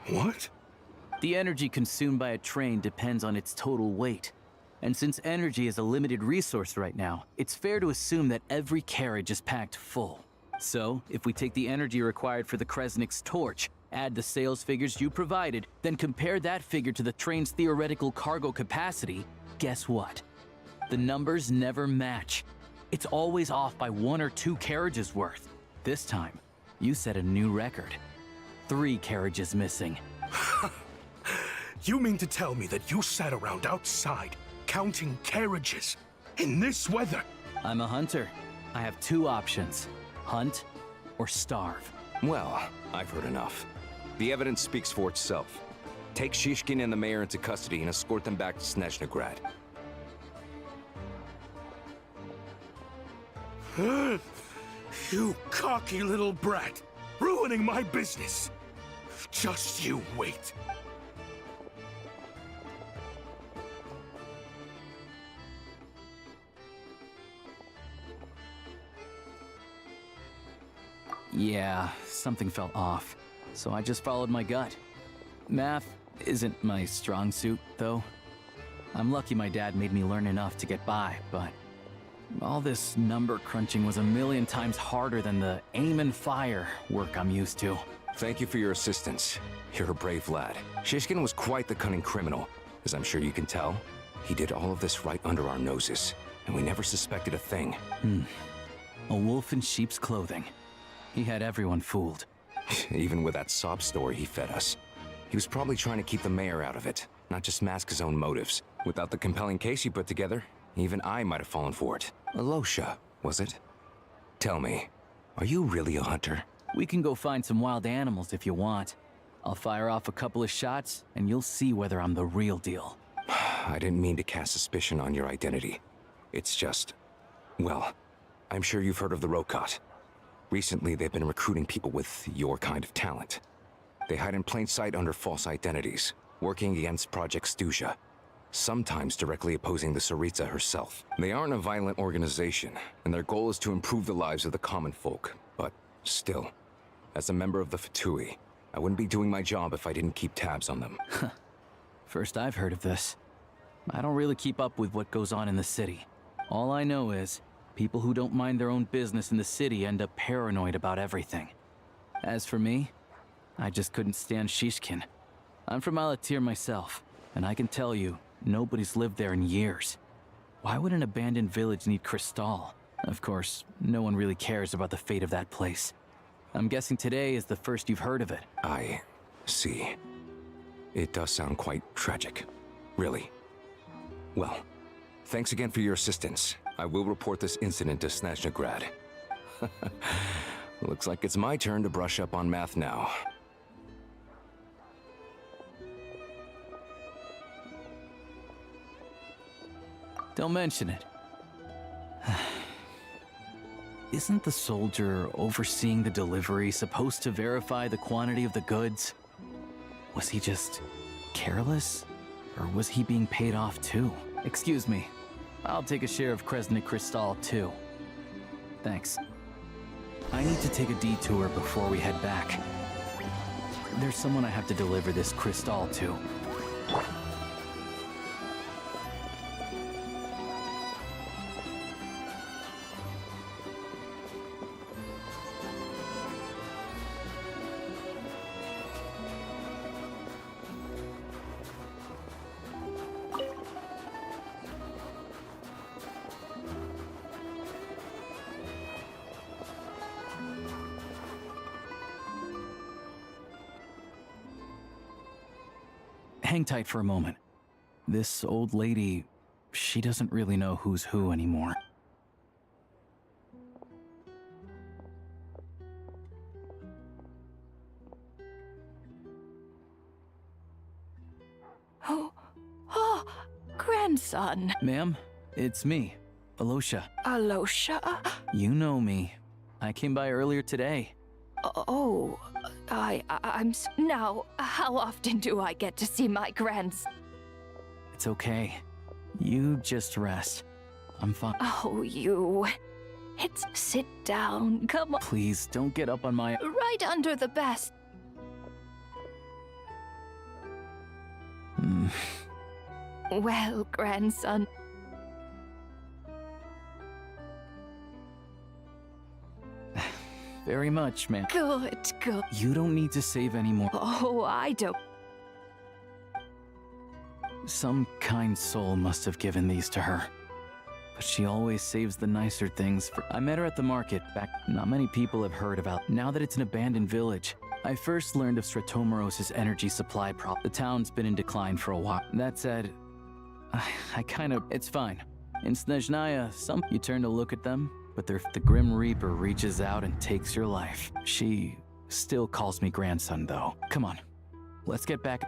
R: What?
W: The energy consumed by a train depends on its total weight. And since energy is a limited resource right now, it's fair to assume that every carriage is packed full. So, if we take the energy required for the Kresnik's torch, add the sales figures you provided, then compare that figure to the train's theoretical cargo capacity, guess what? The numbers never match. It's always off by 1 or 2 carriages worth. This time, you set a new record. 3 carriages missing.
R: You mean to tell me that you sat around outside, counting carriages, in this weather?
W: I'm a hunter. I have 2 options. Hunt or starve.
Q: Well, I've heard enough. The evidence speaks for itself. Take Shishkin and the mayor into custody and escort them back to Snezhnograd.
R: You cocky little brat! Ruining my business! Just you wait!
W: Yeah, something felt off, so I just followed my gut. Math isn't my strong suit, though. I'm lucky my dad made me learn enough to get by, but all this number crunching was a million times harder than the aim and fire work I'm used to.
Q: Thank you for your assistance. You're a brave lad. Shishkin was quite the cunning criminal. As I'm sure you can tell, he did all of this right under our noses, and we never suspected a thing.
W: A wolf in sheep's clothing. He had everyone fooled.
Q: Even with that sob story he fed us. He was probably trying to keep the mayor out of it, not just mask his own motives. Without the compelling case he put together, even I might have fallen for it. Alosha, was it? Tell me, are you really a hunter?
W: We can go find some wild animals if you want. I'll fire off a couple of shots, and you'll see whether I'm the real deal.
Q: I didn't mean to cast suspicion on your identity. It's just... well, I'm sure you've heard of the Rokot. Recently, they've been recruiting people with your kind of talent. They hide in plain sight under false identities, working against Project Stuzha, sometimes directly opposing the Tsaritsa herself. They aren't a violent organization, and their goal is to improve the lives of the common folk. But still, as a member of the Fatui, I wouldn't be doing my job if I didn't keep tabs on them.
W: First I've heard of this. I don't really keep up with what goes on in the city. All I know is, people who don't mind their own business in the city end up paranoid about everything. As for me, I just couldn't stand Shishkin. I'm from Alatir myself, and I can tell you, nobody's lived there in years. Why would an abandoned village need Crystal? Of course, no one really cares about the fate of that place. I'm guessing today is the first you've heard of it.
Q: I see. It does sound quite tragic. Really. Well, thanks again for your assistance. I will report this incident to Snezhnegrad. Looks like it's my turn to brush up on math now.
W: Don't mention it. Isn't the soldier overseeing the delivery supposed to verify the quantity of the goods? Was he just careless? Or was he being paid off too? Excuse me. I'll take a share of Kresnik Kristall too. Thanks. I need to take a detour before we head back. There's someone I have to deliver this Kristall to. Hang tight for a moment. This old lady, she doesn't really know who's who anymore.
N: Oh, grandson.
W: Ma'am, it's me, Alosha.
N: Alosha?
W: You know me. I came by earlier today.
N: Oh, now, how often do I get to see my grandson?
W: It's okay. You just rest. I'm fine.
N: Oh, you. Sit down, come on.
W: Please, don't get up on my...
N: Right under the best. Well, grandson.
W: Very much, ma'am.
N: Good.
W: You don't need to save anymore.
N: Oh, I don't.
W: Some kind soul must have given these to her. But she always saves the nicer things for... I met her at the market back... Not many people have heard about. Now that it's an abandoned village, I first learned of Stratomoros's energy supply problem. The town's been in decline for a while. That said, I kind of... It's fine. In Snezhnaya, you turn to look at them, but the Grim Reaper reaches out and takes your life. She still calls me grandson, though. Come on, let's get back.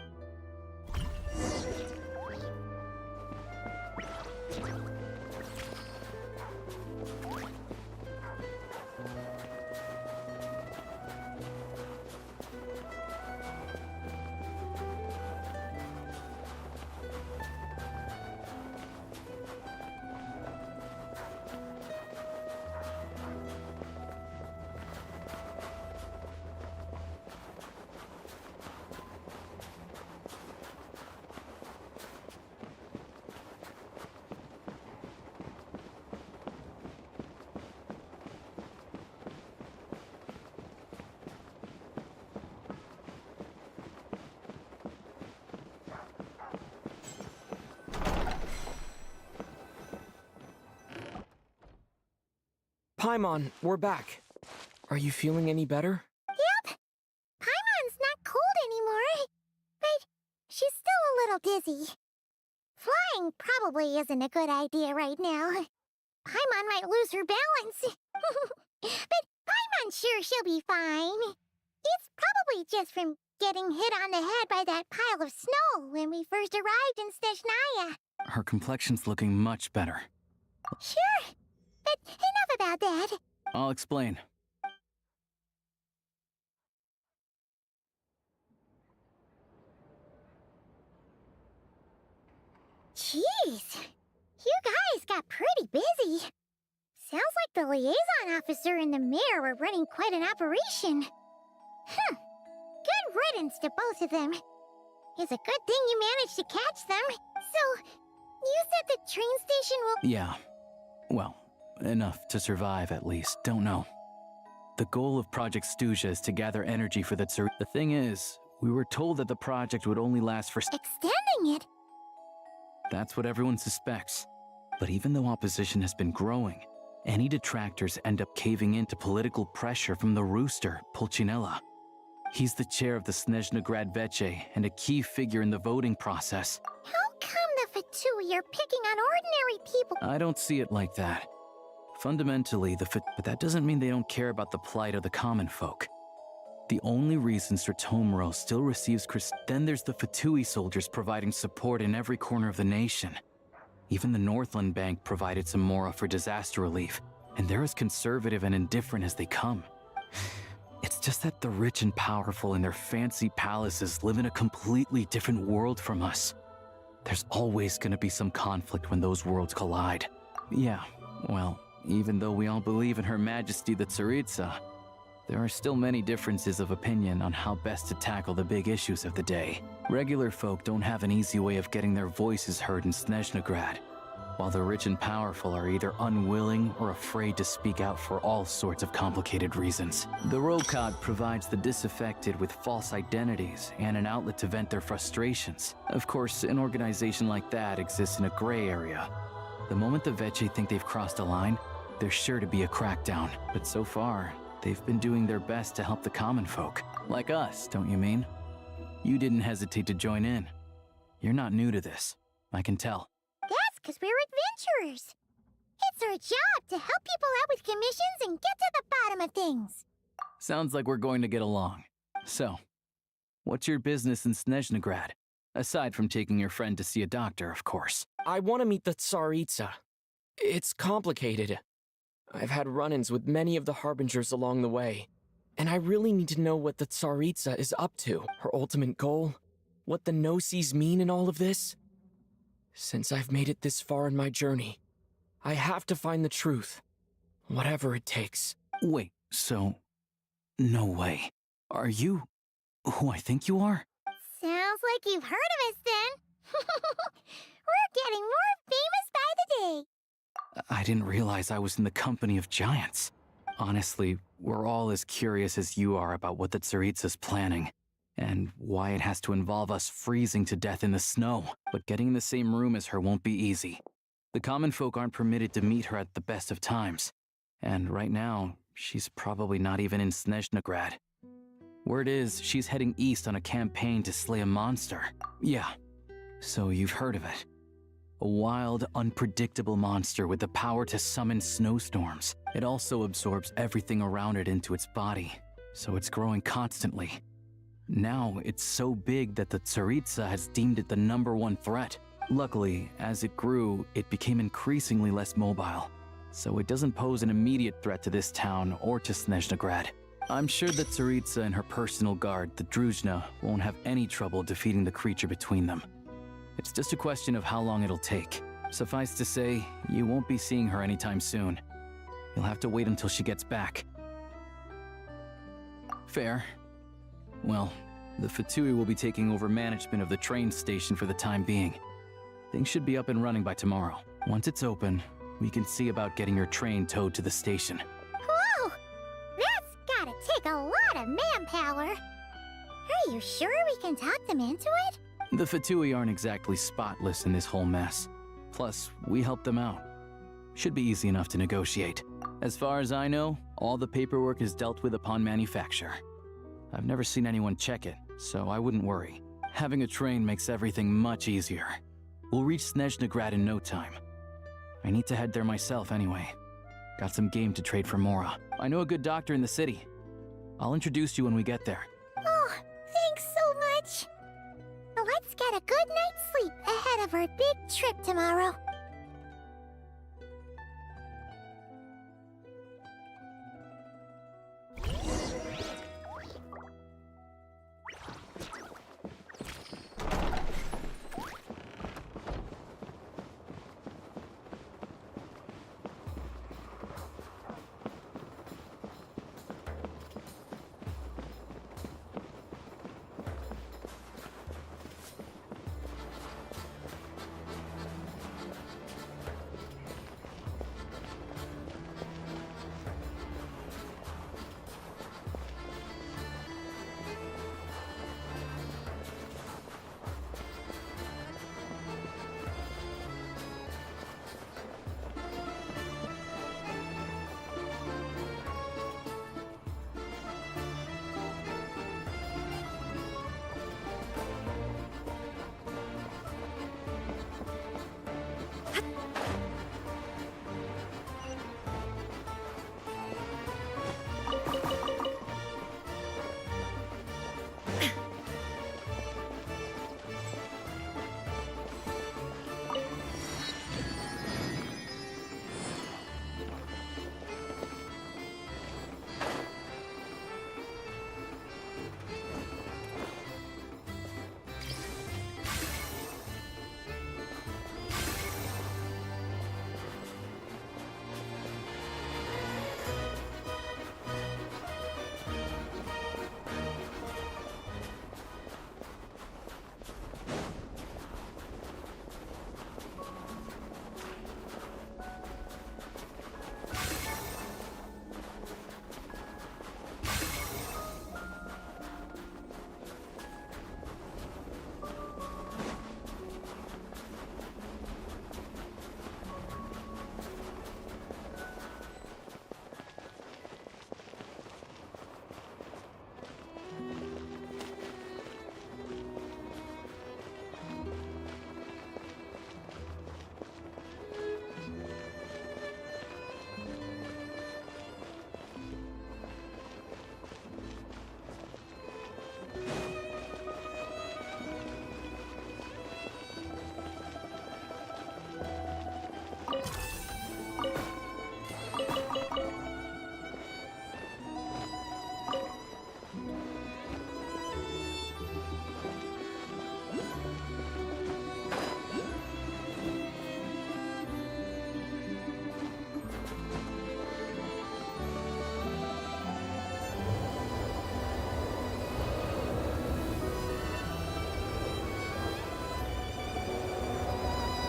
H: Paimon, we're back. Are you feeling any better?
I: Yep. Paimon's not cold anymore. But she's still a little dizzy. Flying probably isn't a good idea right now. Paimon might lose her balance. But Paimon's sure she'll be fine. It's probably just from getting hit on the head by that pile of snow when we first arrived in Snezhnaya.
W: Her complexion's looking much better.
I: Sure. But enough about that.
W: I'll explain.
I: Jeez, you guys got pretty busy. Sounds like the liaison officer and the mayor were running quite an operation. Good riddance to both of them. It's a good thing you managed to catch them. So, you said the train station will...
W: Yeah. Well, enough to survive at least. Don't know. The goal of Project Stuzha is to gather energy for the Tsar... The thing is, we were told that the project would only last for...
I: Extending it?
W: That's what everyone suspects. But even though opposition has been growing, Any detractors end up caving into political pressure from the rooster, Pulcinella. He's the chair of the Snezhnograd Veche and a key figure in the voting process.
I: How come the Fatui are picking on ordinary people?
W: I don't see it like that. Fundamentally, but that doesn't mean they don't care about the plight of the common folk. The only reason Sertomero still receives then there's the Fatui soldiers providing support in every corner of the nation. Even the Northland Bank provided some Mora for disaster relief, and they're as conservative and indifferent as they come. It's just that the rich and powerful in their fancy palaces live in a completely different world from us. There's always gonna be some conflict when those worlds collide. Yeah, well, even though we all believe in Her Majesty the Tsaritsa, there are still many differences of opinion on how best to tackle the big issues of the day. Regular folk don't have an easy way of getting their voices heard in Snezhnograd, while the rich and powerful are either unwilling or afraid to speak out for all sorts of complicated reasons. The Rokad provides the disaffected with false identities and an outlet to vent their frustrations. Of course, an organization like that exists in a gray area. The moment the Veche think they've crossed a line, there's sure to be a crackdown. But so far, they've been doing their best to help the common folk. Like us, don't you mean? You didn't hesitate to join in. You're not new to this, I can tell.
I: That's because we're adventurers. It's our job to help people out with commissions and get to the bottom of things.
W: Sounds like we're going to get along. So, what's your business in Snezhnograd? Aside from taking your friend to see a doctor, of course.
H: I want to meet the Tsaritsa. It's complicated. I've had run-ins with many of the Harbingers along the way, and I really need to know what the Tsaritsa is up to, her ultimate goal, what the no-sees mean in all of this. Since I've made it this far in my journey, I have to find the truth, whatever it takes.
W: Wait, so... no way. Are you who I think you are?
I: Sounds like you've heard of us then. We're getting more famous by the day.
W: I didn't realize I was in the company of giants. Honestly, we're all as curious as you are about what the Tsaritsa's planning, and why it has to involve us freezing to death in the snow. But getting in the same room as her won't be easy. The common folk aren't permitted to meet her at the best of times, and right now, she's probably not even in Snezhnograd. Word is, she's heading east on a campaign to slay a monster. Yeah, so you've heard of it. A wild, unpredictable monster with the power to summon snowstorms. It also absorbs everything around it into its body, so it's growing constantly. Now, it's so big that the Tsaritsa has deemed it the #1 threat. Luckily, as it grew, it became increasingly less mobile, so it doesn't pose an immediate threat to this town or to Snezhnograd. I'm sure that Tsaritsa and her personal guard, the Druzhna, won't have any trouble defeating the creature between them. It's just a question of how long it'll take. Suffice to say, you won't be seeing her anytime soon. You'll have to wait until she gets back. Fair. Well, the Fatui will be taking over management of the train station for the time being. Things should be up and running by tomorrow. Once it's open, we can see about getting your train towed to the station.
I: Whoa! That's gotta take a lot of manpower. Are you sure we can talk them into it?
W: The Fatui aren't exactly spotless in this whole mess. Plus, we helped them out. Should be easy enough to negotiate. As far as I know, all the paperwork is dealt with upon manufacture. I've never seen anyone check it, so I wouldn't worry. Having a train makes everything much easier. We'll reach Snezhnograd in no time. I need to head there myself anyway. Got some game to trade for Mora. I know a good doctor in the city. I'll introduce you when we get there.
I: Oh, thanks so much. Let's get a good night's sleep ahead of our big trip tomorrow.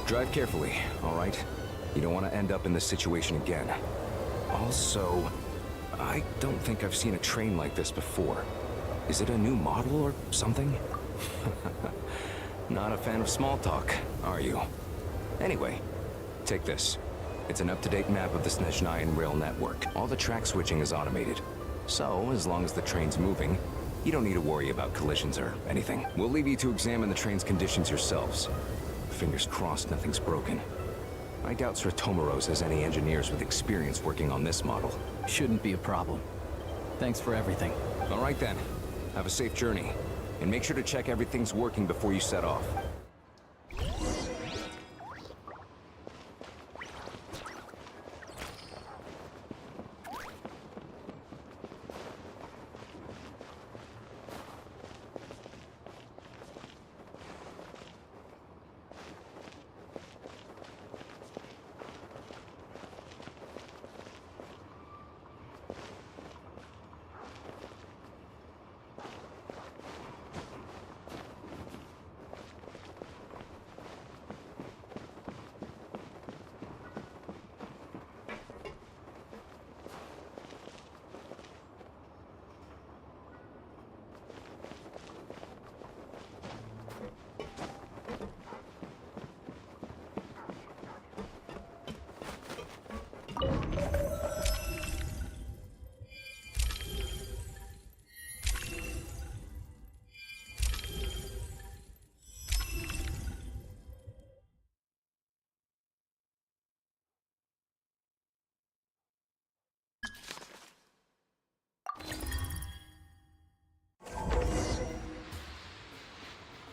Q: Drive carefully, all right? You don't want to end up in this situation again. Also, I don't think I've seen a train like this before. Is it a new model or something? Not a fan of small talk, are you? Anyway, take this. It's an up-to-date map of the Snezhnayan rail network. All the track switching is automated. So, as long as the train's moving, you don't need to worry about collisions or anything. We'll leave you to examine the train's conditions yourselves. Fingers crossed nothing's broken. I doubt Sir Tomaros has any engineers with experience working on this model.
W: Shouldn't be a problem. Thanks for everything.
Q: All right then. Have a safe journey. And make sure to check everything's working before you set off.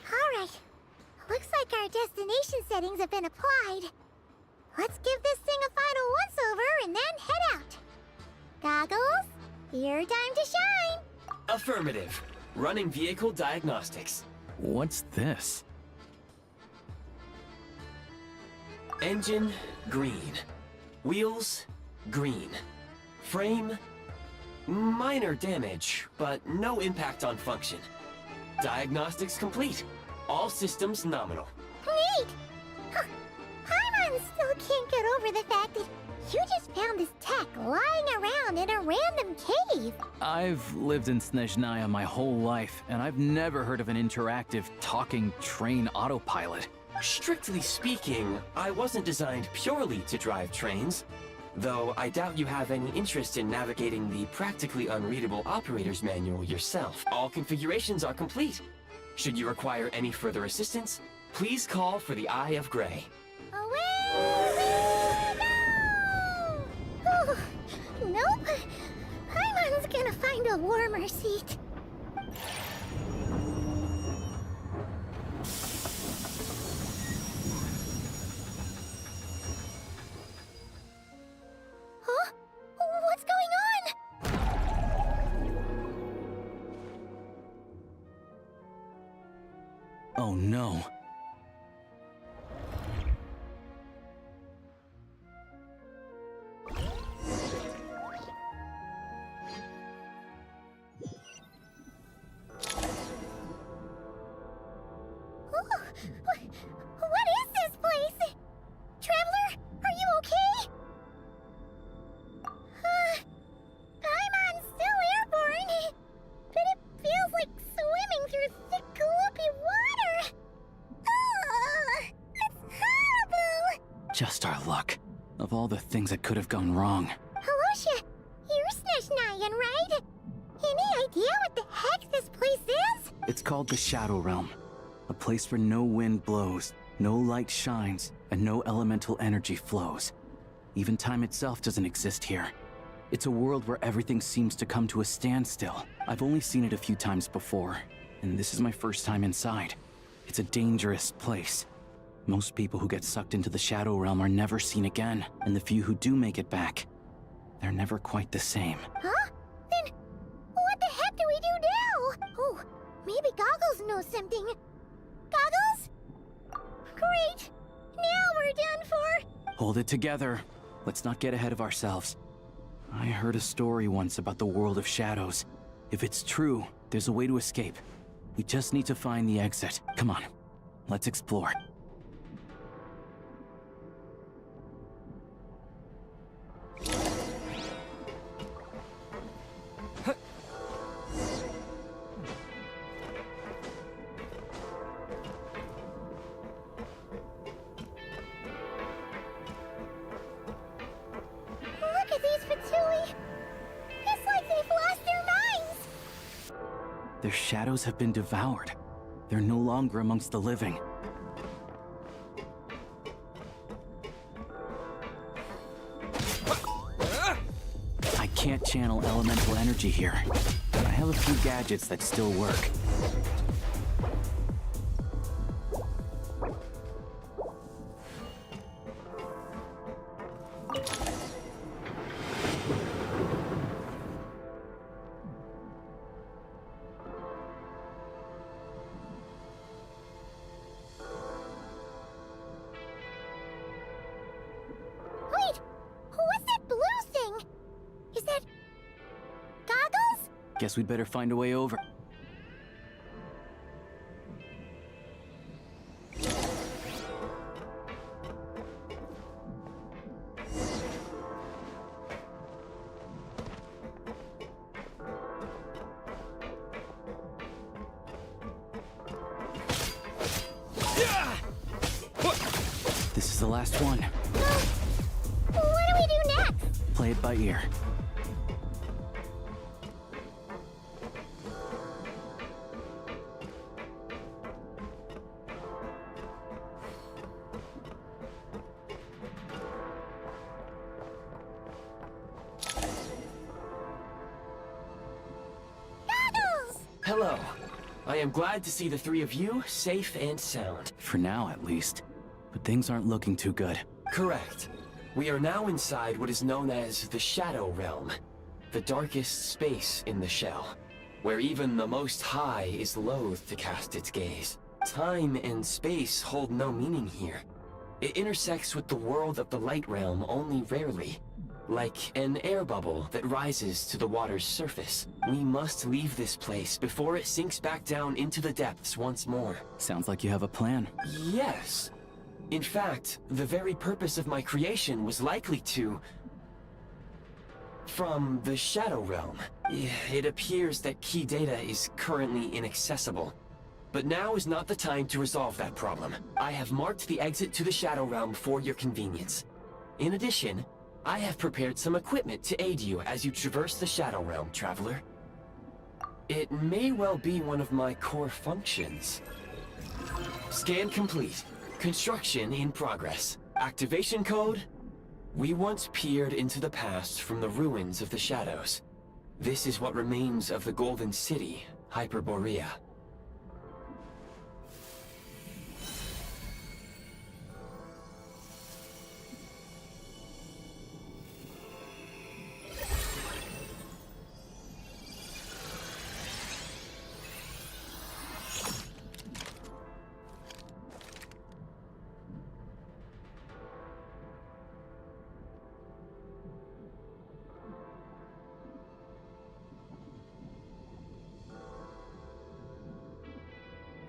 I: Alright. Looks like our destination settings have been applied. Let's give this thing a final once-over and then head out. Goggles, your time to shine!
E: Affirmative. Running vehicle diagnostics.
W: What's this?
E: Engine, green. Wheels, green. Frame, minor damage, but no impact on function. Diagnostics complete. All systems nominal.
I: Neat! Huh. Paimon still can't get over the fact that you just found this tech lying around in a random cave.
W: I've lived in Snezhnaya my whole life, and I've never heard of an interactive, talking train autopilot.
E: Strictly speaking, I wasn't designed purely to drive trains, though I doubt you have any interest in navigating the practically unreadable operator's manual yourself. All configurations are complete. Should you require any further assistance, please call for the Eye of Grey.
I: Away we go! Oh, nope. Paimon's gonna find a warmer seat. Huh? What's going on?
W: Oh no.
I: What is this place? Traveler, are you okay? Paimon's still airborne, but it feels like swimming through thick, gloopy water. It's horrible!
W: Just our luck. Of all the things that could have gone wrong.
I: Halosha, you're Snezhnayan, right? Any idea what the heck this place is?
W: It's called the Shadow Realm. A place where no wind blows, no light shines, and no elemental energy flows. Even time itself doesn't exist here. It's a world where everything seems to come to a standstill. I've only seen it a few times before, and this is my first time inside. It's a dangerous place. Most people who get sucked into the Shadow Realm are never seen again, and the few who do make it back, they're never quite the same.
I: Huh? Then, what the heck do we do now? Oh, maybe Goggles knows something. Goggles? Great! Now we're done for!
W: Hold it together. Let's not get ahead of ourselves. I heard a story once about the world of shadows. If it's true, there's a way to escape. We just need to find the exit. Come on, let's explore. Their shadows have been devoured. They're no longer amongst the living. I can't channel elemental energy here. I have a few gadgets that still work.
I: Wait! What's that blue thing? Is that... goggles?
W: Guess we'd better find a way over. This is the last one.
I: What do we do next?
W: Play it by ear.
E: Hello. I am glad to see the three of you safe and sound.
W: For now, at least. But things aren't looking too good.
E: Correct. We are now inside what is known as the Shadow Realm, the darkest space in the shell, where even the Most High is loath to cast its gaze. Time and space hold no meaning here. It intersects with the world of the Light Realm only rarely, like an air bubble that rises to the water's surface. We must leave this place before it sinks back down into the depths once more.
W: Sounds like you have a plan.
E: Yes. In fact, the very purpose of my creation was likely to... from the Shadow Realm. It appears that key data is currently inaccessible. But now is not the time to resolve that problem. I have marked the exit to the Shadow Realm for your convenience. In addition, I have prepared some equipment to aid you as you traverse the Shadow Realm, Traveler. It may well be one of my core functions. Scan complete. Construction in progress. Activation code? We once peered into the past from the ruins of the shadows. This is what remains of the Golden City, Hyperborea.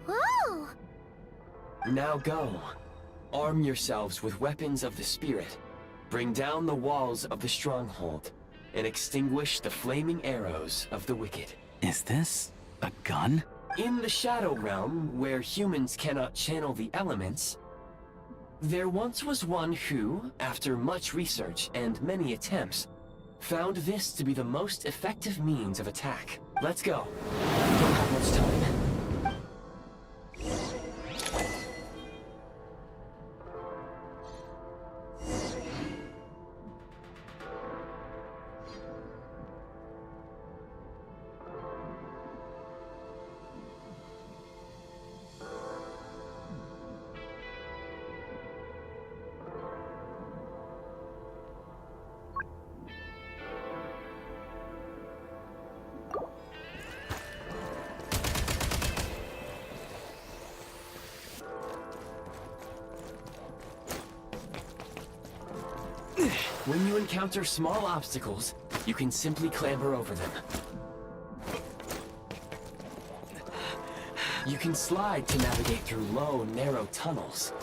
I: Whoa!
E: Now go. Arm yourselves with weapons of the spirit. Bring down the walls of the stronghold, and extinguish the flaming arrows of the wicked.
W: Is this a gun?
E: In the Shadow Realm, where humans cannot channel the elements, there once was one who, after much research and many attempts, found this to be the most effective means of attack. Let's go. Don't have much time. When you encounter small obstacles, you can simply clamber over them. You can slide to navigate through low, narrow tunnels.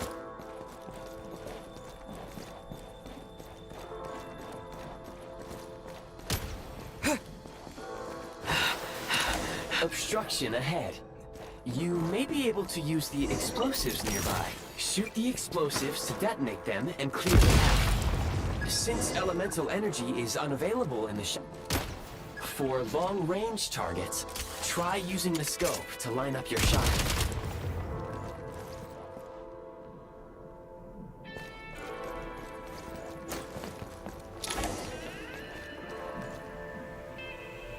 E: Obstruction ahead. You may be able to use the explosives nearby. Shoot the explosives to detonate them and clear the path. Since elemental energy is unavailable in the for long-range targets, Try using the scope to line up your shot.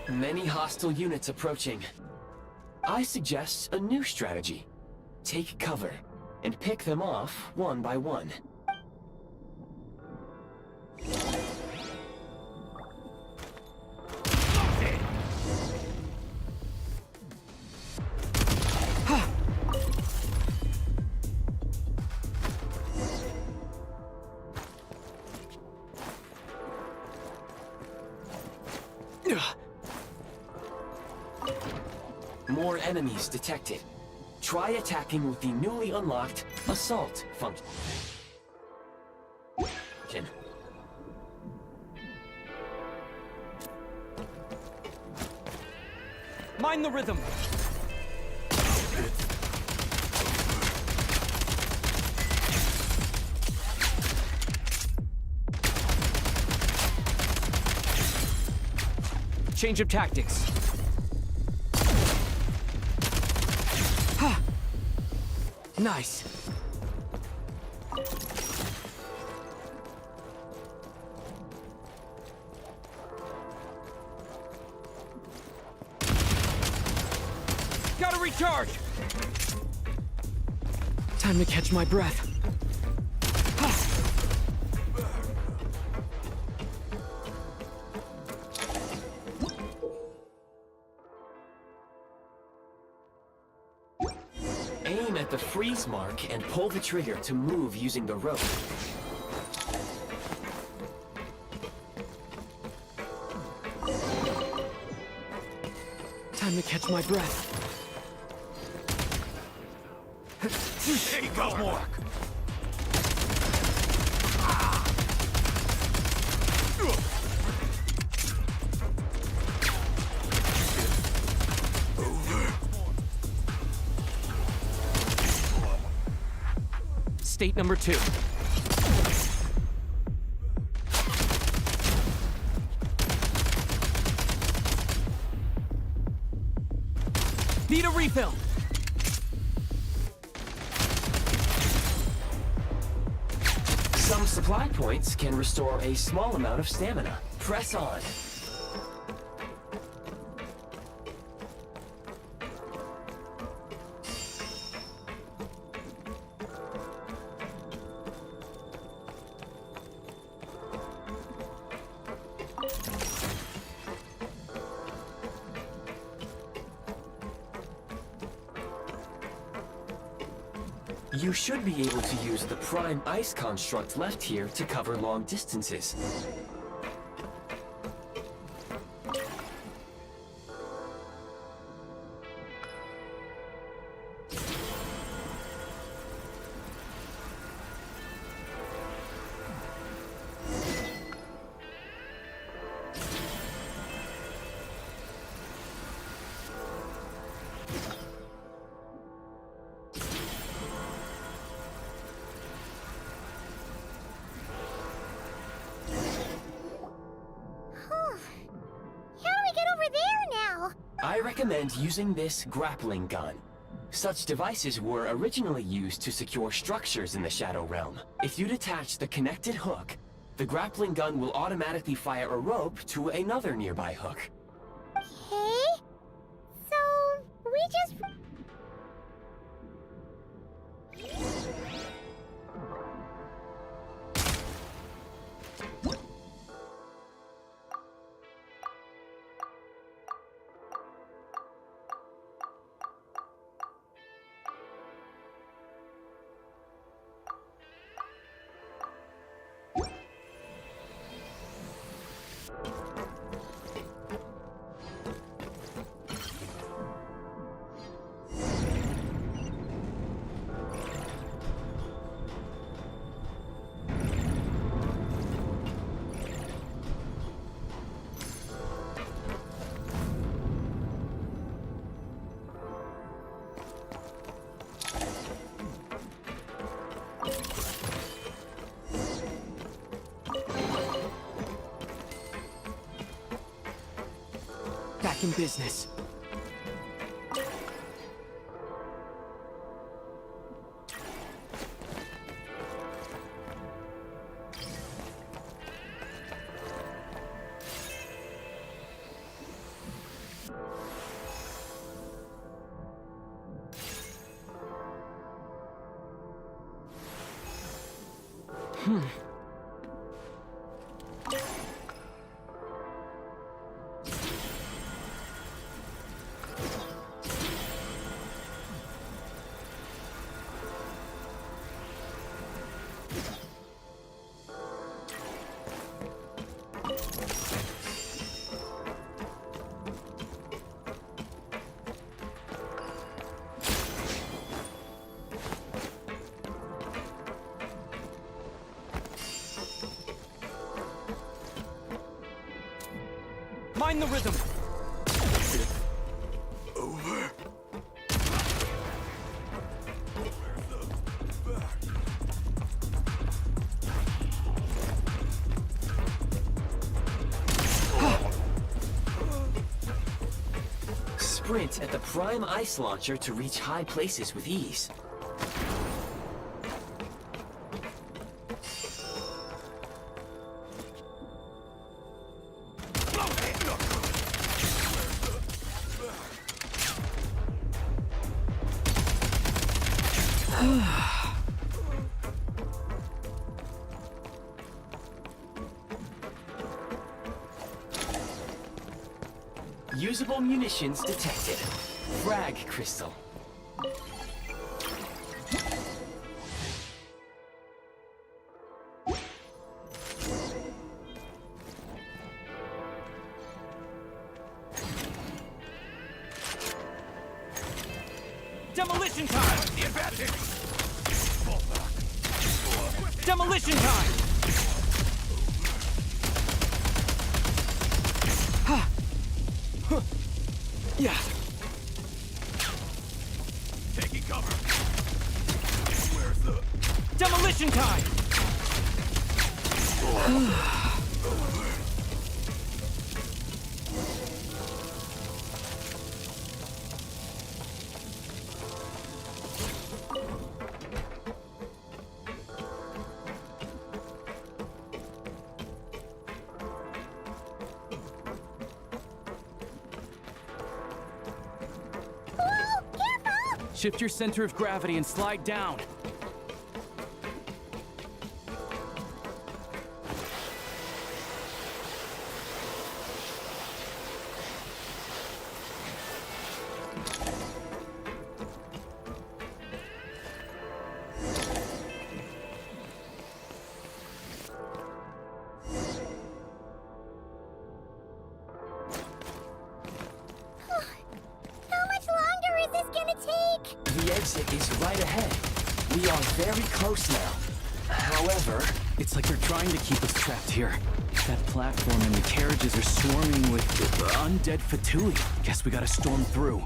E: Many hostile units approaching. I suggest a new strategy. Take cover, and pick them off one by one. More enemies detected. Try attacking with the newly unlocked assault function.
H: Mind the rhythm. Change of tactics. Ha! Nice. Gotta recharge! Time to catch my breath.
E: Aim at the freeze mark and pull the trigger to move using the rope.
H: Time to catch my breath.
G: Take more.
H: State number 2. Need a refill.
E: Some supply points can restore a small amount of stamina. Press on. You should be able to use the prime ice construct left here to cover long distances. I recommend using this grappling gun. Such devices were originally used to secure structures in the Shadow Realm. If you detach the connected hook, the grappling gun will automatically fire a rope to another nearby hook.
I: Okay? So, we just...
H: Back in business.
W: Mind the rhythm!
R: Over.
E: Sprint at the prime ice launcher to reach high places with ease. Usable munitions detected. Frag crystal.
W: Demolition time! The advantage! Demolition time! Yeah.
R: Taking cover. Where's the
W: Demolition time! Shift your center of gravity and slide down.
E: The exit is right ahead. We are very close now. However...
W: It's like they're trying to keep us trapped here. That platform and the carriages are swarming with undead Fatui. Guess we gotta storm through.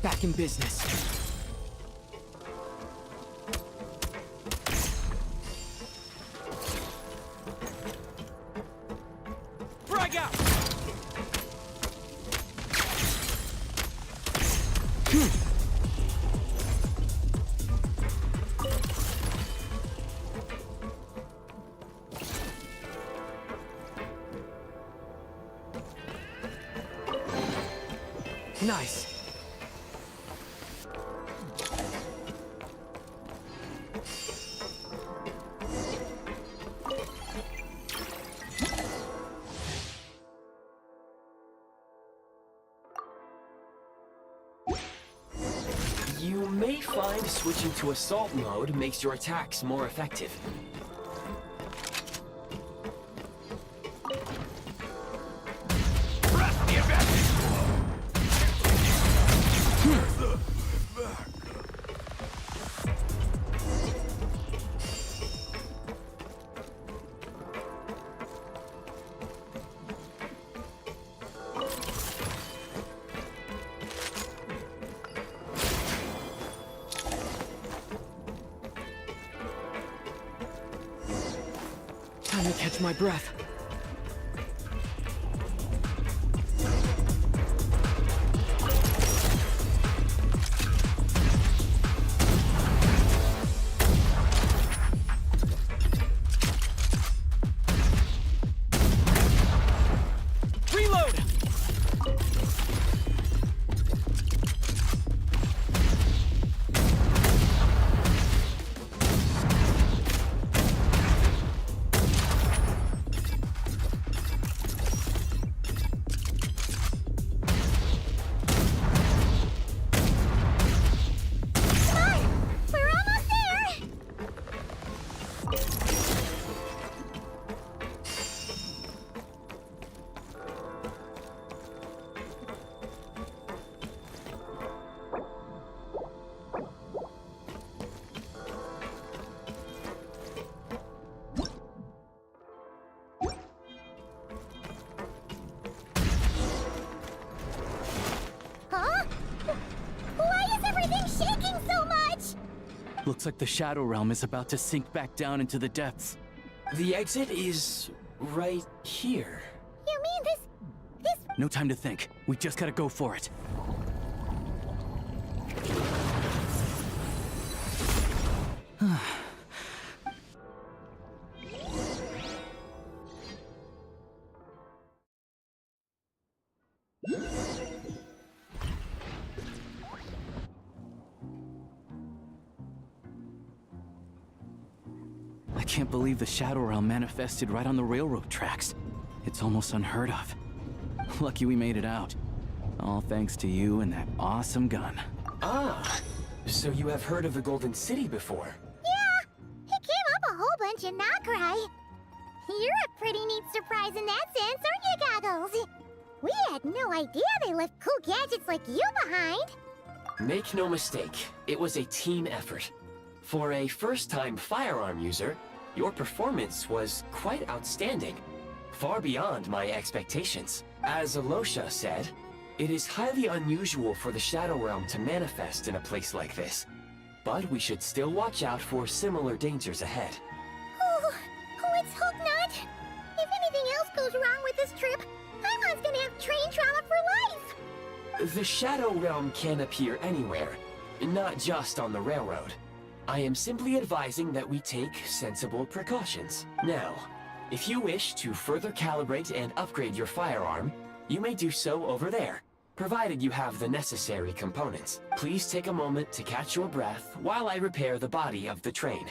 W: Back in business. Frag out! Nice.
E: You may find switching to assault mode makes your attacks more effective.
R: press the advantage?
W: Time to catch my breath. Looks like the Shadow Realm is about to sink back down into the depths.
E: The exit is right here.
I: You mean this...
W: No time to think. We just gotta go for it. I can't believe the Shadow Realm manifested right on the railroad tracks. It's almost unheard of. Lucky we made it out. All thanks to you and that awesome gun.
E: Ah, so you have heard of the Golden City before?
I: Yeah, it came up a whole bunch in Nokrai. You're a pretty neat surprise in that sense, aren't you, Goggles? We had no idea they left cool gadgets like you behind.
E: Make no mistake, it was a team effort. For a first-time firearm user, your performance was quite outstanding. Far beyond my expectations. As Alosha said, it is highly unusual for the Shadow Realm to manifest in a place like this. But we should still watch out for similar dangers ahead.
I: Oh, let's hope not. If anything else goes wrong with this trip, Paimon's gonna have train trauma for life.
E: The Shadow Realm can appear anywhere, not just on the railroad. I am simply advising that we take sensible precautions. Now, if you wish to further calibrate and upgrade your firearm, you may do so over there, provided you have the necessary components. Please take a moment to catch your breath while I repair the body of the train.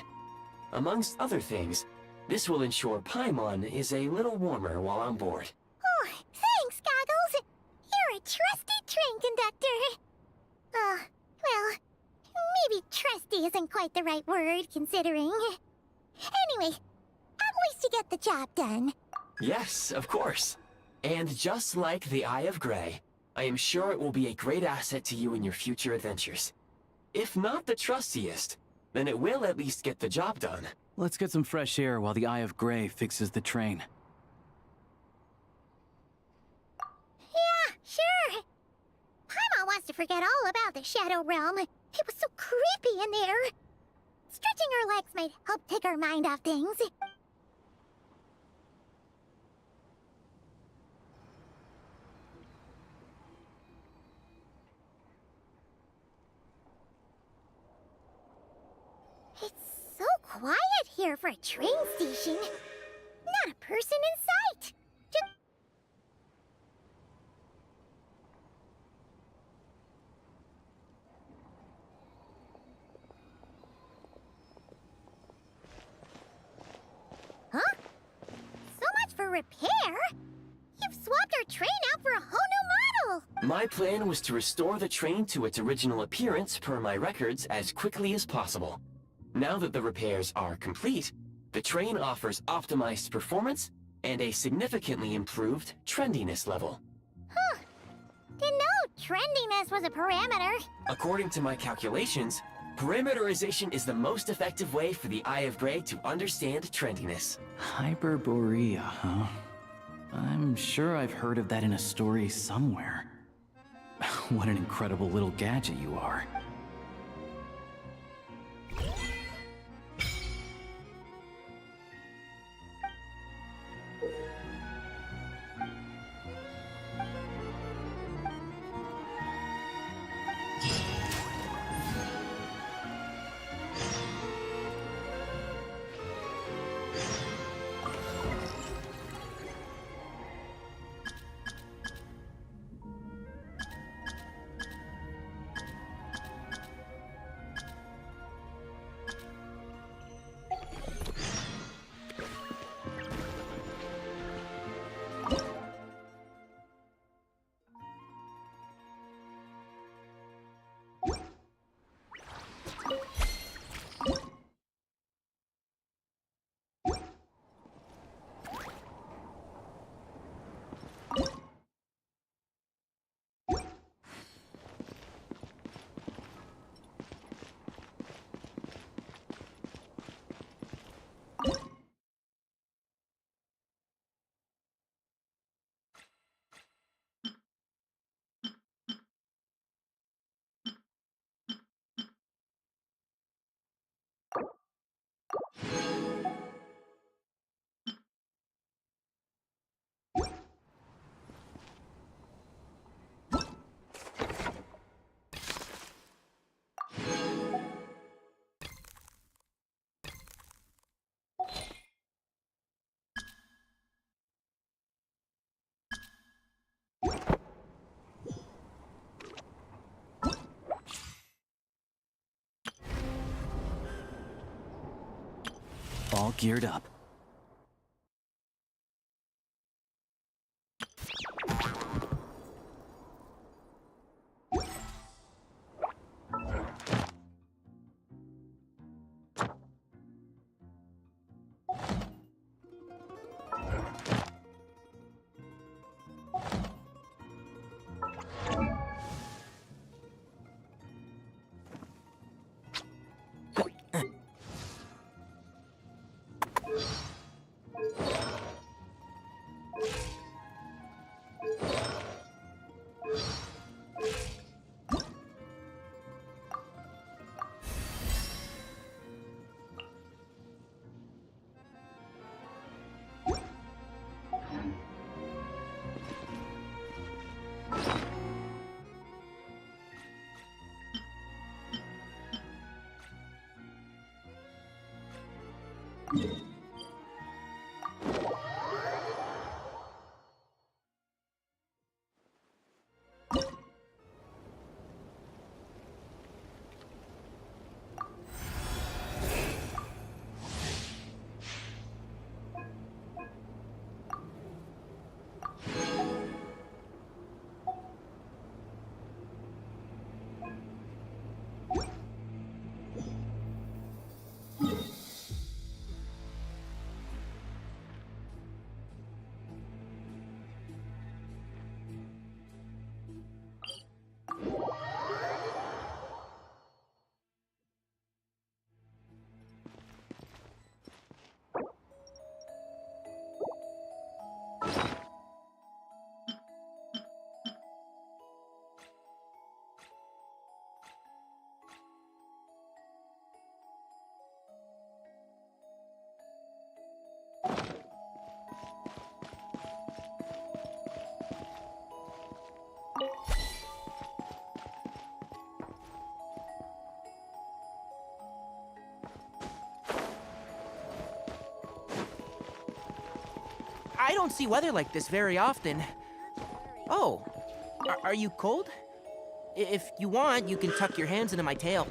E: Amongst other things, this will ensure Paimon is a little warmer while on board.
I: Oh, thanks, Goggles. You're a trusty train conductor. Well, maybe trusty isn't quite the right word, considering. Anyway, at least you get the job done.
E: Yes, of course. And just like the Eye of Grey, I am sure it will be a great asset to you in your future adventures. If not the trustiest, then it will at least get the job done.
W: Let's get some fresh air while the Eye of Grey fixes the train.
I: Yeah, sure. Paimon wants to forget all about the Shadow Realm. It was so creepy in there. Stretching our legs might help take our mind off things. It's so quiet here for a train station. Not a person in sight. Just... Huh? So much for repair? You've swapped our train out for a whole new model!
E: My plan was to restore the train to its original appearance per my records as quickly as possible. Now that the repairs are complete, the train offers optimized performance and a significantly improved trendiness level.
I: Huh. Didn't know trendiness was a parameter.
E: According to my calculations, parameterization is the most effective way for the Eye of Grey to understand trendiness.
W: Hyperborea, huh? I'm sure I've heard of that in a story somewhere. What an incredible little gadget you are. All geared up.
B: I don't see weather like this very often. Oh, are you cold? If you want, you can tuck your hands into my tail.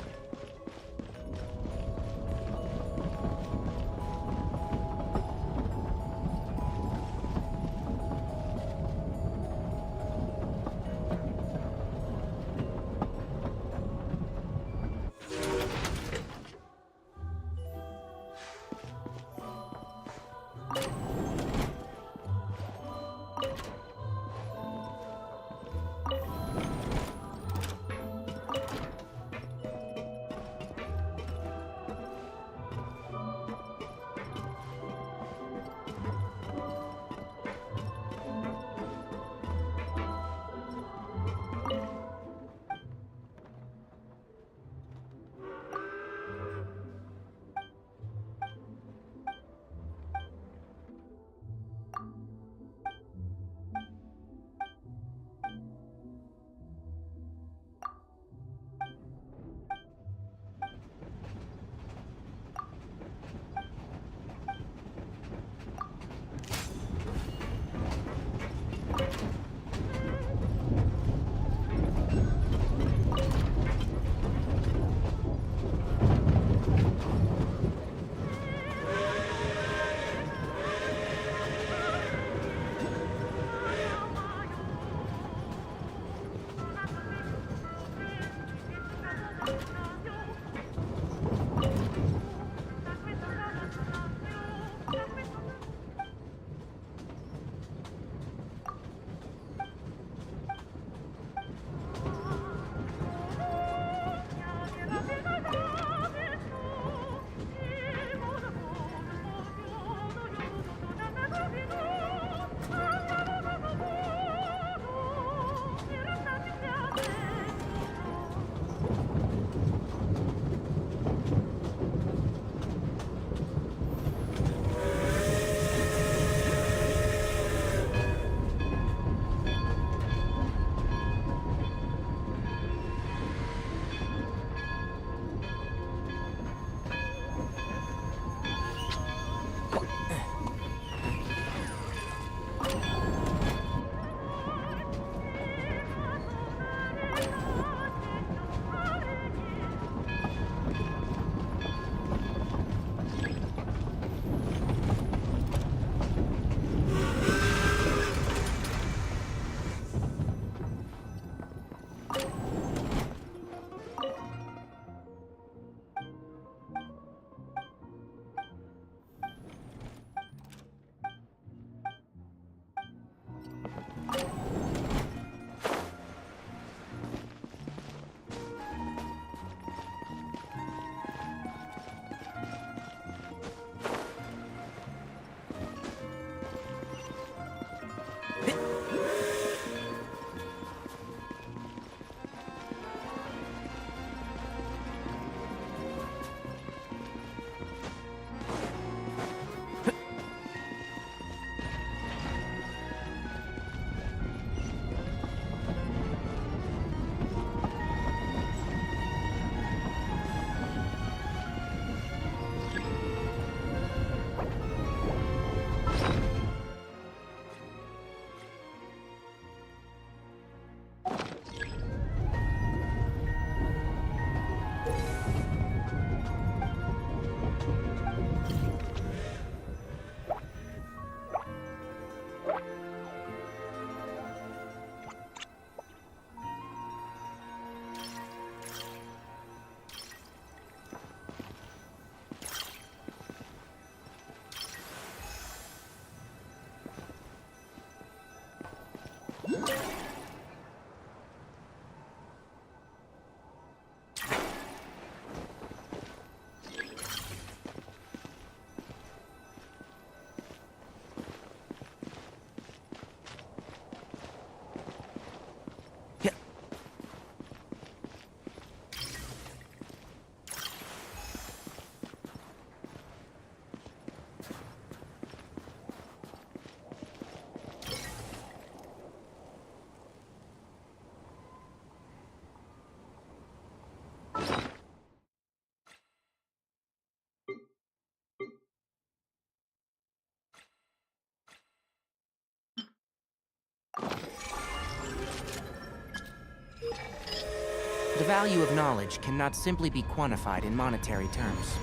B: value of knowledge cannot simply be quantified in monetary terms.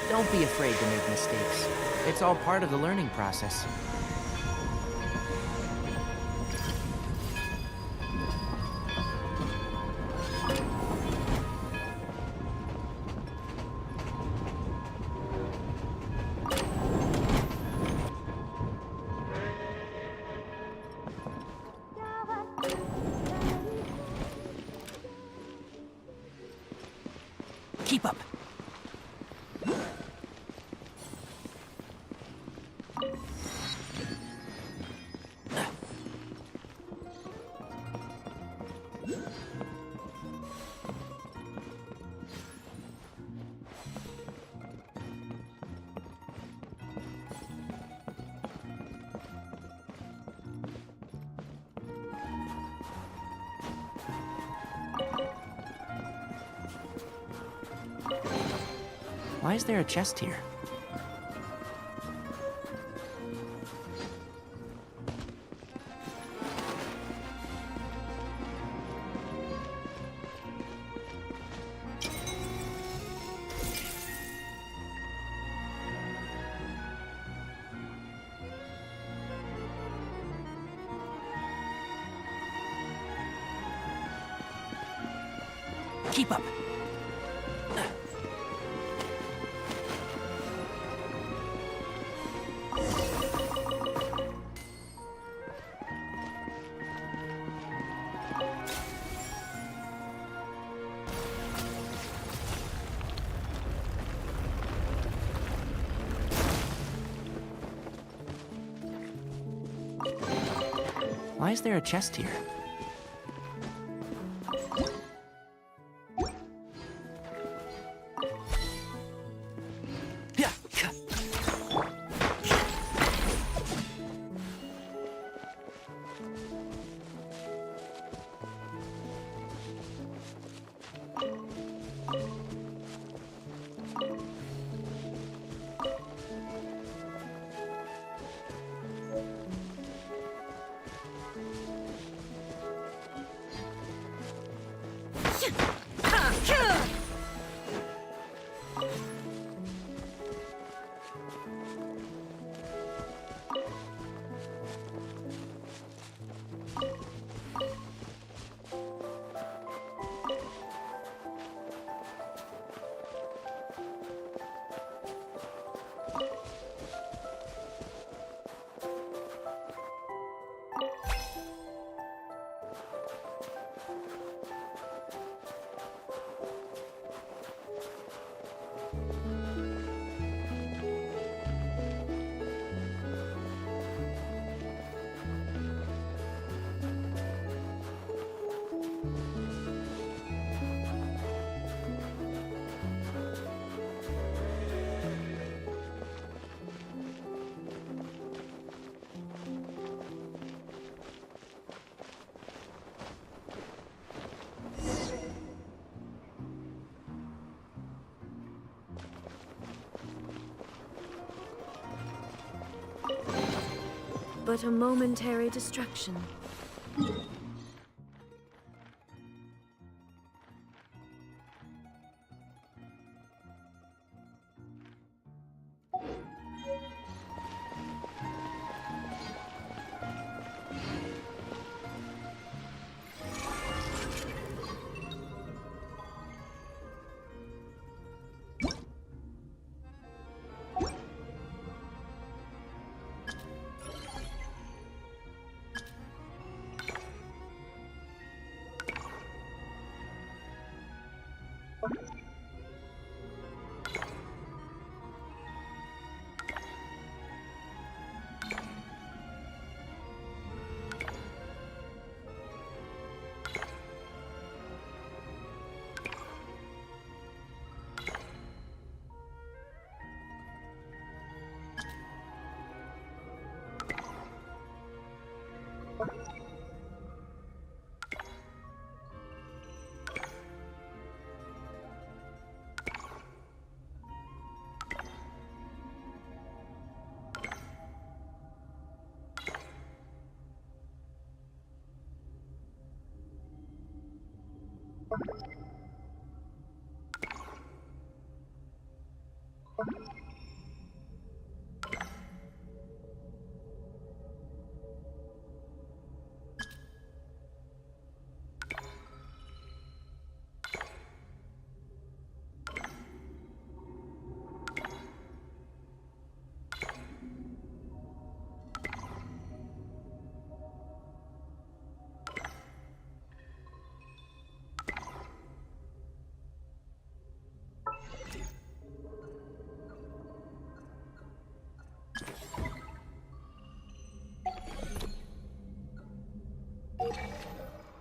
B: Don't be afraid to make mistakes. It's all part of the learning process. Keep up. Why is there a chest here? Keep up. Why is there a chest here?
C: but a momentary distraction.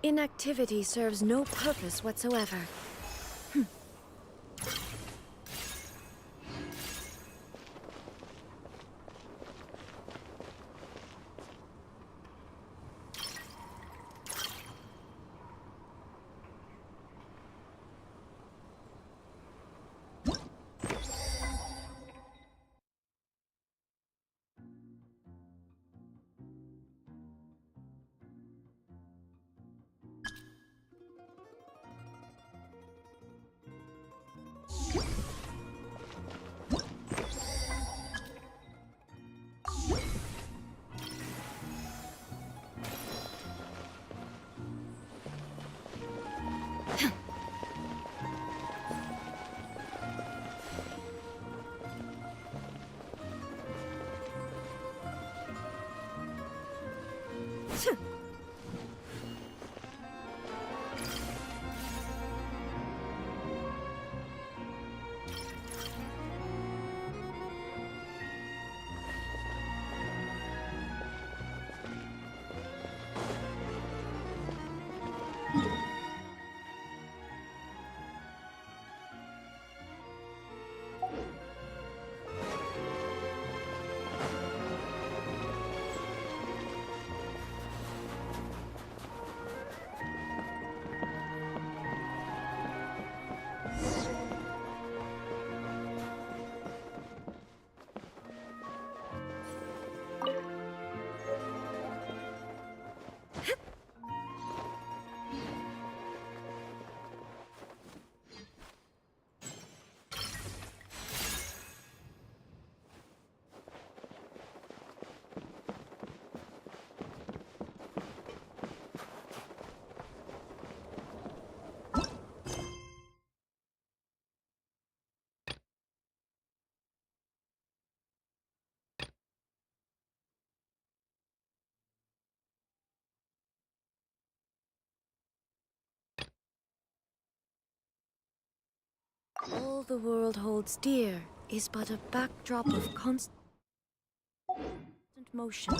C: Inactivity serves no purpose whatsoever. All the world holds dear is but a backdrop of constant motion.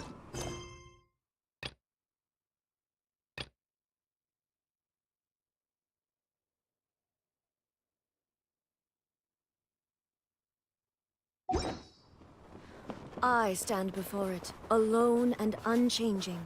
C: I stand before it, alone and unchanging.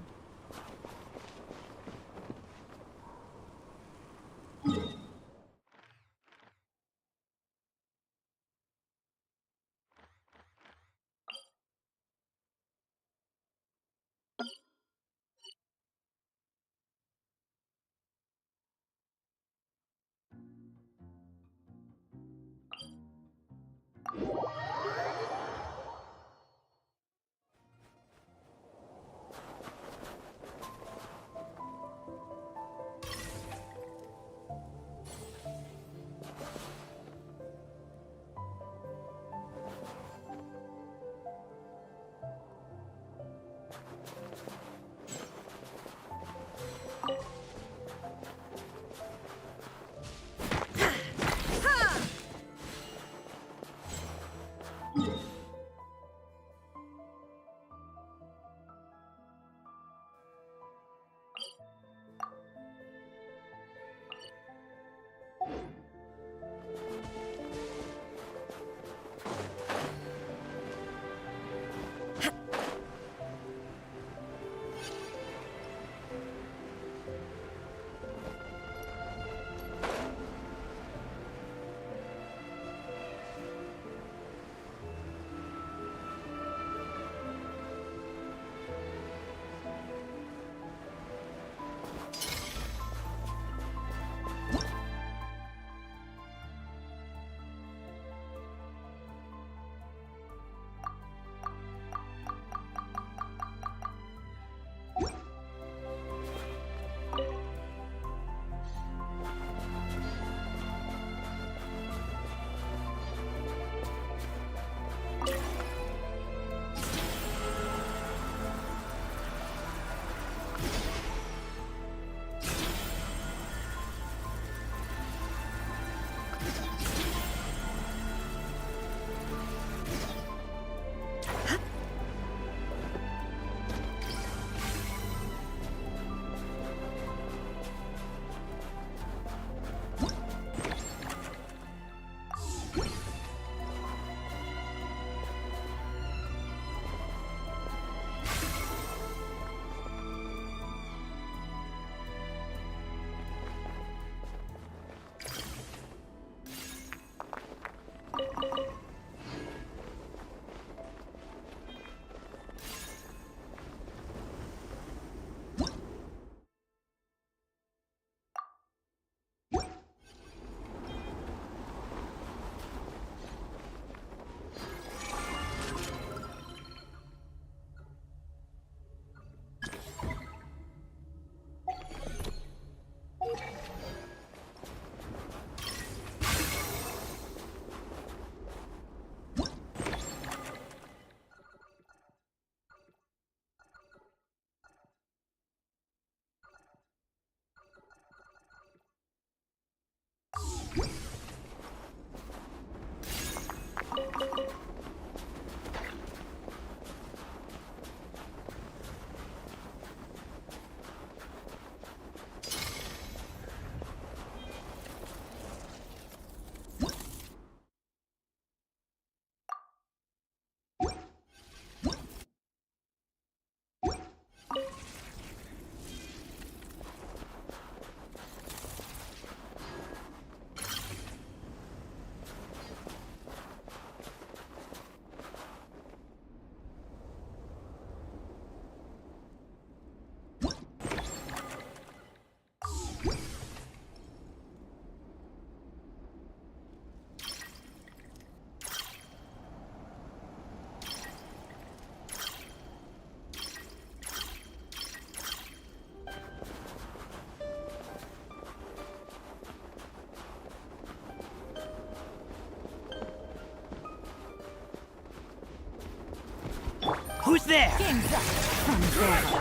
S: Who's there?
V: Game's up. Fun's over.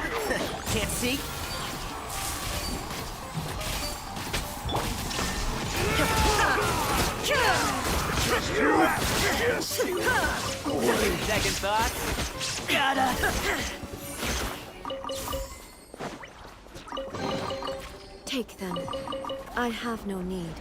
S: Can't see? Second thoughts? Gotta.
C: Take them. I have no need.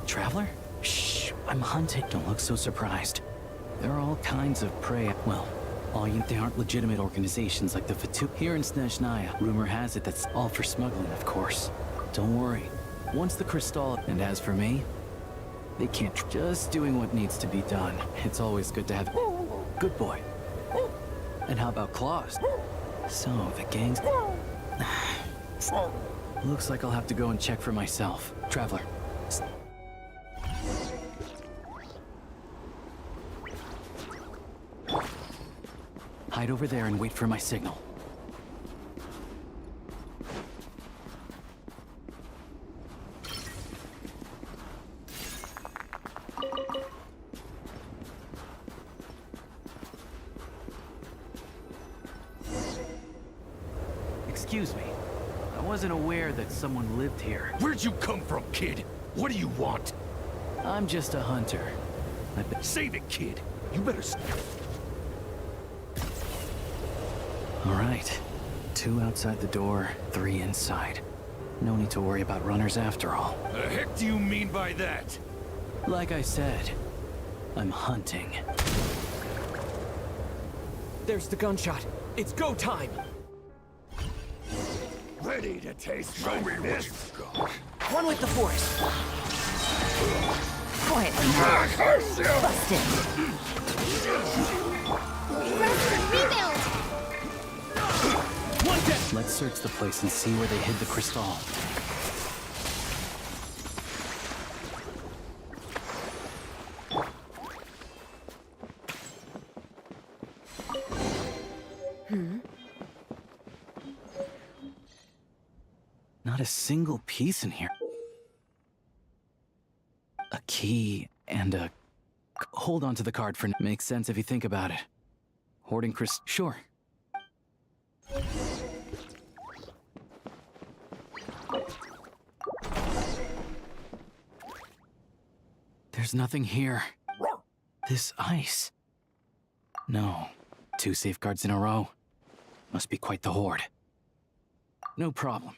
W: Traveler? Shh, I'm hunting. Don't look so surprised. There are all kinds of prey. Well, they aren't legitimate organizations like the Fatu. Here in Snezhnaya, rumor has it that's all for smuggling, of course. Don't worry. Once the crystal... And as for me, they can't... Just doing what needs to be done. It's always good to have... Good boy. And how about claws? So, the gang's... Looks like I'll have to go and check for myself. Traveler. Hide over there and wait for my signal. Excuse me. I wasn't aware that someone lived here.
L: Where'd you come from, kid? What do you want?
W: I'm just a hunter.
L: Save it, kid. You better...
W: All right. 2 outside the door, 3 inside. No need to worry about runners after all.
L: The heck do you mean by that?
W: Like I said, I'm hunting.
E: There's the gunshot. It's go time!
L: Ready to taste Show me what you've got.
S: One with the force.
V: Quietly.
I: Rest rebuild!
W: Let's search the place and see where they hid the crystal. Not a single piece in here. A key and a... Hold on to the card for now. Makes sense if you think about it. Hoarding Sure. There's nothing here. This ice. No. 2 safeguards in a row. Must be quite the hoard. No problem.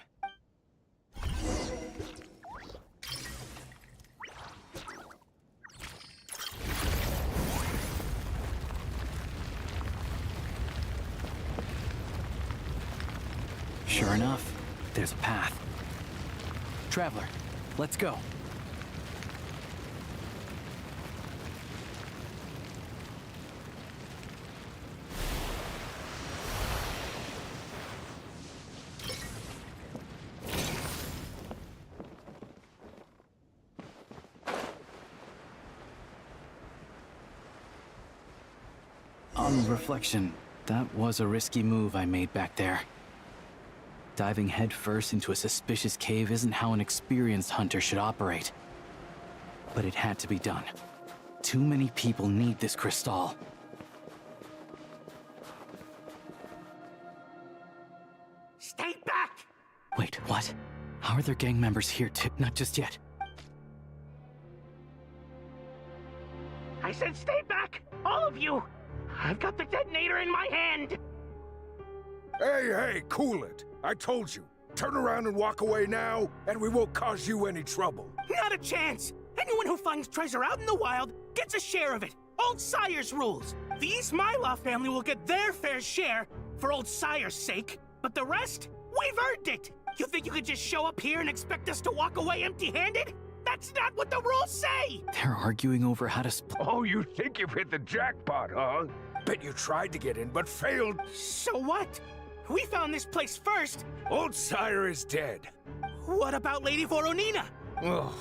W: Sure enough, there's a path. Traveler, let's go. On reflection, that was a risky move I made back there. Diving headfirst into a suspicious cave isn't how an experienced hunter should operate. But it had to be done. Too many people need this crystal.
S: Stay back!
W: Wait, what? How are there gang members here too? Not just yet.
O: I said stay back! All of you! I've got the detonator in my hand!
L: Hey, cool it. I told you. Turn around and walk away now, and we won't cause you any trouble.
O: Not a chance! Anyone who finds treasure out in the wild gets a share of it. Old Sire's rules. The East Mylaw family will get their fair share for Old Sire's sake, but the rest, we've earned it! You think you could just show up here and expect us to walk away empty-handed? That's not what the rules say!
W: They're arguing over how to
L: Oh, you think you've hit the jackpot, huh? Bet you tried to get in, but failed.
O: So what? We found this place first.
L: Old Sire is dead.
O: What about Lady Voronina?
L: Oh,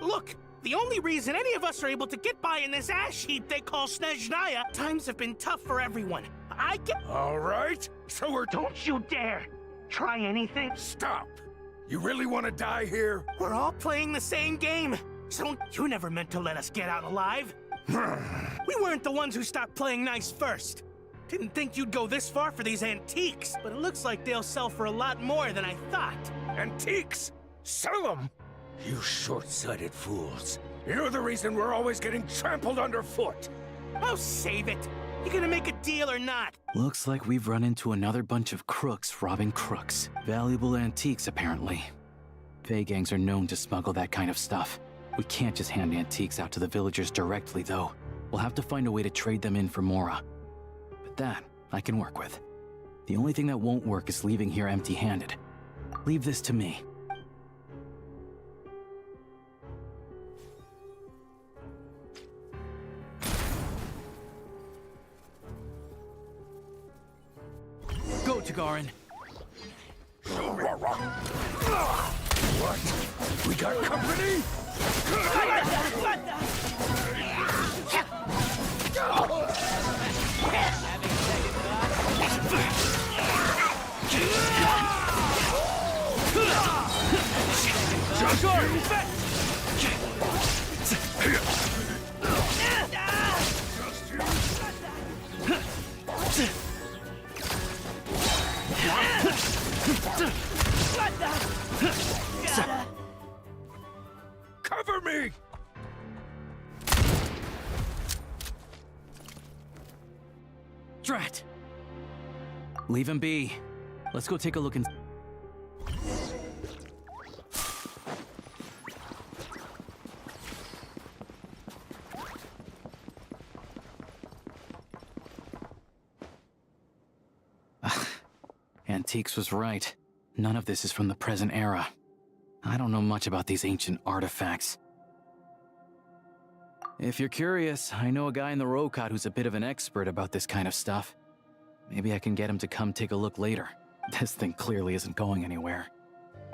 O: Look, the only reason any of us are able to get by in this ash heap they call Snezhnaya, times have been tough for everyone. I get...
L: All right, so we're...
O: Don't you dare! Try anything.
L: Stop! You really want to die here?
O: We're all playing the same game, so you never meant to let us get out alive. We weren't the ones who stopped playing nice first. Didn't think you'd go this far for these antiques, but it looks like they'll sell for a lot more than I thought.
L: Antiques? Sell them? You short-sighted fools. You're the reason we're always getting trampled underfoot.
O: Oh, save it. You gonna make a deal or not?
W: Looks like we've run into another bunch of crooks robbing crooks. Valuable antiques, apparently. Fey gangs are known to smuggle that kind of stuff. We can't just hand antiques out to the villagers directly, though. We'll have to find a way to trade them in for Mora. But that, I can work with. The only thing that won't work is leaving here empty-handed. Leave this to me.
B: Go, Tagarin.
L: What? We got company? Cover me!
W: Drat! Leave him be. Let's go take a look and... Antiques was right. None of this is from the present era. I don't know much about these ancient artifacts. If you're curious, I know a guy in the Rokot who's a bit of an expert about this kind of stuff. Maybe I can get him to come take a look later. This thing clearly isn't going anywhere.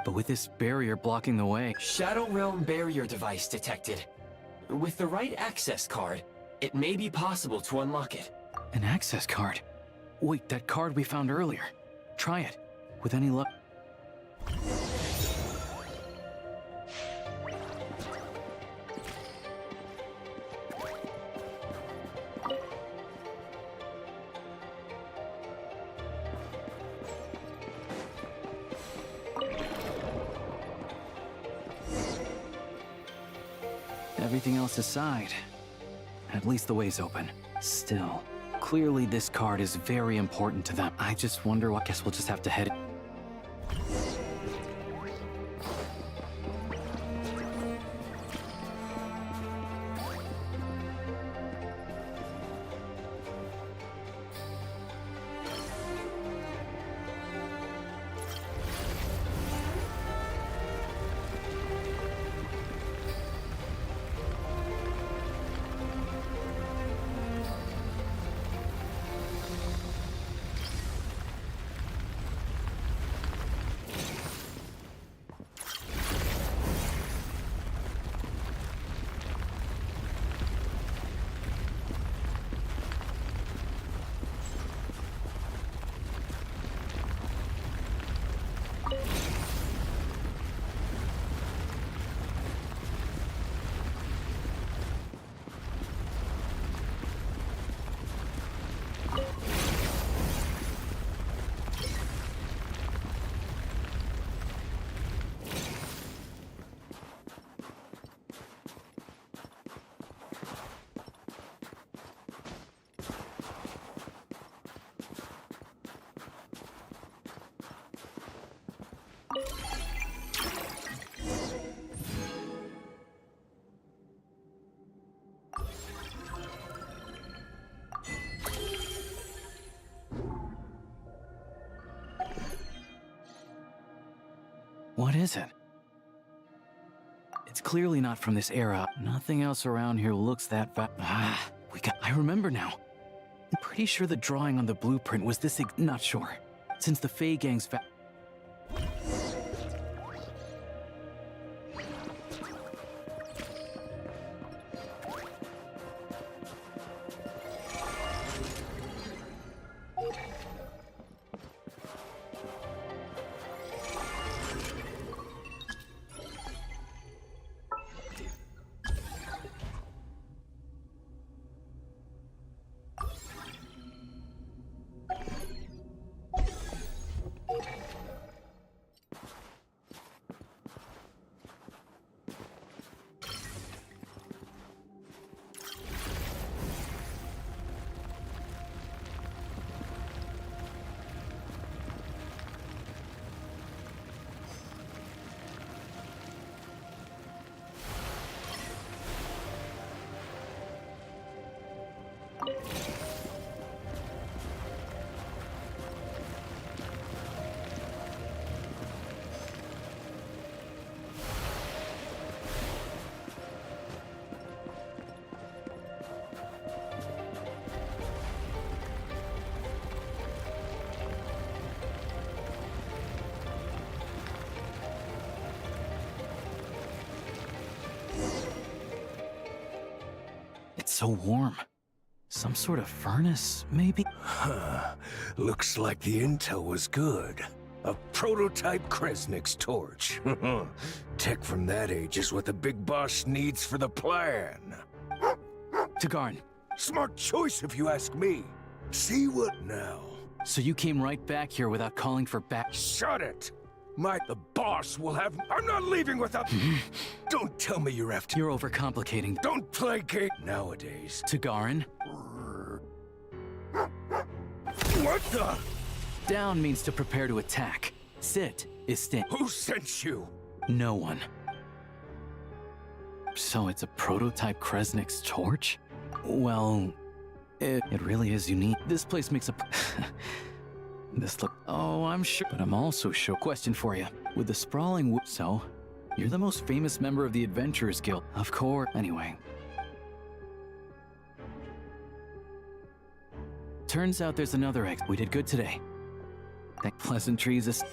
W: But with this barrier blocking the way...
E: Shadow Realm barrier device detected. With the right access card, it may be possible to unlock it.
W: An access card? Wait, that card we found earlier. Try it. With any luck... Everything else aside, at least the way's open. Still, clearly this card is very important to them. I just wonder what... Guess we'll just have to head... What is it? It's clearly not from this era. Nothing else around here looks that I remember now. I'm pretty sure the drawing on the blueprint was this not sure. Since the Fey Gang's It's so warm. Some sort of furnace, maybe?
L: Huh. Looks like the intel was good. A prototype Kresnik's torch. Tech from that age is what the big boss needs for the plan.
W: Tagarn.
L: Smart choice if you ask me. See what now?
W: So you came right back here without calling for back—
L: Shut it! The boss will have— I'm not leaving without— Don't tell me you're after—
W: You're overcomplicating—
L: Don't play game nowadays.
W: Tagarn?
L: What the—
W: Down means to prepare to attack. Sit is stand.
L: Who sent you?
W: No one. So it's a prototype Kresnik's torch? Well, it really is unique. This place makes a— This look— Oh, I'm sure— But I'm also sure— Question for you. With the sprawling So, you're the most famous member of the Adventurers Guild. Of course. Anyway. Turns out there's another ex— We did good today. That pleasantries is—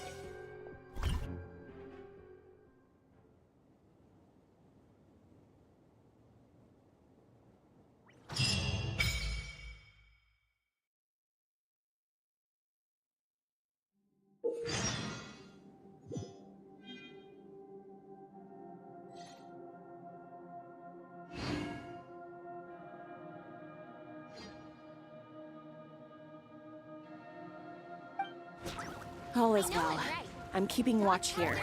N: All is well. I'm keeping watch here.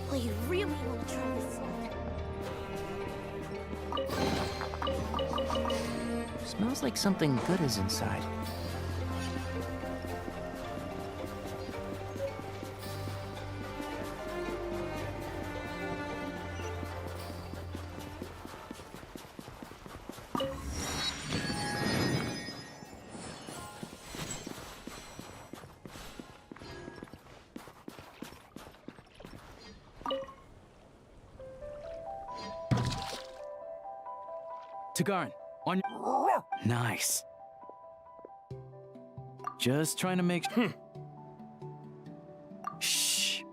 I: Well, you really want to try this?
B: Smells like something good is inside.
W: Tagarn, on— Nice. Just trying to make— Shh.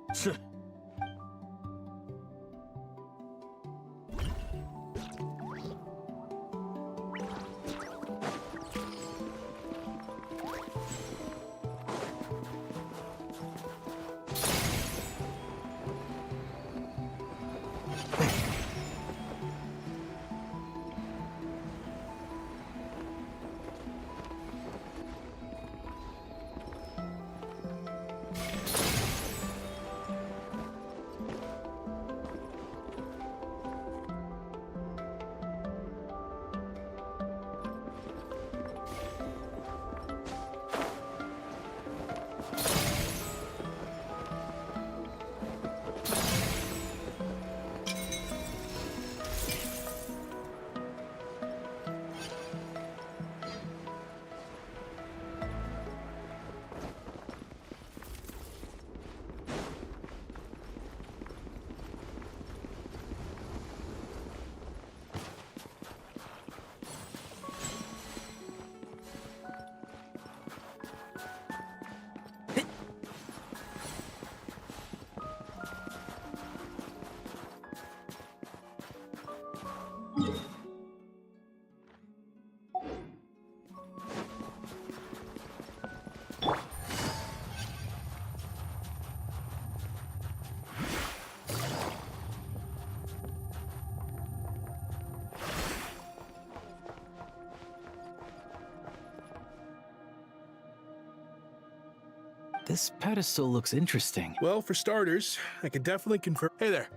W: This pedestal looks interesting.
R: Well, for starters, I can definitely confirm. Hey there.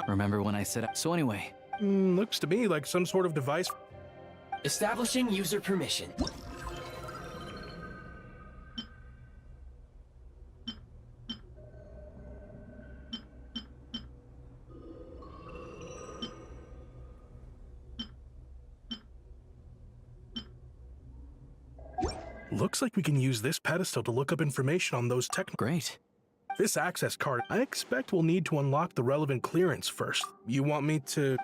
W: Remember when I said up? So anyway.
R: Looks to me like some sort of device.
E: Establishing user permission.
R: Looks like we can use this pedestal to look up information on those
W: Great.
R: This access card, I expect we'll need to unlock the relevant clearance first. You want me to...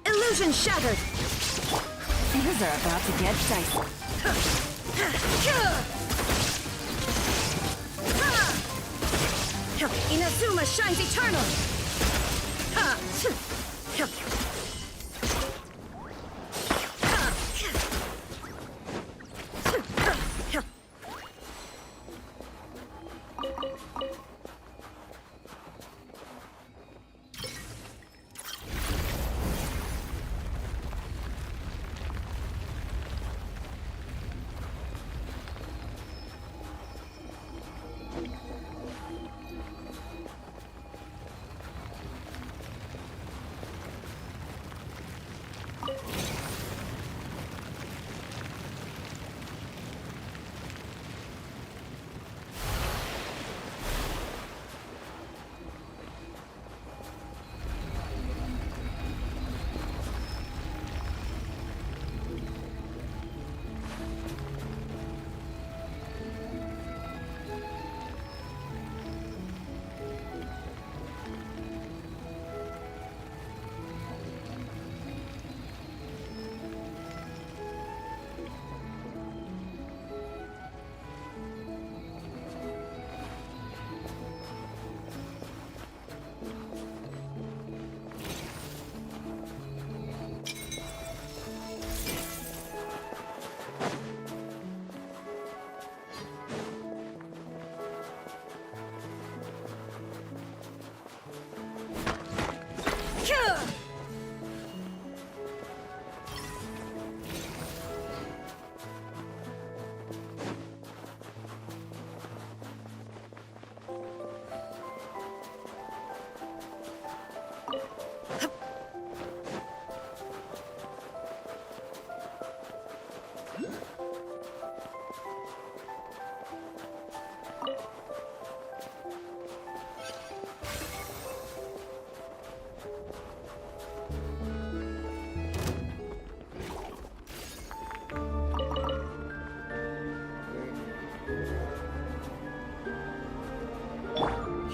N: Illusion shattered!
K: Things are about to get dicey.
C: Inazuma shines eternal!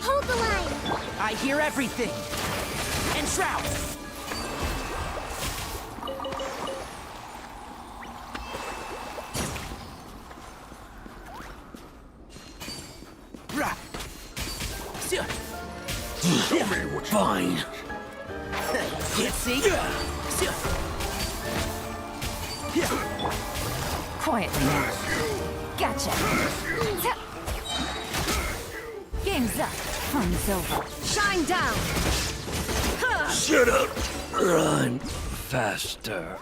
I: Hold the line!
B: I hear everything! And Shroud!
L: Show me what you
B: Fine. Can't see?
K: Quietly now. Gotcha. Game's up. Fun's over.
C: Shine down!
L: Shut up! Run faster.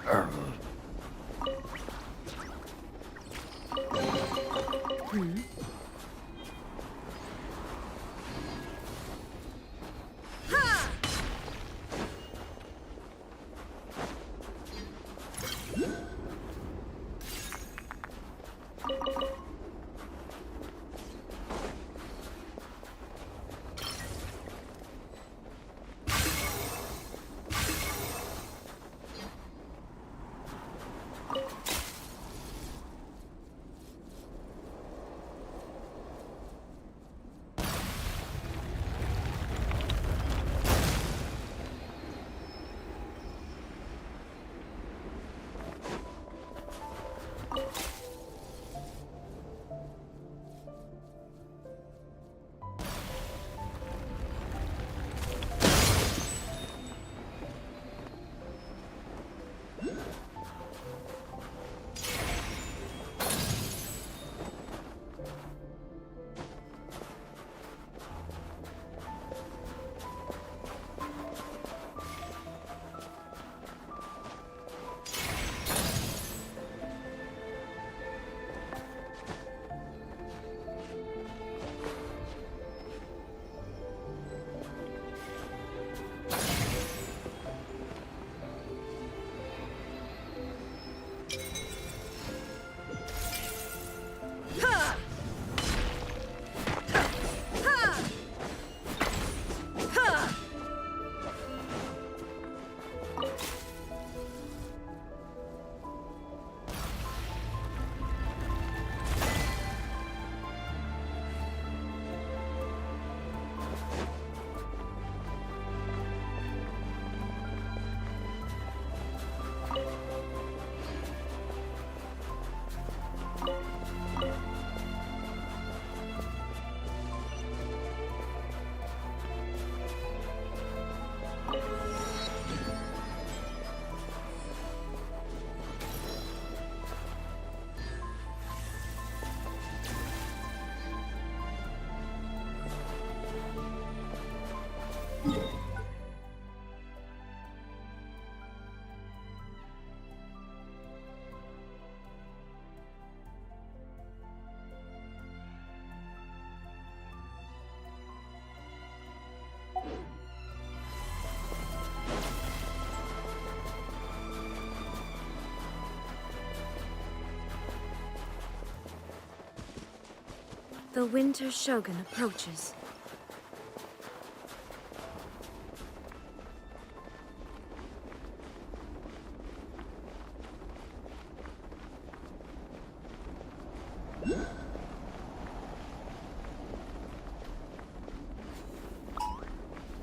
C: The Winter Shogun approaches.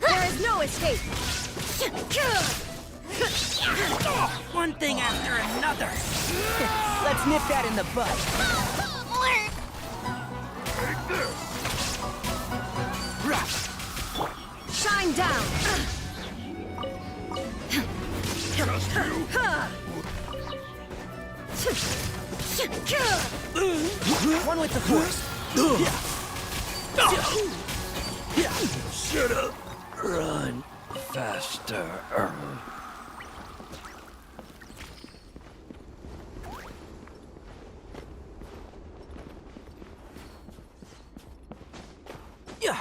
B: There is no escape! One thing after another! Let's nip that in the bud.
C: Shine down!
B: One with the force.
L: Shut up! Run faster.
B: Yeah.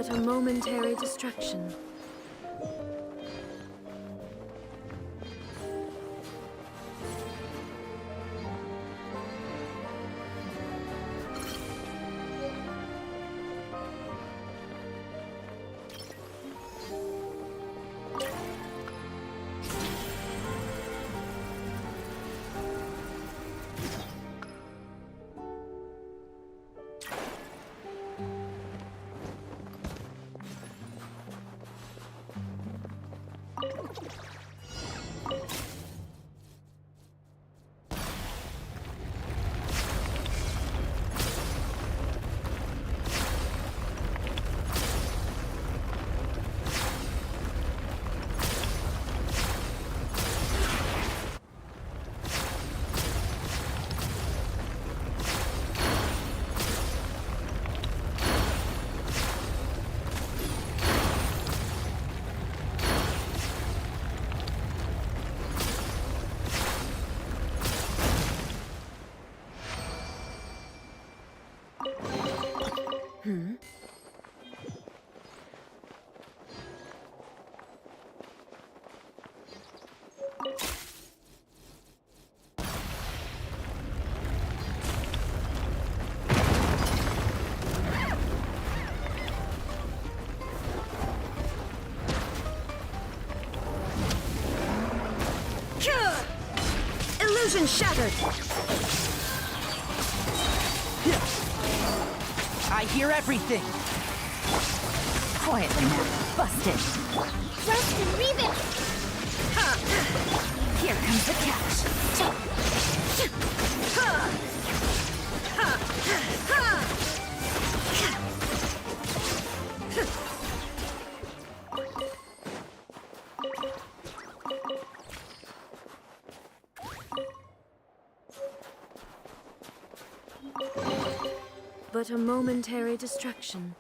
C: but a momentary distraction.
N: Illusion shattered!
B: I hear everything!
K: Quietly now. Busted.
I: Rest and rebuild!
K: Here comes the catch.
C: But a momentary distraction.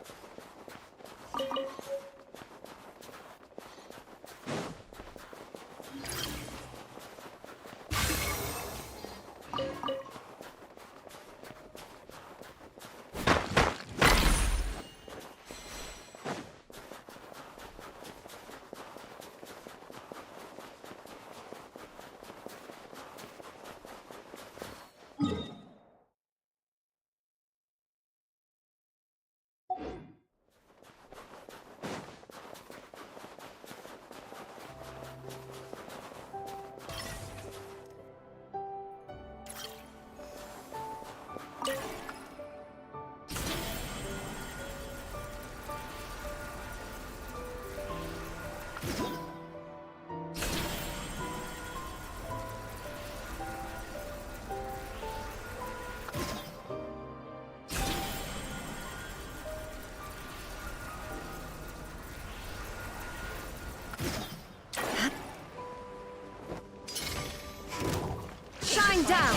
N: Shine down!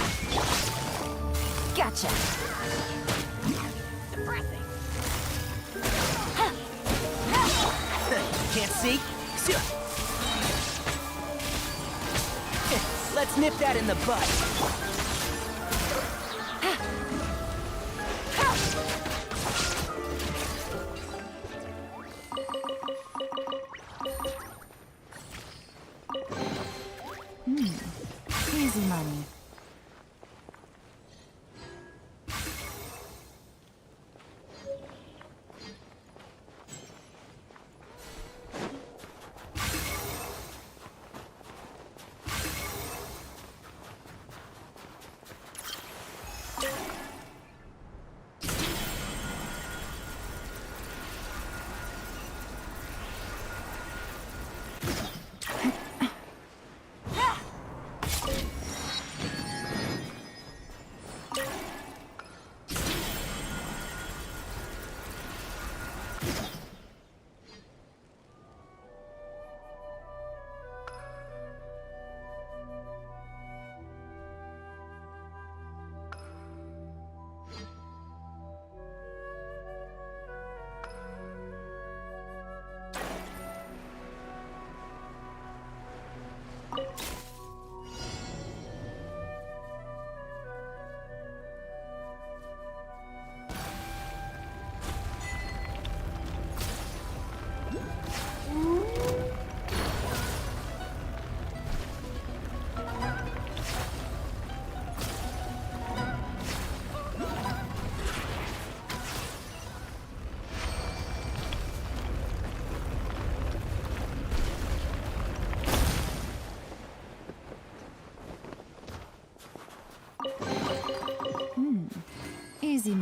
K: Gotcha.
B: Depressing. Can't see? Let's nip that in the bud.
K: Easy money.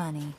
K: money.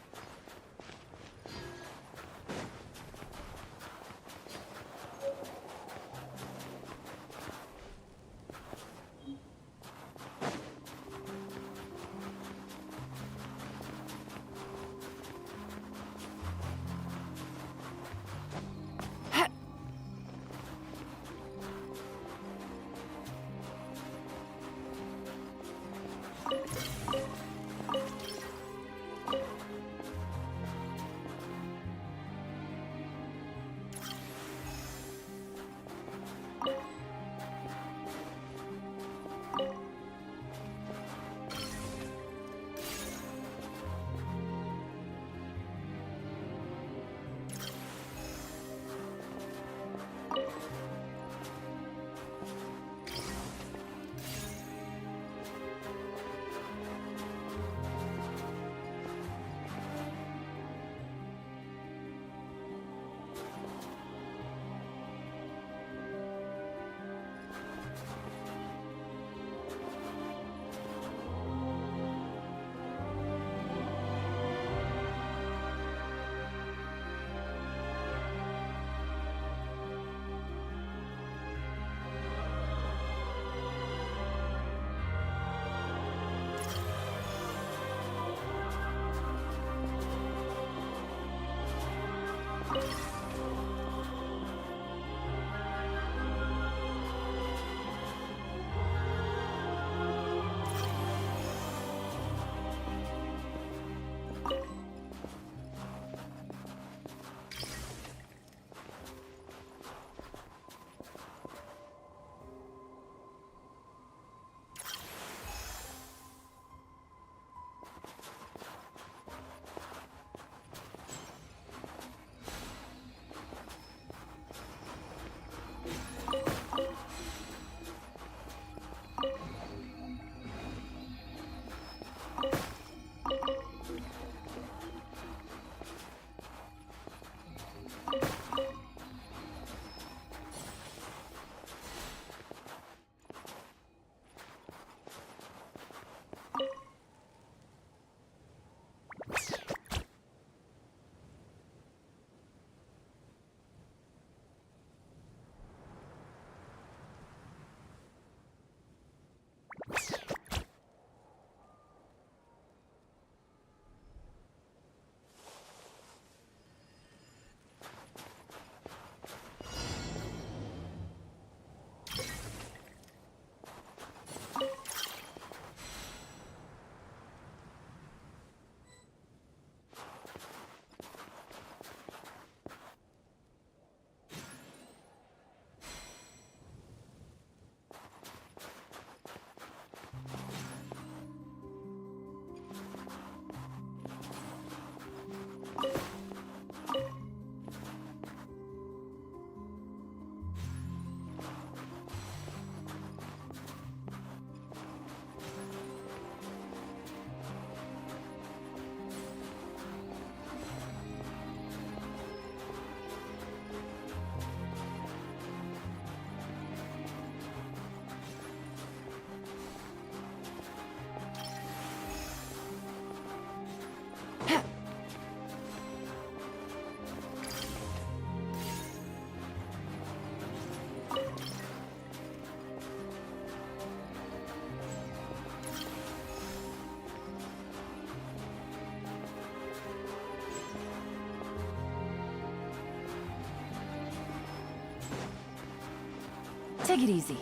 K: Take it easy.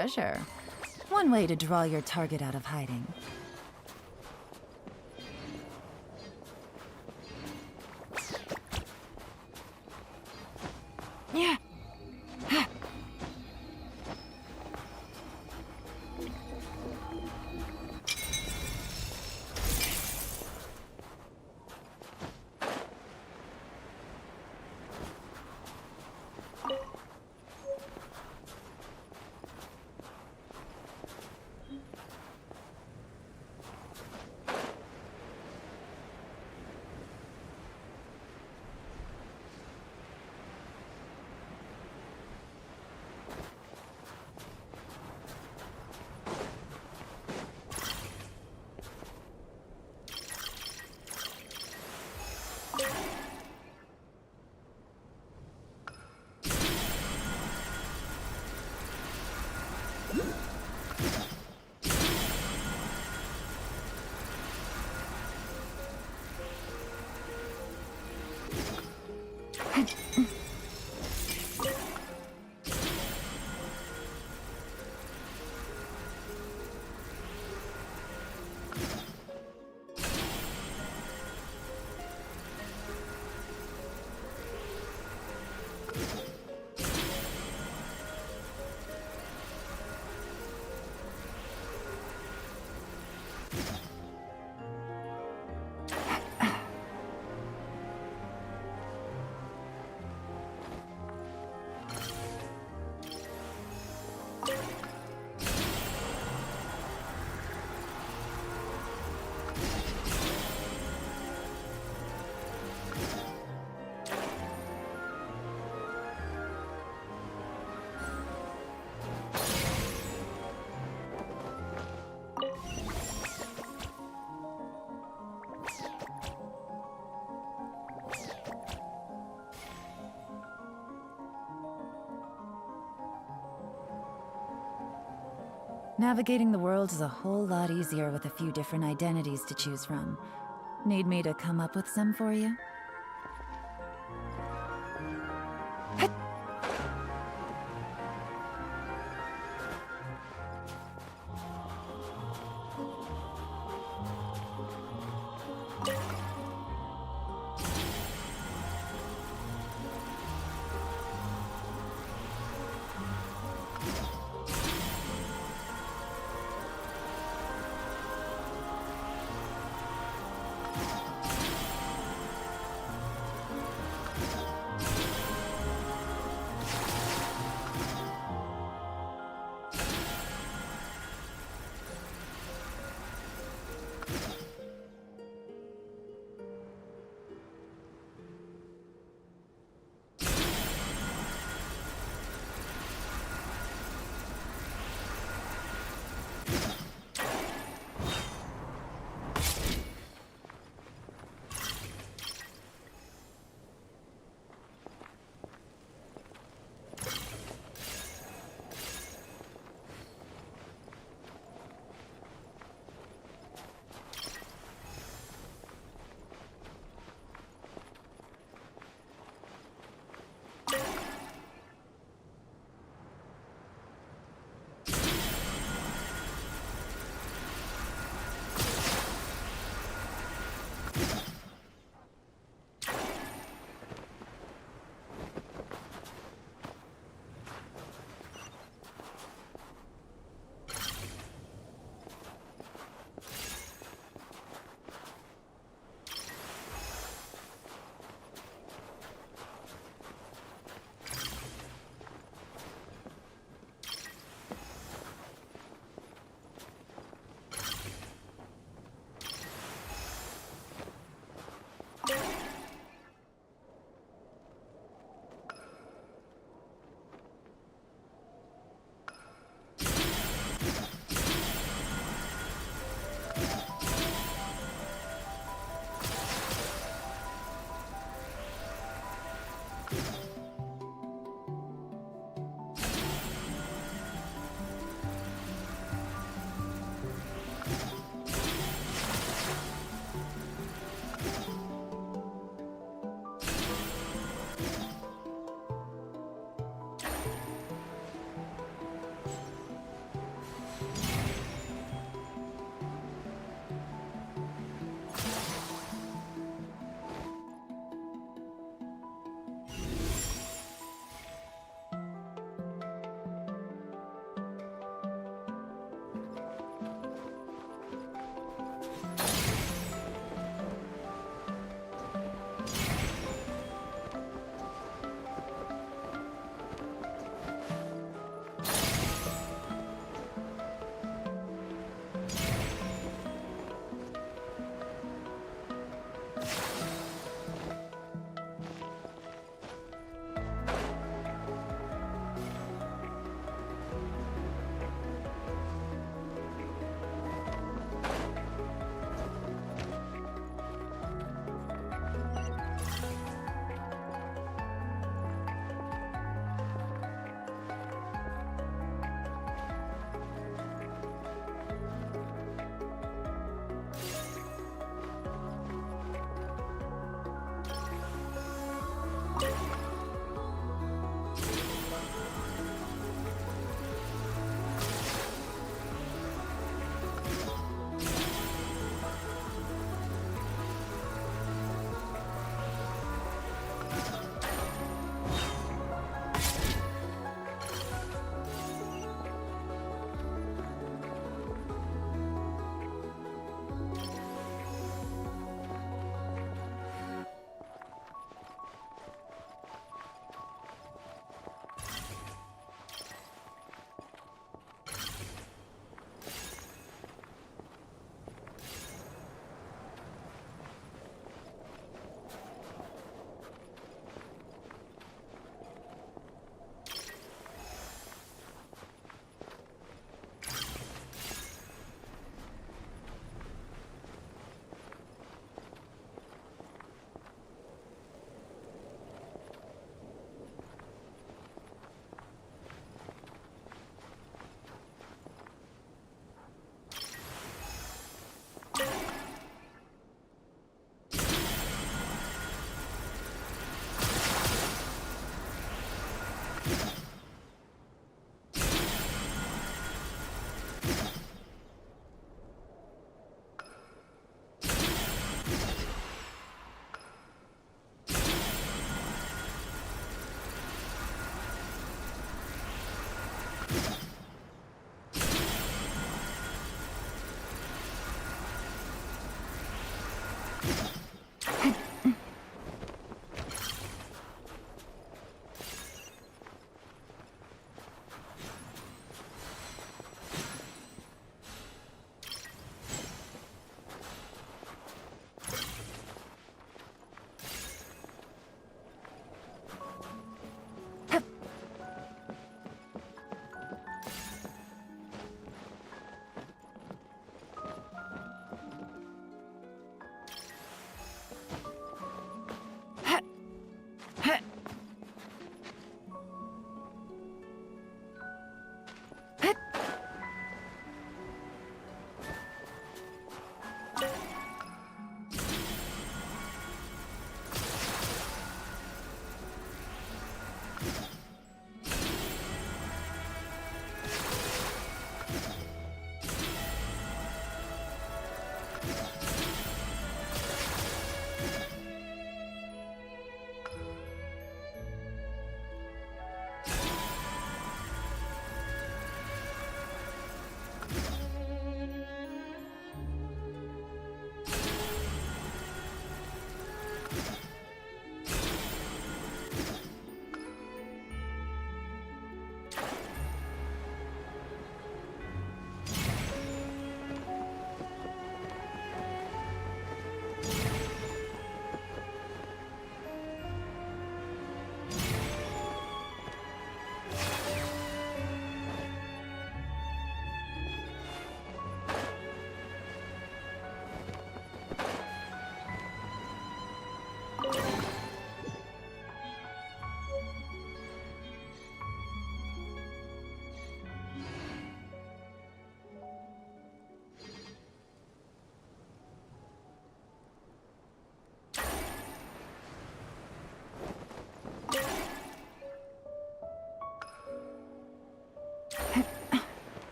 K: treasure. One way to draw your target out of hiding. Yeah. Navigating the world is a whole lot easier with a few different identities to choose from. Need me to come up with some for you?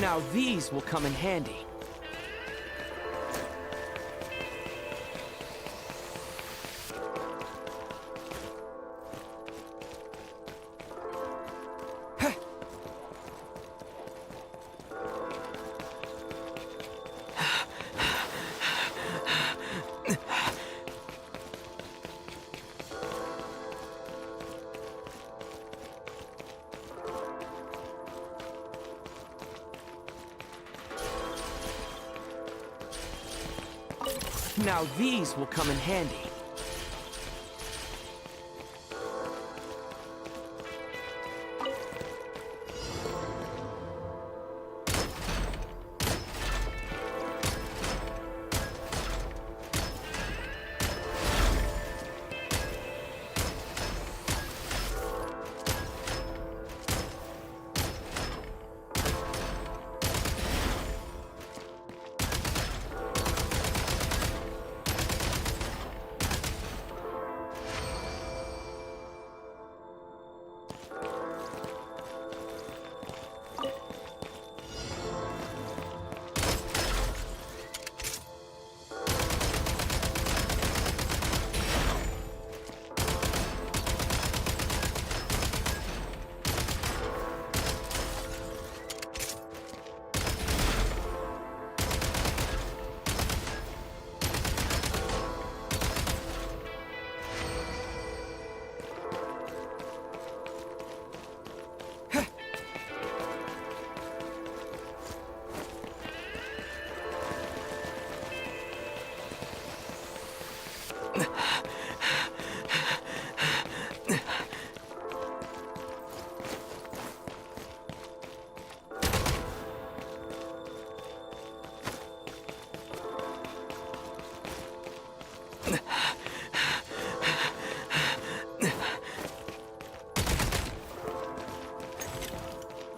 B: Now these will come in handy. Now these will come in handy.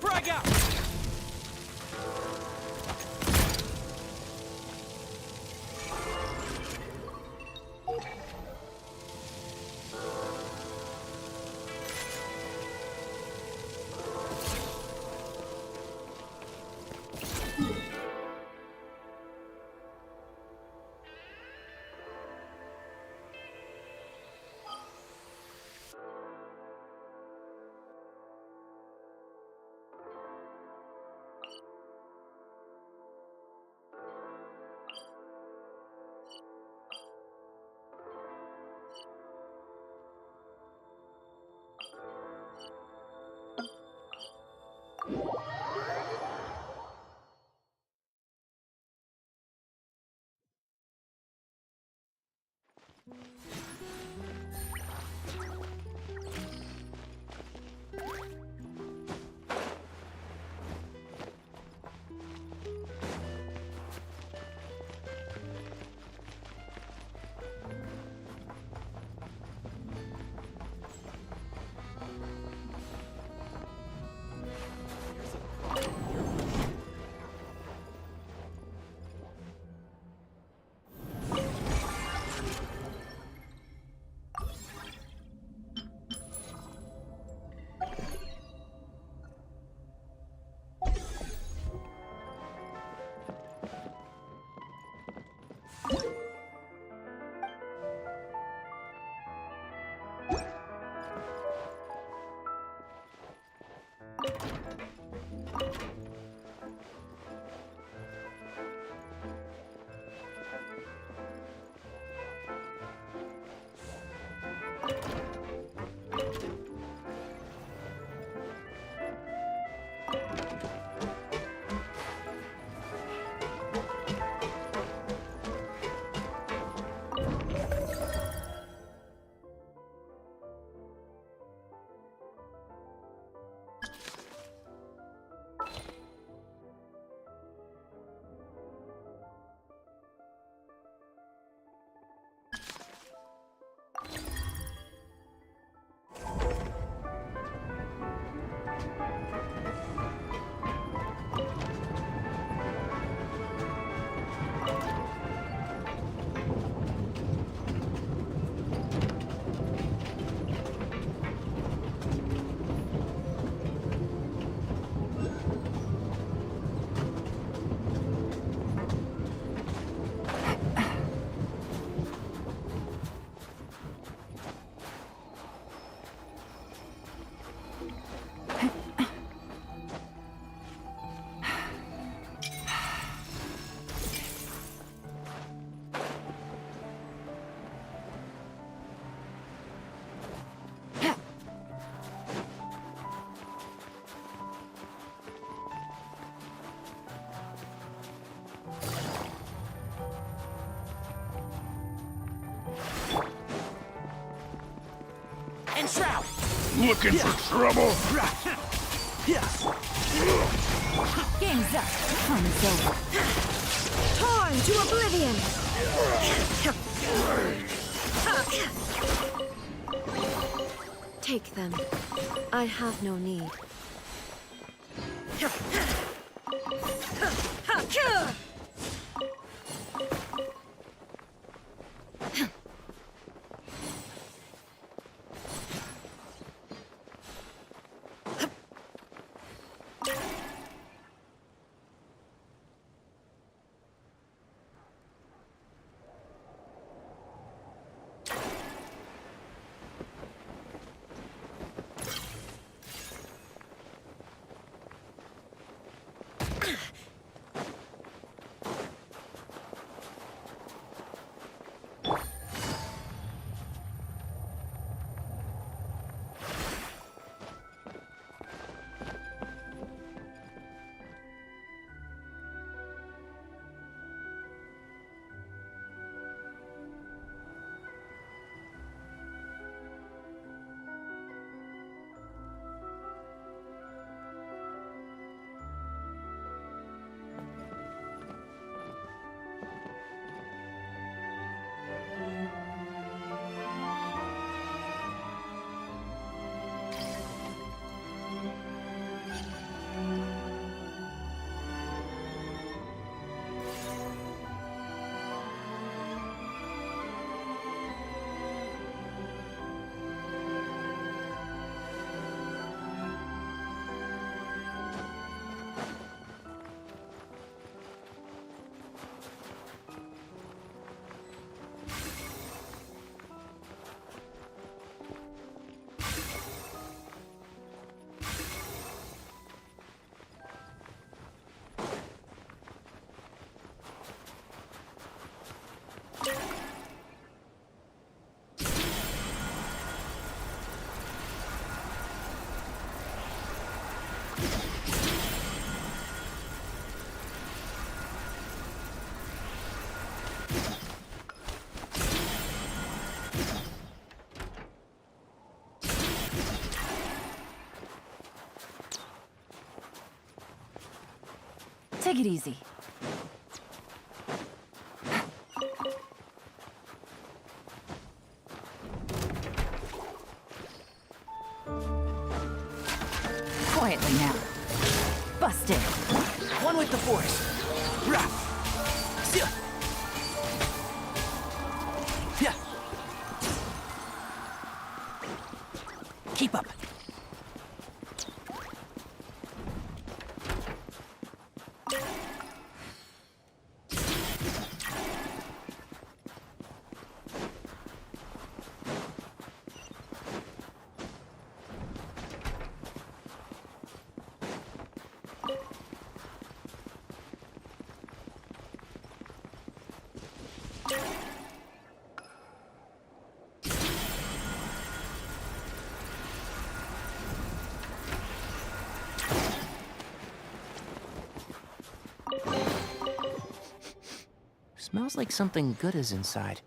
B: Frag out! shroud!
L: Looking for trouble?
V: Game's up. Fun is over.
C: Torn to oblivion! Take them. I have no need.
K: Take it easy. Quietly now. Busted.
B: One with the Force. Rah. Seal. Yeah. Keep up. Smells like something good is inside.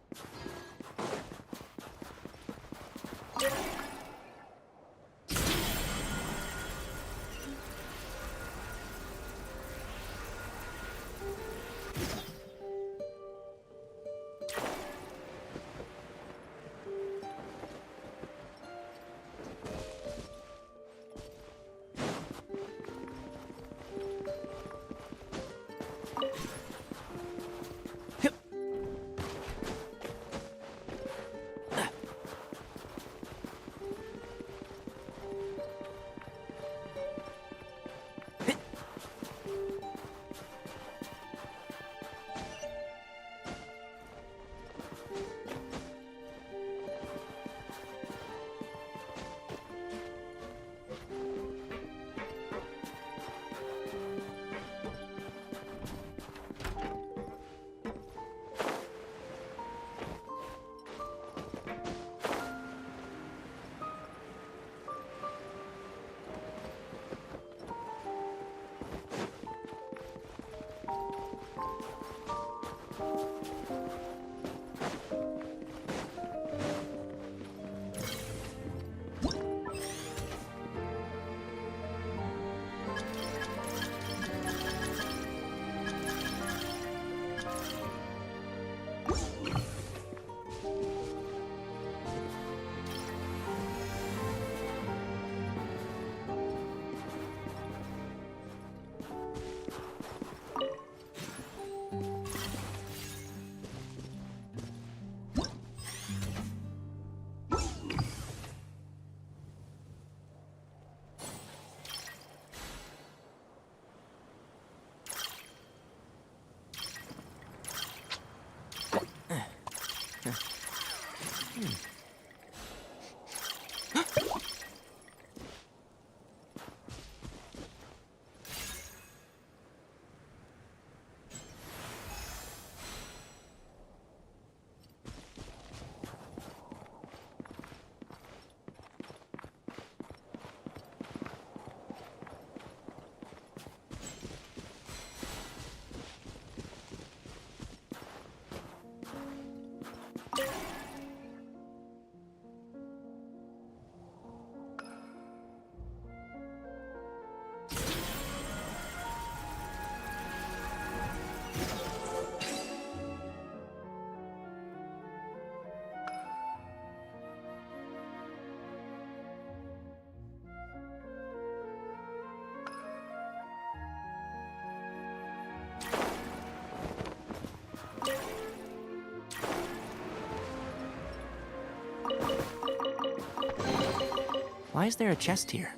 B: Why is there a chest here?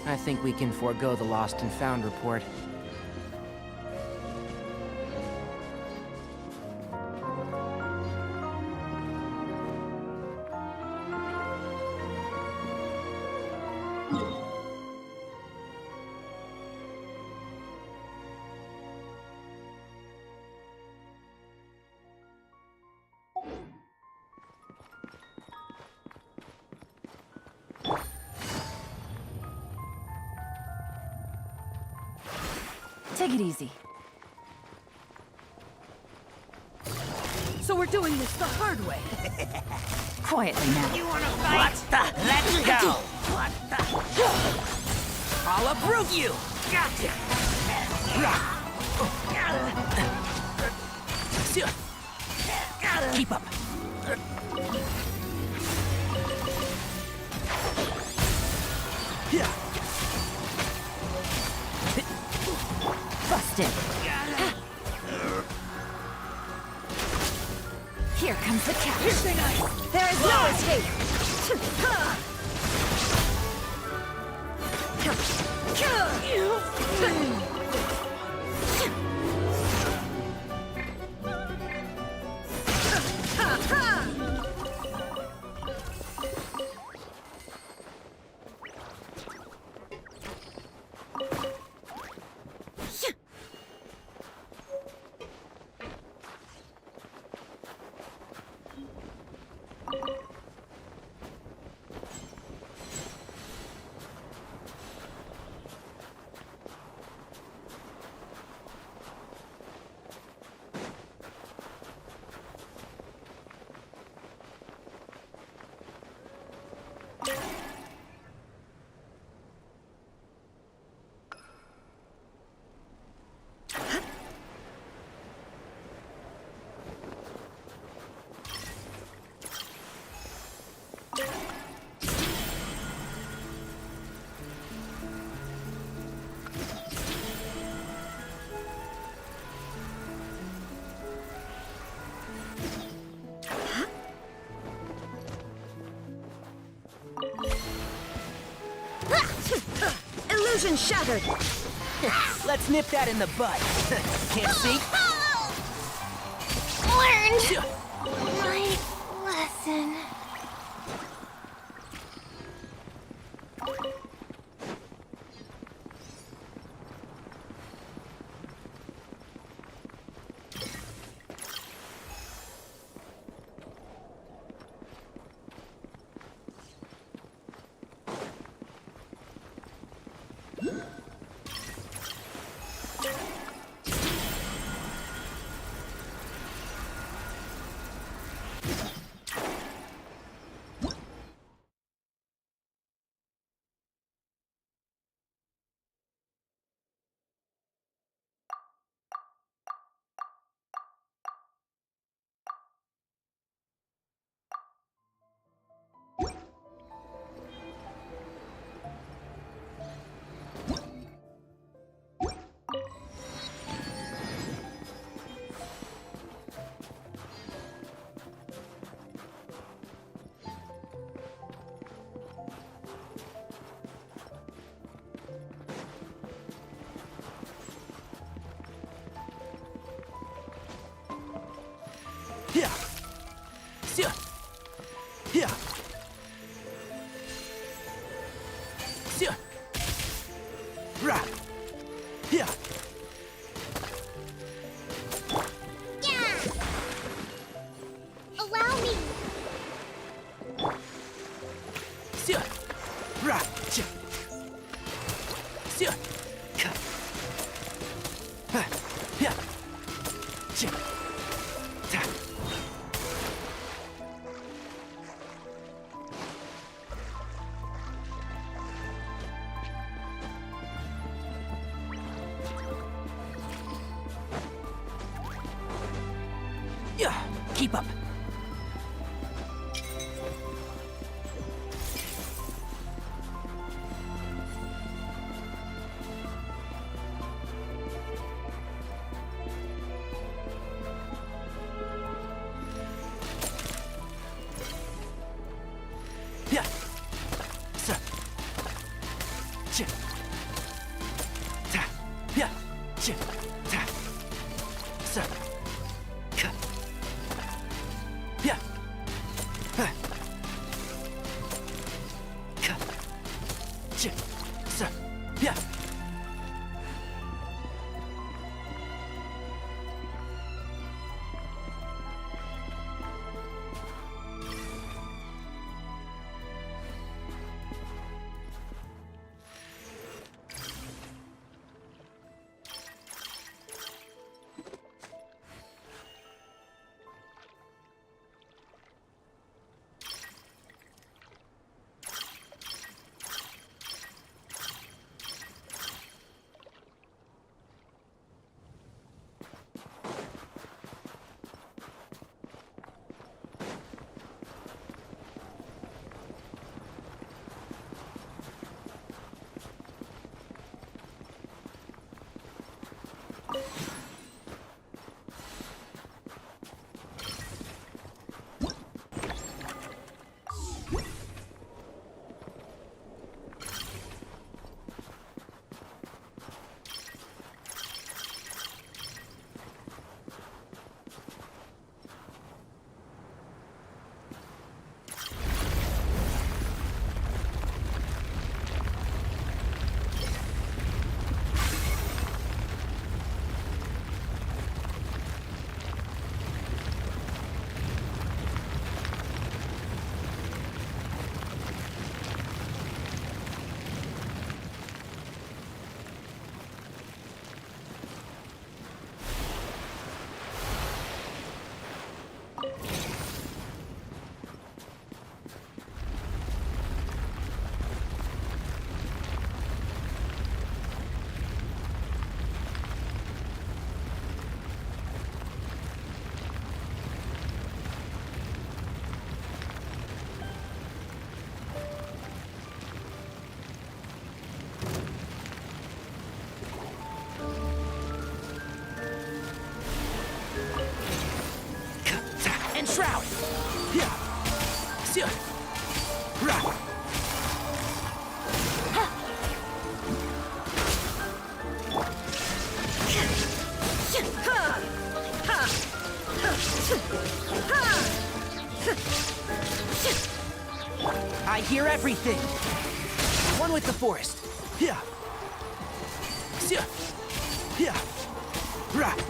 B: I think we can forego the lost and found report.
K: Take it easy.
N: So we're doing this the hard way.
K: Quietly now.
S: You wanna fight? What the? Let's go! What the?
B: I'll uproot you!
S: Gotcha!
B: Keep up.
K: Busted. Here comes the catch. There is no escape.
N: Illusion shattered.
B: Let's nip that in the bud. Can't see?
I: Learned my lesson.
B: Yeah. Yeah. Yeah. Yeah. Right. Yeah.
I: Yeah. Allow me.
B: Yeah. Right. Yeah. Yeah. Yeah. Yeah, keep up. Yeah. Sir. Chip. Ta. Yeah. Chip. Ta. Sir. Cut. Yeah. Huh. Cut. Chip. Sir. Yeah. And shroud. Yeah. Yeah. Right. I hear everything. One with the forest. Yeah. Yeah. Yeah. Right.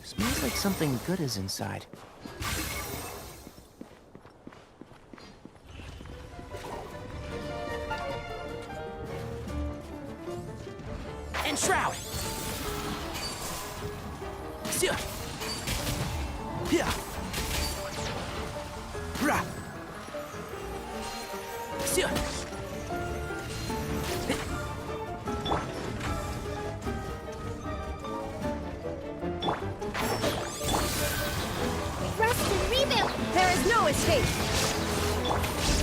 B: Smells like something good is inside. And shroud. Yeah. Yeah. Ra. Yeah.
I: Rest and rebuild. There is no escape.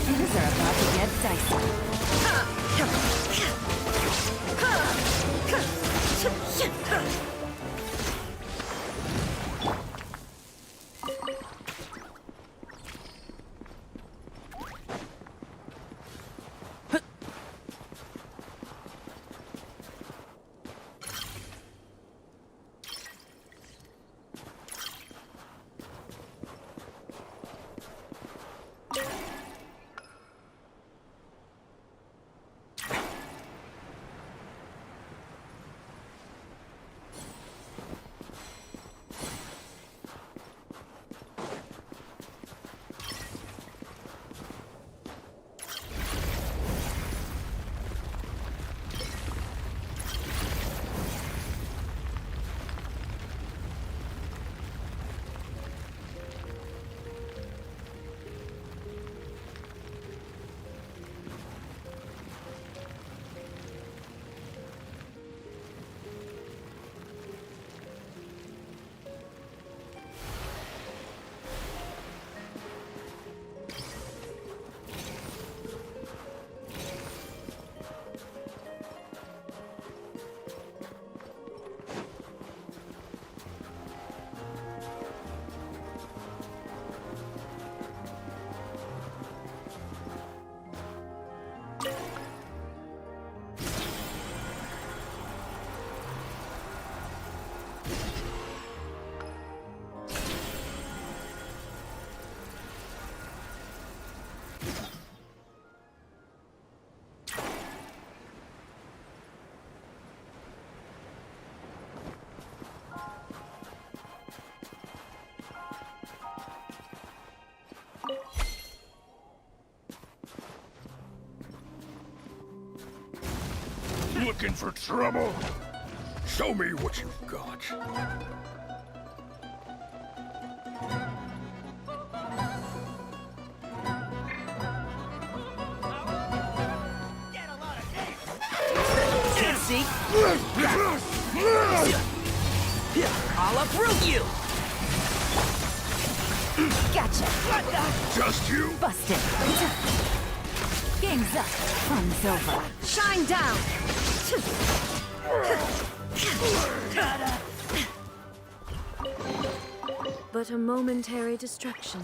V: Things are about to get dicey.
I: Ha!
L: Looking for trouble? Show me what you've got.
B: Can't see? I'll uproot you!
V: Gotcha.
L: Just you?
V: Busted. Game's up. Fun's over.
C: Shine down! But a momentary distraction.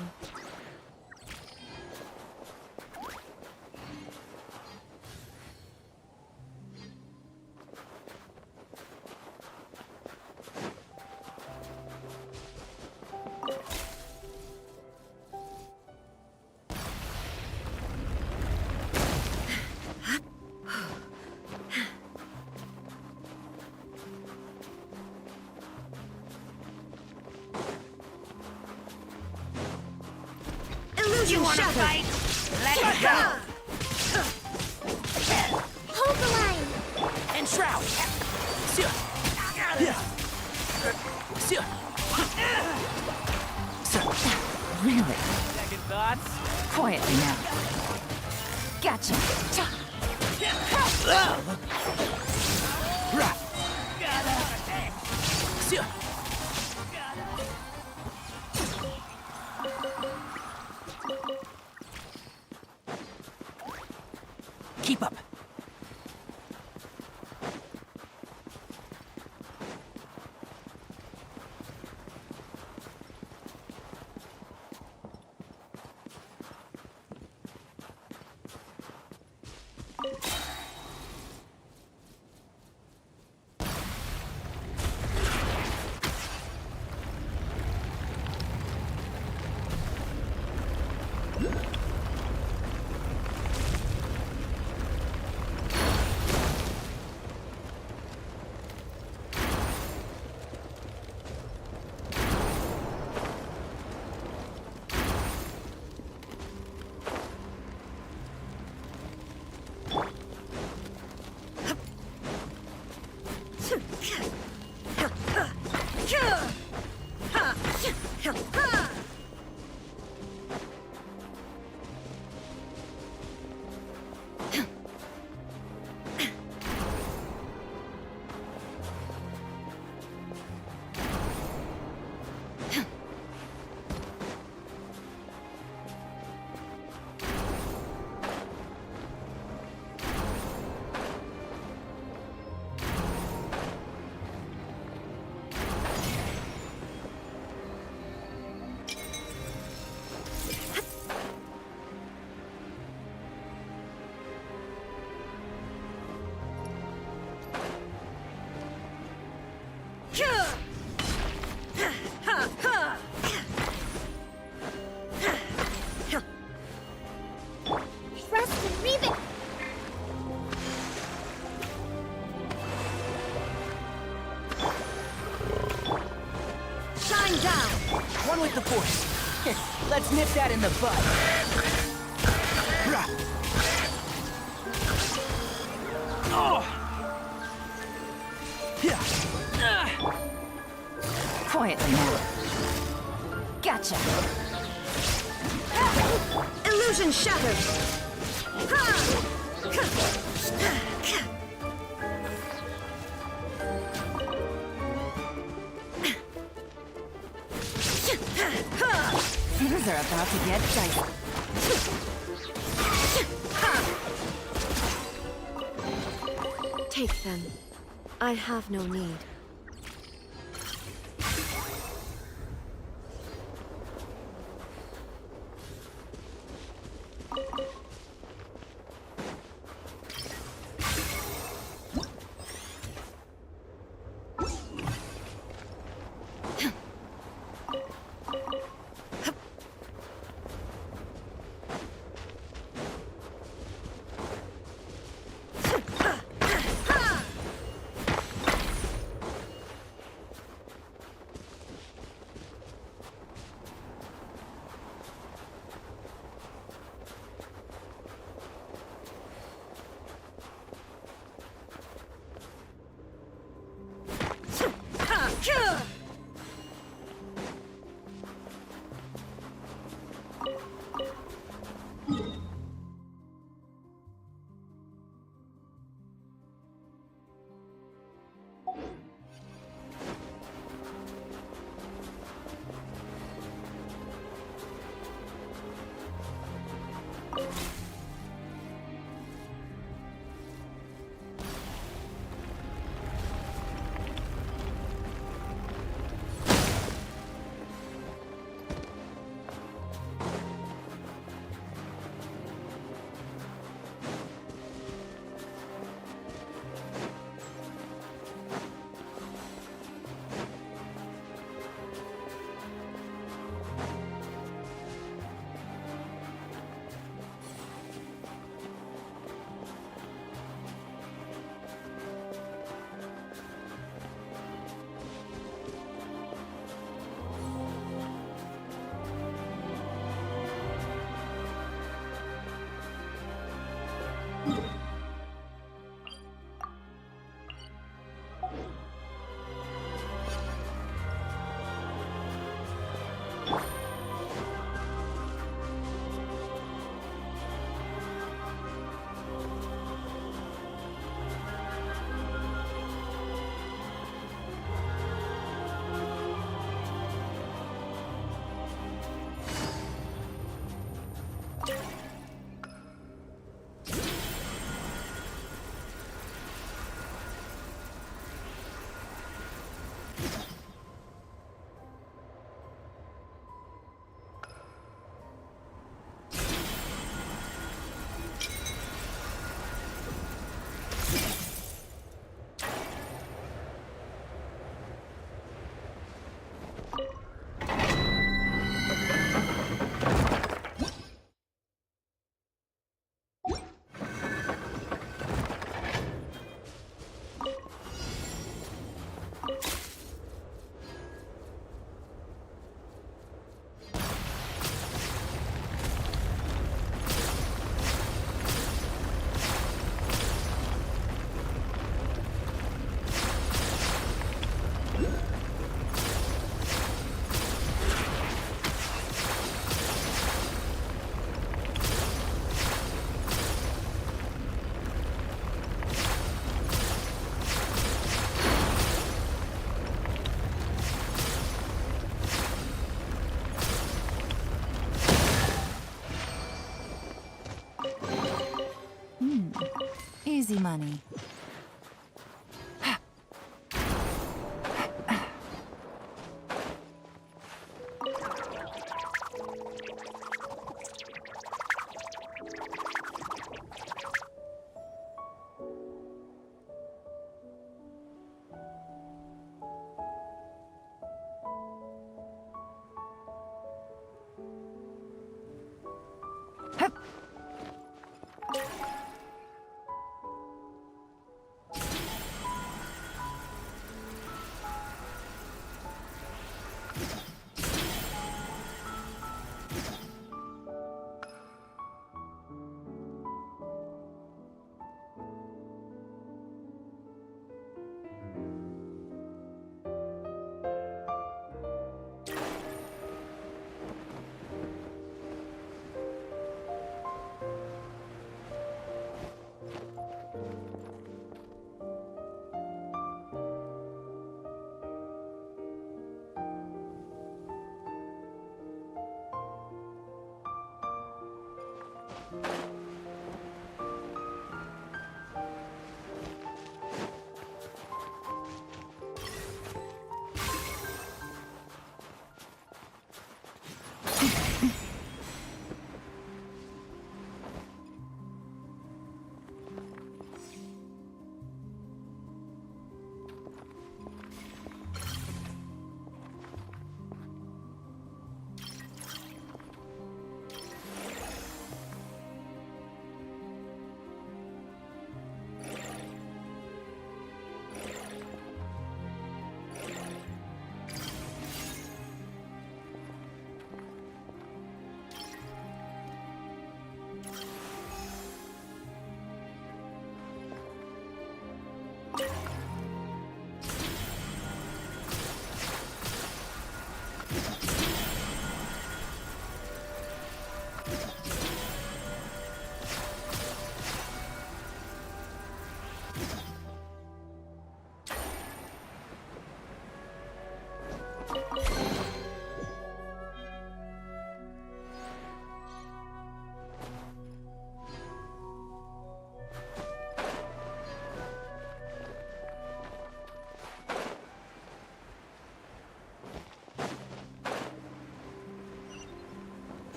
I: You wanna fight? Let's go! Hold the line!
B: And shroud!
V: Really?
B: Second thoughts?
V: Quietly now. Gotcha.
B: Keep up.
I: Thrust and reeve it!
B: Shine down! One with the force. Let's nip that in the bud.
V: Quietly now. Gotcha.
C: Illusion shattered!
V: Things are about to get dicey.
C: Take them. I have no need.
K: Easy money.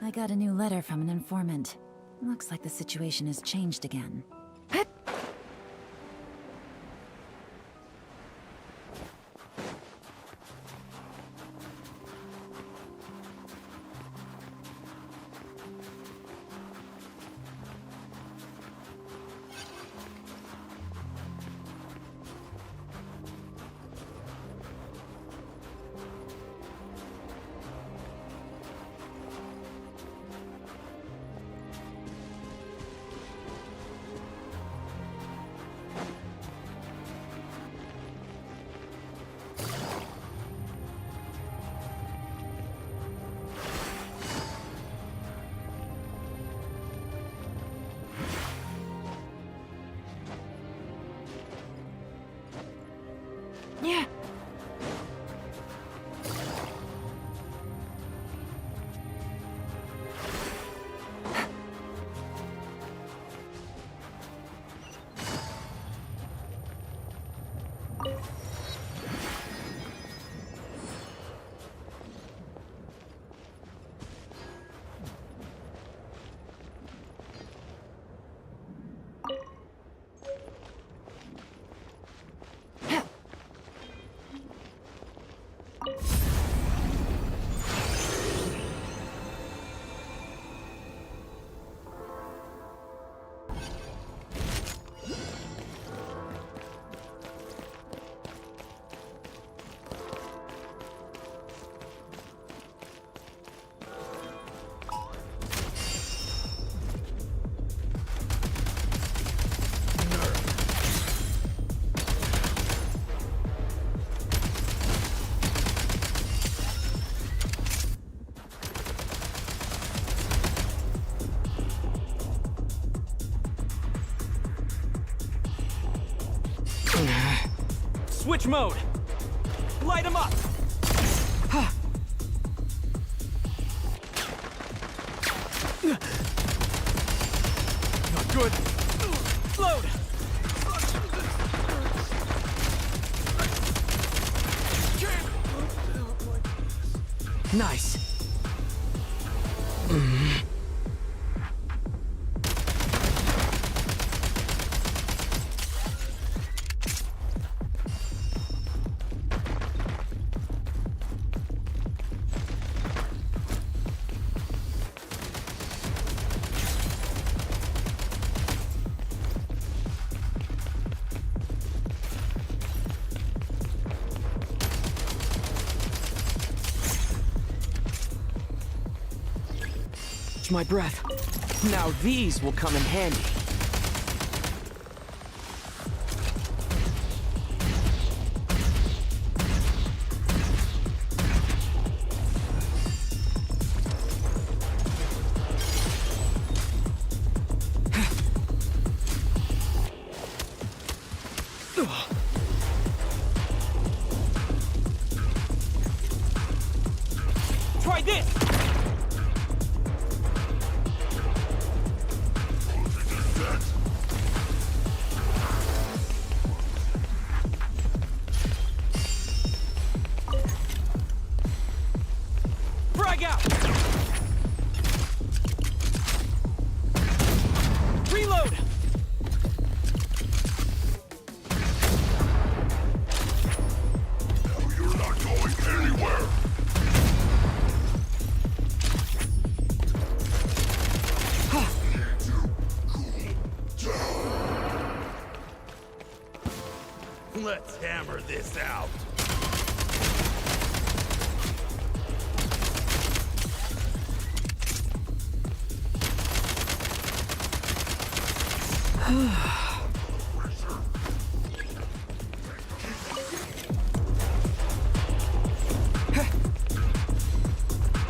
K: I got a new letter from an informant. Looks like the situation has changed again.
B: Yeah.
H: Switch mode! Light him up! Not good! Load! Nice! My breath. Now these will come in handy. Try this! Frag out! Reload!
L: Now you're not going anywhere!
G: Let's hammer this out.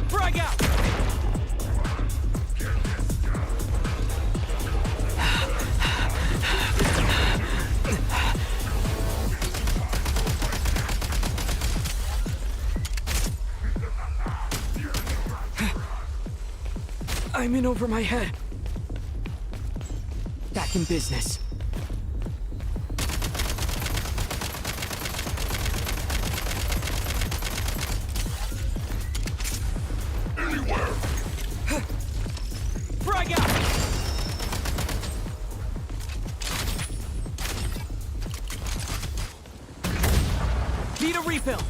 H: Frag out! I'm in over my head. Back in business.
L: Anywhere!
H: refill!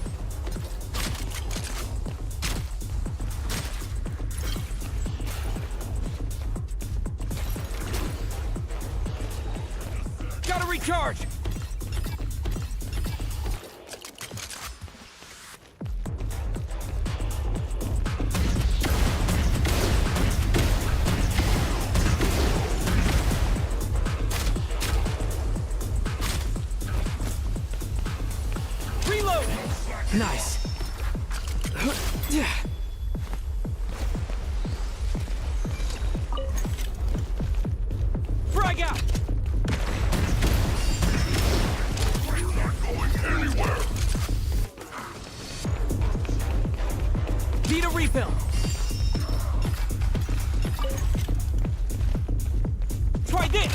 H: Gotta recharge! Reload! Nice. Frag out! Need a refill. Try this.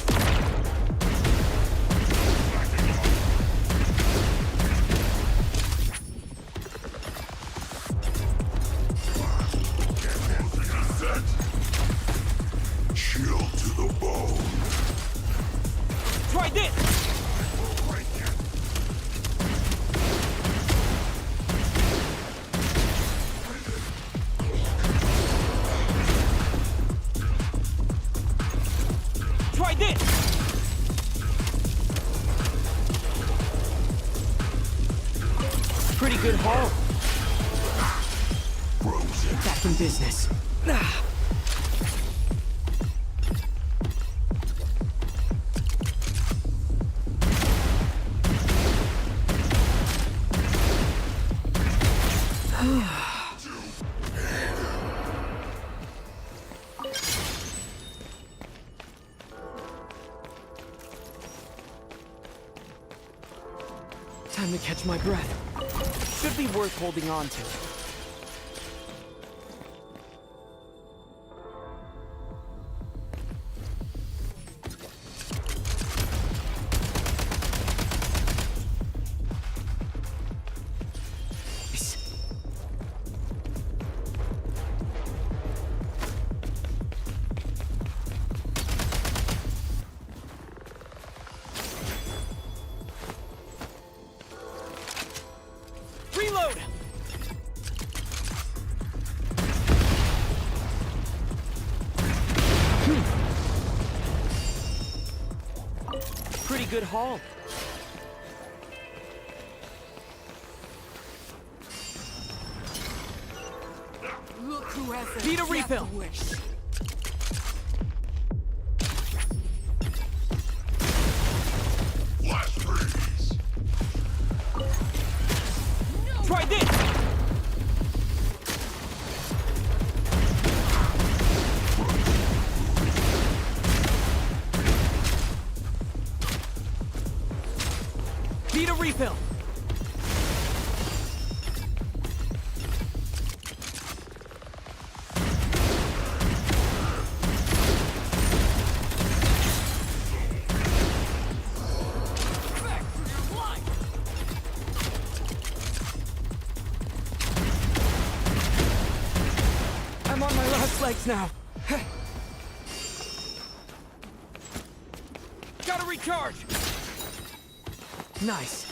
L: Chill to the bone.
H: Try this. Try this! Pretty good haul. Back in business. Time to catch my breath. Should be worth holding on to. Reload! Pretty good haul.
N: Look who has
H: Need a refill.
N: wish.
H: Try this! Need a refill! I'm on my last legs now. Gotta recharge! Nice.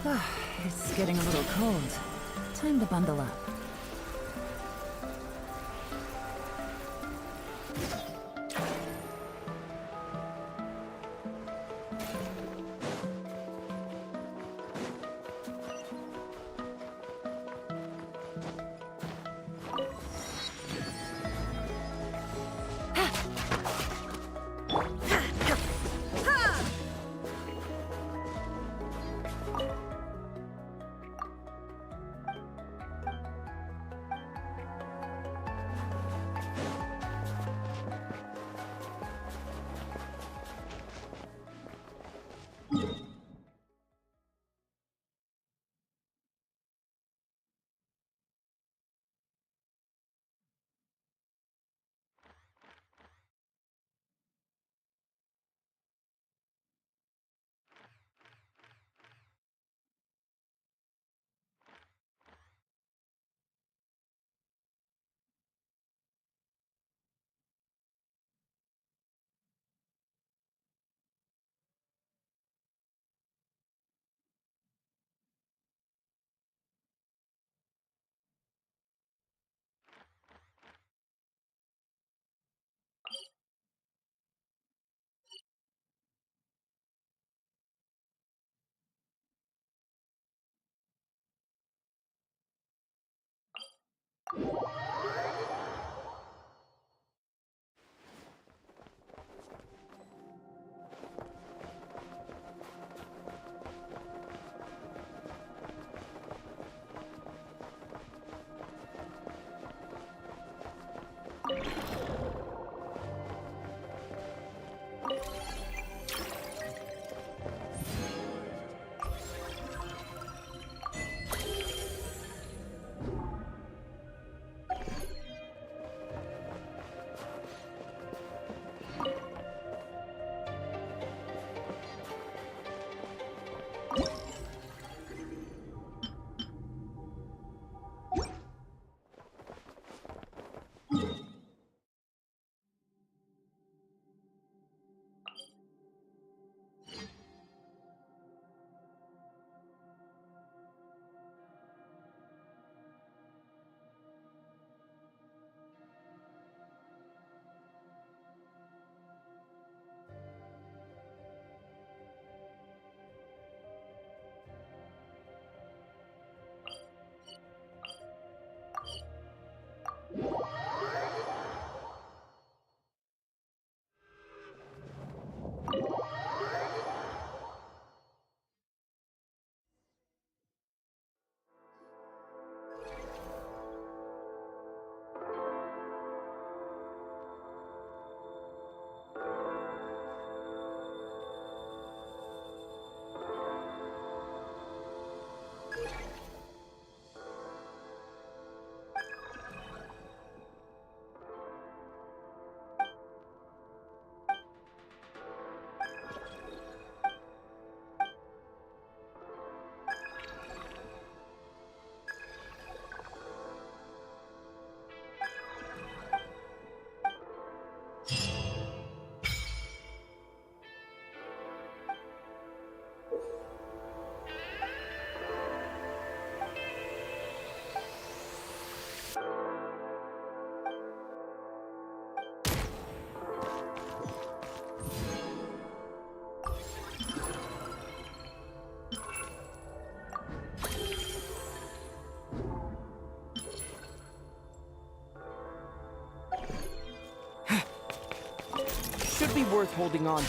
K: It's getting a little cold. Time to bundle up.
B: Should be worth holding on to.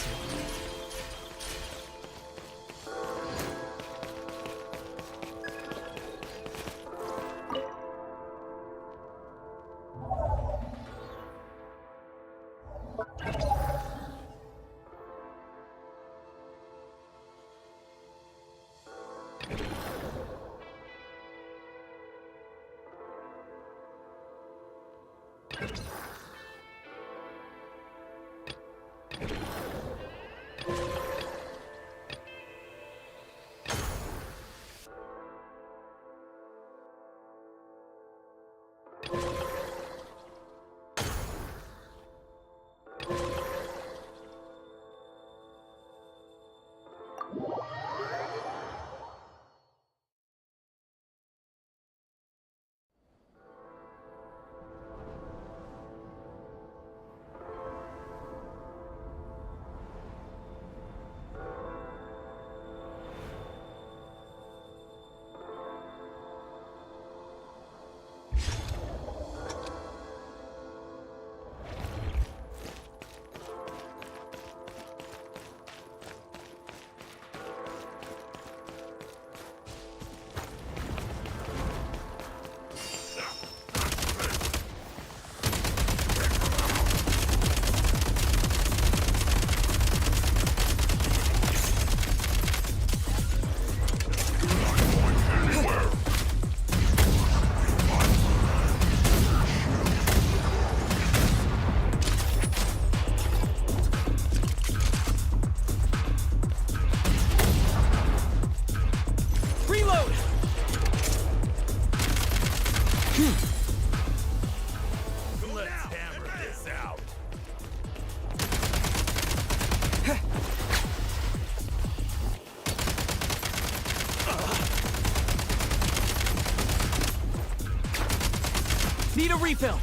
H: a refill!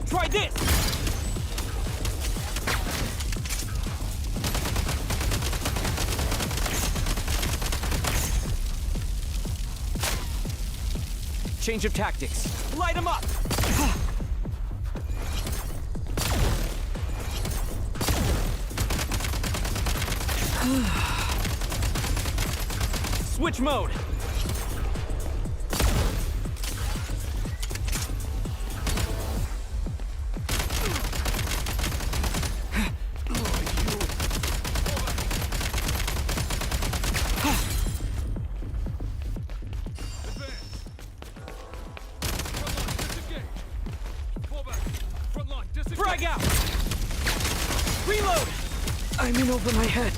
H: Try this! Change of tactics. Light him up! Switch mode! Frag out! Reload! I'm in over my head.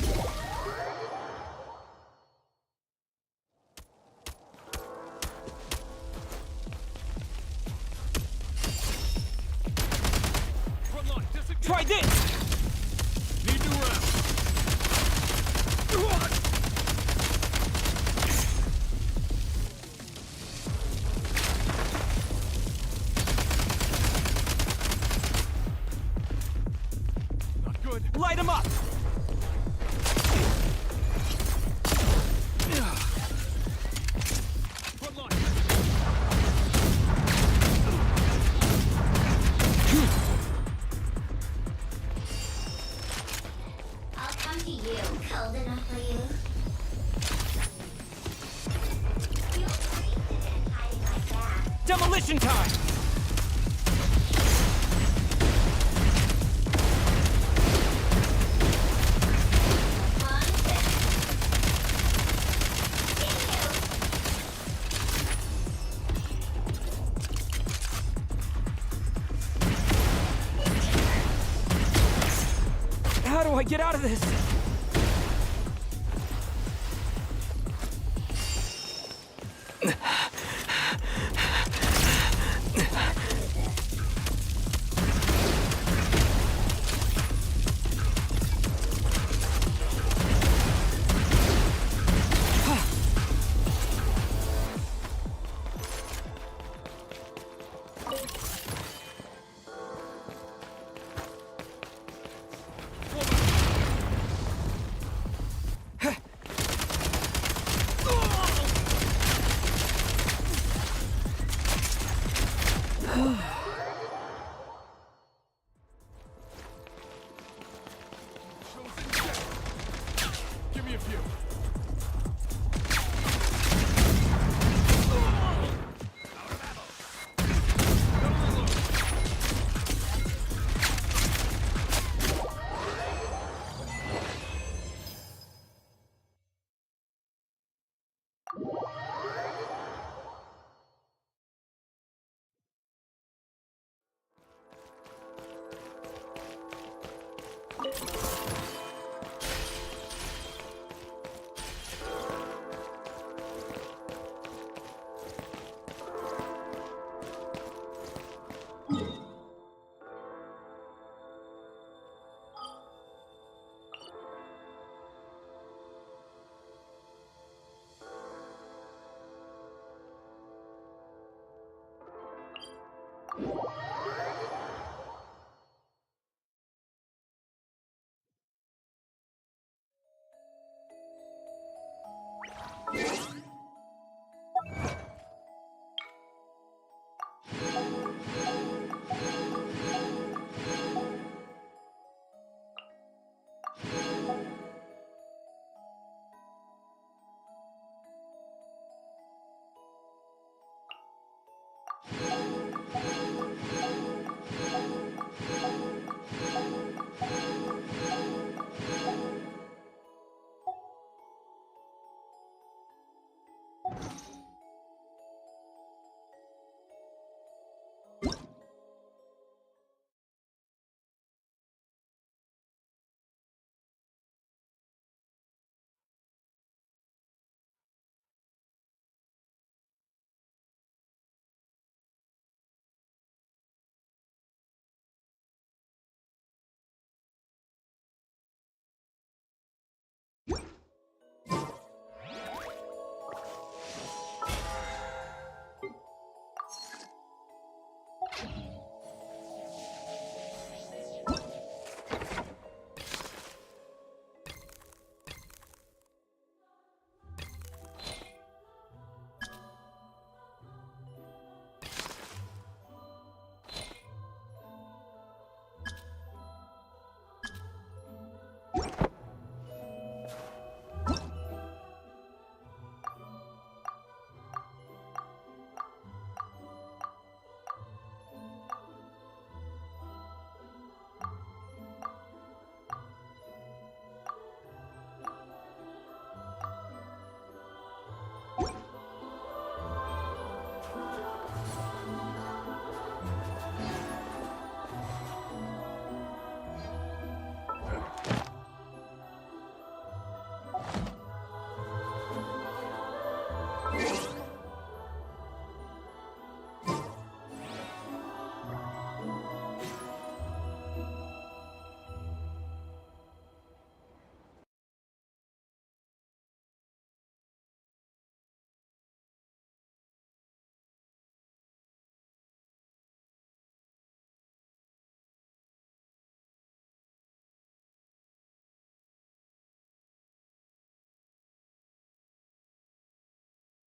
H: Try this! Need new round. Not good. Light him up!
I: I'll come to you. Cold enough for you? Feel free to get hiding like that.
H: Demolition time! How do I get out of this?